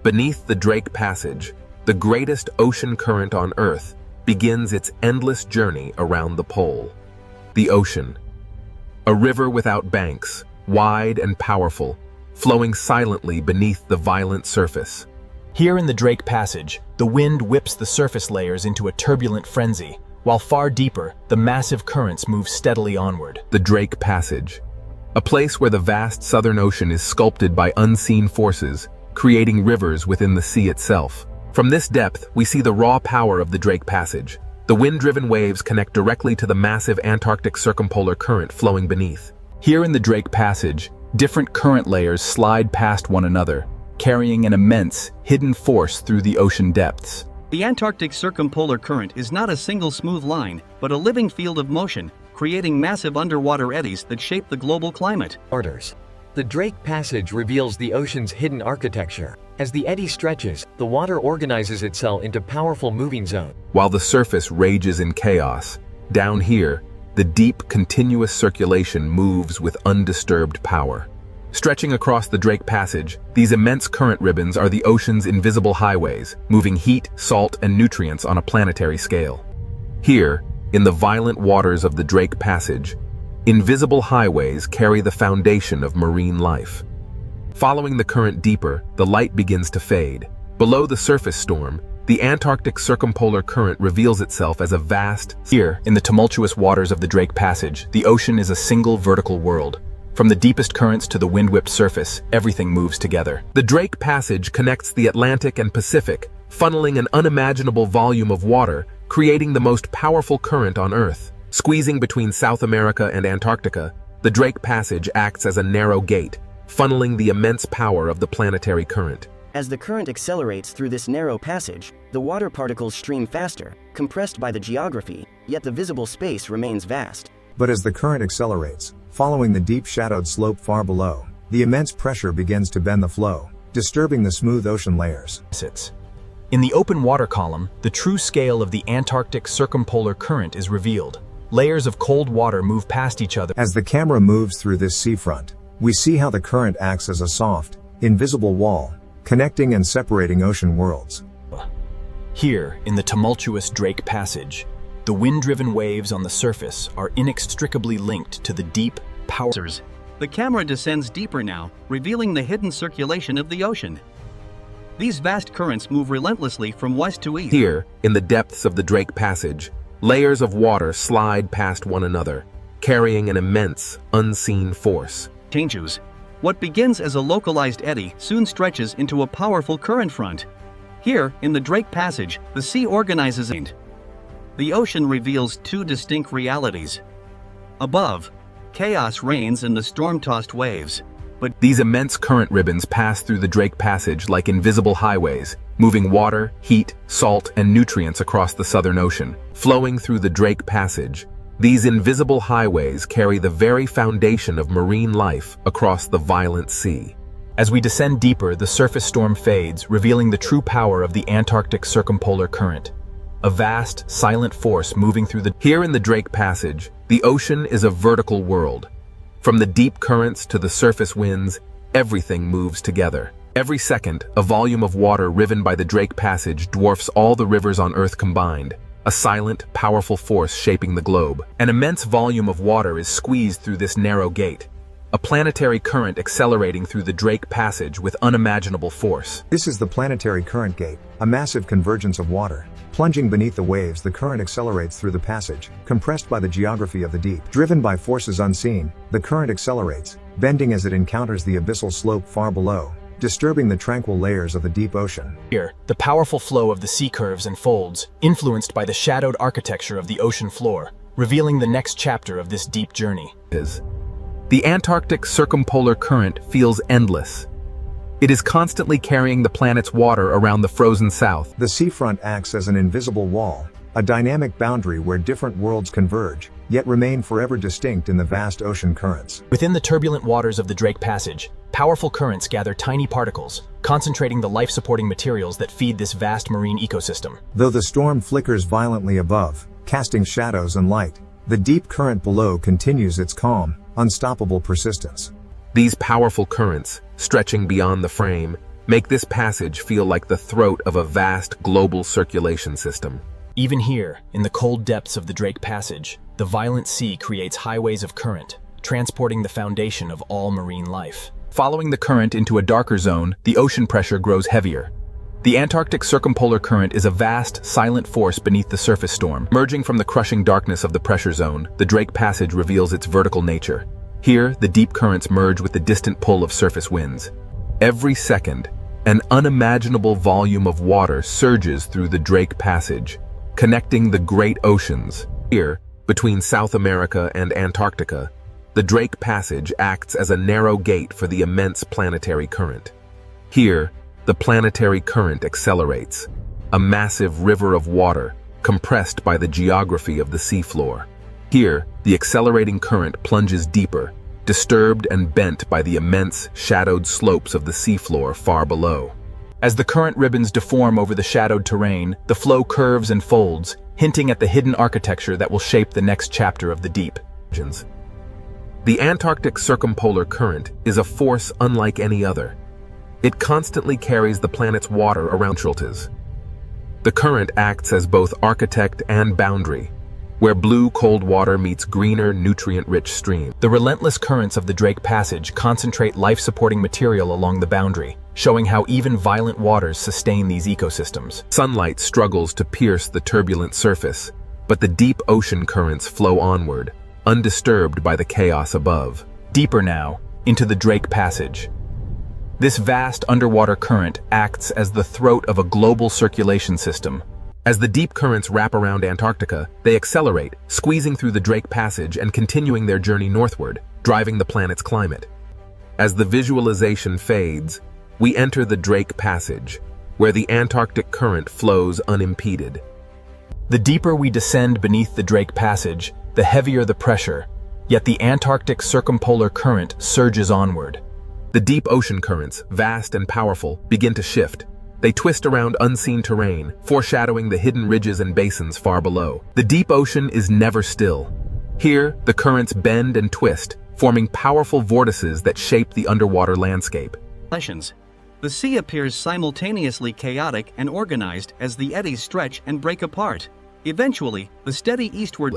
Beneath the Drake Passage, the greatest ocean current on Earth begins its endless journey around the pole. The ocean. A river without banks, wide and powerful, flowing silently beneath the violent surface. Here in the Drake Passage, the wind whips the surface layers into a turbulent frenzy, while far deeper, the massive currents move steadily onward. The Drake Passage. A place where the vast Southern Ocean is sculpted by unseen forces, creating rivers within the sea itself. From this depth, we see the raw power of the Drake Passage. The wind-driven waves connect directly to the massive Antarctic circumpolar current flowing beneath. Here in the Drake Passage, different current layers slide past one another, carrying an immense, hidden force through the ocean depths. The Antarctic circumpolar current is not a single smooth line, but a living field of motion, creating massive underwater eddies that shape the global climate. The Drake Passage reveals the ocean's hidden architecture. As the eddy stretches, the water organizes itself into powerful moving zones. While the surface rages in chaos, down here, the deep, continuous circulation moves with undisturbed power. Stretching across the Drake Passage, these immense current ribbons are the ocean's invisible highways, moving heat, salt, and nutrients on a planetary scale. Here, in the violent waters of the Drake Passage, invisible highways carry the foundation of marine life. Following the current deeper, the light begins to fade. Below the surface storm, the Antarctic circumpolar current reveals itself as a vast... Here, in the tumultuous waters of the Drake Passage, the ocean is a single vertical world. From the deepest currents to the wind-whipped surface, everything moves together. The Drake Passage connects the Atlantic and Pacific, funneling an unimaginable volume of water, creating the most powerful current on Earth. Squeezing between South America and Antarctica, the Drake Passage acts as a narrow gate, funneling the immense power of the planetary current. As the current accelerates through this narrow passage, the water particles stream faster, compressed by the geography, yet the visible space remains vast. But as the current accelerates, following the deep shadowed slope far below, the immense pressure begins to bend the flow, disturbing the smooth ocean layers. In the open water column, the true scale of the Antarctic circumpolar current is revealed. Layers of cold water move past each other. As the camera moves through this seafront, we see how the current acts as a soft, invisible wall, connecting and separating ocean worlds. Here, in the tumultuous Drake Passage, the wind-driven waves on the surface are inextricably linked to the deep powers. The camera descends deeper now, revealing the hidden circulation of the ocean. These vast currents move relentlessly from west to east. Here, in the depths of the Drake Passage, layers of water slide past one another, carrying an immense, unseen force. Changes. What begins as a localized eddy soon stretches into a powerful current front. Here, in the Drake Passage, the sea organizes and the ocean reveals two distinct realities. Above, chaos reigns in the storm-tossed waves. But these immense current ribbons pass through the Drake Passage like invisible highways, moving water, heat, salt, and nutrients across the Southern Ocean. Flowing through the Drake Passage, these invisible highways carry the very foundation of marine life across the violent sea. As we descend deeper, the surface storm fades, revealing the true power of the Antarctic circumpolar current. A vast, silent force moving through the... Here in the Drake Passage, the ocean is a vertical world. From the deep currents to the surface winds, everything moves together. Every second, a volume of water riven by the Drake Passage dwarfs all the rivers on Earth combined, a silent, powerful force shaping the globe. An immense volume of water is squeezed through this narrow gate, a planetary current accelerating through the Drake Passage with unimaginable force. This is the planetary current gate, a massive convergence of water. Plunging beneath the waves, the current accelerates through the passage, compressed by the geography of the deep. Driven by forces unseen, the current accelerates, bending as it encounters the abyssal slope far below, disturbing the tranquil layers of the deep ocean. Here, the powerful flow of the sea curves and folds, influenced by the shadowed architecture of the ocean floor, revealing the next chapter of this deep journey. The Antarctic circumpolar current feels endless. It is constantly carrying the planet's water around the frozen south. The seafront acts as an invisible wall, a dynamic boundary where different worlds converge, yet remain forever distinct in the vast ocean currents. Within the turbulent waters of the Drake Passage, powerful currents gather tiny particles, concentrating the life-supporting materials that feed this vast marine ecosystem. Though the storm flickers violently above, casting shadows and light, the deep current below continues its calm, unstoppable persistence. These powerful currents, stretching beyond the frame, make this passage feel like the throat of a vast global circulation system. Even here, in the cold depths of the Drake Passage, the violent sea creates highways of current, transporting the foundation of all marine life. Following the current into a darker zone, the ocean pressure grows heavier. The Antarctic circumpolar current is a vast, silent force beneath the surface storm. Emerging from the crushing darkness of the pressure zone, the Drake Passage reveals its vertical nature. Here, the deep currents merge with the distant pull of surface winds. Every second, an unimaginable volume of water surges through the Drake Passage, connecting the great oceans. Here, between South America and Antarctica, the Drake Passage acts as a narrow gate for the immense planetary current. Here, the planetary current accelerates, a massive river of water compressed by the geography of the seafloor. Here, the accelerating current plunges deeper, disturbed and bent by the immense, shadowed slopes of the seafloor far below. As the current ribbons deform over the shadowed terrain, the flow curves and folds, hinting at the hidden architecture that will shape the next chapter of the deep. The Antarctic circumpolar current is a force unlike any other. It constantly carries the planet's water around Chiltas. The current acts as both architect and boundary, where blue cold water meets greener, nutrient-rich stream. The relentless currents of the Drake Passage concentrate life-supporting material along the boundary, showing how even violent waters sustain these ecosystems. Sunlight struggles to pierce the turbulent surface, but the deep ocean currents flow onward, undisturbed by the chaos above. Deeper now, into the Drake Passage. This vast underwater current acts as the throat of a global circulation system. As the deep currents wrap around Antarctica, they accelerate, squeezing through the Drake Passage and continuing their journey northward, driving the planet's climate. As the visualization fades, we enter the Drake Passage, where the Antarctic current flows unimpeded. The deeper we descend beneath the Drake Passage, the heavier the pressure, yet the Antarctic circumpolar current surges onward. The deep ocean currents, vast and powerful, begin to shift. They twist around unseen terrain, foreshadowing the hidden ridges and basins far below. The deep ocean is never still. Here, the currents bend and twist, forming powerful vortices that shape the underwater landscape. The sea appears simultaneously chaotic and organized as the eddies stretch and break apart. Eventually, the steady eastward.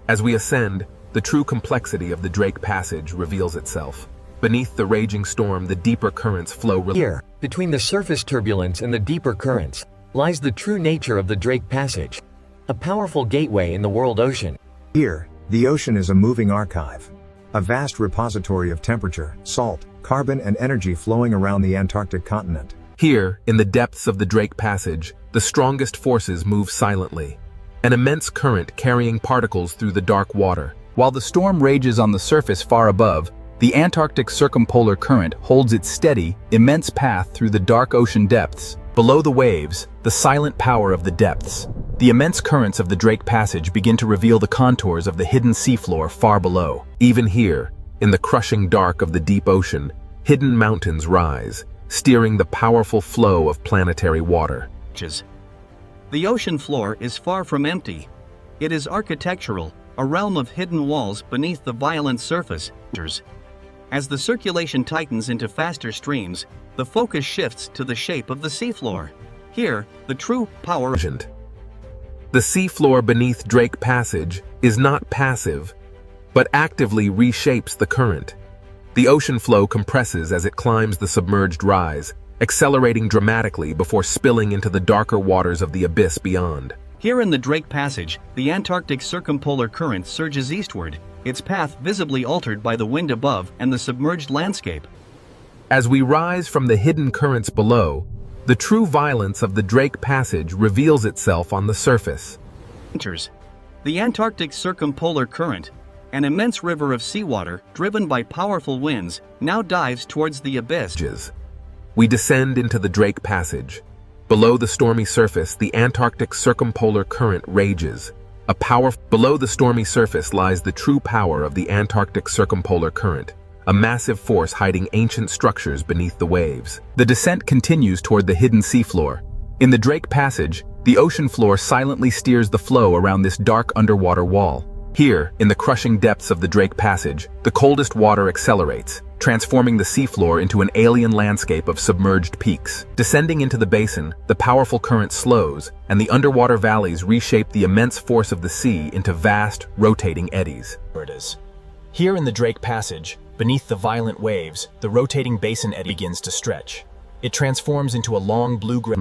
As we ascend, the true complexity of the Drake Passage reveals itself. Beneath the raging storm, the deeper currents flow. Here, between the surface turbulence and the deeper currents, lies the true nature of the Drake Passage, a powerful gateway in the world ocean. Here, the ocean is a moving archive, a vast repository of temperature, salt, carbon and energy flowing around the Antarctic continent. Here, in the depths of the Drake Passage, the strongest forces move silently, an immense current carrying particles through the dark water. While the storm rages on the surface far above, the Antarctic circumpolar current holds its steady, immense path through the dark ocean depths. Below the waves, the silent power of the depths. The immense currents of the Drake Passage begin to reveal the contours of the hidden seafloor far below. Even here, in the crushing dark of the deep ocean, hidden mountains rise, steering the powerful flow of planetary water. The ocean floor is far from empty. It is architectural, a realm of hidden walls beneath the violent surface. As the circulation tightens into faster streams, the focus shifts to the shape of the seafloor. Here, the true power. The seafloor beneath Drake Passage is not passive, but actively reshapes the current. The ocean flow compresses as it climbs the submerged rise, accelerating dramatically before spilling into the darker waters of the abyss beyond. Here in the Drake Passage, the Antarctic circumpolar current surges eastward, its path visibly altered by the wind above and the submerged landscape. As we rise from the hidden currents below, the true violence of the Drake Passage reveals itself on the surface. The Antarctic Circumpolar Current, an immense river of seawater driven by powerful winds, now dives towards the abyss. We descend into the Drake Passage. Below the stormy surface, the Antarctic Circumpolar Current rages. Below the stormy surface lies the true power of the Antarctic Circumpolar Current, a massive force hiding ancient structures beneath the waves. The descent continues toward the hidden seafloor. In the Drake Passage, the ocean floor silently steers the flow around this dark underwater wall. Here, in the crushing depths of the Drake Passage, the coldest water accelerates, transforming the seafloor into an alien landscape of submerged peaks. Descending into the basin, the powerful current slows, and the underwater valleys reshape the immense force of the sea into vast, rotating eddies. Here in the Drake Passage, beneath the violent waves, the rotating basin eddy begins to stretch. It transforms into a long blue-gray.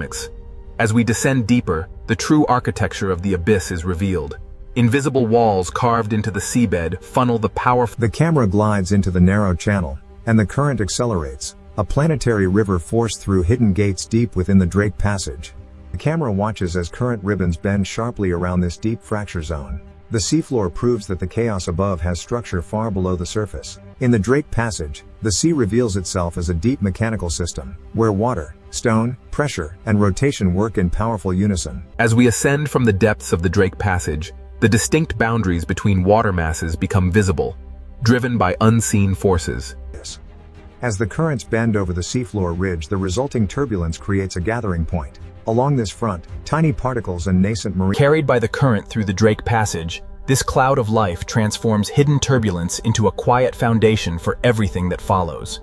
As we descend deeper, the true architecture of the abyss is revealed. Invisible walls carved into the seabed funnel the powerful. The camera glides into the narrow channel, and the current accelerates, a planetary river forced through hidden gates deep within the Drake Passage. The camera watches as current ribbons bend sharply around this deep fracture zone. The seafloor proves that the chaos above has structure far below the surface. In the Drake Passage, the sea reveals itself as a deep mechanical system, where water, stone, pressure, and rotation work in powerful unison. As we ascend from the depths of the Drake Passage, the distinct boundaries between water masses become visible, driven by unseen forces. As the currents bend over the seafloor ridge, the resulting turbulence creates a gathering point. Along this front, tiny particles and nascent marine. Carried by the current through the Drake Passage, this cloud of life transforms hidden turbulence into a quiet foundation for everything that follows.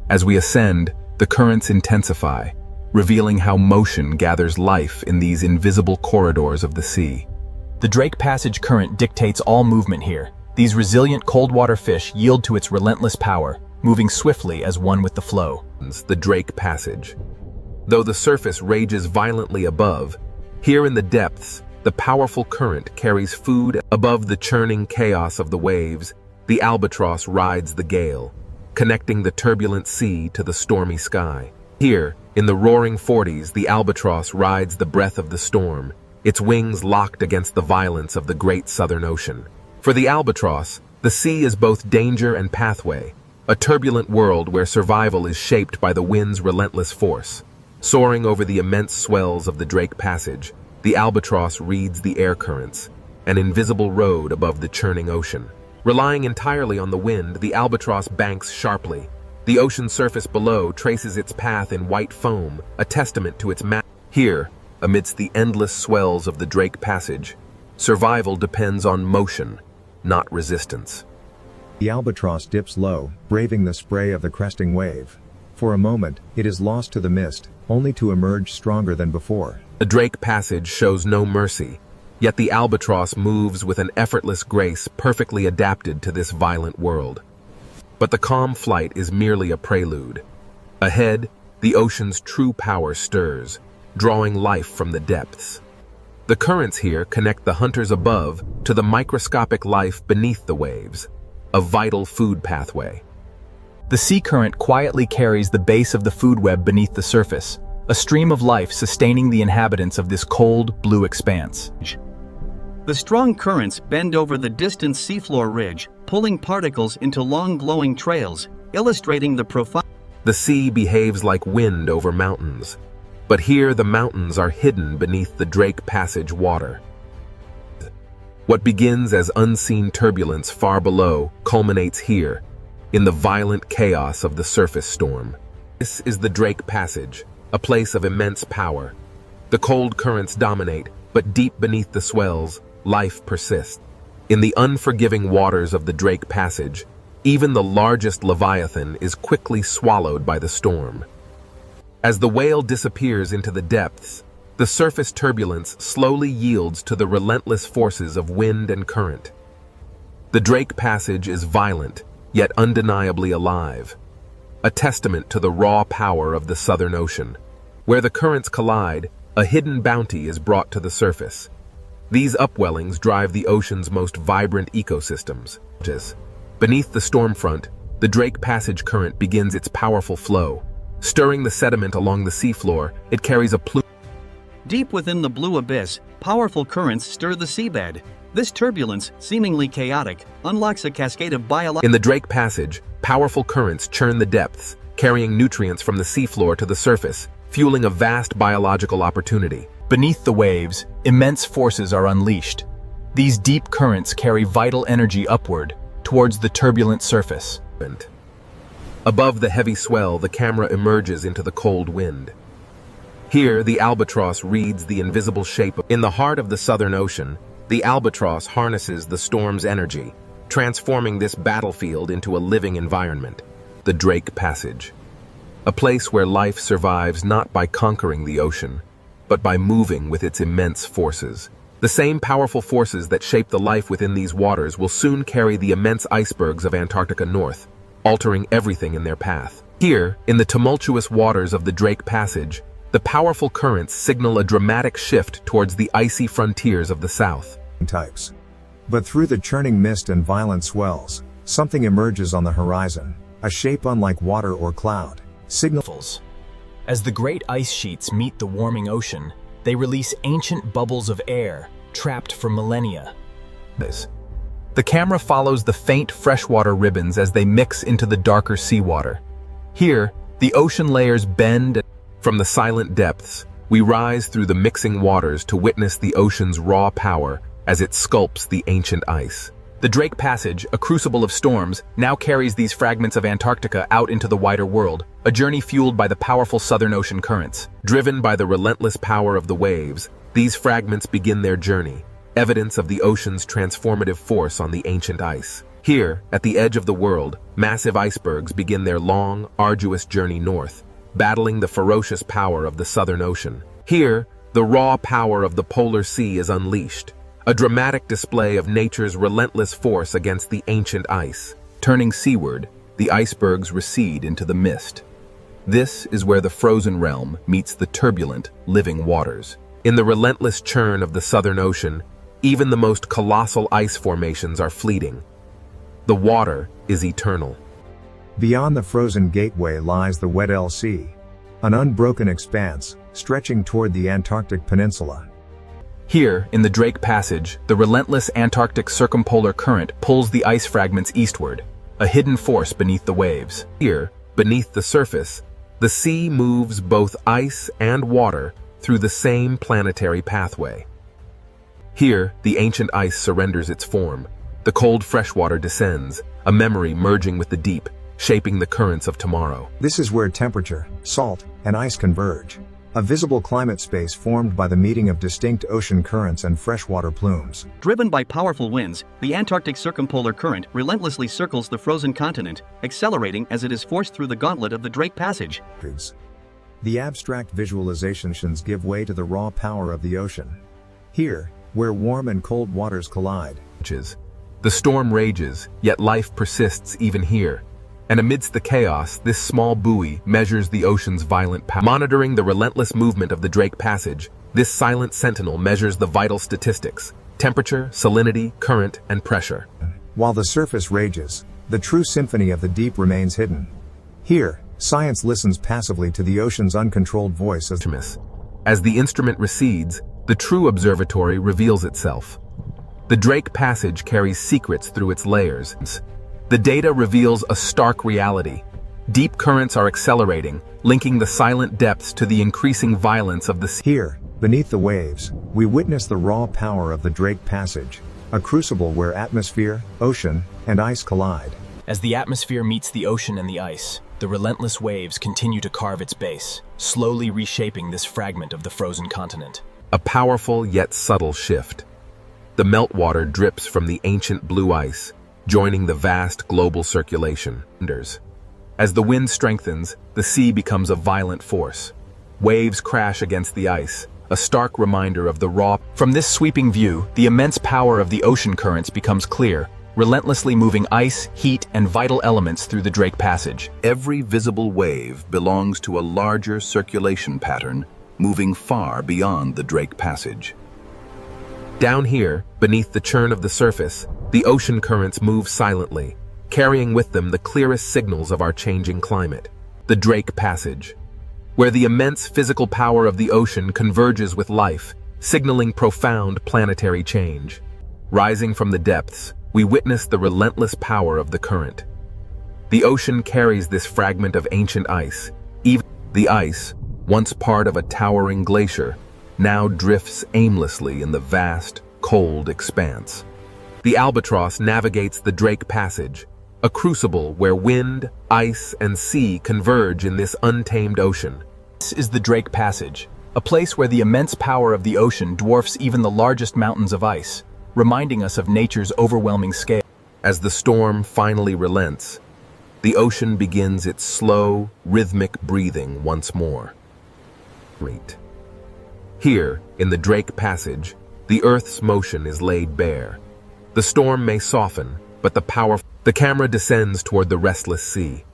As we ascend, the currents intensify, revealing how motion gathers life in these invisible corridors of the sea. The Drake Passage current dictates all movement here. These resilient cold-water fish yield to its relentless power, moving swiftly as one with the flow. The Drake Passage. Though the surface rages violently above, here in the depths, the powerful current carries food. Above the churning chaos of the waves, the albatross rides the gale, connecting the turbulent sea to the stormy sky. Here, in the roaring 40s, the albatross rides the breath of the storm, its wings locked against the violence of the great Southern Ocean. For the albatross, the sea is both danger and pathway, a turbulent world where survival is shaped by the wind's relentless force. Soaring over the immense swells of the Drake Passage, the albatross reads the air currents, an invisible road above the churning ocean. Relying entirely on the wind, the albatross banks sharply. The ocean surface below traces its path in white foam, a testament to its Here, amidst the endless swells of the Drake Passage, survival depends on motion, not resistance. The albatross dips low, braving the spray of the cresting wave. For a moment, it is lost to the mist, only to emerge stronger than before. The Drake Passage shows no mercy, yet the albatross moves with an effortless grace perfectly adapted to this violent world. But the calm flight is merely a prelude. Ahead, the ocean's true power stirs, drawing life from the depths. The currents here connect the hunters above to the microscopic life beneath the waves, a vital food pathway. The sea current quietly carries the base of the food web beneath the surface, a stream of life sustaining the inhabitants of this cold, blue expanse. The strong currents bend over the distant seafloor ridge, pulling particles into long glowing trails, illustrating the profound. The sea behaves like wind over mountains, but here the mountains are hidden beneath the Drake Passage water. What begins as unseen turbulence far below culminates here, in the violent chaos of the surface storm. This is the Drake Passage, a place of immense power. The cold currents dominate, but deep beneath the swells, life persists. In the unforgiving waters of the Drake Passage, even the largest leviathan is quickly swallowed by the storm. As the whale disappears into the depths, the surface turbulence slowly yields to the relentless forces of wind and current. The Drake Passage is violent, yet undeniably alive, a testament to the raw power of the Southern Ocean. Where the currents collide, a hidden bounty is brought to the surface. These upwellings drive the ocean's most vibrant ecosystems. Beneath the storm front, the Drake Passage current begins its powerful flow. Stirring the sediment along the seafloor, it carries a plume. Deep within the blue abyss, powerful currents stir the seabed, This turbulence, seemingly chaotic, unlocks a cascade of biological. In the Drake Passage, powerful currents churn the depths, carrying nutrients from the seafloor to the surface, fueling a vast biological opportunity. Beneath the waves, immense forces are unleashed. These deep currents carry vital energy upward, towards the turbulent surface. Above the heavy swell, the camera emerges into the cold wind. Here, the albatross reads the invisible shape. In the heart of the Southern Ocean, the albatross harnesses the storm's energy, transforming this battlefield into a living environment. The Drake Passage. A place where life survives not by conquering the ocean, but by moving with its immense forces. The same powerful forces that shape the life within these waters will soon carry the immense icebergs of Antarctica north, altering everything in their path. Here, in the tumultuous waters of the Drake Passage, the powerful currents signal a dramatic shift towards the icy frontiers of the south. Types. But through the churning mist and violent swells, something emerges on the horizon, a shape unlike water or cloud. Signals. As the great ice sheets meet the warming ocean, they release ancient bubbles of air, trapped for millennia. The camera follows the faint freshwater ribbons as they mix into the darker seawater. Here, the ocean layers bend. From the silent depths, we rise through the mixing waters to witness the ocean's raw power as it sculpts the ancient ice. The Drake Passage, a crucible of storms, now carries these fragments of Antarctica out into the wider world, a journey fueled by the powerful Southern Ocean currents. Driven by the relentless power of the waves, these fragments begin their journey, evidence of the ocean's transformative force on the ancient ice. Here, at the edge of the world, massive icebergs begin their long, arduous journey north, battling the ferocious power of the Southern Ocean. Here, the raw power of the polar sea is unleashed, a dramatic display of nature's relentless force against the ancient ice. Turning seaward, the icebergs recede into the mist. This is where the frozen realm meets the turbulent, living waters. In the relentless churn of the Southern Ocean, even the most colossal ice formations are fleeting. The water is eternal. Beyond the frozen gateway lies the Weddell Sea, an unbroken expanse, stretching toward the Antarctic Peninsula. Here, in the Drake Passage, the relentless Antarctic circumpolar current pulls the ice fragments eastward, a hidden force beneath the waves. Here, beneath the surface, the sea moves both ice and water through the same planetary pathway. Here, the ancient ice surrenders its form. The cold freshwater descends, a memory merging with the deep, shaping the currents of tomorrow. This is where temperature, salt, and ice converge. A visible climate space formed by the meeting of distinct ocean currents and freshwater plumes. Driven by powerful winds, the Antarctic circumpolar current relentlessly circles the frozen continent, accelerating as it is forced through the gauntlet of the Drake Passage. The abstract visualizations give way to the raw power of the ocean. Here, where warm and cold waters collide. The storm rages, yet life persists even here. And amidst the chaos, this small buoy measures the ocean's violent power. Monitoring the relentless movement of the Drake Passage, this silent sentinel measures the vital statistics: temperature, salinity, current, and pressure. While the surface rages, the true symphony of the deep remains hidden. Here, science listens passively to the ocean's uncontrolled voice as the instrument recedes, the true observatory reveals itself. The Drake Passage carries secrets through its layers. The data reveals a stark reality. Deep currents are accelerating, linking the silent depths to the increasing violence of the sea. Here, beneath the waves, we witness the raw power of the Drake Passage, a crucible where atmosphere, ocean, and ice collide. As the atmosphere meets the ocean and the ice, the relentless waves continue to carve its base, slowly reshaping this fragment of the frozen continent. A powerful yet subtle shift. The meltwater drips from the ancient blue ice, joining the vast global circulation. As the wind strengthens, the sea becomes a violent force. Waves crash against the ice, a stark reminder of the raw. From this sweeping view, the immense power of the ocean currents becomes clear, relentlessly moving ice, heat, and vital elements through the Drake Passage. Every visible wave belongs to a larger circulation pattern, moving far beyond the Drake Passage. Down here, beneath the churn of the surface, the ocean currents move silently, carrying with them the clearest signals of our changing climate. The Drake Passage, where the immense physical power of the ocean converges with life, signaling profound planetary change. Rising from the depths, we witness the relentless power of the current. The ocean carries this fragment of ancient ice. Even the ice, once part of a towering glacier, now drifts aimlessly in the vast, cold expanse. The albatross navigates the Drake Passage, a crucible where wind, ice, and sea converge in this untamed ocean. This is the Drake Passage, a place where the immense power of the ocean dwarfs even the largest mountains of ice, reminding us of nature's overwhelming scale. As the storm finally relents, the ocean begins its slow, rhythmic breathing once more. Here, in the Drake Passage, the Earth's motion is laid bare. The storm may soften, but the camera descends toward the restless sea.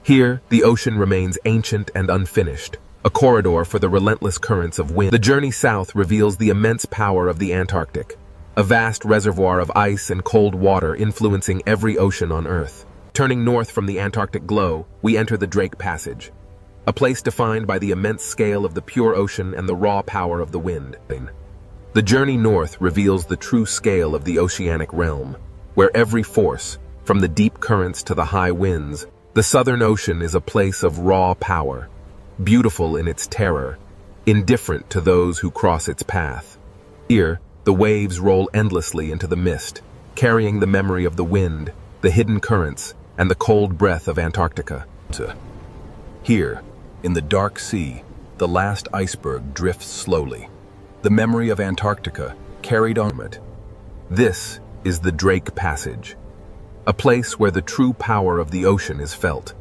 Here, the ocean remains ancient and unfinished, a corridor for the relentless currents of wind. The journey south reveals the immense power of the Antarctic, a vast reservoir of ice and cold water influencing every ocean on Earth. Turning north from the Antarctic glow, we enter the Drake Passage, a place defined by the immense scale of the pure ocean and the raw power of the wind. The journey north reveals the true scale of the oceanic realm, where every force, from the deep currents to the high winds, the Southern Ocean is a place of raw power, beautiful in its terror, indifferent to those who cross its path. Here, the waves roll endlessly into the mist, carrying the memory of the wind, the hidden currents, and the cold breath of Antarctica. Here, in the dark sea, the last iceberg drifts slowly, the memory of Antarctica carried on it. This is the Drake Passage, a place where the true power of the ocean is felt.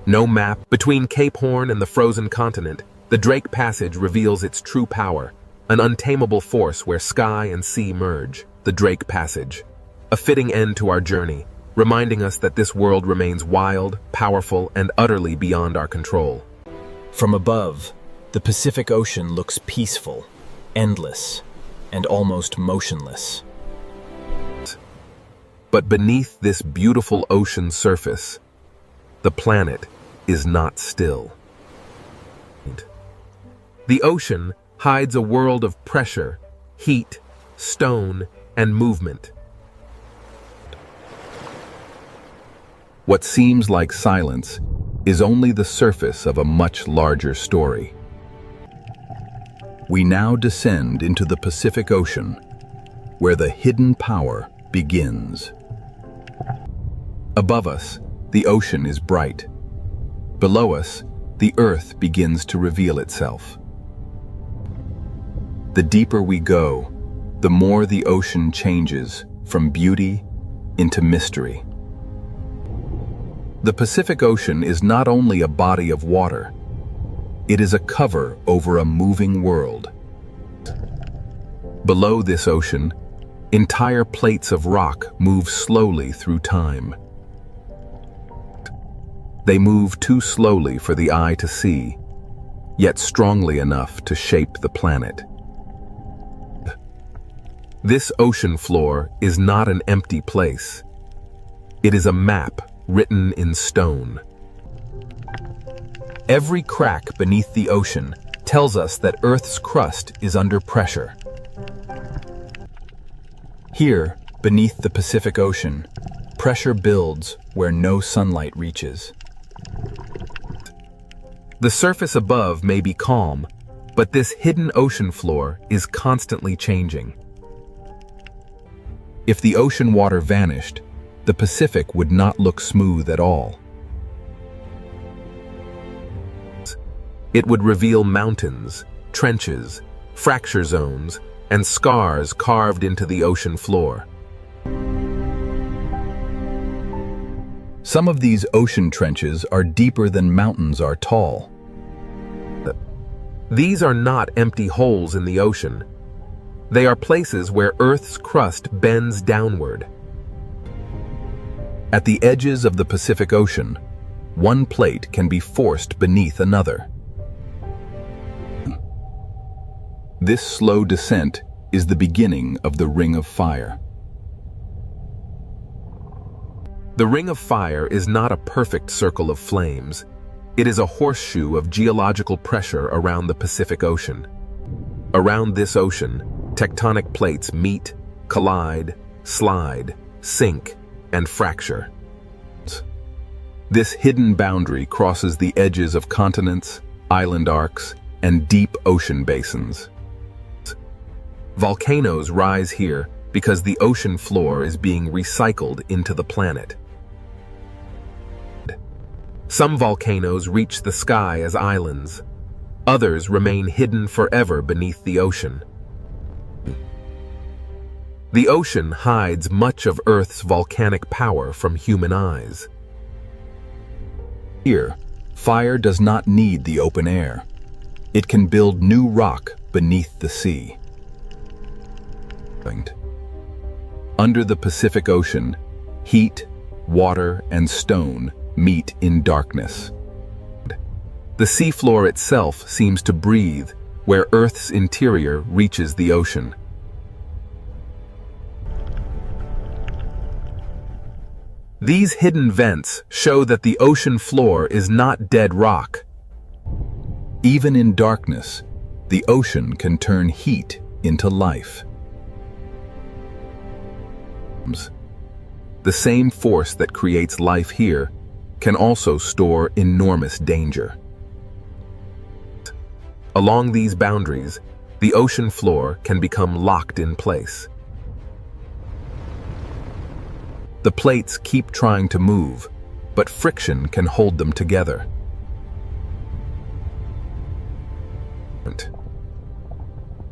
No map between Cape Horn and the frozen continent, the Drake Passage reveals its true power, an untamable force where sky and sea merge. The Drake Passage, a fitting end to our journey, reminding us that this world remains wild, powerful, and utterly beyond our control. From above, the Pacific Ocean looks peaceful, endless, and almost motionless. But beneath this beautiful ocean surface, the planet is not still. The ocean hides a world of pressure, heat, stone, and movement. What seems like silence is only the surface of a much larger story. We now descend into the Pacific Ocean, where the hidden power begins. Above us, the ocean is bright. Below us, the earth begins to reveal itself. The deeper we go, the more the ocean changes from beauty into mystery. The Pacific Ocean is not only a body of water, it is a cover over a moving world. Below this ocean, entire plates of rock move slowly through time. They move too slowly for the eye to see, yet strongly enough to shape the planet. This ocean floor is not an empty place. It is a map written in stone. Every crack beneath the ocean tells us that Earth's crust is under pressure. Here, beneath the Pacific Ocean, pressure builds where no sunlight reaches. The surface above may be calm, but this hidden ocean floor is constantly changing. If the ocean water vanished, the Pacific would not look smooth at all. It would reveal mountains, trenches, fracture zones, and scars carved into the ocean floor. Some of these ocean trenches are deeper than mountains are tall. These are not empty holes in the ocean. They are places where Earth's crust bends downward. At the edges of the Pacific Ocean, one plate can be forced beneath another. This slow descent is the beginning of the Ring of Fire. The Ring of Fire is not a perfect circle of flames. It is a horseshoe of geological pressure around the Pacific Ocean. Around this ocean, tectonic plates meet, collide, slide, sink, and fracture. This hidden boundary crosses the edges of continents, island arcs, and deep ocean basins. Volcanoes rise here because the ocean floor is being recycled into the planet. Some volcanoes reach the sky as islands. Others remain hidden forever beneath the ocean. The ocean hides much of Earth's volcanic power from human eyes. Here, fire does not need the open air. It can build new rock beneath the sea. Under the Pacific Ocean, heat, water, and stone meet in darkness. The seafloor itself seems to breathe where Earth's interior reaches the ocean. These hidden vents show that the ocean floor is not dead rock. Even in darkness, the ocean can turn heat into life. The same force that creates life here can also store enormous danger. Along these boundaries, the ocean floor can become locked in place. The plates keep trying to move, but friction can hold them together.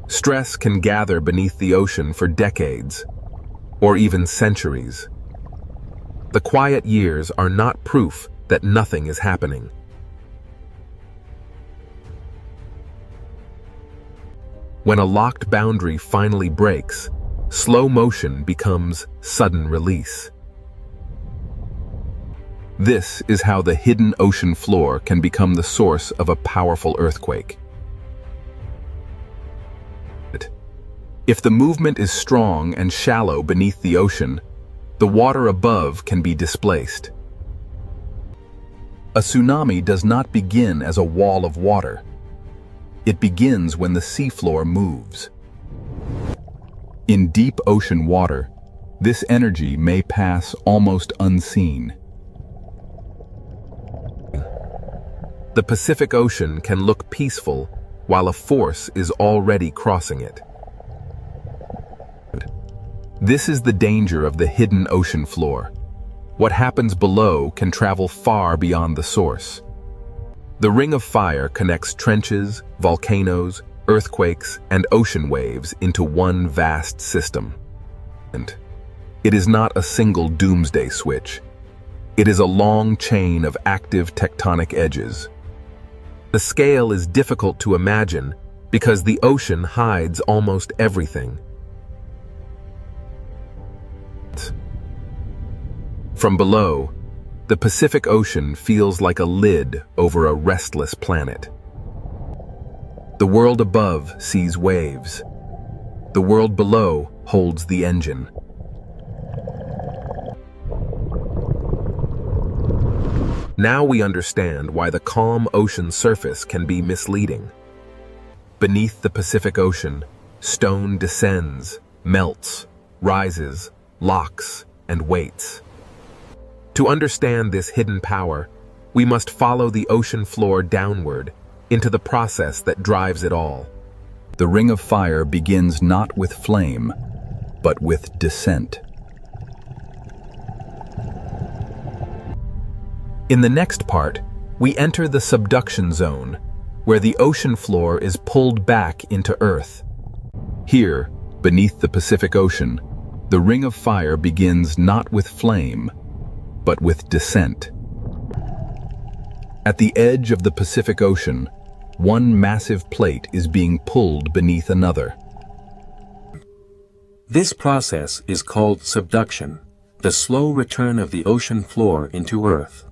Stress can gather beneath the ocean for decades, or even centuries. The quiet years are not proof that nothing is happening. When a locked boundary finally breaks, slow motion becomes sudden release. This is how the hidden ocean floor can become the source of a powerful earthquake. If the movement is strong and shallow beneath the ocean, the water above can be displaced. A tsunami does not begin as a wall of water. It begins when the seafloor moves. In deep ocean water, this energy may pass almost unseen. The Pacific Ocean can look peaceful while a force is already crossing it. This is the danger of the hidden ocean floor. What happens below can travel far beyond the source. The Ring of Fire connects trenches, volcanoes, earthquakes, and ocean waves into one vast system. And it is not a single doomsday switch. It is a long chain of active tectonic edges. The scale is difficult to imagine because the ocean hides almost everything. From below, the Pacific Ocean feels like a lid over a restless planet. The world above sees waves. The world below holds the engine. Now we understand why the calm ocean surface can be misleading. Beneath the Pacific Ocean, stone descends, melts, rises, locks, and waits. To understand this hidden power, we must follow the ocean floor downward into the process that drives it all. The Ring of Fire begins not with flame, but with descent. In the next part, we enter the subduction zone, where the ocean floor is pulled back into Earth. Here, beneath the Pacific Ocean, the Ring of Fire begins not with flame, but with descent. At the edge of the Pacific Ocean, one massive plate is being pulled beneath another. This process is called subduction, the slow return of the ocean floor into Earth.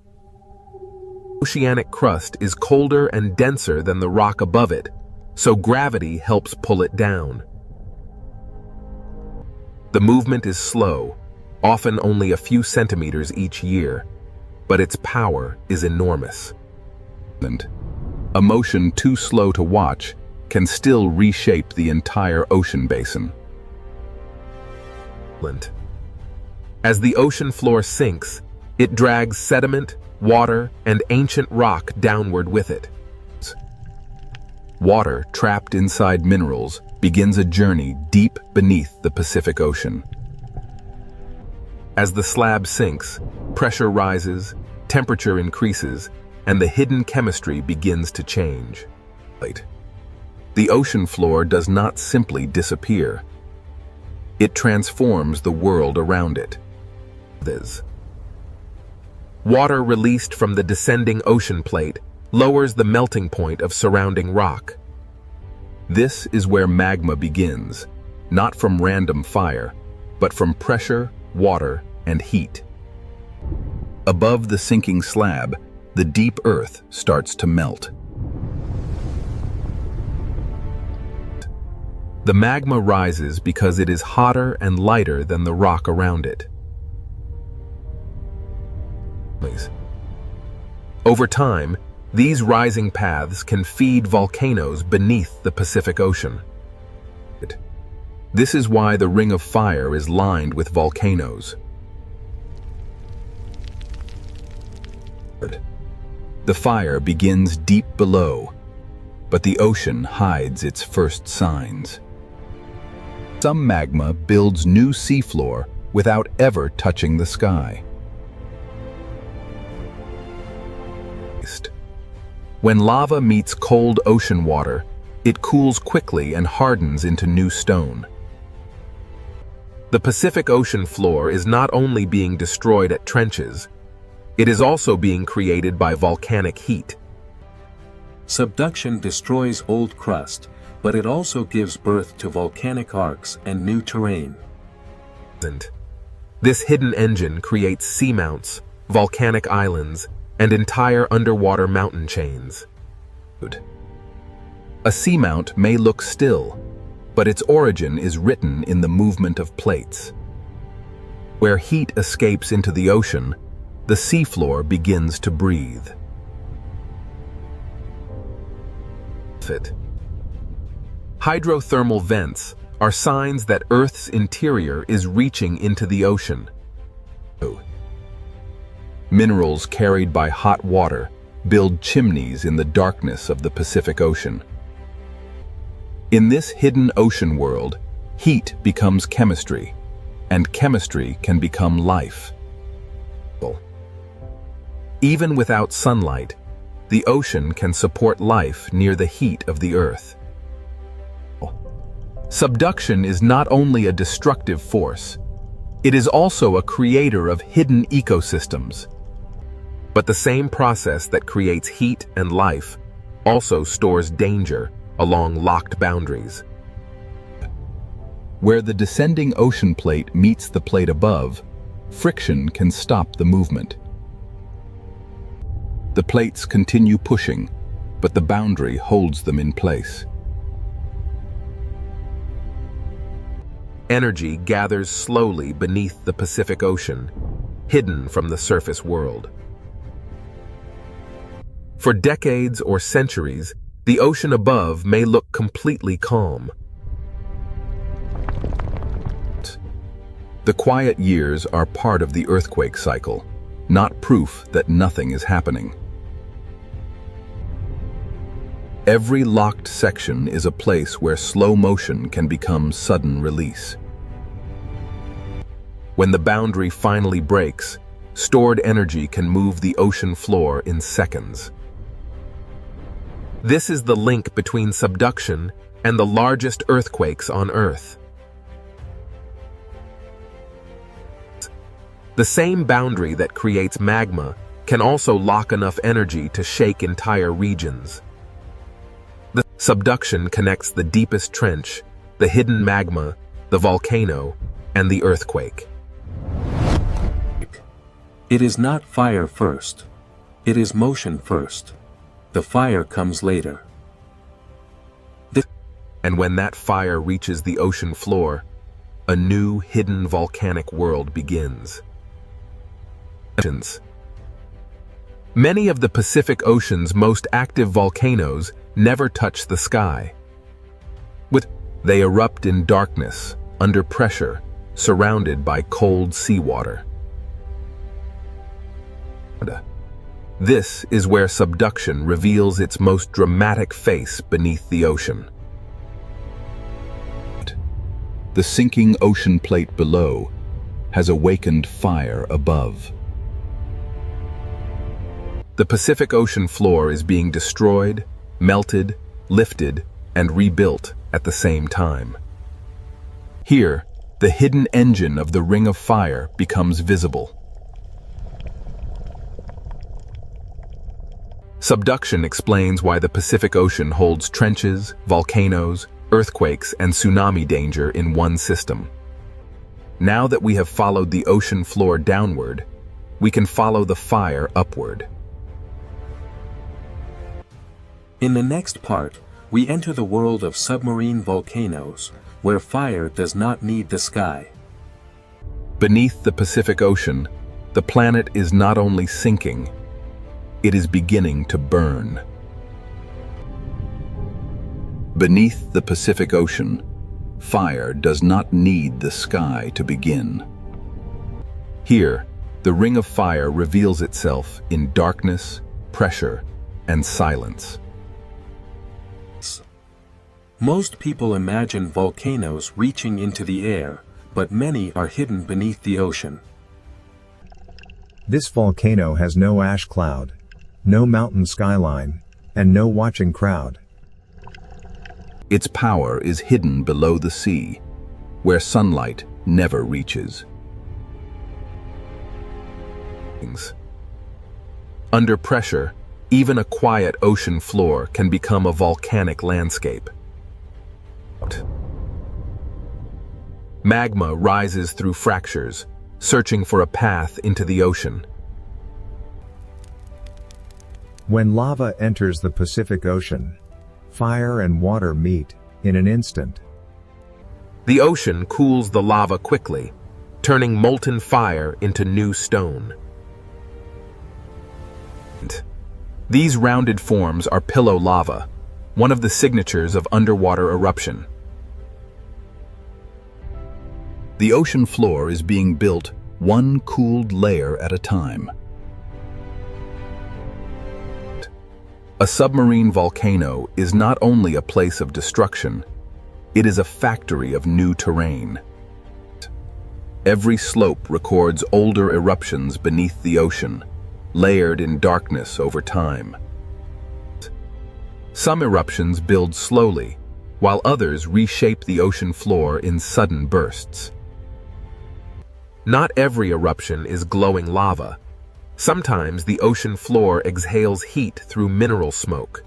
Oceanic crust is colder and denser than the rock above it, so gravity helps pull it down. The movement is slow, often only a few centimeters each year, but its power is enormous. A motion too slow to watch can still reshape the entire ocean basin. As the ocean floor sinks, it drags sediment, water, and ancient rock downward with it. Water trapped inside minerals begins a journey deep beneath the Pacific Ocean. As the slab sinks, pressure rises, temperature increases, and the hidden chemistry begins to change. The ocean floor does not simply disappear. It transforms the world around it. Water released from the descending ocean plate lowers the melting point of surrounding rock. This is where magma begins, not from random fire, but from pressure, water, and heat. Above the sinking slab, the deep earth starts to melt. The magma rises because it is hotter and lighter than the rock around it. Over time, these rising paths can feed volcanoes beneath the Pacific Ocean. This is why the Ring of Fire is lined with volcanoes. The fire begins deep below, but the ocean hides its first signs. Some magma builds new seafloor without ever touching the sky. When lava meets cold ocean water, it cools quickly and hardens into new stone. The Pacific Ocean floor is not only being destroyed at trenches, it is also being created by volcanic heat. Subduction destroys old crust, but it also gives birth to volcanic arcs and new terrain. This hidden engine creates seamounts, volcanic islands, and entire underwater mountain chains. A seamount may look still, but its origin is written in the movement of plates. Where heat escapes into the ocean, the seafloor begins to breathe. Hydrothermal vents are signs that Earth's interior is reaching into the ocean. Minerals carried by hot water build chimneys in the darkness of the Pacific Ocean. In this hidden ocean world, heat becomes chemistry, and chemistry can become life. Even without sunlight, the ocean can support life near the heat of the Earth. Subduction is not only a destructive force, it is also a creator of hidden ecosystems. But the same process that creates heat and life also stores danger along locked boundaries. Where the descending ocean plate meets the plate above, friction can stop the movement. The plates continue pushing, but the boundary holds them in place. Energy gathers slowly beneath the Pacific Ocean, hidden from the surface world. For decades or centuries, the ocean above may look completely calm. The quiet years are part of the earthquake cycle, not proof that nothing is happening. Every locked section is a place where slow motion can become sudden release. When the boundary finally breaks, stored energy can move the ocean floor in seconds. This is the link between subduction and the largest earthquakes on Earth. The same boundary that creates magma can also lock enough energy to shake entire regions. The subduction connects the deepest trench, the hidden magma, the volcano, and the earthquake. It is not fire first. It is motion first. The fire comes later. And when that fire reaches the ocean floor, a new hidden volcanic world begins. Many of the Pacific Ocean's most active volcanoes never touch the sky. They erupt in darkness, under pressure, surrounded by cold seawater. This is where subduction reveals its most dramatic face beneath the ocean. The sinking ocean plate below has awakened fire above. The Pacific Ocean floor is being destroyed, melted, lifted, and rebuilt at the same time. Here, the hidden engine of the Ring of Fire becomes visible. Subduction explains why the Pacific Ocean holds trenches, volcanoes, earthquakes, and tsunami danger in one system. Now that we have followed the ocean floor downward, we can follow the fire upward. In the next part, we enter the world of submarine volcanoes, where fire does not need the sky. Beneath the Pacific Ocean, the planet is not only sinking, it is beginning to burn. Beneath the Pacific Ocean, fire does not need the sky to begin. Here, the Ring of Fire reveals itself in darkness, pressure, and silence. Most people imagine volcanoes reaching into the air, but many are hidden beneath the ocean. This volcano has no ash cloud, no mountain skyline, and no watching crowd. Its power is hidden below the sea, where sunlight never reaches. Under pressure, even a quiet ocean floor can become a volcanic landscape. Magma rises through fractures, searching for a path into the ocean. When lava enters the Pacific Ocean, fire and water meet in an instant. The ocean cools the lava quickly, turning molten fire into new stone. These rounded forms are pillow lava, one of the signatures of underwater eruption. The ocean floor is being built one cooled layer at a time. A submarine volcano is not only a place of destruction, it is a factory of new terrain. Every slope records older eruptions beneath the ocean, layered in darkness over time. Some eruptions build slowly, while others reshape the ocean floor in sudden bursts. Not every eruption is glowing lava. Sometimes the ocean floor exhales heat through mineral smoke.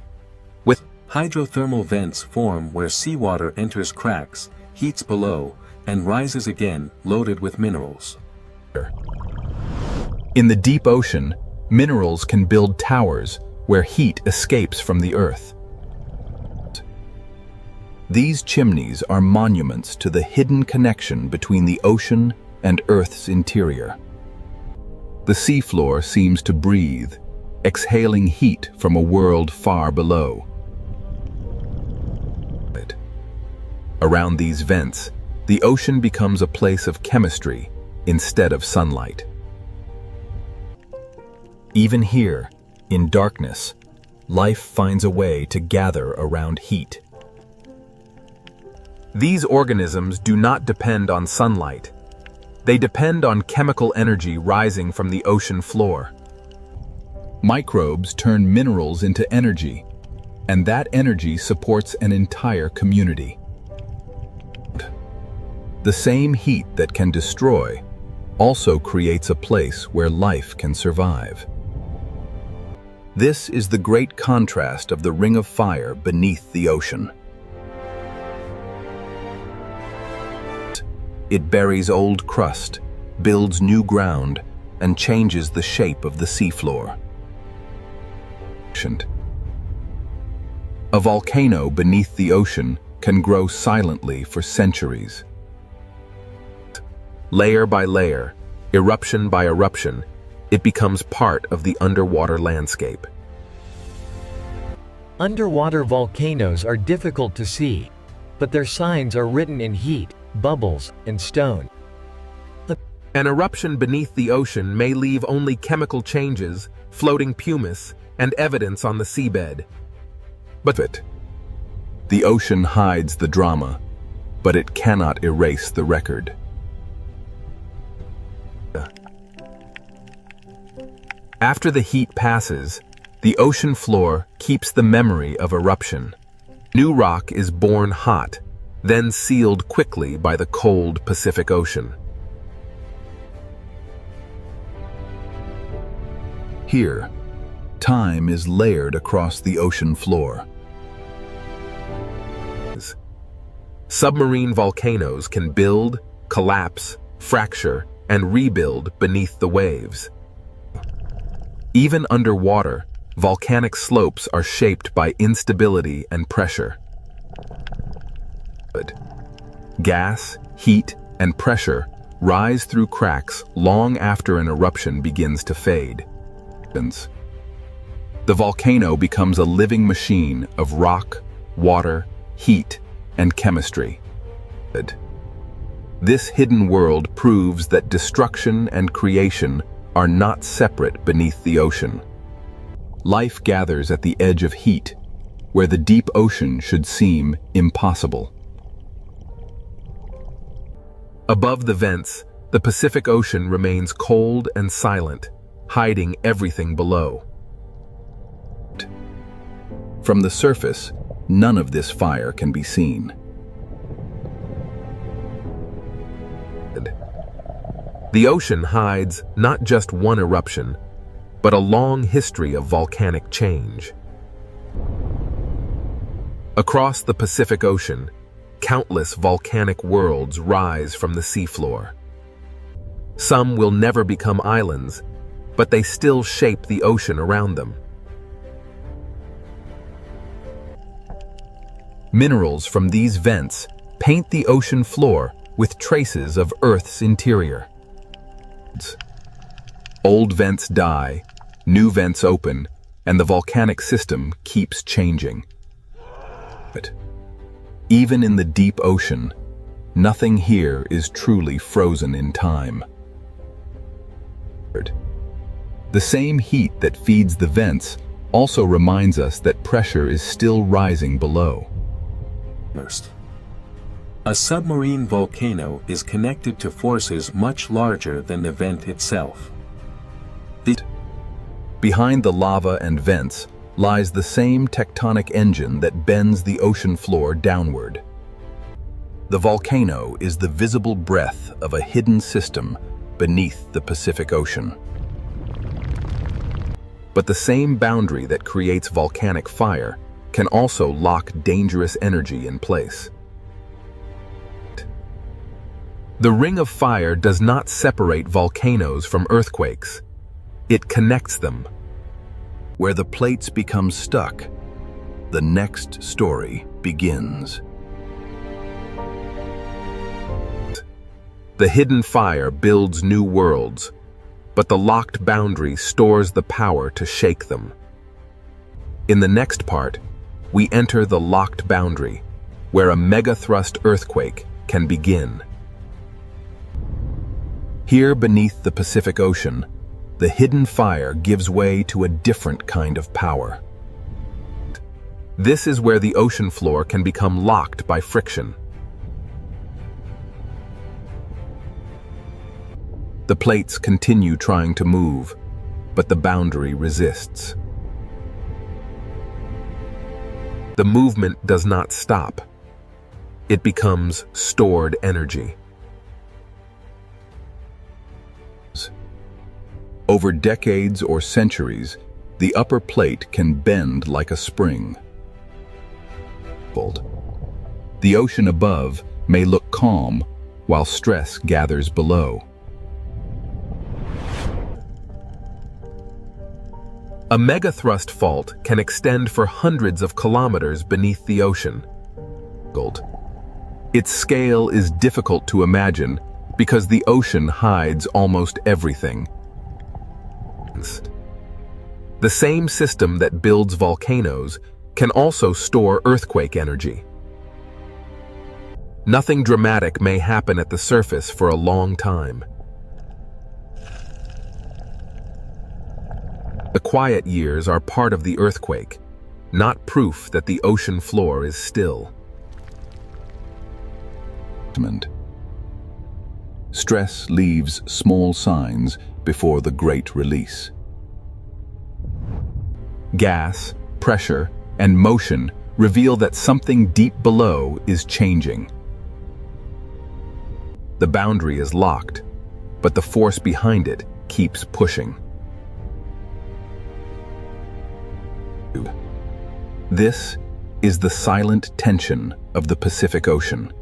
With hydrothermal vents form where seawater enters cracks, heats below, and rises again, loaded with minerals. In the deep ocean, minerals can build towers where heat escapes from the earth. These chimneys are monuments to the hidden connection between the ocean and Earth's interior. The seafloor seems to breathe, exhaling heat from a world far below. Around these vents, the ocean becomes a place of chemistry instead of sunlight. Even here, in darkness, life finds a way to gather around heat. These organisms do not depend on sunlight. They depend on chemical energy rising from the ocean floor. Microbes turn minerals into energy, and that energy supports an entire community. The same heat that can destroy also creates a place where life can survive. This is the great contrast of the Ring of Fire beneath the ocean. It buries old crust, builds new ground, and changes the shape of the seafloor. A volcano beneath the ocean can grow silently for centuries. Layer by layer, eruption by eruption, it becomes part of the underwater landscape. Underwater volcanoes are difficult to see, but their signs are written in heat, bubbles, and stone. An eruption beneath the ocean may leave only chemical changes, floating pumice, and evidence on the seabed. But the ocean hides the drama, but it cannot erase the record. After the heat passes, the ocean floor keeps the memory of eruption. New rock is born hot, then sealed quickly by the cold Pacific Ocean. Here, time is layered across the ocean floor. Submarine volcanoes can build, collapse, fracture, and rebuild beneath the waves. Even underwater, volcanic slopes are shaped by instability and pressure. Gas, heat, and pressure rise through cracks long after an eruption begins to fade. The volcano becomes a living machine of rock, water, heat, and chemistry. This hidden world proves that destruction and creation are not separate beneath the ocean. Life gathers at the edge of heat, where the deep ocean should seem impossible. Above the vents, the Pacific Ocean remains cold and silent, hiding everything below. From the surface, none of this fire can be seen. The ocean hides not just one eruption, but a long history of volcanic change. Across the Pacific Ocean, countless volcanic worlds rise from the seafloor. Some will never become islands, but they still shape the ocean around them. Minerals from these vents paint the ocean floor with traces of Earth's interior. Old vents die, new vents open, and the volcanic system keeps changing. But even in the deep ocean, nothing here is truly frozen in time. The same heat that feeds the vents also reminds us that pressure is still rising below. A submarine volcano is connected to forces much larger than the vent itself. Behind the lava and vents lies the same tectonic engine that bends the ocean floor downward. The volcano is the visible breath of a hidden system beneath the Pacific Ocean. But the same boundary that creates volcanic fire can also lock dangerous energy in place. The Ring of Fire does not separate volcanoes from earthquakes. It connects them. Where the plates become stuck, the next story begins. The hidden fire builds new worlds, but the locked boundary stores the power to shake them. In the next part, we enter the locked boundary, where a megathrust earthquake can begin. Here beneath the Pacific Ocean, the hidden fire gives way to a different kind of power. This is where the ocean floor can become locked by friction. The plates continue trying to move, but the boundary resists. The movement does not stop. It becomes stored energy. Over decades or centuries, the upper plate can bend like a spring. The ocean above may look calm, while stress gathers below. A megathrust fault can extend for hundreds of kilometers beneath the ocean. Its scale is difficult to imagine because the ocean hides almost everything. The same system that builds volcanoes can also store earthquake energy. Nothing dramatic may happen at the surface for a long time. The quiet years are part of the earthquake, not proof that the ocean floor is still. Stress leaves small signs before the great release. Gas, pressure, and motion reveal that something deep below is changing. The boundary is locked, but the force behind it keeps pushing. This is the silent tension of the Pacific Ocean.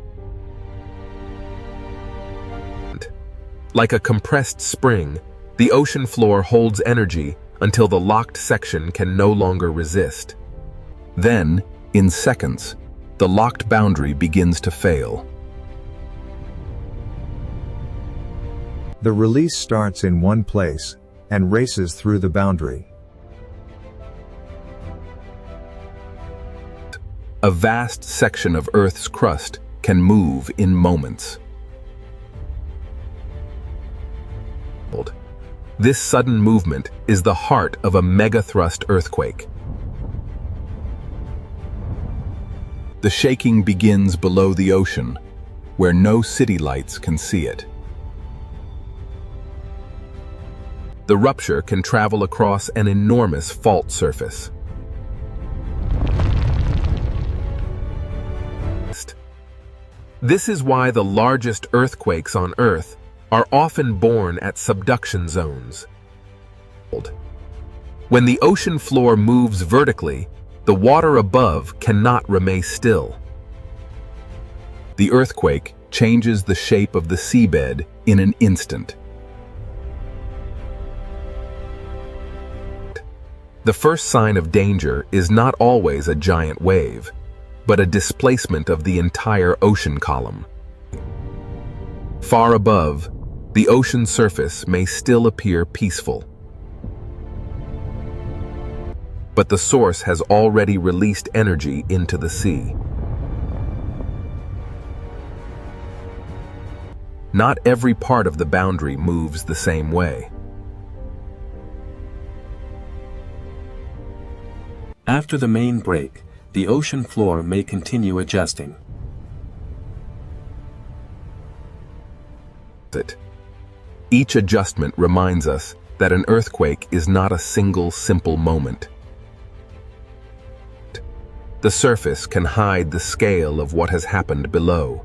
Like a compressed spring, the ocean floor holds energy until the locked section can no longer resist. Then, in seconds, the locked boundary begins to fail. The release starts in one place and races through the boundary. A vast section of Earth's crust can move in moments. This sudden movement is the heart of a megathrust earthquake. The shaking begins below the ocean, where no city lights can see it. The rupture can travel across an enormous fault surface. This is why the largest earthquakes on Earth are often born at subduction zones. When the ocean floor moves vertically, the water above cannot remain still. The earthquake changes the shape of the seabed in an instant. The first sign of danger is not always a giant wave, but a displacement of the entire ocean column. Far above, the ocean surface may still appear peaceful. But the source has already released energy into the sea. Not every part of the boundary moves the same way. After the main break, the ocean floor may continue adjusting. Each adjustment reminds us that an earthquake is not a single simple moment. The surface can hide the scale of what has happened below.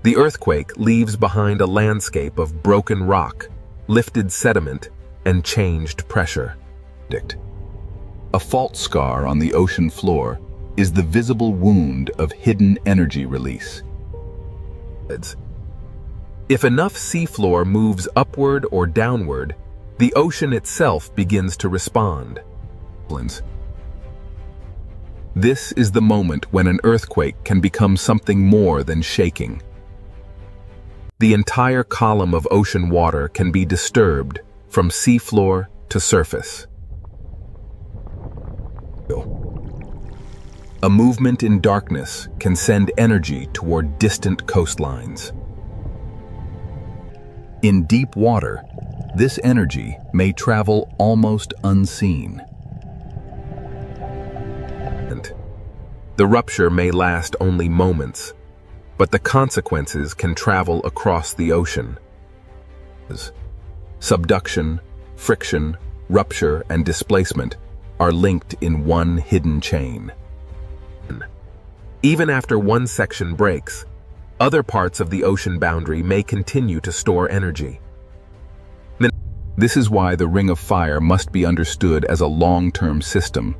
The earthquake leaves behind a landscape of broken rock, lifted sediment, and changed pressure. A fault scar on the ocean floor is the visible wound of hidden energy release. If enough seafloor moves upward or downward, the ocean itself begins to respond. This is the moment when an earthquake can become something more than shaking. The entire column of ocean water can be disturbed from seafloor to surface. A movement in darkness can send energy toward distant coastlines. In deep water, this energy may travel almost unseen. The rupture may last only moments, but the consequences can travel across the ocean. Subduction, friction, rupture, and displacement are linked in one hidden chain. Even after one section breaks, other parts of the ocean boundary may continue to store energy. This is why the Ring of Fire must be understood as a long-term system,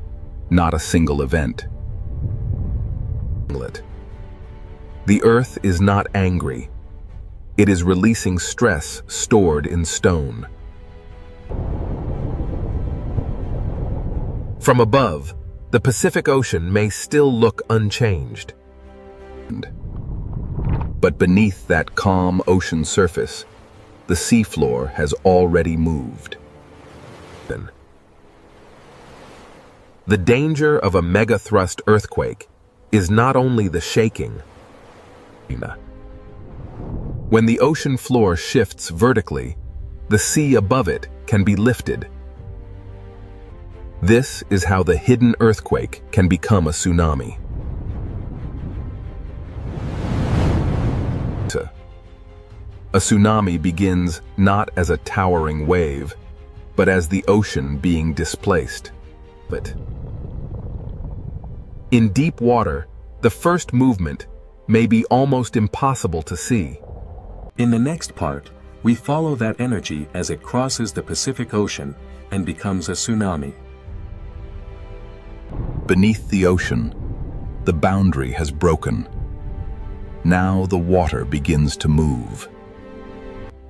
not a single event. The Earth is not angry. It is releasing stress stored in stone. From above, the Pacific Ocean may still look unchanged. But beneath that calm ocean surface, the seafloor has already moved. The danger of a megathrust earthquake is not only the shaking, When the ocean floor shifts vertically, the sea above it can be lifted. This is how the hidden earthquake can become a tsunami. A tsunami begins not as a towering wave, but as the ocean being displaced. In deep water, the first movement may be almost impossible to see. In the next part, we follow that energy as it crosses the Pacific Ocean and becomes a tsunami. Beneath the ocean, the boundary has broken. Now the water begins to move.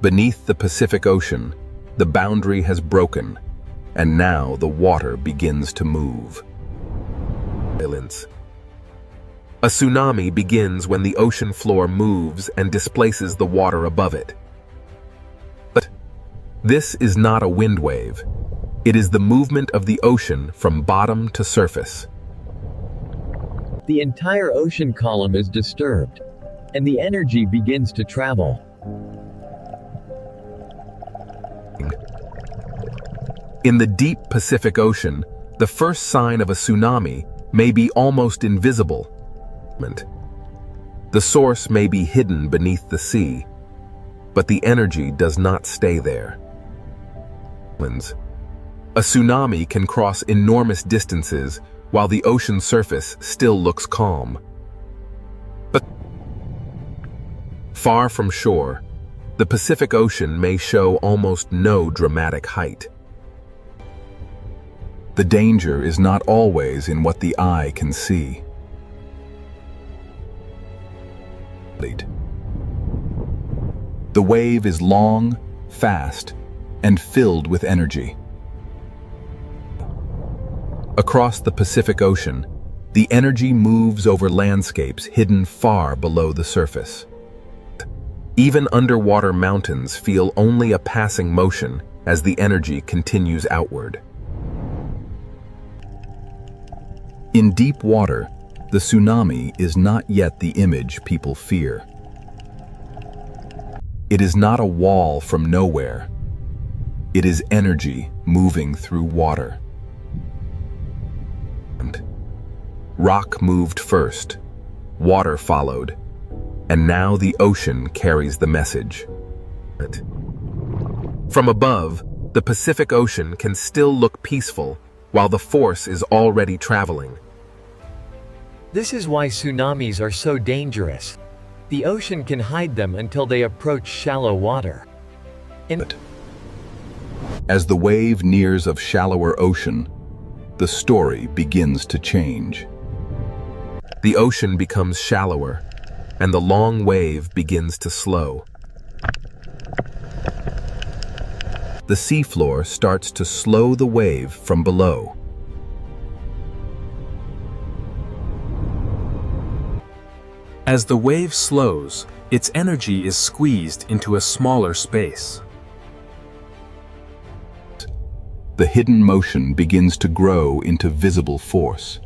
Beneath the Pacific Ocean, the boundary has broken, and now the water begins to move. A tsunami begins when the ocean floor moves and displaces the water above it. But this is not a wind wave. It is the movement of the ocean from bottom to surface. The entire ocean column is disturbed, and the energy begins to travel. In the deep Pacific Ocean, the first sign of a tsunami may be almost invisible. The source may be hidden beneath the sea, but the energy does not stay there. A tsunami can cross enormous distances while the ocean surface still looks calm. But far from shore, the Pacific Ocean may show almost no dramatic height. The danger is not always in what the eye can see. The wave is long, fast, and filled with energy. Across the Pacific Ocean, the energy moves over landscapes hidden far below the surface. Even underwater mountains feel only a passing motion as the energy continues outward. In deep water, the tsunami is not yet the image people fear. It is not a wall from nowhere. It is energy moving through water. Rock moved first, water followed, and now the ocean carries the message. From above, the Pacific Ocean can still look peaceful while the force is already traveling. This is why tsunamis are so dangerous. The ocean can hide them until they approach shallow water. As the wave nears of shallower ocean, the story begins to change. The ocean becomes shallower, and the long wave begins to slow. The seafloor starts to slow the wave from below. As the wave slows, its energy is squeezed into a smaller space. The hidden motion begins to grow into visible force.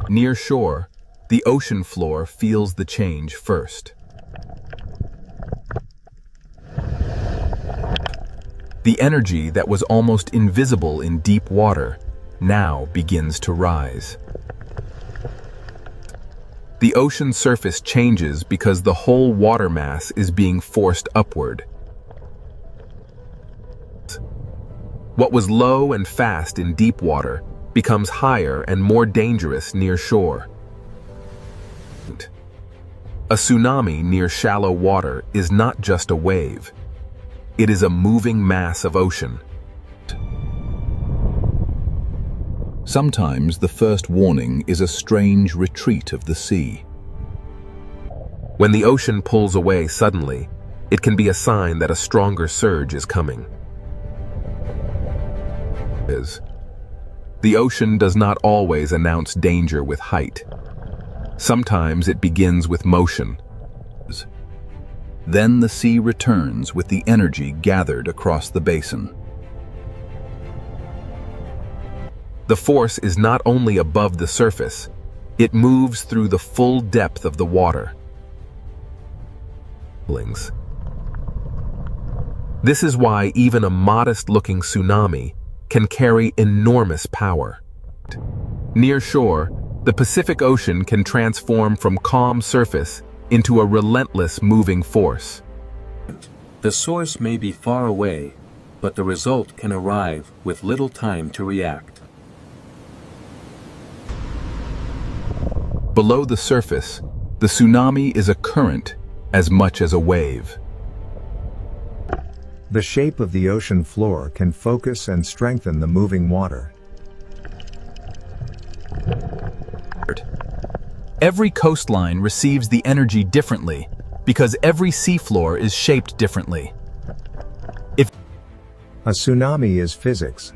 Near shore, the ocean floor feels the change first. The energy that was almost invisible in deep water now begins to rise. The ocean surface changes because the whole water mass is being forced upward. What was low and fast in deep water becomes higher and more dangerous near shore. A tsunami near shallow water is not just a wave. It is a moving mass of ocean. Sometimes the first warning is a strange retreat of the sea. When the ocean pulls away suddenly, it can be a sign that a stronger surge is coming. The ocean does not always announce danger with height. Sometimes it begins with motion. Then the sea returns with the energy gathered across the basin. The force is not only above the surface, It moves through the full depth of the water. This is why even a modest-looking tsunami can carry enormous power. Near shore, the Pacific Ocean can transform from calm surface into a relentless moving force. The source may be far away, but the result can arrive with little time to react. Below the surface, the tsunami is a current as much as a wave. The shape of the ocean floor can focus and strengthen the moving water. Every coastline receives the energy differently because every seafloor is shaped differently. A tsunami is physics.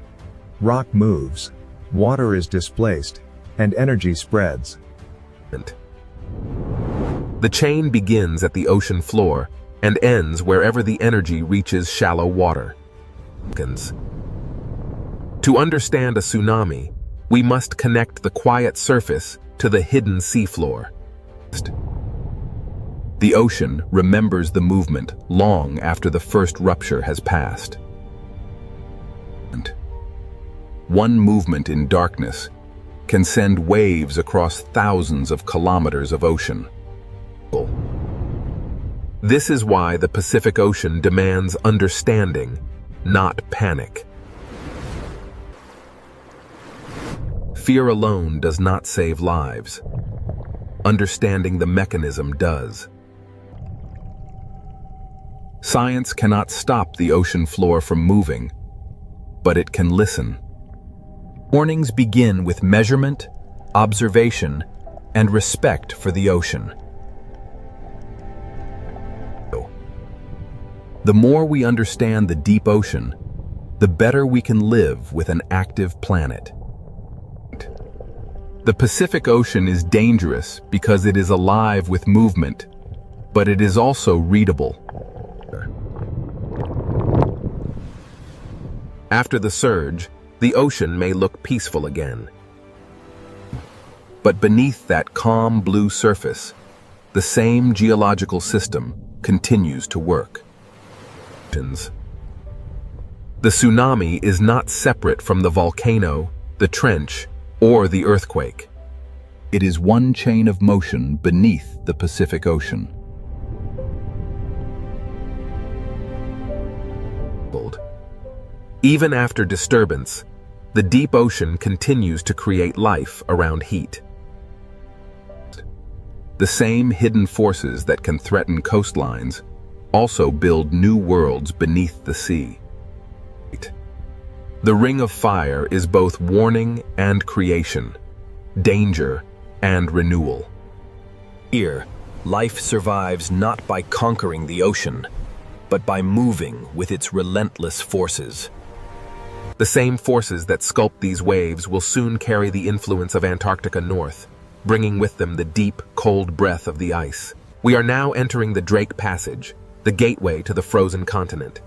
Rock moves, water is displaced, and energy spreads. The chain begins at the ocean floor and ends wherever the energy reaches shallow water. To understand a tsunami, we must connect the quiet surface to the hidden seafloor. The ocean remembers the movement long after the first rupture has passed. One movement in darkness can send waves across thousands of kilometers of ocean. This is why the Pacific Ocean demands understanding, not panic. Fear alone does not save lives. Understanding the mechanism does. Science cannot stop the ocean floor from moving, but it can listen. Warnings begin with measurement, observation, and respect for the ocean. The more we understand the deep ocean, the better we can live with an active planet. The Pacific Ocean is dangerous because it is alive with movement, but it is also readable. After the surge, the ocean may look peaceful again. But beneath that calm blue surface, the same geological system continues to work. The tsunami is not separate from the volcano, the trench, or the earthquake. It is one chain of motion beneath the Pacific Ocean. Even after disturbance, the deep ocean continues to create life around heat. The same hidden forces that can threaten coastlines also build new worlds beneath the sea. The Ring of Fire is both warning and creation, danger and renewal. Here, life survives not by conquering the ocean, but by moving with its relentless forces. The same forces that sculpt these waves will soon carry the influence of Antarctica north, bringing with them the deep, cold breath of the ice. We are now entering the Drake Passage, the gateway to the frozen continent.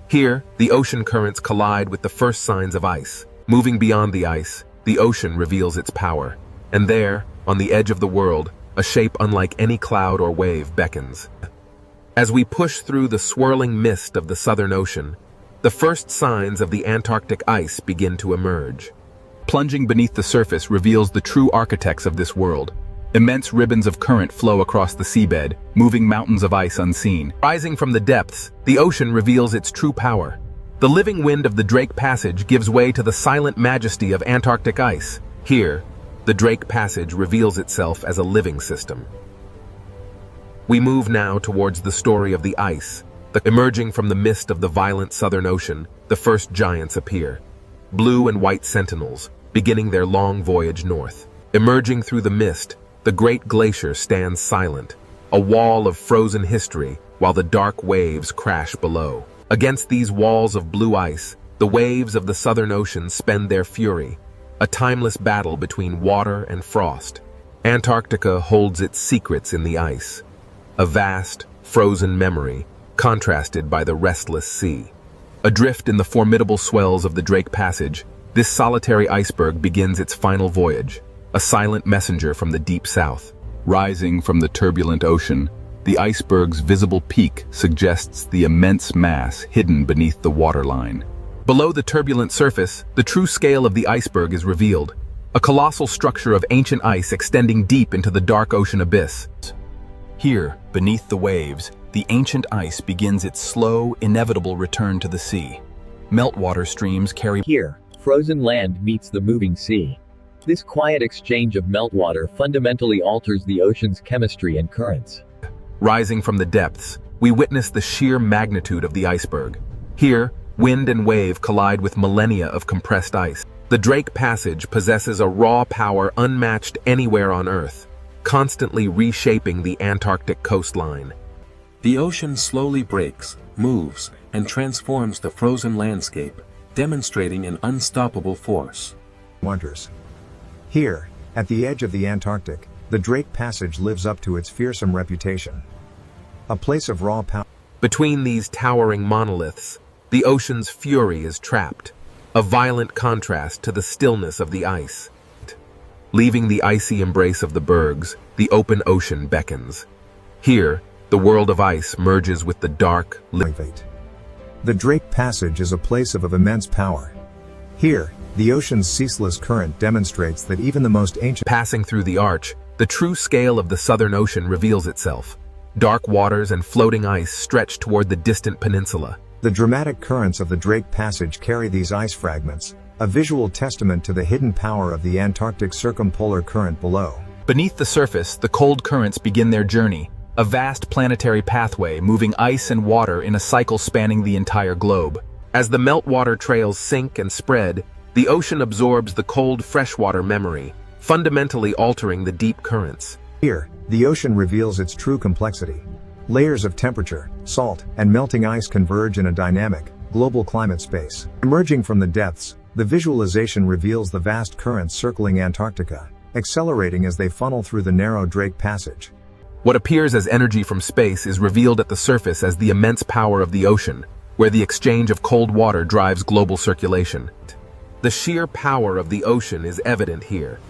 Here, the ocean currents collide with the first signs of ice. Moving beyond the ice, the ocean reveals its power. And there, on the edge of the world, a shape unlike any cloud or wave beckons. As we push through the swirling mist of the Southern Ocean, the first signs of the Antarctic ice begin to emerge. Plunging beneath the surface reveals the true architects of this world. Immense ribbons of current flow across the seabed, moving mountains of ice unseen. Rising from the depths, the ocean reveals its true power. The living wind of the Drake Passage gives way to the silent majesty of Antarctic ice. Here, the Drake Passage reveals itself as a living system. We move now towards the story of the ice. Emerging from the mist of the violent Southern Ocean, the first giants appear. Blue and white sentinels, beginning their long voyage north. Emerging through the mist, the great glacier stands silent, a wall of frozen history, while the dark waves crash below. Against these walls of blue ice, the waves of the Southern Ocean spend their fury, a timeless battle between water and frost. Antarctica holds its secrets in the ice, a vast, frozen memory, contrasted by the restless sea. Adrift in the formidable swells of the Drake Passage, this solitary iceberg begins its final voyage. a silent messenger from the deep south. Rising from the turbulent ocean, the iceberg's visible peak suggests the immense mass hidden beneath the waterline. Below the turbulent surface, the true scale of the iceberg is revealed, a colossal structure of ancient ice extending deep into the dark ocean abyss. Here, beneath the waves, the ancient ice begins its slow, inevitable return to the sea. Meltwater streams carry... Here, frozen land meets the moving sea. This quiet exchange of meltwater fundamentally alters the ocean's chemistry and currents. Rising from the depths, we witness the sheer magnitude of the iceberg. Here, wind and wave collide with millennia of compressed ice. The Drake Passage possesses a raw power unmatched anywhere on Earth, constantly reshaping the Antarctic coastline. The ocean slowly breaks, moves, and transforms the frozen landscape, demonstrating an unstoppable force. Wonders. Here, at the edge of the Antarctic, the Drake Passage lives up to its fearsome reputation. A place of raw power. Between these towering monoliths, the ocean's fury is trapped, a violent contrast to the stillness of the ice. Leaving the icy embrace of the bergs, the open ocean beckons. Here, the world of ice merges with the dark, The Drake Passage is a place of immense power. Here, the ocean's ceaseless current demonstrates that even the most ancient... Passing through the arch, the true scale of the Southern Ocean reveals itself. Dark waters and floating ice stretch toward the distant peninsula. The dramatic currents of the Drake Passage carry these ice fragments, a visual testament to the hidden power of the Antarctic circumpolar current below. Beneath the surface, the cold currents begin their journey, a vast planetary pathway moving ice and water in a cycle spanning the entire globe. As the meltwater trails sink and spread, the ocean absorbs the cold freshwater memory, fundamentally altering the deep currents. Here, the ocean reveals its true complexity. Layers of temperature, salt, and melting ice converge in a dynamic, global climate space. Emerging from the depths, the visualization reveals the vast currents circling Antarctica, accelerating as they funnel through the narrow Drake Passage. What appears as energy from space is revealed at the surface as the immense power of the ocean, where the exchange of cold water drives global circulation. The sheer power of the ocean is evident here.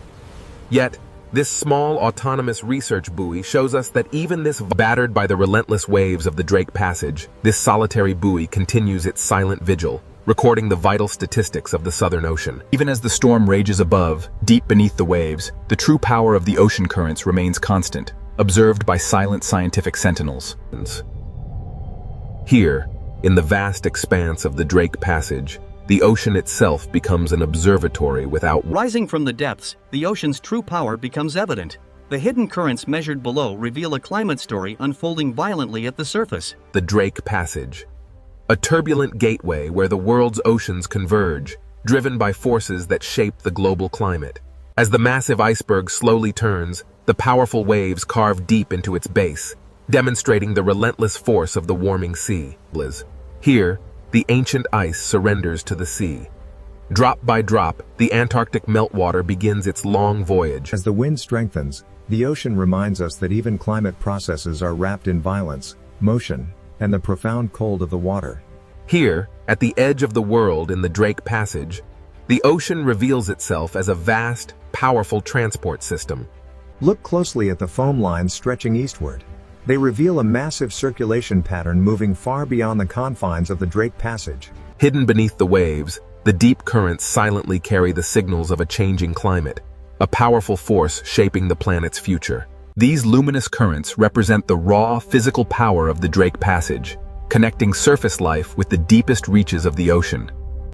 Yet, this small autonomous research buoy shows us that even this battered by the relentless waves of the Drake Passage, this solitary buoy continues its silent vigil, recording the vital statistics of the Southern Ocean. Even as the storm rages above, deep beneath the waves, the true power of the ocean currents remains constant, observed by silent scientific sentinels. Here, in the vast expanse of the Drake Passage, the ocean itself becomes an observatory without... Rising from the depths, the ocean's true power becomes evident. The hidden currents measured below reveal a climate story unfolding violently at the surface. The Drake Passage, a turbulent gateway where the world's oceans converge, driven by forces that shape the global climate. As the massive iceberg slowly turns, the powerful waves carve deep into its base, demonstrating the relentless force of the warming sea. Here, the ancient ice surrenders to the sea. Drop by drop, the Antarctic meltwater begins its long voyage. As the wind strengthens, the ocean reminds us that even climate processes are wrapped in violence, motion, and the profound cold of the water. Here, at the edge of the world in the Drake Passage, the ocean reveals itself as a vast, powerful transport system. Look closely at the foam lines stretching eastward. They reveal a massive circulation pattern moving far beyond the confines of the Drake Passage. Hidden beneath the waves, the deep currents silently carry the signals of a changing climate, a powerful force shaping the planet's future. These luminous currents represent the raw, physical power of the Drake Passage, connecting surface life with the deepest reaches of the ocean.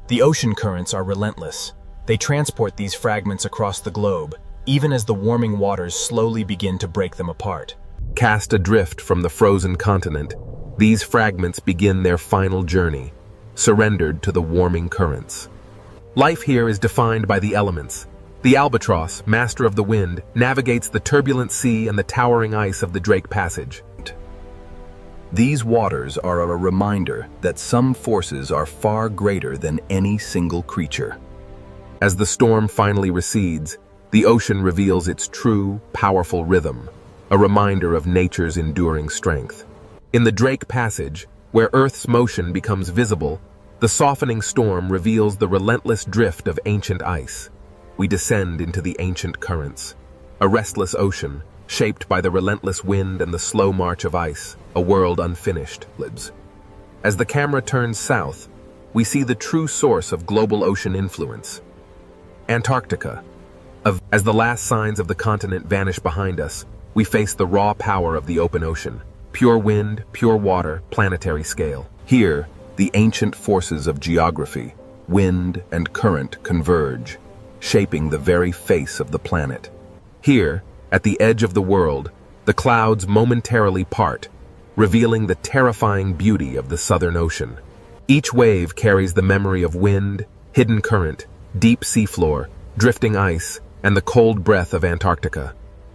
The ocean currents are relentless. They transport these fragments across the globe, even as the warming waters slowly begin to break them apart. Cast adrift from the frozen continent, these fragments begin their final journey, surrendered to the warming currents. Life here is defined by the elements. The albatross, master of the wind, navigates the turbulent sea and the towering ice of the Drake Passage. These waters are a reminder that some forces are far greater than any single creature. As the storm finally recedes, the ocean reveals its true, powerful rhythm, a reminder of nature's enduring strength. In the Drake Passage, where Earth's motion becomes visible, the softening storm reveals the relentless drift of ancient ice. we descend into the ancient currents, a restless ocean shaped by the relentless wind and the slow march of ice, a world unfinished. As the camera turns south, we see the true source of global ocean influence. Antarctica. As the last signs of the continent vanish behind us, we face the raw power of the open ocean. Pure wind, pure water, planetary scale. Here, the ancient forces of geography, wind and current converge, shaping the very face of the planet. Here, at the edge of the world, the clouds momentarily part, revealing the terrifying beauty of the Southern Ocean. Each wave carries the memory of wind, hidden current, deep seafloor, drifting ice, and the cold breath of Antarctica.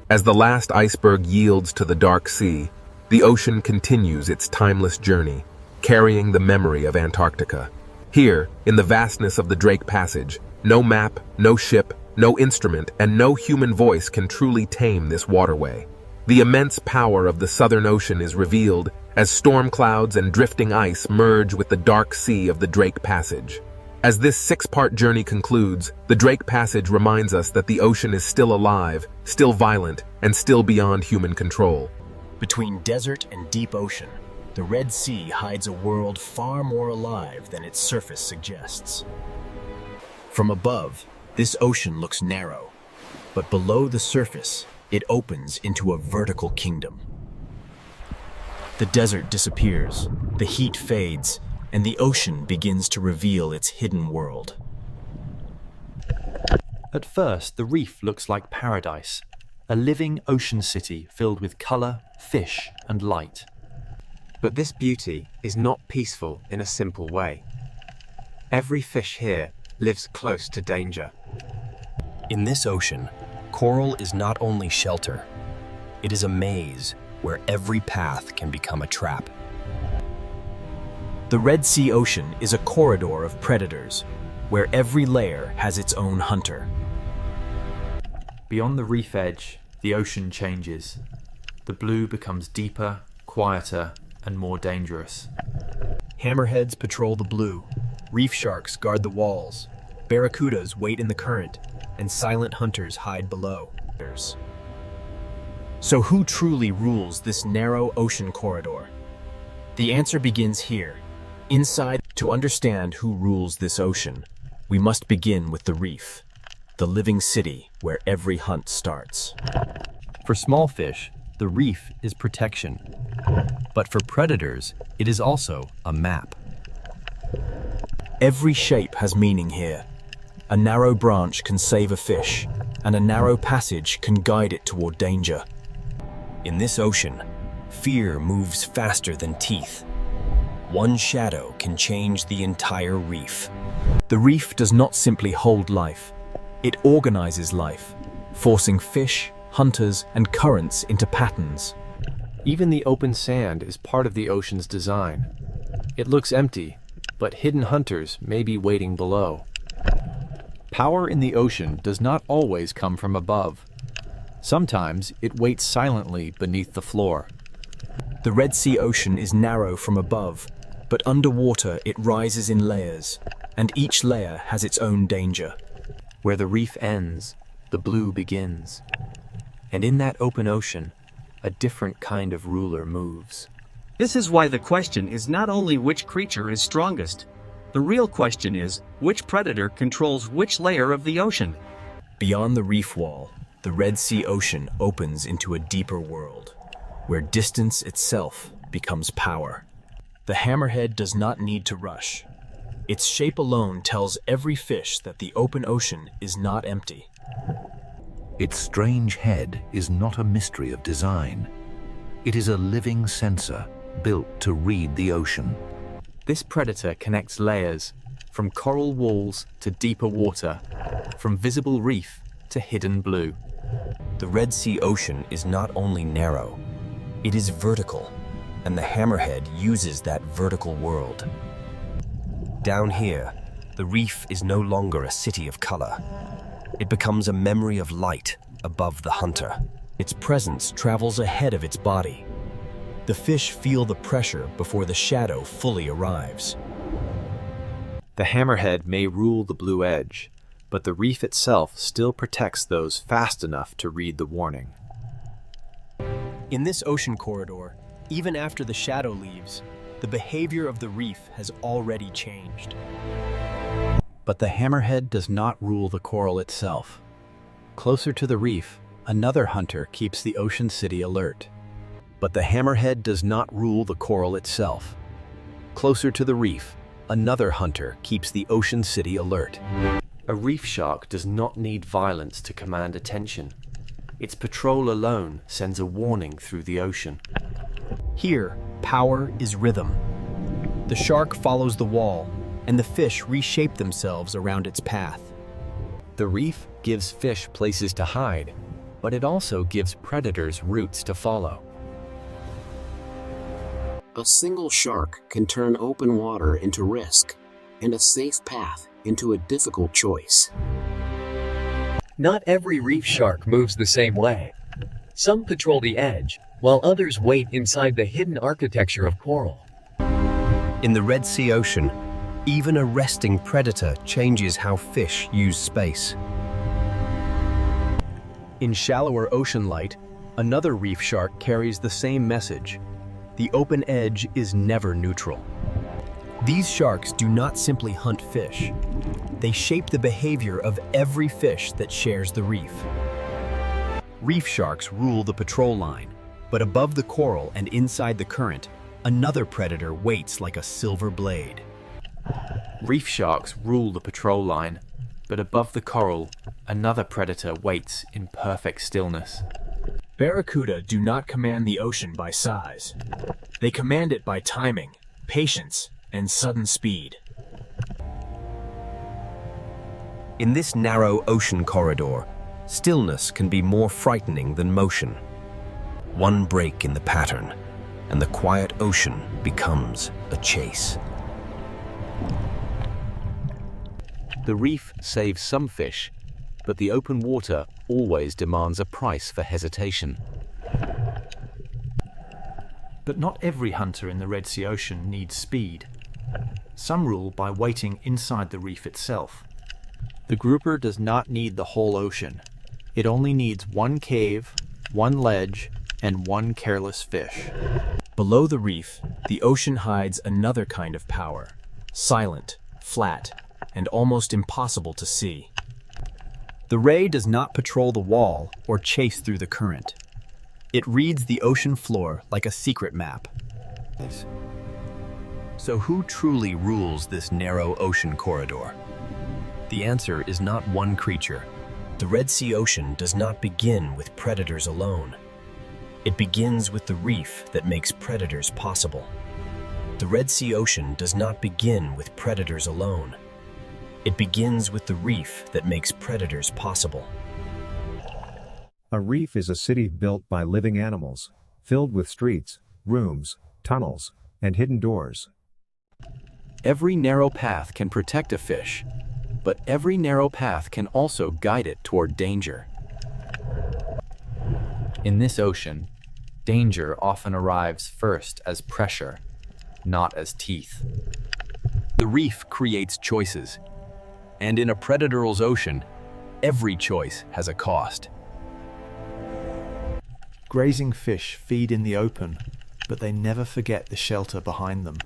As the last iceberg yields to the dark sea, the ocean continues its timeless journey, carrying the memory of Antarctica. Here, in the vastness of the Drake Passage, no map, no ship, no instrument, and no human voice can truly tame this waterway. The immense power of the Southern Ocean is revealed as storm clouds and drifting ice merge with the dark sea of the Drake Passage. As this 6-part journey concludes, the Drake Passage reminds us that the ocean is still alive, still violent, and still beyond human control. Between desert and deep ocean, the Red Sea hides a world far more alive than its surface suggests. From above, this ocean looks narrow, but below the surface, it opens into a vertical kingdom. The desert disappears, the heat fades, and the ocean begins to reveal its hidden world. At first, the reef looks like paradise, a living ocean city filled with color, fish, and light. But this beauty is not peaceful in a simple way. Every fish here lives close to danger. In this ocean, coral is not only shelter, it is a maze where every path can become a trap. The Red Sea Ocean is a corridor of predators, where every layer has its own hunter. Beyond the reef edge, the ocean changes. The blue becomes deeper, quieter, and more dangerous. Hammerheads patrol the blue, reef sharks guard the walls, barracudas wait in the current, and silent hunters hide below. So who truly rules this narrow ocean corridor? The answer begins here. Inside, to understand who rules this ocean, we must begin with the reef, the living city where every hunt starts. For small fish, the reef is protection. But for predators, it is also a map. Every shape has meaning here. A narrow branch can save a fish, and a narrow passage can guide it toward danger. In this ocean, fear moves faster than teeth. One shadow can change the entire reef. The reef does not simply hold life. It organizes life, forcing fish, hunters, and currents into patterns. Even the open sand is part of the ocean's design. It looks empty, but hidden hunters may be waiting below. Power in the ocean does not always come from above. Sometimes it waits silently beneath the floor. The Red Sea Ocean is narrow from above, but underwater it rises in layers, and each layer has its own danger. Where the reef ends, the blue begins. And in that open ocean, a different kind of ruler moves. This is why the question is not only which creature is strongest. The real question is, which predator controls which layer of the ocean? Beyond the reef wall, the Red Sea Ocean opens into a deeper world, where distance itself becomes power. The hammerhead does not need to rush. Its shape alone tells every fish that the open ocean is not empty. Its strange head is not a mystery of design. It is a living sensor built to read the ocean. This predator connects layers, from coral walls to deeper water, from visible reef to hidden blue. The Red Sea Ocean is not only narrow, it is vertical, and the hammerhead uses that vertical world. Down here, the reef is no longer a city of color. It becomes a memory of light above the hunter. Its presence travels ahead of its body. The fish feel the pressure before the shadow fully arrives. The hammerhead may rule the blue edge, but the reef itself still protects those fast enough to read the warning. In this ocean corridor, even after the shadow leaves, the behavior of the reef has already changed. But the hammerhead does not rule the coral itself. Closer to the reef, another hunter keeps the ocean city alert. But the hammerhead does not rule the coral itself. Closer to the reef, another hunter keeps the ocean city alert. A reef shark does not need violence to command attention. Its patrol alone sends a warning through the ocean. Here, power is rhythm. The shark follows the wall, and the fish reshape themselves around its path. The reef gives fish places to hide, but it also gives predators routes to follow. A single shark can turn open water into risk, and a safe path into a difficult choice. Not every reef shark moves the same way. Some patrol the edge, while others wait inside the hidden architecture of coral. In the Red Sea Ocean, even a resting predator changes how fish use space. In shallower ocean light, another reef shark carries the same message. The open edge is never neutral. These sharks do not simply hunt fish. They shape the behavior of every fish that shares the reef. Reef sharks rule the patrol line, but above the coral and inside the current, another predator waits like a silver blade. Reef sharks rule the patrol line, but above the coral, another predator waits in perfect stillness. Barracuda do not command the ocean by size. They command it by timing, patience, and sudden speed. In this narrow ocean corridor, stillness can be more frightening than motion. One break in the pattern, and the quiet ocean becomes a chase. The reef saves some fish, but the open water always demands a price for hesitation. But not every hunter in the Red Sea Ocean needs speed. Some rule by waiting inside the reef itself. The grouper does not need the whole ocean. It only needs one cave, one ledge, and one careless fish. Below the reef, the ocean hides another kind of power, silent, flat, and almost impossible to see. The ray does not patrol the wall or chase through the current. It reads the ocean floor like a secret map. So who truly rules this narrow ocean corridor? The answer is not one creature. The Red Sea Ocean does not begin with predators alone. It begins with the reef that makes predators possible. The Red Sea Ocean does not begin with predators alone. It begins with the reef that makes predators possible. A reef is a city built by living animals, filled with streets, rooms, tunnels, and hidden doors. Every narrow path can protect a fish, but every narrow path can also guide it toward danger. In this ocean, danger often arrives first as pressure, not as teeth. The reef creates choices, and in a predator's ocean, every choice has a cost. Grazing fish feed in the open, but they never forget the shelter behind them.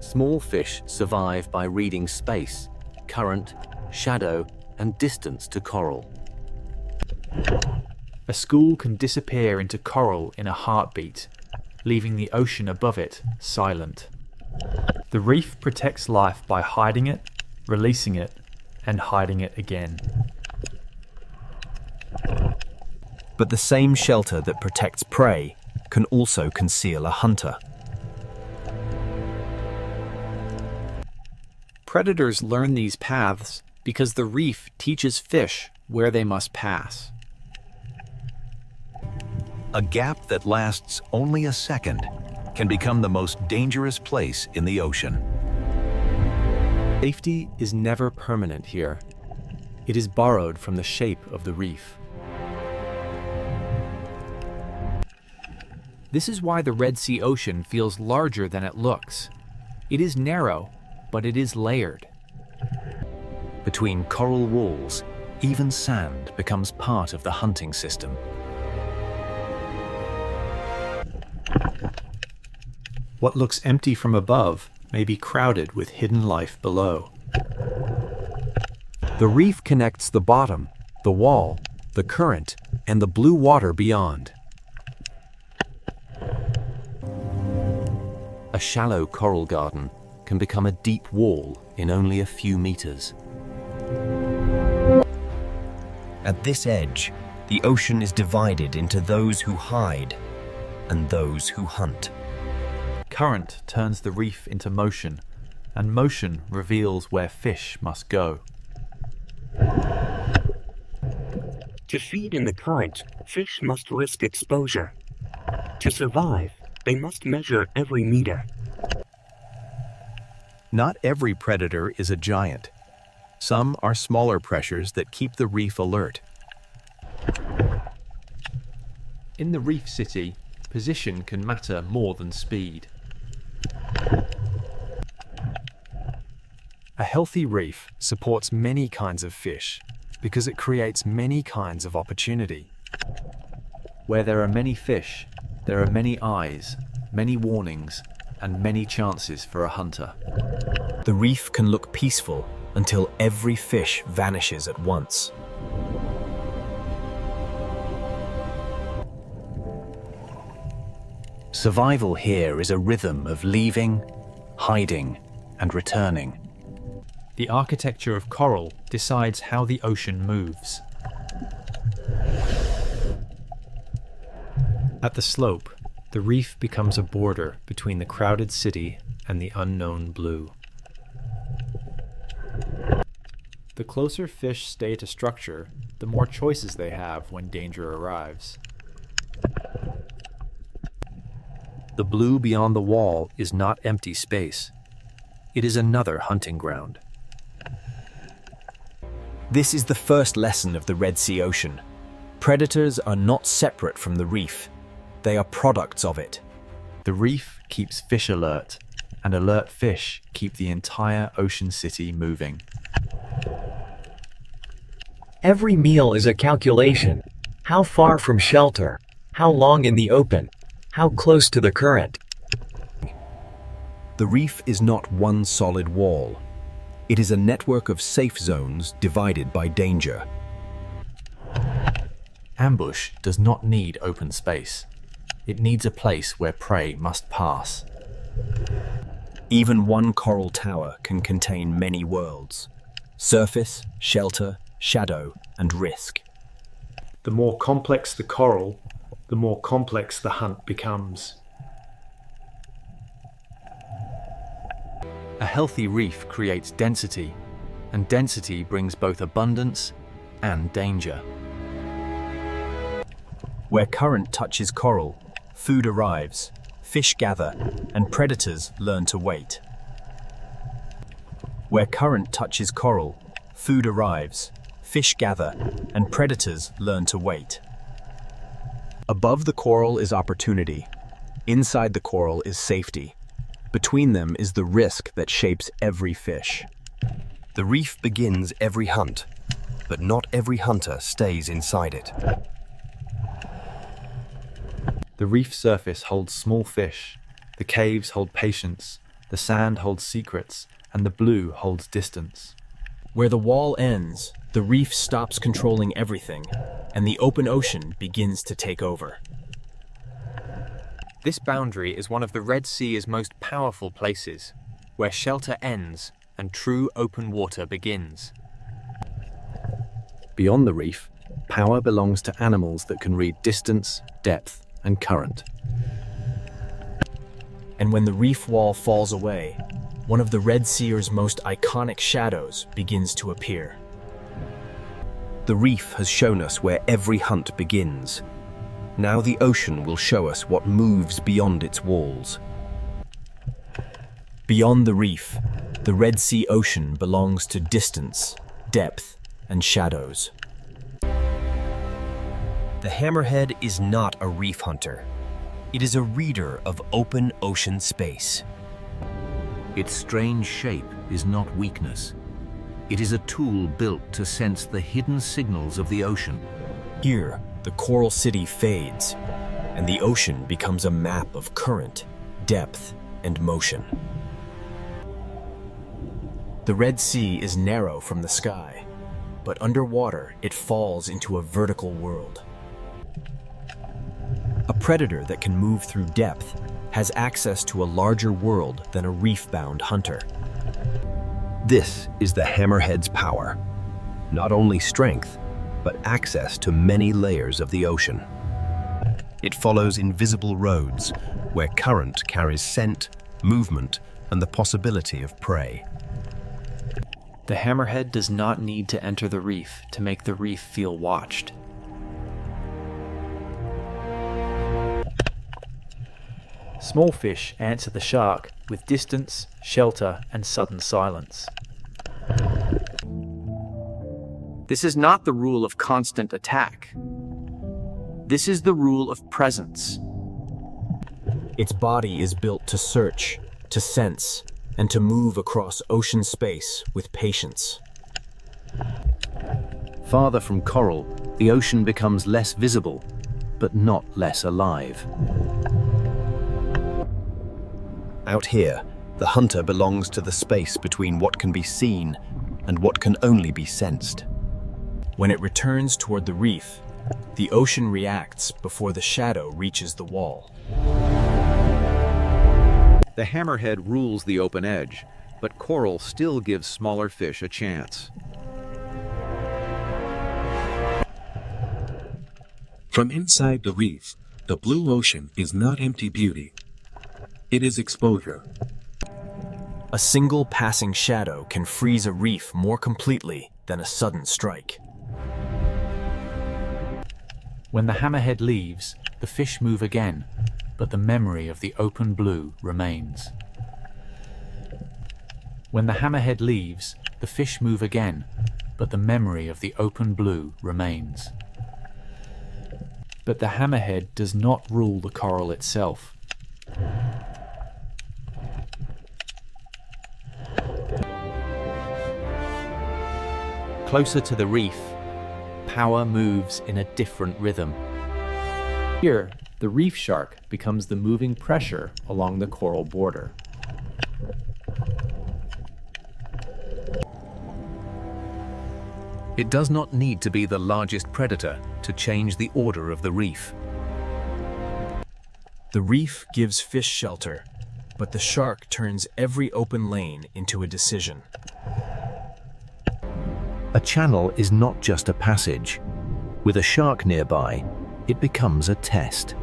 Small fish survive by reading space, current, shadow, and distance to coral. A school can disappear into coral in a heartbeat, leaving the ocean above it silent. The reef protects life by hiding it, releasing it, and hiding it again. But the same shelter that protects prey can also conceal a hunter. Predators learn these paths because the reef teaches fish where they must pass. A gap that lasts only a second can become the most dangerous place in the ocean. Safety is never permanent here. It is borrowed from the shape of the reef. This is why the Red Sea Ocean feels larger than it looks. It is narrow, but it is layered. Between coral walls, even sand becomes part of the hunting system. What looks empty from above may be crowded with hidden life below. The reef connects the bottom, the wall, the current, and the blue water beyond. A shallow coral garden can become a deep wall in only a few meters. At this edge, the ocean is divided into those who hide and those who hunt. Current turns the reef into motion, and motion reveals where fish must go. To feed in the current, fish must risk exposure. To survive, they must measure every meter. Not every predator is a giant. Some are smaller pressures that keep the reef alert. In the reef city, position can matter more than speed. A healthy reef supports many kinds of fish because it creates many kinds of opportunity. Where there are many fish, there are many eyes, many warnings, and many chances for a hunter. The reef can look peaceful until every fish vanishes at once. Survival here is a rhythm of leaving, hiding, and returning. The architecture of coral decides how the ocean moves. At the slope, the reef becomes a border between the crowded city and the unknown blue. The closer fish stay to structure, the more choices they have when danger arrives. The blue beyond the wall is not empty space. It is another hunting ground. This is the first lesson of the Red Sea Ocean. Predators are not separate from the reef. They are products of it. The reef keeps fish alert, and alert fish keep the entire ocean city moving. Every meal is a calculation. How far from shelter? How long in the open? How close to the current? The reef is not one solid wall. It is a network of safe zones divided by danger. Ambush does not need open space. It needs a place where prey must pass. Even one coral tower can contain many worlds: surface, shelter, shadow, and risk. The more complex the coral, the more complex the hunt becomes. A healthy reef creates density, and density brings both abundance and danger. Where current touches coral, food arrives, fish gather, and predators learn to wait. Where current touches coral, food arrives, fish gather, and predators learn to wait. Above the coral is opportunity. Inside the coral is safety. Between them is the risk that shapes every fish. The reef begins every hunt, but not every hunter stays inside it. The reef surface holds small fish, the caves hold patience, the sand holds secrets, and the blue holds distance. Where the wall ends, the reef stops controlling everything, and the open ocean begins to take over. This boundary is one of the Red Sea's most powerful places, where shelter ends and true open water begins. Beyond the reef, power belongs to animals that can read distance, depth, and current. And when the reef wall falls away, one of the Red Sea's most iconic shadows begins to appear. The reef has shown us where every hunt begins. Now the ocean will show us what moves beyond its walls. Beyond the reef, the Red Sea Ocean belongs to distance, depth, and shadows. The hammerhead is not a reef hunter. It is a reader of open ocean space. Its strange shape is not weakness. It is a tool built to sense the hidden signals of the ocean. Here, the coral city fades, and the ocean becomes a map of current, depth, and motion. The Red Sea is narrow from the sky, but underwater it falls into a vertical world. A predator that can move through depth has access to a larger world than a reef-bound hunter. This is the hammerhead's power. Not only strength, but access to many layers of the ocean. It follows invisible roads where current carries scent, movement, and the possibility of prey. The hammerhead does not need to enter the reef to make the reef feel watched. Small fish answer the shark with distance, shelter, and sudden silence. This is not the rule of constant attack. This is the rule of presence. Its body is built to search, to sense, and to move across ocean space with patience. Farther from coral, the ocean becomes less visible, but not less alive. Out here, the hunter belongs to the space between what can be seen and what can only be sensed. When it returns toward the reef, the ocean reacts before the shadow reaches the wall. The hammerhead rules the open edge, but coral still gives smaller fish a chance. From inside the reef, the blue ocean is not empty beauty. It is exposure. A single passing shadow can freeze a reef more completely than a sudden strike. When the hammerhead leaves, the fish move again, but the memory of the open blue remains. When the hammerhead leaves, the fish move again, but the memory of the open blue remains. But the hammerhead does not rule the coral itself. Closer to the reef, power moves in a different rhythm. Here, the reef shark becomes the moving pressure along the coral border. It does not need to be the largest predator to change the order of the reef. The reef gives fish shelter, but the shark turns every open lane into a decision. A channel is not just a passage. With a shark nearby, it becomes a test.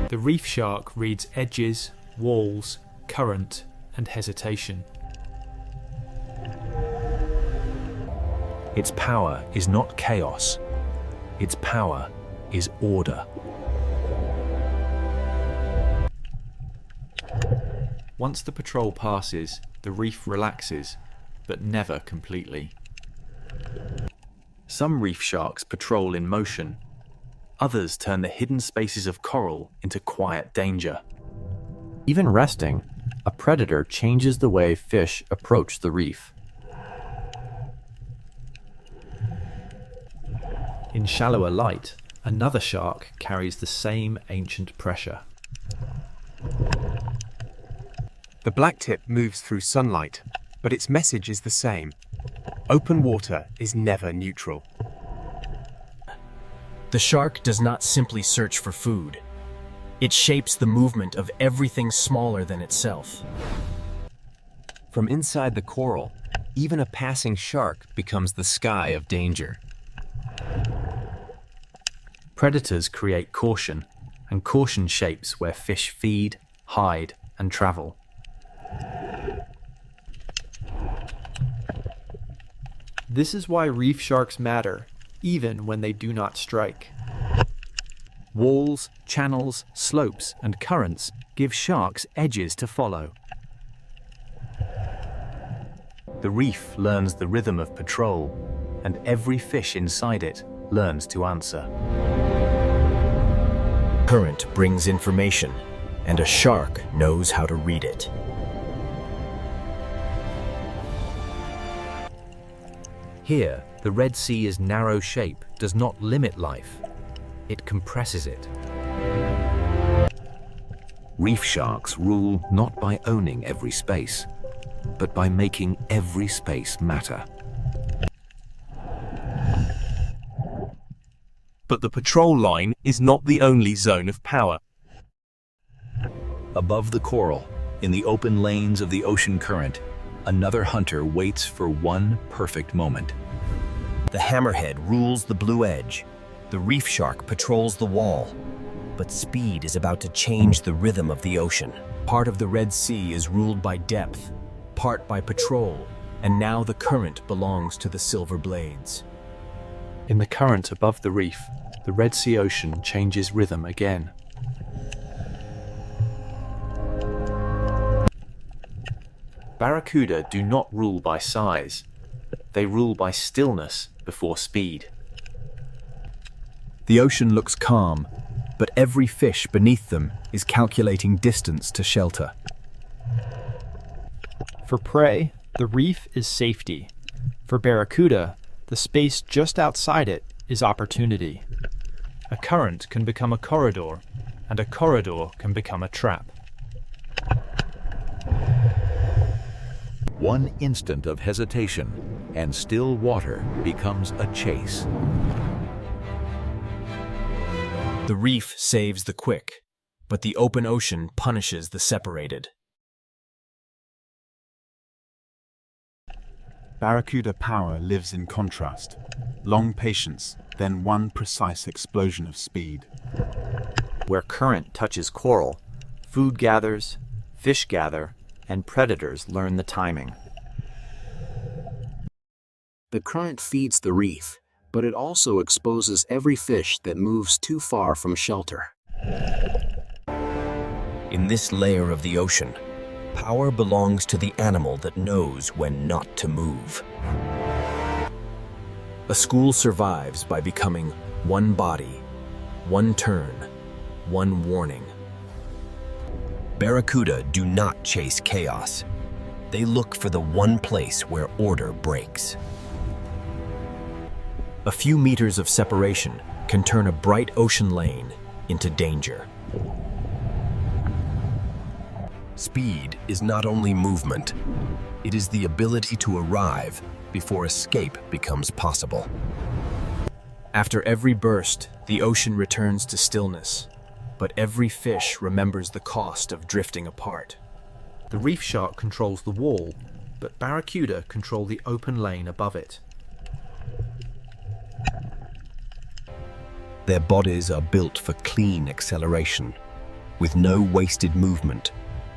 The reef shark reads edges, walls, current, and hesitation. Its power is not chaos. Its power is order. Once the patrol passes, the reef relaxes, but never completely. Some reef sharks patrol in motion. Others turn the hidden spaces of coral into quiet danger. Even resting, a predator changes the way fish approach the reef. In shallower light, another shark carries the same ancient pressure. The blacktip moves through sunlight, but its message is the same. Open water is never neutral. The shark does not simply search for food. It shapes the movement of everything smaller than itself. From inside the coral, even a passing shark becomes the sky of danger. Predators create caution, and caution shapes where fish feed, hide, and travel. This is why reef sharks matter, even when they do not strike. Walls, channels, slopes, and currents give sharks edges to follow. The reef learns the rhythm of patrol, and every fish inside it learns to answer. Current brings information, and a shark knows how to read it. Here, the Red Sea's narrow shape does not limit life, it compresses it. Reef sharks rule not by owning every space, but by making every space matter. But the patrol line is not the only zone of power. Above the coral, in the open lanes of the ocean current, another hunter waits for one perfect moment. The hammerhead rules the blue edge. The reef shark patrols the wall. But speed is about to change the rhythm of the ocean. Part of the Red Sea is ruled by depth, part by patrol, and now the current belongs to the silver blades. In the current above the reef, the Red Sea Ocean changes rhythm again. Barracuda do not rule by size. They rule by stillness before speed. The ocean looks calm, but every fish beneath them is calculating distance to shelter. For prey, the reef is safety. For barracuda, the space just outside it is opportunity. A current can become a corridor, and a corridor can become a trap. One instant of hesitation, and still water becomes a chase. The reef saves the quick, but the open ocean punishes the separated. Barracuda power lives in contrast. Long patience, then one precise explosion of speed. Where current touches coral, food gathers, fish gather, and predators learn the timing. The current feeds the reef, but it also exposes every fish that moves too far from shelter. In this layer of the ocean, power belongs to the animal that knows when not to move. A school survives by becoming one body, one turn, one warning. Barracuda do not chase chaos. They look for the one place where order breaks. A few meters of separation can turn a bright ocean lane into danger. Speed is not only movement, it is the ability to arrive before escape becomes possible. After every burst, the ocean returns to stillness, but every fish remembers the cost of drifting apart. The reef shark controls the wall, but barracuda control the open lane above it. Their bodies are built for clean acceleration, with no wasted movement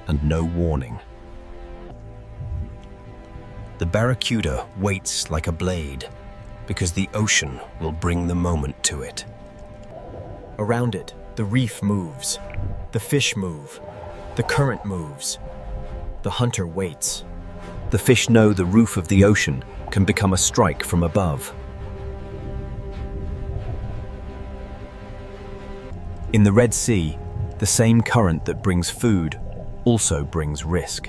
and no warning. The barracuda waits like a blade, because the ocean will bring the moment to it. Around it, the reef moves, the fish move, the current moves. The hunter waits. The fish know the roof of the ocean can become a strike from above. In the Red Sea, the same current that brings food also brings risk.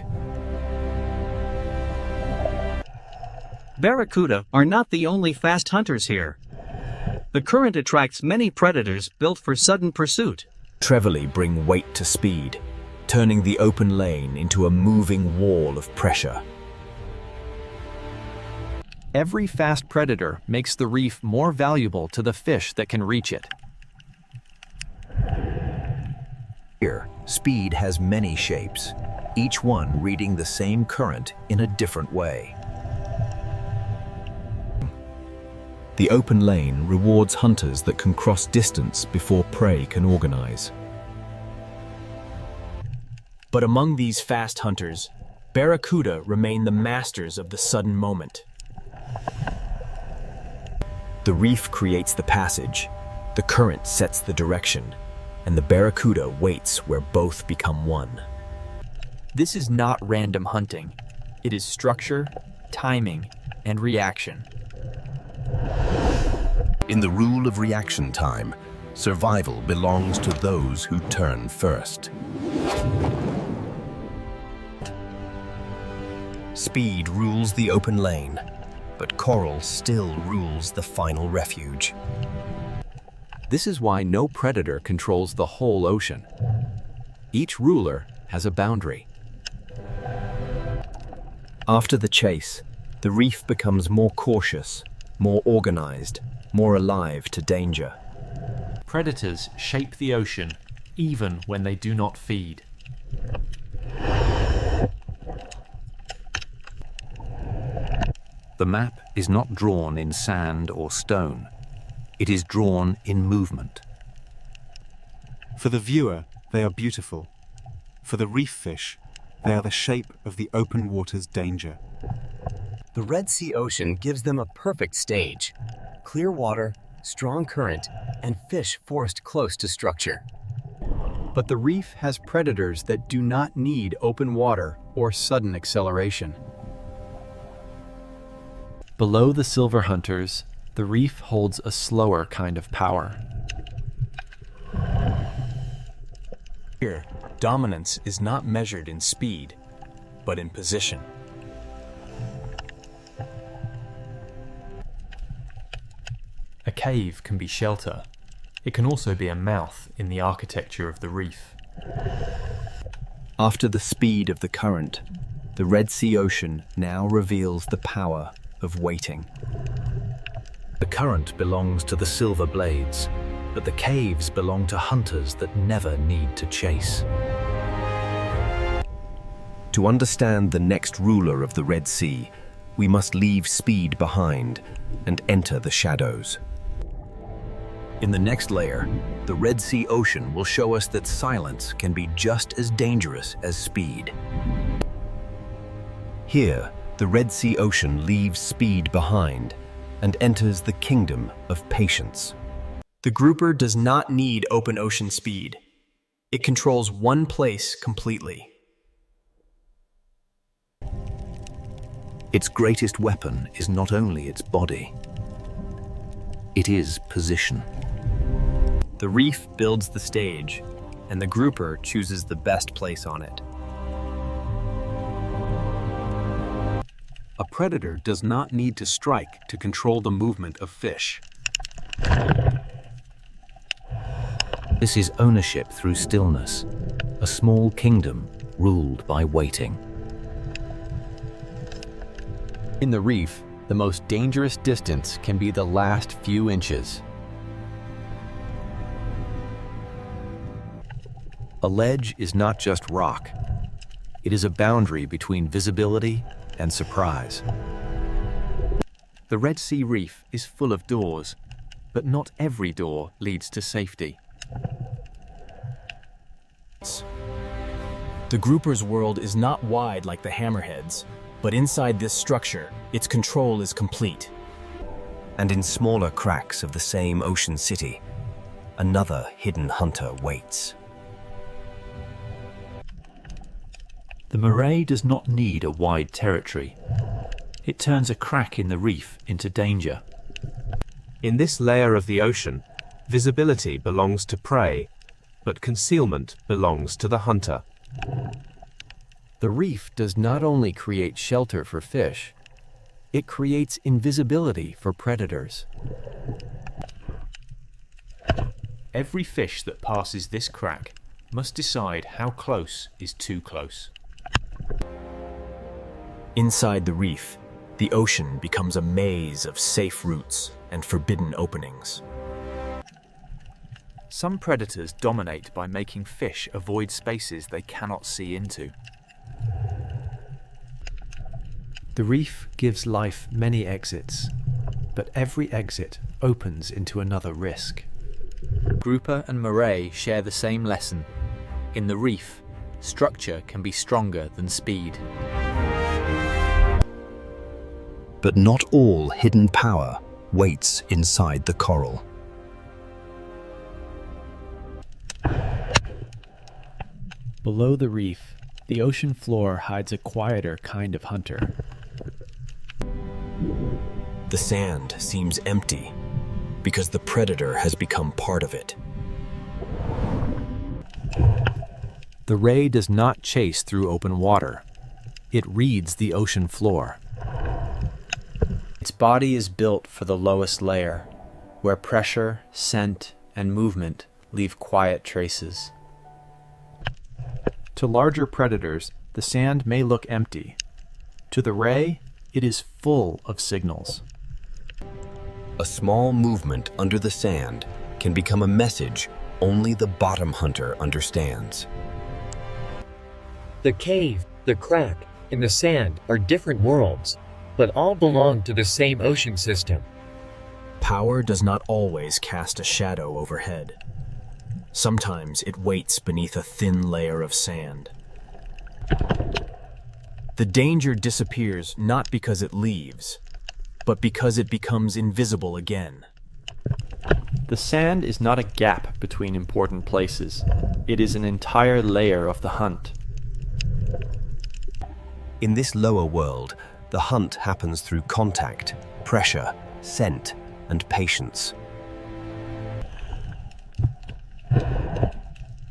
Barracuda are not the only fast hunters here. The current attracts many predators built for sudden pursuit. Trevally bring weight to speed, turning the open lane into a moving wall of pressure. Every fast predator makes the reef more valuable to the fish that can reach it. Here, speed has many shapes, each one reading the same current in a different way. The open lane rewards hunters that can cross distance before prey can organize. But among these fast hunters, barracuda remain the masters of the sudden moment. The reef creates the passage, the current sets the direction, and the barracuda waits where both become one. This is not random hunting. It is structure, timing, and reaction. In the rule of reaction time, survival belongs to those who turn first. Speed rules the open lane, but coral still rules the final refuge. This is why no predator controls the whole ocean. Each ruler has a boundary. After the chase, the reef becomes more cautious, more organized, more alive to danger. Predators shape the ocean even when they do not feed. The map is not drawn in sand or stone. It is drawn in movement. For the viewer, they are beautiful. For the reef fish, they are the shape of the open water's danger. The Red Sea Ocean gives them a perfect stage. Clear water, strong current, and fish forced close to structure. But the reef has predators that do not need open water or sudden acceleration. Below the silver hunters, the reef holds a slower kind of power. Here, dominance is not measured in speed, but in position. A cave can be shelter. It can also be a mouth in the architecture of the reef. After the speed of the current, the Red Sea Ocean now reveals the power of waiting. The current belongs to the silver blades, but the caves belong to hunters that never need to chase. To understand the next ruler of the Red Sea, we must leave speed behind and enter the shadows. In the next layer, the Red Sea Ocean will show us that silence can be just as dangerous as speed. Here, the Red Sea Ocean leaves speed behind and enters the kingdom of patience. The grouper does not need open ocean speed. It controls one place completely. Its greatest weapon is not only its body, it is position. The reef builds the stage, and the grouper chooses the best place on it. A predator does not need to strike to control the movement of fish. This is ownership through stillness, a small kingdom ruled by waiting. In the reef, the most dangerous distance can be the last few inches. A ledge is not just rock. It is a boundary between visibility and surprise. The Red Sea Reef is full of doors, but not every door leads to safety. The grouper's world is not wide like the hammerheads, but inside this structure, its control is complete. And in smaller cracks of the same ocean city, another hidden hunter waits. The moray does not need a wide territory. It turns a crack in the reef into danger. In this layer of the ocean, visibility belongs to prey, but concealment belongs to the hunter. The reef does not only create shelter for fish, it creates invisibility for predators. Every fish that passes this crack must decide how close is too close. Inside the reef, the ocean becomes a maze of safe routes and forbidden openings. Some predators dominate by making fish avoid spaces they cannot see into. The reef gives life many exits, but every exit opens into another risk. Grouper and moray share the same lesson. In the reef, structure can be stronger than speed. But not all hidden power waits inside the coral. Below the reef, the ocean floor hides a quieter kind of hunter. The sand seems empty because the predator has become part of it. The ray does not chase through open water. It reads the ocean floor. Its body is built for the lowest layer, where pressure, scent, and movement leave quiet traces. To larger predators, the sand may look empty. To the ray, it is full of signals. A small movement under the sand can become a message only the bottom hunter understands. The cave, the crack, and the sand are different worlds, but all belong to the same ocean system. Power does not always cast a shadow overhead. Sometimes it waits beneath a thin layer of sand. The danger disappears not because it leaves, but because it becomes invisible again. The sand is not a gap between important places. It is an entire layer of the hunt. In this lower world, the hunt happens through contact, pressure, scent, and patience.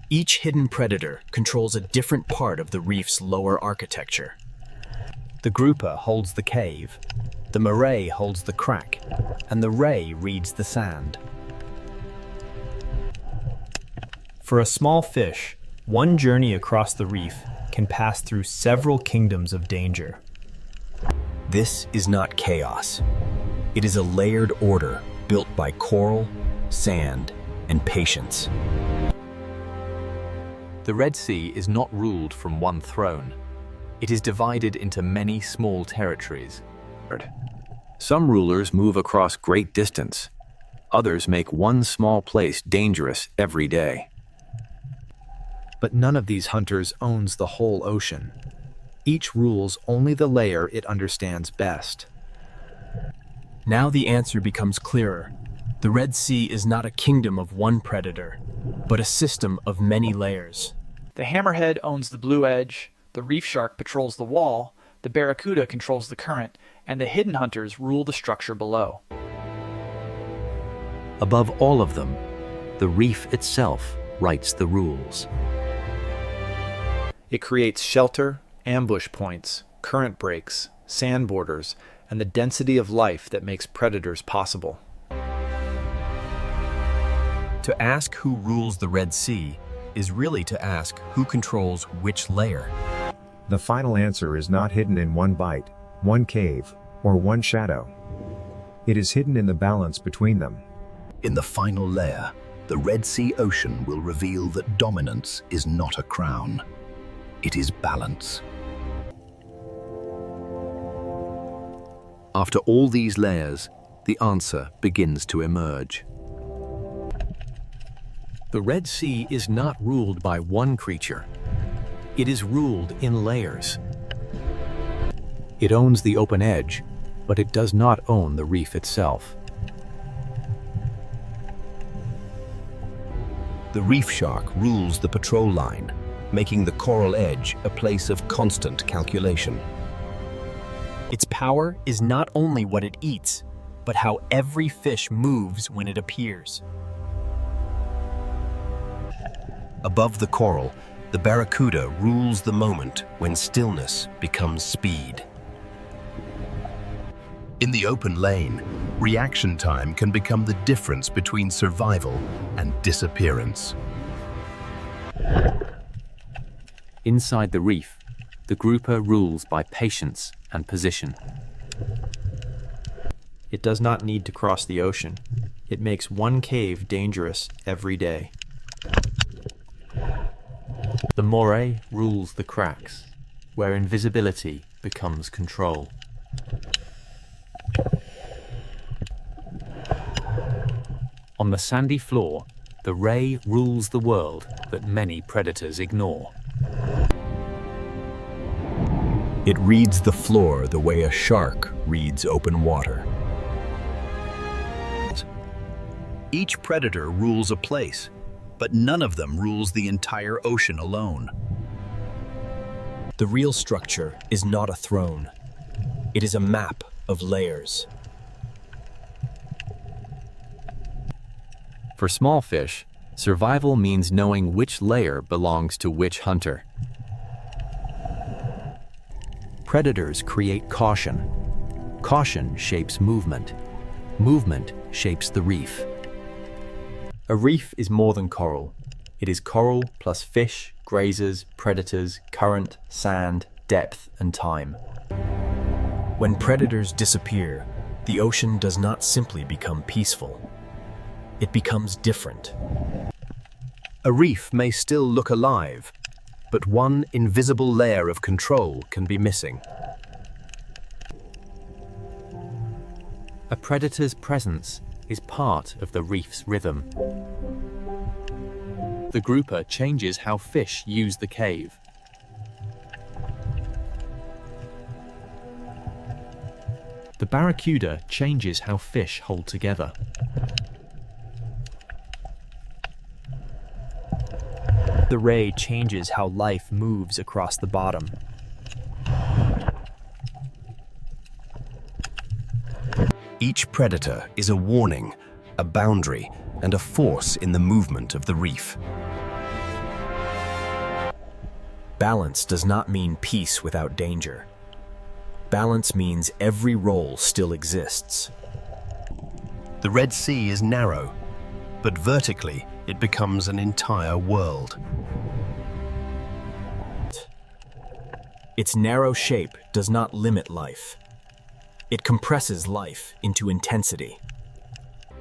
Each hidden predator controls a different part of the reef's lower architecture. The grouper holds the cave, the moray holds the crack, and the ray reads the sand. For a small fish, one journey across the reef can pass through several kingdoms of danger. This is not chaos. It is a layered order built by coral, sand, and patience. The Red Sea is not ruled from one throne. It is divided into many small territories. Some rulers move across great distance. Others make one small place dangerous every day. But none of these hunters owns the whole ocean. Each rules only the layer it understands best. Now the answer becomes clearer. The Red Sea is not a kingdom of one predator, but a system of many layers. The hammerhead owns the blue edge, the reef shark patrols the wall, the barracuda controls the current, and the hidden hunters rule the structure below. Above all of them, the reef itself writes the rules. It creates shelter, ambush points, current breaks, sand borders, and the density of life that makes predators possible. To ask who rules the Red Sea is really to ask who controls which layer. The final answer is not hidden in one bite, one cave, or one shadow. It is hidden in the balance between them. In the final layer, the Red Sea Ocean will reveal that dominance is not a crown. It is balance. After all these layers, the answer begins to emerge. The Red Sea is not ruled by one creature. It is ruled in layers. It owns the open edge, but it does not own the reef itself. The reef shark rules the patrol line, making the coral edge a place of constant calculation. Its power is not only what it eats, but how every fish moves when it appears. Above the coral, the barracuda rules the moment when stillness becomes speed. In the open lane, reaction time can become the difference between survival and disappearance. Inside the reef, the grouper rules by patience and position. It does not need to cross the ocean. It makes one cave dangerous every day. The moray rules the cracks, where invisibility becomes control. On the sandy floor, the ray rules the world that many predators ignore. It reads the floor the way a shark reads open water. Each predator rules a place, but none of them rules the entire ocean alone. The real structure is not a throne. It is a map of layers. For small fish, survival means knowing which layer belongs to which hunter. Predators create caution. Caution shapes movement. Movement shapes the reef. A reef is more than coral. It is coral plus fish, grazers, predators, current, sand, depth, and time. When predators disappear, the ocean does not simply become peaceful. It becomes different. A reef may still look alive, but one invisible layer of control can be missing. A predator's presence is part of the reef's rhythm. The grouper changes how fish use the cave. The barracuda changes how fish hold together. The ray changes how life moves across the bottom. Each predator is a warning, a boundary, and a force in the movement of the reef. Balance does not mean peace without danger. Balance means every role still exists. The Red Sea is narrow, but vertically it becomes an entire world. Its narrow shape does not limit life. It compresses life into intensity.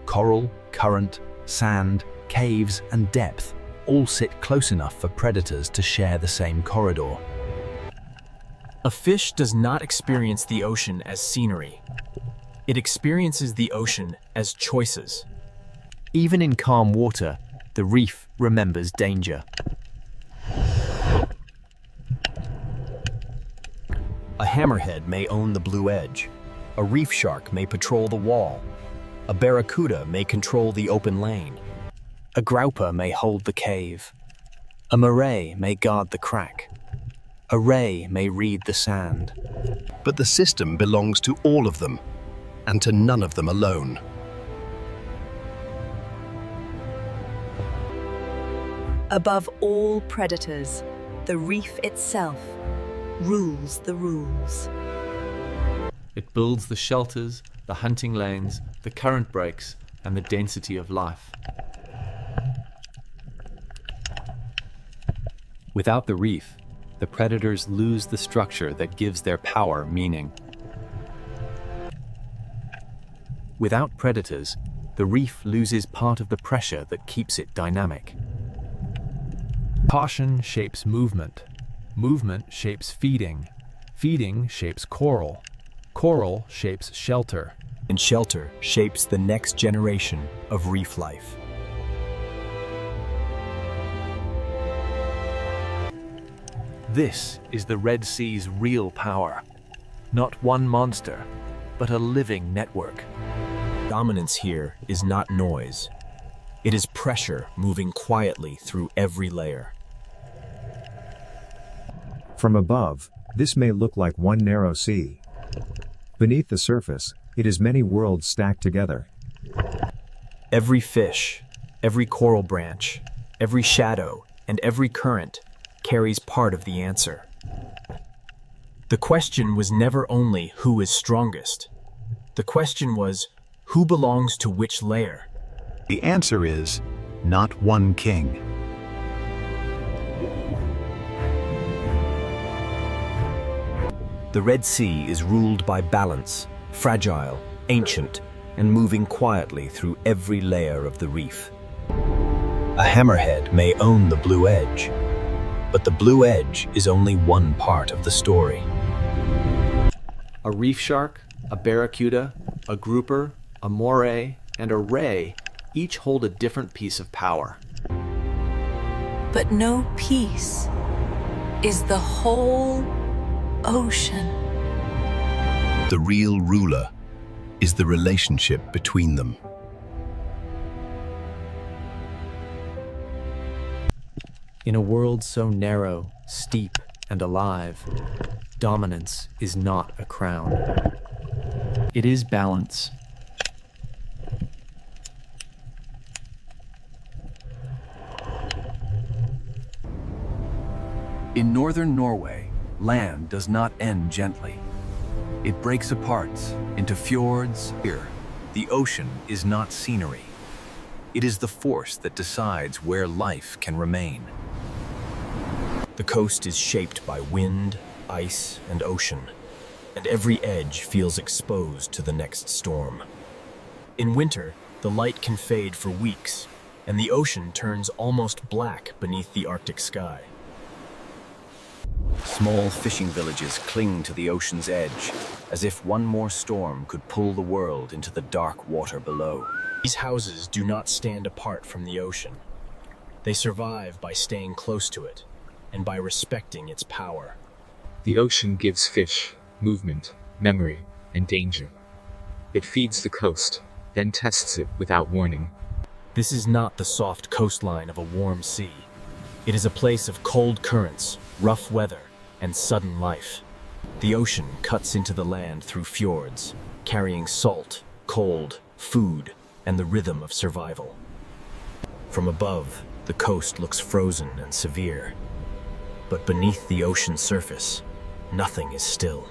Coral, current, sand, caves, and depth all sit close enough for predators to share the same corridor. A fish does not experience the ocean as scenery. It experiences the ocean as choices. Even in calm water, the reef remembers danger. A hammerhead may own the blue edge. A reef shark may patrol the wall. A barracuda may control the open lane. A grouper may hold the cave. A moray may guard the crack. A ray may read the sand. But the system belongs to all of them, and to none of them alone. Above all predators, the reef itself rules the rules. It builds the shelters, the hunting lanes, the current breaks, and the density of life. Without the reef, the predators lose the structure that gives their power meaning. Without predators, the reef loses part of the pressure that keeps it dynamic. Caution shapes movement. Movement shapes feeding. Feeding shapes coral. Coral shapes shelter. And shelter shapes the next generation of reef life. This is the Red Sea's real power. Not one monster, but a living network. Dominance here is not noise. It is pressure moving quietly through every layer. From above, this may look like one narrow sea. Beneath the surface, it is many worlds stacked together. Every fish, every coral branch, every shadow, and every current carries part of the answer. The question was never only who is strongest. The question was who belongs to which layer. The answer is not one king. The Red Sea is ruled by balance, fragile, ancient, and moving quietly through every layer of the reef. A hammerhead may own the blue edge, but the blue edge is only one part of the story. A reef shark, a barracuda, a grouper, a moray, and a ray each hold a different piece of power. But no piece is the whole ocean. The real ruler is the relationship between them. In a world so narrow, steep, and alive, dominance is not a crown. It is balance. In northern Norway, land does not end gently. It breaks apart into fjords. Here, the ocean is not scenery. It is the force that decides where life can remain. The coast is shaped by wind, ice, and ocean, and every edge feels exposed to the next storm. In winter, the light can fade for weeks, and the ocean turns almost black beneath the Arctic sky. Small fishing villages cling to the ocean's edge, as if one more storm could pull the world into the dark water below. These houses do not stand apart from the ocean. They survive by staying close to it, and by respecting its power. The ocean gives fish movement, memory, and danger. It feeds the coast, then tests it without warning. This is not the soft coastline of a warm sea. It is a place of cold currents, rough weather, and sudden life. The ocean cuts into the land through fjords, carrying salt, cold, food, and the rhythm of survival. From above, the coast looks frozen and severe. But beneath the ocean's surface, nothing is still.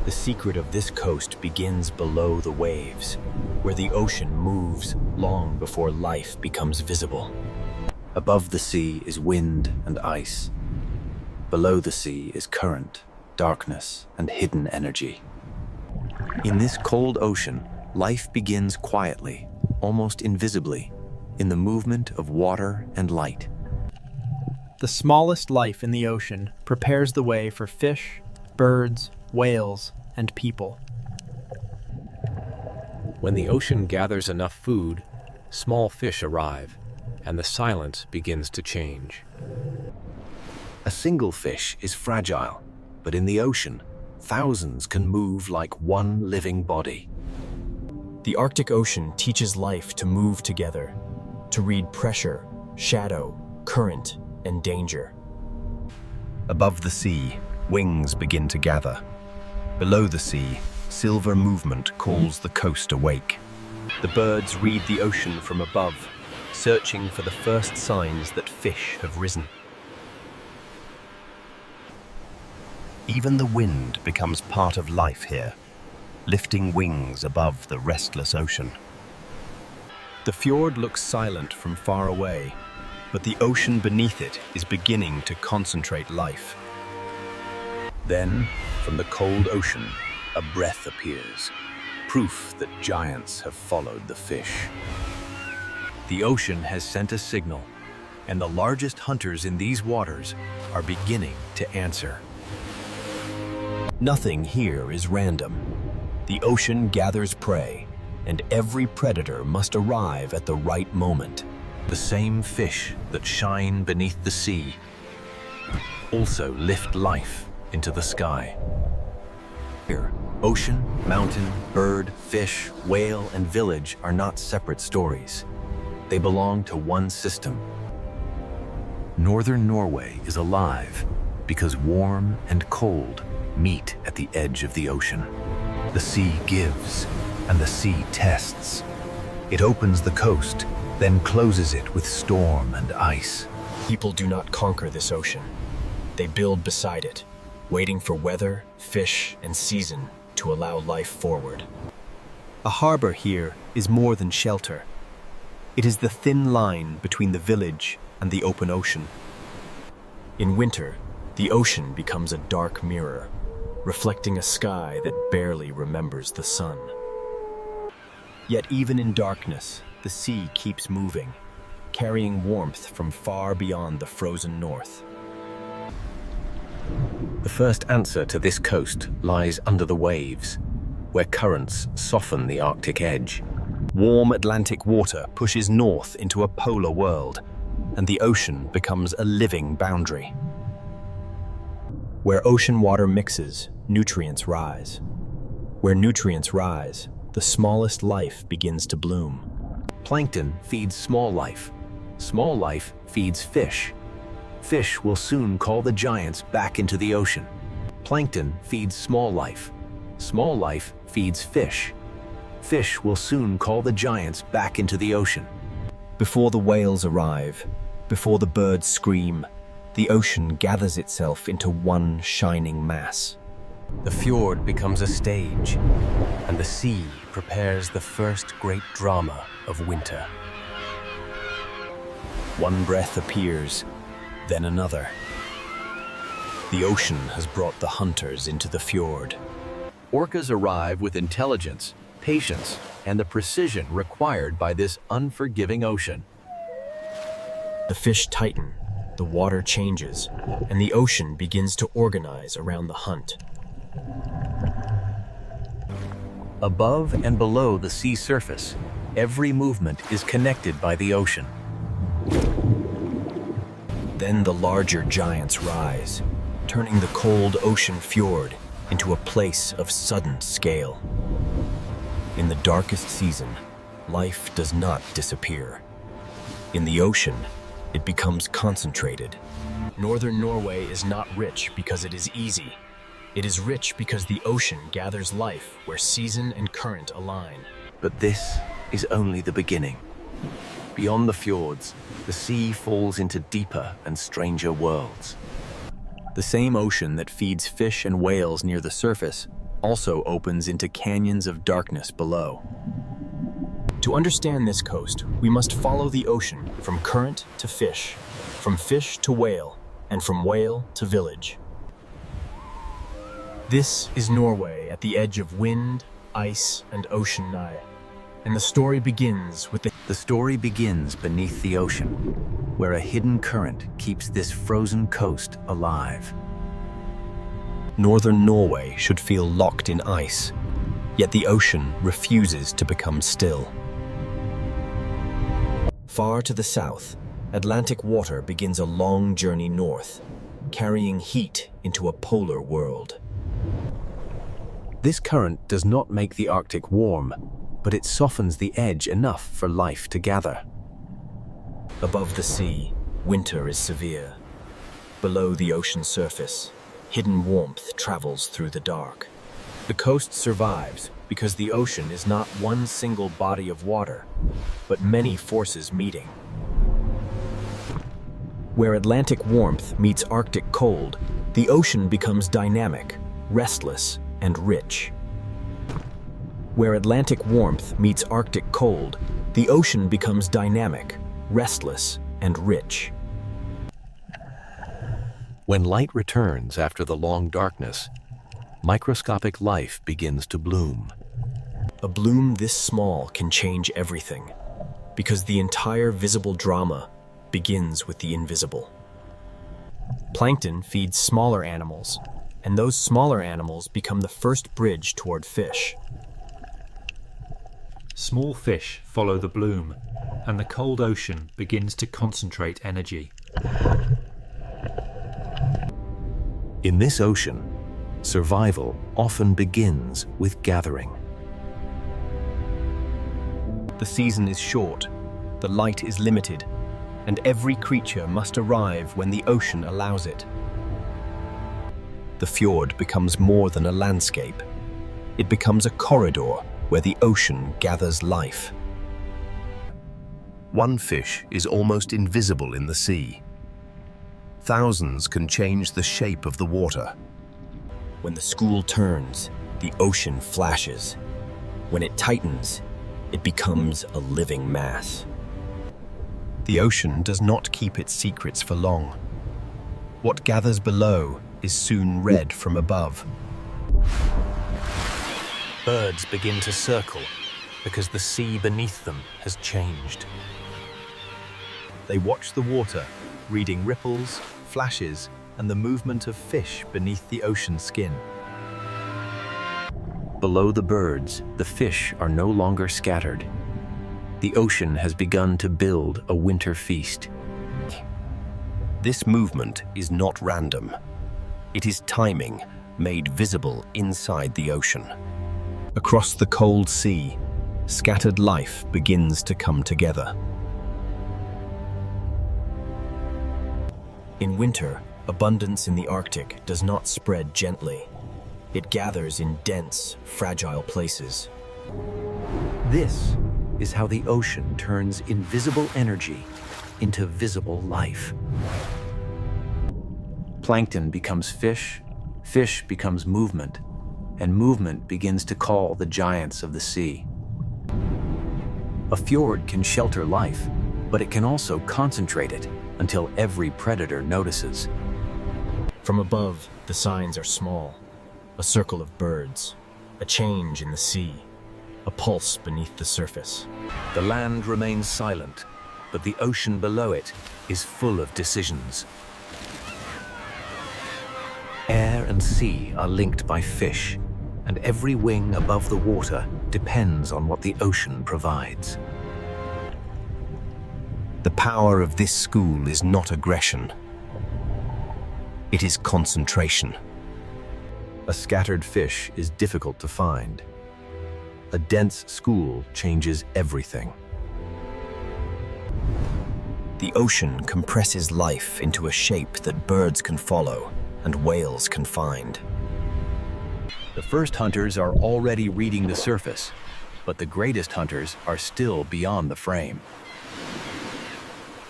The secret of this coast begins below the waves, where the ocean moves long before life becomes visible. Above the sea is wind and ice. Below the sea is current, darkness, and hidden energy. In this cold ocean, life begins quietly, almost invisibly, in the movement of water and light. The smallest life in the ocean prepares the way for fish, birds, whales, and people. When the ocean gathers enough food, small fish arrive, and the silence begins to change. A single fish is fragile, but in the ocean, thousands can move like one living body. The Arctic Ocean teaches life to move together, to read pressure, shadow, current, and danger. Above the sea, wings begin to gather. Below the sea, silver movement calls the coast awake. The birds read the ocean from above, searching for the first signs that fish have risen. Even the wind becomes part of life here, lifting wings above the restless ocean. The fjord looks silent from far away, but the ocean beneath it is beginning to concentrate life. Then, from the cold ocean, a breath appears, proof that giants have followed the fish. The ocean has sent a signal, and the largest hunters in these waters are beginning to answer. Nothing here is random. The ocean gathers prey, and every predator must arrive at the right moment. The same fish that shine beneath the sea also lift life into the sky. Here, ocean, mountain, bird, fish, whale, and village are not separate stories. They belong to one system. Northern Norway is alive because warm and cold meet at the edge of the ocean. The sea gives, and the sea tests. It opens the coast, then closes it with storm and ice. People do not conquer this ocean. They build beside it, waiting for weather, fish, and season to allow life forward. A harbor here is more than shelter. It is the thin line between the village and the open ocean. In winter, the ocean becomes a dark mirror, reflecting a sky that barely remembers the sun. Yet even in darkness, the sea keeps moving, carrying warmth from far beyond the frozen north. The first answer to this coast lies under the waves, where currents soften the Arctic edge. Warm Atlantic water pushes north into a polar world, and the ocean becomes a living boundary. Where ocean water mixes, nutrients rise. Where nutrients rise, the smallest life begins to bloom. Plankton feeds small life. Small life feeds fish. Fish will soon call the giants back into the ocean. Plankton feeds small life. Small life feeds fish. Fish will soon call the giants back into the ocean. Before the whales arrive, before the birds scream, the ocean gathers itself into one shining mass. The fjord becomes a stage, and the sea prepares the first great drama of winter. One breath appears, then another. The ocean has brought the hunters into the fjord. Orcas arrive with intelligence, patience, and the precision required by this unforgiving ocean. The fish tighten, the water changes, and the ocean begins to organize around the hunt. Above and below the sea surface, every movement is connected by the ocean. Then the larger giants rise, turning the cold ocean fjord into a place of sudden scale. In the darkest season, life does not disappear. In the ocean, it becomes concentrated. Northern Norway is not rich because it is easy. It is rich because the ocean gathers life where season and current align. But this is only the beginning. Beyond the fjords, the sea falls into deeper and stranger worlds. The same ocean that feeds fish and whales near the surface also opens into canyons of darkness below. To understand this coast, we must follow the ocean from current to fish, from fish to whale, and from whale to village. This is Norway at the edge of wind, ice, and ocean nigh. And the story begins with The story begins beneath the ocean, where a hidden current keeps this frozen coast alive. Northern Norway should feel locked in ice, yet the ocean refuses to become still. Far to the south, Atlantic water begins a long journey north, carrying heat into a polar world. This current does not make the Arctic warm, but it softens the edge enough for life to gather. Above the sea, winter is severe. Below the ocean surface, hidden warmth travels through the dark. The coast survives because the ocean is not one single body of water, but many forces meeting. Where Atlantic warmth meets Arctic cold, the ocean becomes dynamic, restless, and rich. Where Atlantic warmth meets Arctic cold, the ocean becomes dynamic, restless, and rich. When light returns after the long darkness, microscopic life begins to bloom. A bloom this small can change everything, because the entire visible drama begins with the invisible. Plankton feeds smaller animals, and those smaller animals become the first bridge toward fish. Small fish follow the bloom, and the cold ocean begins to concentrate energy. In this ocean, survival often begins with gathering. The season is short, the light is limited, and every creature must arrive when the ocean allows it. The fjord becomes more than a landscape. It becomes a corridor where the ocean gathers life. One fish is almost invisible in the sea. Thousands can change the shape of the water. When the school turns, the ocean flashes. When it tightens, it becomes a living mass. The ocean does not keep its secrets for long. What gathers below is soon read from above. Birds begin to circle because the sea beneath them has changed. They watch the water, reading ripples, flashes, and the movement of fish beneath the ocean skin. Below the birds, the fish are no longer scattered. The ocean has begun to build a winter feast. This movement is not random. It is timing made visible inside the ocean. Across the cold sea, scattered life begins to come together. In winter, abundance in the Arctic does not spread gently. It gathers in dense, fragile places. This is how the ocean turns invisible energy into visible life. Plankton becomes fish, Fish becomes movement, and movement begins to call the giants of the sea. A fjord can shelter life, but it can also concentrate it until every predator notices. From above, the signs are small. A circle of birds, a change in the sea, a pulse beneath the surface. The land remains silent, but the ocean below it is full of decisions. Air and sea are linked by fish, and every wing above the water depends on what the ocean provides. The power of this school is not aggression. It is concentration. A scattered fish is difficult to find. A dense school changes everything. The ocean compresses life into a shape that birds can follow and whales can find. The first hunters are already reading the surface, but the greatest hunters are still beyond the frame.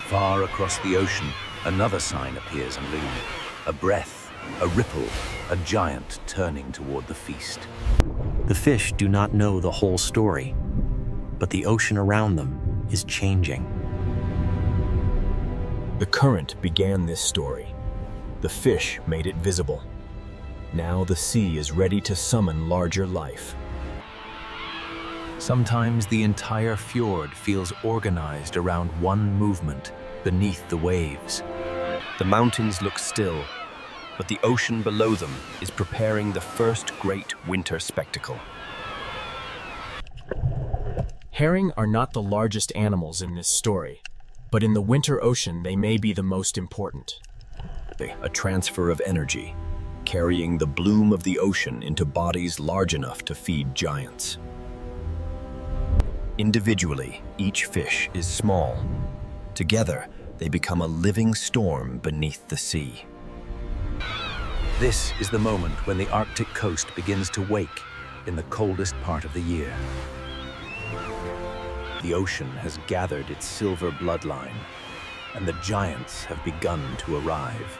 Far across the ocean, another sign appears and looms. A breath, a ripple, a giant turning toward the feast. The fish do not know the whole story, but the ocean around them is changing. The current began this story. The fish made it visible. Now the sea is ready to summon larger life. Sometimes the entire fjord feels organized around one movement beneath the waves. The mountains look still, but the ocean below them is preparing the first great winter spectacle. Herring are not the largest animals in this story, but in the winter ocean they may be the most important. A transfer of energy, carrying the bloom of the ocean into bodies large enough to feed giants. Individually, each fish is small. Together, they become a living storm beneath the sea. This is the moment when the Arctic coast begins to wake in the coldest part of the year. The ocean has gathered its silver bloodline, and the giants have begun to arrive.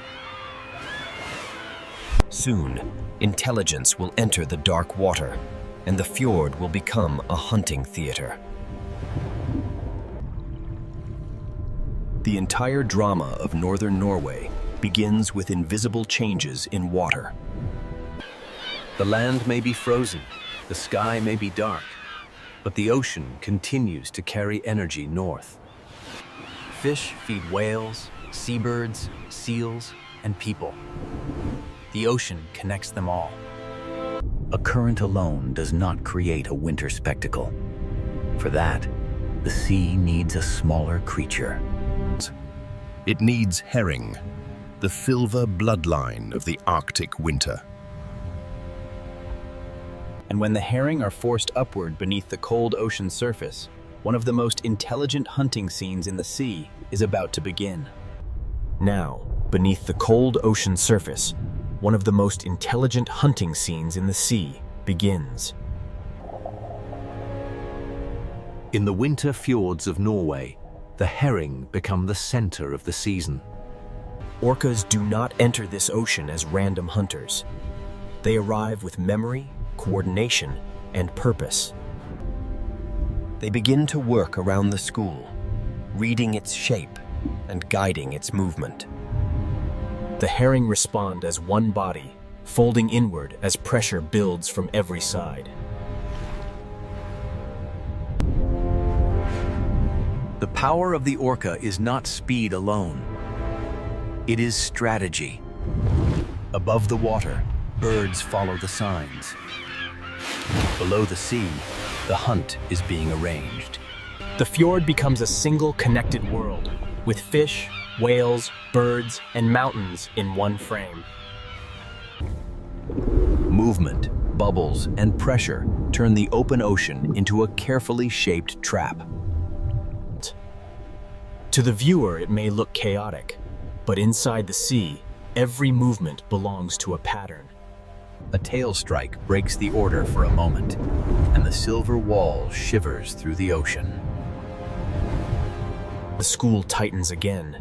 Soon, intelligence will enter the dark water, and the fjord will become a hunting theater. The entire drama of northern Norway begins with invisible changes in water. The land may be frozen, the sky may be dark, but the ocean continues to carry energy north. Fish feed whales, seabirds, seals, and people. The ocean connects them all. A current alone does not create a winter spectacle. For that, the sea needs a smaller creature. It needs herring, the silver bloodline of the Arctic winter. And when the herring are forced upward beneath the cold ocean surface, one of the most intelligent hunting scenes in the sea is about to begin. Now, beneath the cold ocean surface, one of the most intelligent hunting scenes in the sea begins. In the winter fjords of Norway, the herring become the center of the season. Orcas do not enter this ocean as random hunters. They arrive with memory, coordination, and purpose. They begin to work around the school, reading its shape and guiding its movement. The herring respond as one body, folding inward as pressure builds from every side. The power of the orca is not speed alone. It is strategy. Above the water, birds follow the signs. Below the sea, the hunt is being arranged. The fjord becomes a single connected world, with fish, whales, birds, and mountains in one frame. Movement, bubbles, and pressure turn the open ocean into a carefully shaped trap. To the viewer, it may look chaotic, but inside the sea, every movement belongs to a pattern. A tail strike breaks the order for a moment, and the silver wall shivers through the ocean. The school tightens again,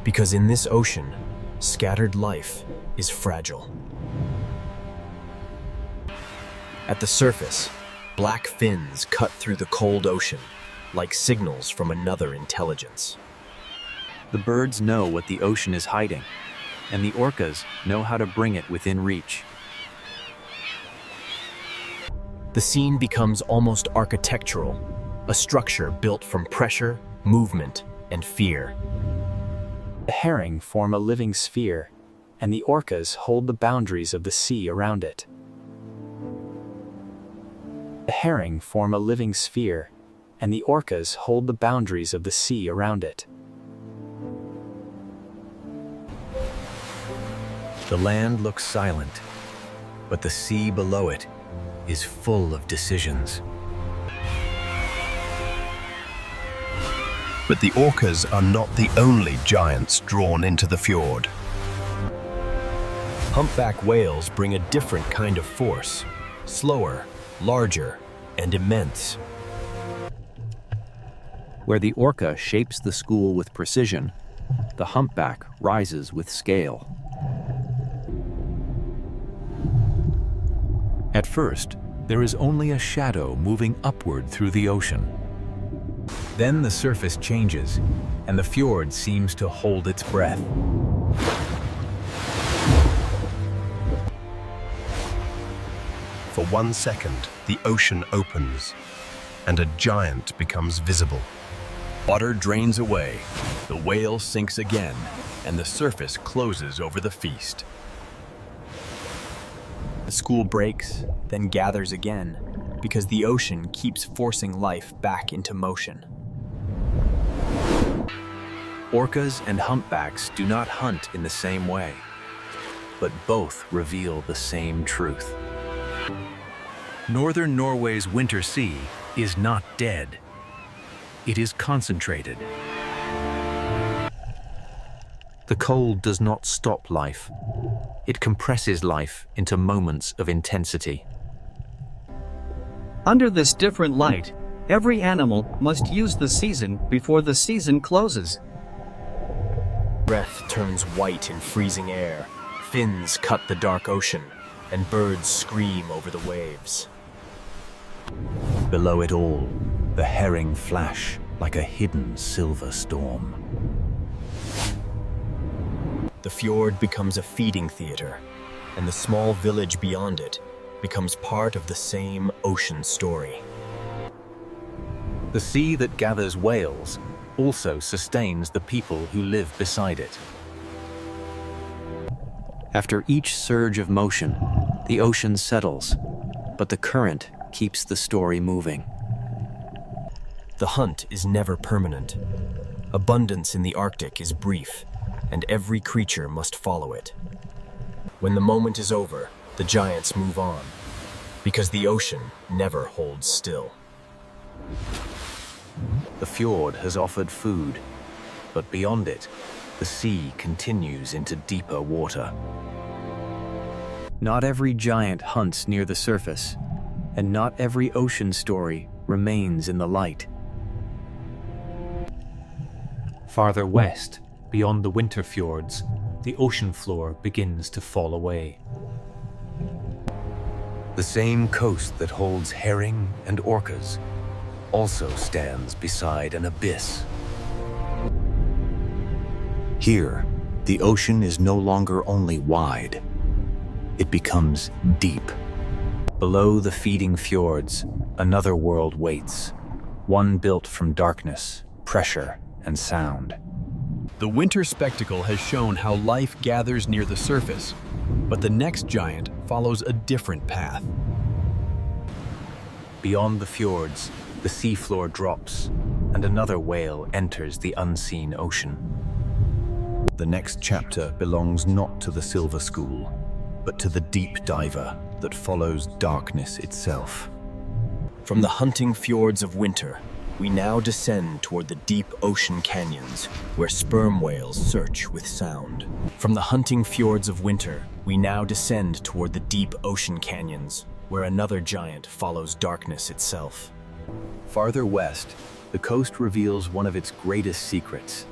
because in this ocean, scattered life is fragile. At the surface, black fins cut through the cold ocean, like signals from another intelligence. The birds know what the ocean is hiding, and the orcas know how to bring it within reach. The scene becomes almost architectural, a structure built from pressure, movement, and fear. The herring form a living sphere, and the orcas hold the boundaries of the sea around it. The herring form a living sphere, and the orcas hold the boundaries of the sea around it. The land looks silent, but the sea below it is full of decisions. But the orcas are not the only giants drawn into the fjord. Humpback whales bring a different kind of force, slower, larger, and immense. Where the orca shapes the school with precision, the humpback rises with scale. At first, there is only a shadow moving upward through the ocean. Then the surface changes, and the fjord seems to hold its breath. For 1 second, the ocean opens, and a giant becomes visible. Water drains away, the whale sinks again, and the surface closes over the feast. The school breaks, then gathers again, because the ocean keeps forcing life back into motion. Orcas and humpbacks do not hunt in the same way, but both reveal the same truth. Northern Norway's winter sea is not dead. It is concentrated. The cold does not stop life. It compresses life into moments of intensity. Under this different light, every animal must use the season before the season closes. Breath turns white in freezing air, fins cut the dark ocean, and birds scream over the waves. Below it all, the herring flash like a hidden silver storm. The fjord becomes a feeding theater, and the small village beyond it becomes part of the same ocean story. The sea that gathers whales also sustains the people who live beside it. After each surge of motion, the ocean settles, but the current keeps the story moving. The hunt is never permanent. Abundance in the Arctic is brief, and every creature must follow it. When the moment is over, the giants move on, because the ocean never holds still. The fjord has offered food, but beyond it, the sea continues into deeper water. Not every giant hunts near the surface, and not every ocean story remains in the light. Farther west, beyond the winter fjords, the ocean floor begins to fall away. The same coast that holds herring and orcas also stands beside an abyss. Here, the ocean is no longer only wide, it becomes deep. Below the feeding fjords, another world waits, one built from darkness, pressure, and sound. The winter spectacle has shown how life gathers near the surface, but the next giant follows a different path. Beyond the fjords, the seafloor drops, and another whale enters the unseen ocean. The next chapter belongs not to the Silver School, but to the deep diver that follows darkness itself. From the hunting fjords of winter, we now descend toward the deep ocean canyons, where sperm whales search with sound. From the hunting fjords of winter, we now descend toward the deep ocean canyons, where another giant follows darkness itself. Farther west, the coast reveals one of its greatest secrets.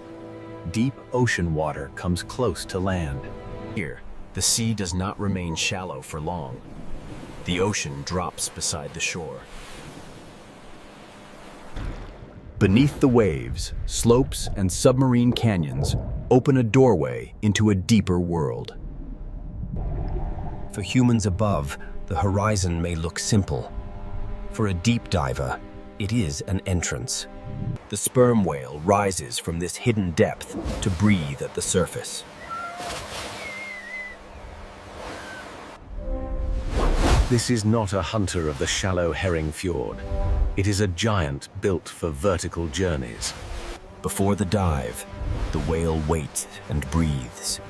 Deep ocean water comes close to land. Here, the sea does not remain shallow for long. The ocean drops beside the shore. Beneath the waves, slopes and submarine canyons open a doorway into a deeper world. For humans above, the horizon may look simple. For a deep diver, it is an entrance. The sperm whale rises from this hidden depth to breathe at the surface. This is not a hunter of the shallow herring fjord. It is a giant built for vertical journeys. Before the dive, the whale waits and breathes,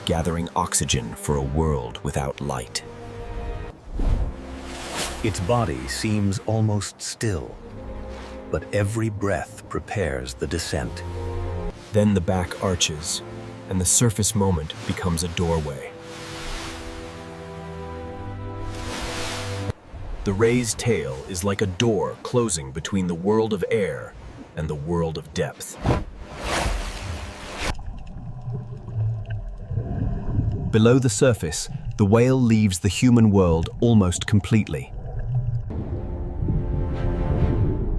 gathering oxygen for a world without light. Its body seems almost still, but every breath prepares the descent. Then the back arches, and the surface moment becomes a doorway. The raised tail is like a door closing between the world of air and the world of depth. Below the surface, the whale leaves the human world almost completely.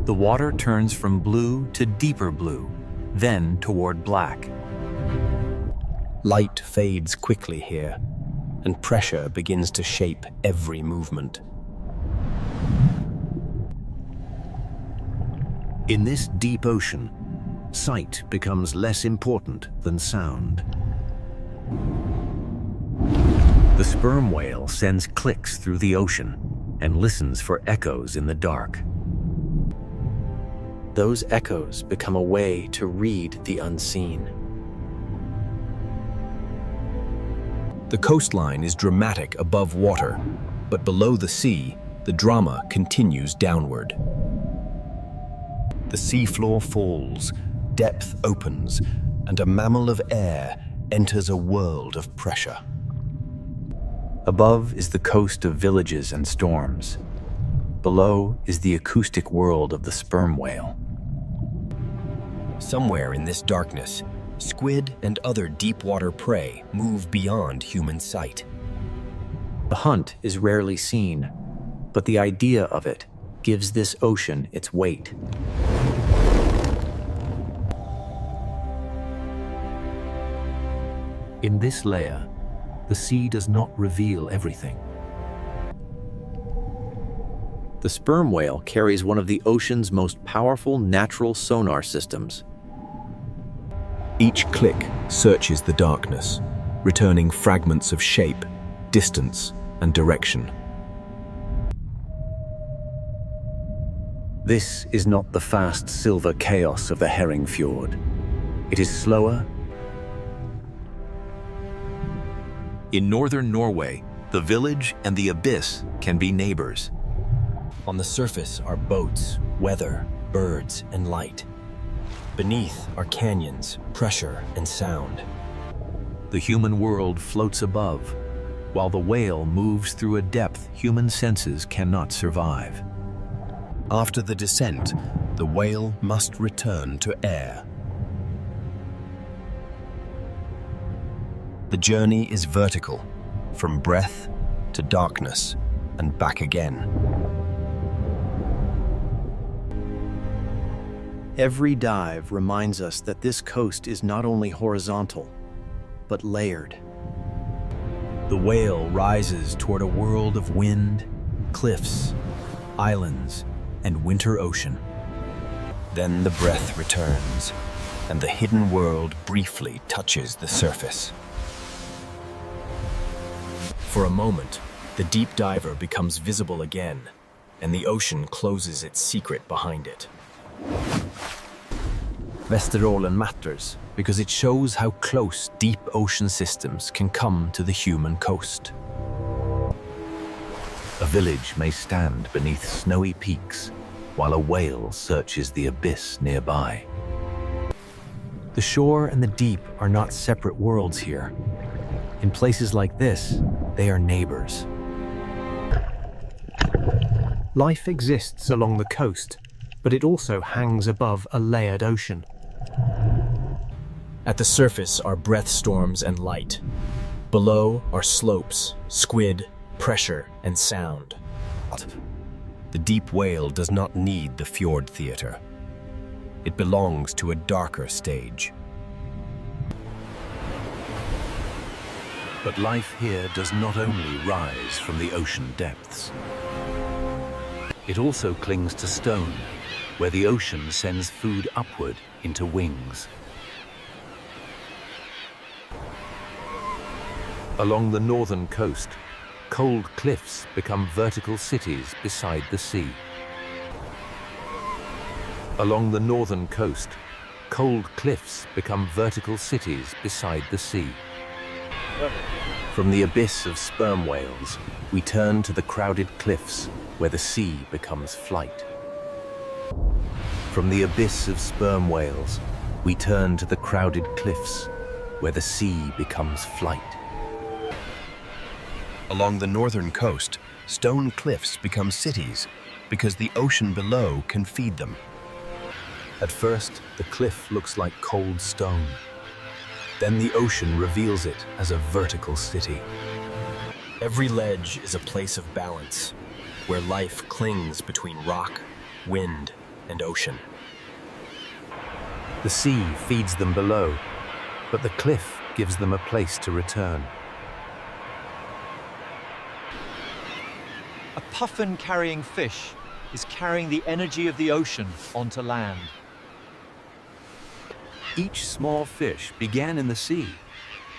The water turns from blue to deeper blue, then toward black. Light fades quickly here, and pressure begins to shape every movement. In this deep ocean, sight becomes less important than sound. The sperm whale sends clicks through the ocean and listens for echoes in the dark. Those echoes become a way to read the unseen. The coastline is dramatic above water, but below the sea, the drama continues downward. The seafloor falls, depth opens, and a mammal of air enters a world of pressure. Above is the coast of villages and storms. Below is the acoustic world of the sperm whale. Somewhere in this darkness, squid and other deep-water prey move beyond human sight. The hunt is rarely seen, but the idea of it gives this ocean its weight. In this layer, the sea does not reveal everything. The sperm whale carries one of the ocean's most powerful natural sonar systems. Each click searches the darkness, returning fragments of shape, distance, and direction. This is not the fast silver chaos of the herring fjord. It is slower. In northern Norway, the village and the abyss can be neighbors. On the surface are boats, weather, birds, and light. Beneath are canyons, pressure, and sound. The human world floats above, while the whale moves through a depth human senses cannot survive. After the descent, the whale must return to air. The journey is vertical, from breath to darkness and back again. Every dive reminds us that this coast is not only horizontal, but layered. The whale rises toward a world of wind, cliffs, islands, and winter ocean. Then the breath returns, and the hidden world briefly touches the surface. For a moment, the deep diver becomes visible again, and the ocean closes its secret behind it. Vesterålen matters because it shows how close deep ocean systems can come to the human coast. A village may stand beneath snowy peaks, while a whale searches the abyss nearby. The shore and the deep are not separate worlds here. In places like this, they are neighbors. Life exists along the coast, but it also hangs above a layered ocean. At the surface are breath storms and light. Below are slopes, squid, pressure, and sound. The deep whale does not need the fjord theater. It belongs to a darker stage. But life here does not only rise from the ocean depths. It also clings to stone, where the ocean sends food upward into wings. Along the northern coast, cold cliffs become vertical cities beside the sea. Along the northern coast, cold cliffs become vertical cities beside the sea. From the abyss of sperm whales, we turn to the crowded cliffs where the sea becomes flight. From the abyss of sperm whales, we turn to the crowded cliffs where the sea becomes flight. Along the northern coast, stone cliffs become cities because the ocean below can feed them. At first, the cliff looks like cold stone. Then the ocean reveals it as a vertical city. Every ledge is a place of balance, where life clings between rock, wind, and ocean. The sea feeds them below, but the cliff gives them a place to return. A puffin-carrying fish is carrying the energy of the ocean onto land. Each small fish began in the sea,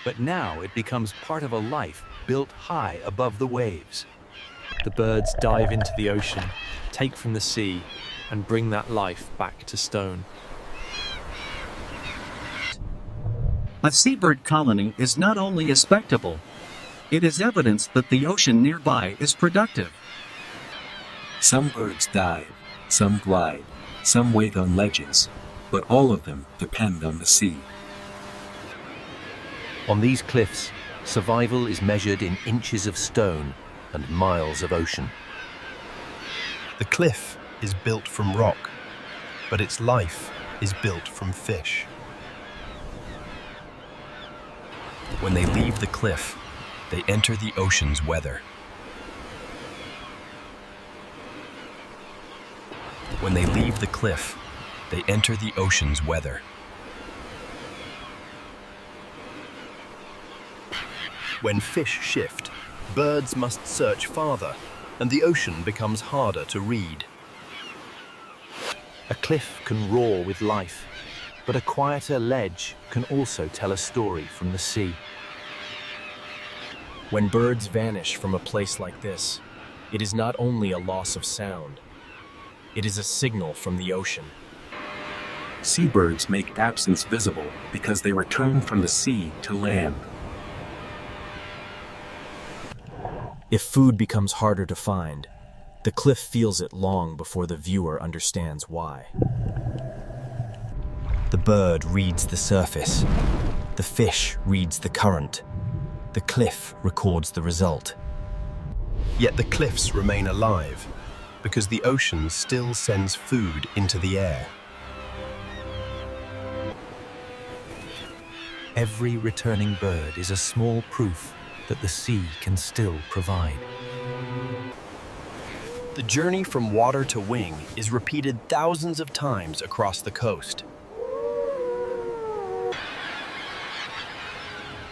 but now it becomes part of a life built high above the waves. The birds dive into the ocean, take from the sea, and bring that life back to stone. A seabird colony is not only a spectacle, it is evidence that the ocean nearby is productive. Some birds dive, some glide, some wait on ledges, but all of them depend on the sea. On these cliffs, survival is measured in inches of stone and miles of ocean. The cliff is built from rock, but its life is built from fish. When they leave the cliff, they enter the ocean's weather. When they leave the cliff, they enter the ocean's weather. When fish shift, birds must search farther, and the ocean becomes harder to read. A cliff can roar with life, but a quieter ledge can also tell a story from the sea. When birds vanish from a place like this, it is not only a loss of sound, it is a signal from the ocean. Seabirds make absence visible because they return from the sea to land. If food becomes harder to find, the cliff feels it long before the viewer understands why. The bird reads the surface. The fish reads the current. The cliff records the result. Yet the cliffs remain alive because the ocean still sends food into the air. Every returning bird is a small proof that the sea can still provide. The journey from water to wing is repeated thousands of times across the coast.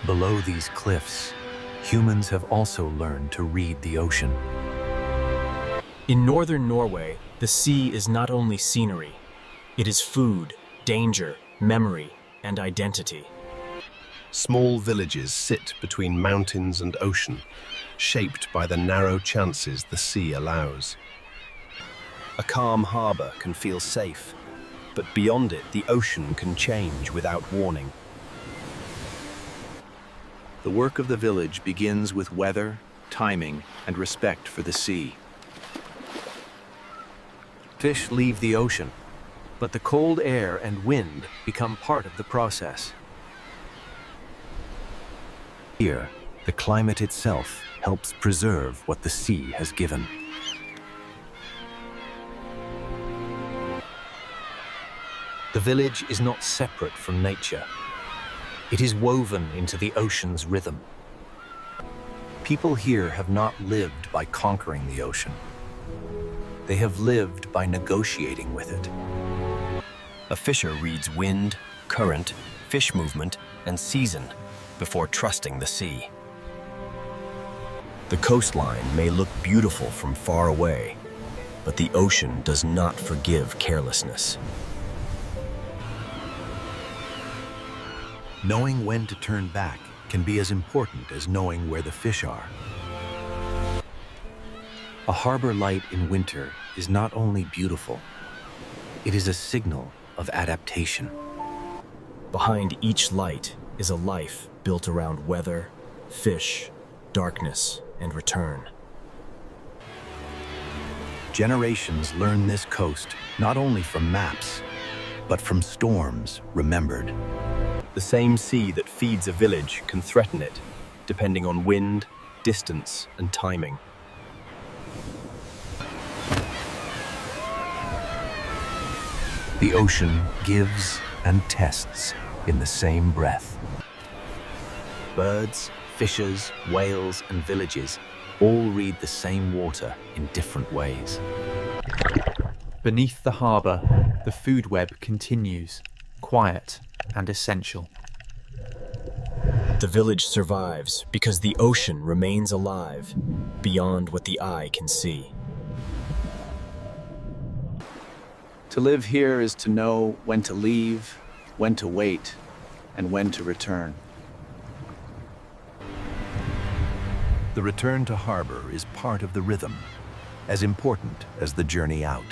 Below these cliffs, humans have also learned to read the ocean. In northern Norway, the sea is not only scenery, it is food, danger, memory, and identity. Small villages sit between mountains and ocean, shaped by the narrow chances the sea allows. A calm harbor can feel safe, but beyond it, the ocean can change without warning. The work of the village begins with weather, timing, and respect for the sea. Fish leave the ocean, but the cold air and wind become part of the process. Here, the climate itself helps preserve what the sea has given. The village is not separate from nature. It is woven into the ocean's rhythm. People here have not lived by conquering the ocean. They have lived by negotiating with it. A fisher reads wind, current, fish movement, and season before trusting the sea. The coastline may look beautiful from far away, but the ocean does not forgive carelessness. Knowing when to turn back can be as important as knowing where the fish are. A harbor light in winter is not only beautiful, it is a signal of adaptation. Behind each light is a life built around weather, fish, darkness, and return. Generations learn this coast not only from maps, but from storms remembered. The same sea that feeds a village can threaten it, depending on wind, distance, and timing. The ocean gives and tests in the same breath. Birds, fishes, whales, and villages all read the same water in different ways. Beneath the harbour, the food web continues, quiet and essential. The village survives because the ocean remains alive beyond what the eye can see. To live here is to know when to leave, when to wait, and when to return. The return to harbor is part of the rhythm, as important as the journey out.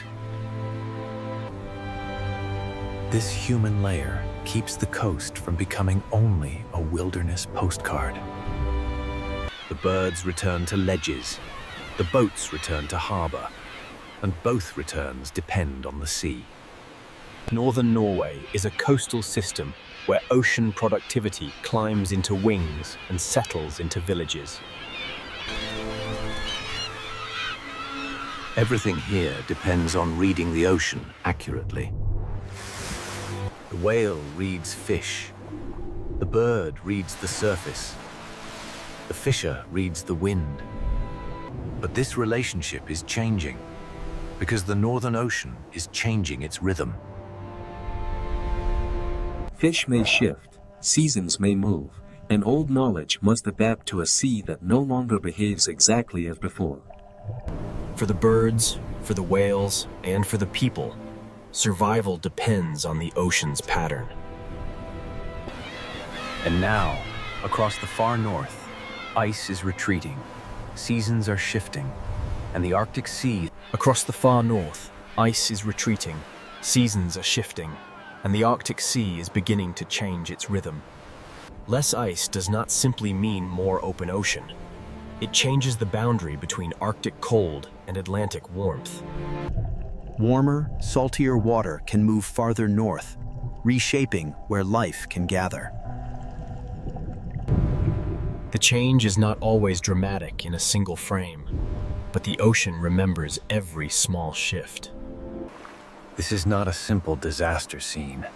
This human layer keeps the coast from becoming only a wilderness postcard. The birds return to ledges, the boats return to harbor, and both returns depend on the sea. Northern Norway is a coastal system where ocean productivity climbs into wings and settles into villages. Everything here depends on reading the ocean accurately. The whale reads fish. The bird reads the surface. The fisher reads the wind. But this relationship is changing because the Northern Ocean is changing its rhythm. Fish may shift, seasons may move, and old knowledge must adapt to a sea that no longer behaves exactly as before. For the birds, for the whales, and for the people, survival depends on the ocean's pattern. And now, across the far north, ice is retreating, seasons are shifting, and the Arctic Sea... Across the far north, ice is retreating, seasons are shifting, and the Arctic Sea is beginning to change its rhythm. Less ice does not simply mean more open ocean. It changes the boundary between Arctic cold and Atlantic warmth. Warmer, saltier water can move farther north, reshaping where life can gather. The change is not always dramatic in a single frame, but the ocean remembers every small shift. This is not a simple disaster scene.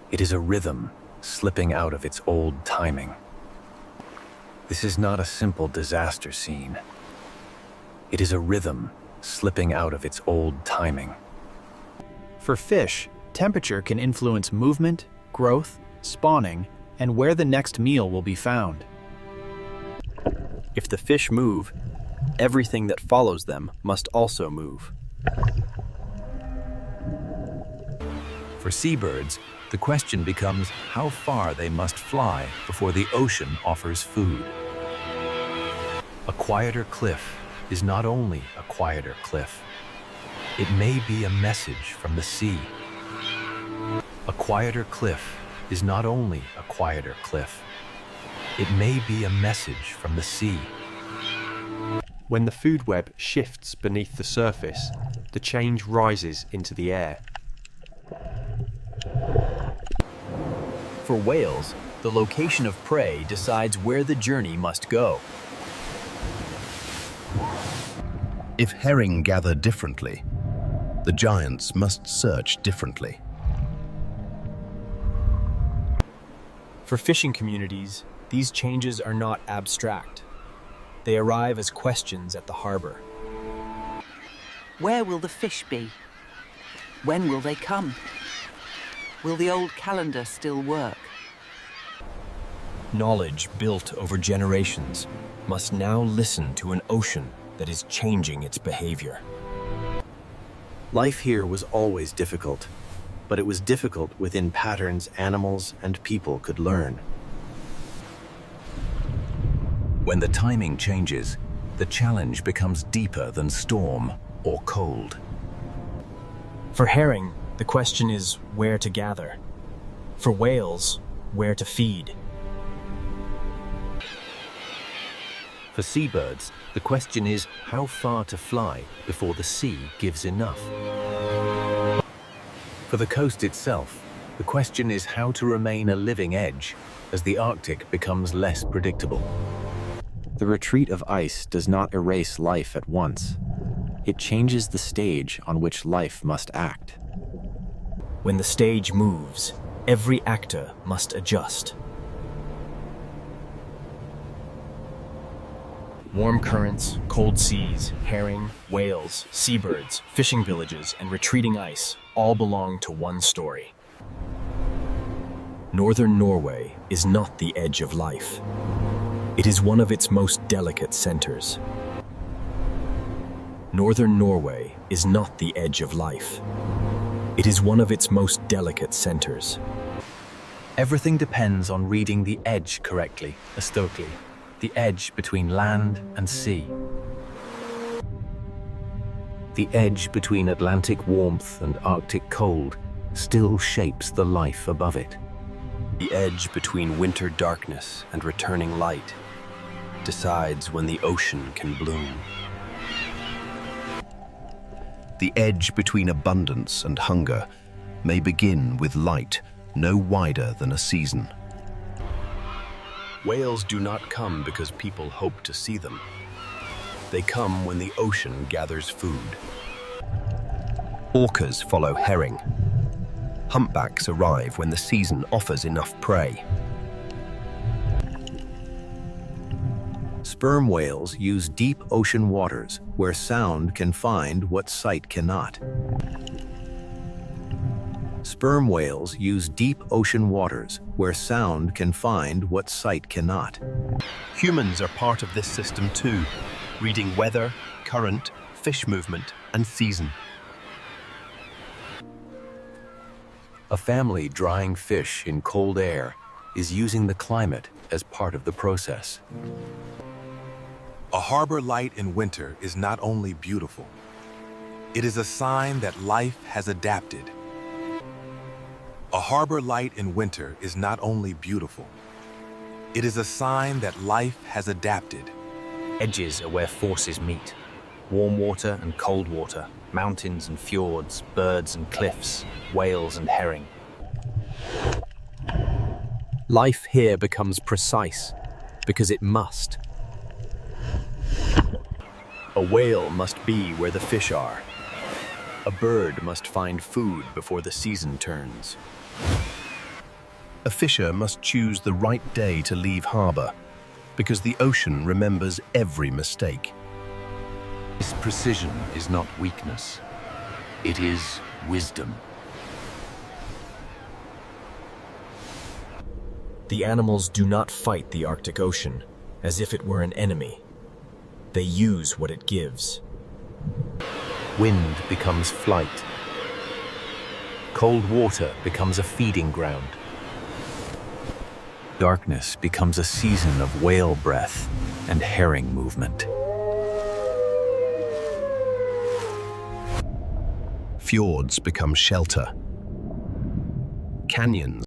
It is a rhythm slipping out of its old timing. This is not a simple disaster scene. It is a rhythm slipping out of its old timing. For fish, temperature can influence movement, growth, spawning, and where the next meal will be found. If the fish move, everything that follows them must also move. For seabirds, the question becomes how far they must fly before the ocean offers food. A quieter cliff is not only a quieter cliff. It may be a message from the sea. A quieter cliff is not only a quieter cliff. It may be a message from the sea. When the food web shifts beneath the surface, the change rises into the air. For whales, the location of prey decides where the journey must go. If herring gather differently, the giants must search differently. For fishing communities, these changes are not abstract. They arrive as questions at the harbor. Where will the fish be? When will they come? Will the old calendar still work? Knowledge built over generations must now listen to an ocean that is changing its behavior. Life here was always difficult, but it was difficult within patterns animals and people could learn. When the timing changes, the challenge becomes deeper than storm or cold. For herring, the question is where to gather. For whales, where to feed. For seabirds, the question is how far to fly before the sea gives enough. For the coast itself, the question is how to remain a living edge as the Arctic becomes less predictable. The retreat of ice does not erase life at once. It changes the stage on which life must act. When the stage moves, every actor must adjust. Warm currents, cold seas, herring, whales, seabirds, fishing villages, and retreating ice all belong to one story. Northern Norway is not the edge of life. It is one of its most delicate centers. Northern Norway is not the edge of life. It is one of its most delicate centers. Everything depends on reading the edge correctly, Astokli, the edge between land and sea. The edge between Atlantic warmth and Arctic cold still shapes the life above it. The edge between winter darkness and returning light decides when the ocean can bloom. The edge between abundance and hunger may begin with light no wider than a season. Whales do not come because people hope to see them. They come when the ocean gathers food. Orcas follow herring. Humpbacks arrive when the season offers enough prey. Sperm whales use deep ocean waters where sound can find what sight cannot. Sperm whales use deep ocean waters where sound can find what sight cannot. Humans are part of this system too, reading weather, current, fish movement, and season. A family drying fish in cold air is using the climate as part of the process. A harbor light in winter is not only beautiful, it is a sign that life has adapted. A harbor light in winter is not only beautiful, it is a sign that life has adapted. Edges are where forces meet. Warm water and cold water, mountains and fjords, birds and cliffs, whales and herring. Life here becomes precise because it must. A whale must be where the fish are. A bird must find food before the season turns. A fisher must choose the right day to leave harbor, because the ocean remembers every mistake. This precision is not weakness. It is wisdom. The animals do not fight the Arctic Ocean as if it were an enemy. They use what it gives. Wind becomes flight. Cold water becomes a feeding ground. Darkness becomes a season of whale breath and herring movement. Fjords become shelter. Canyons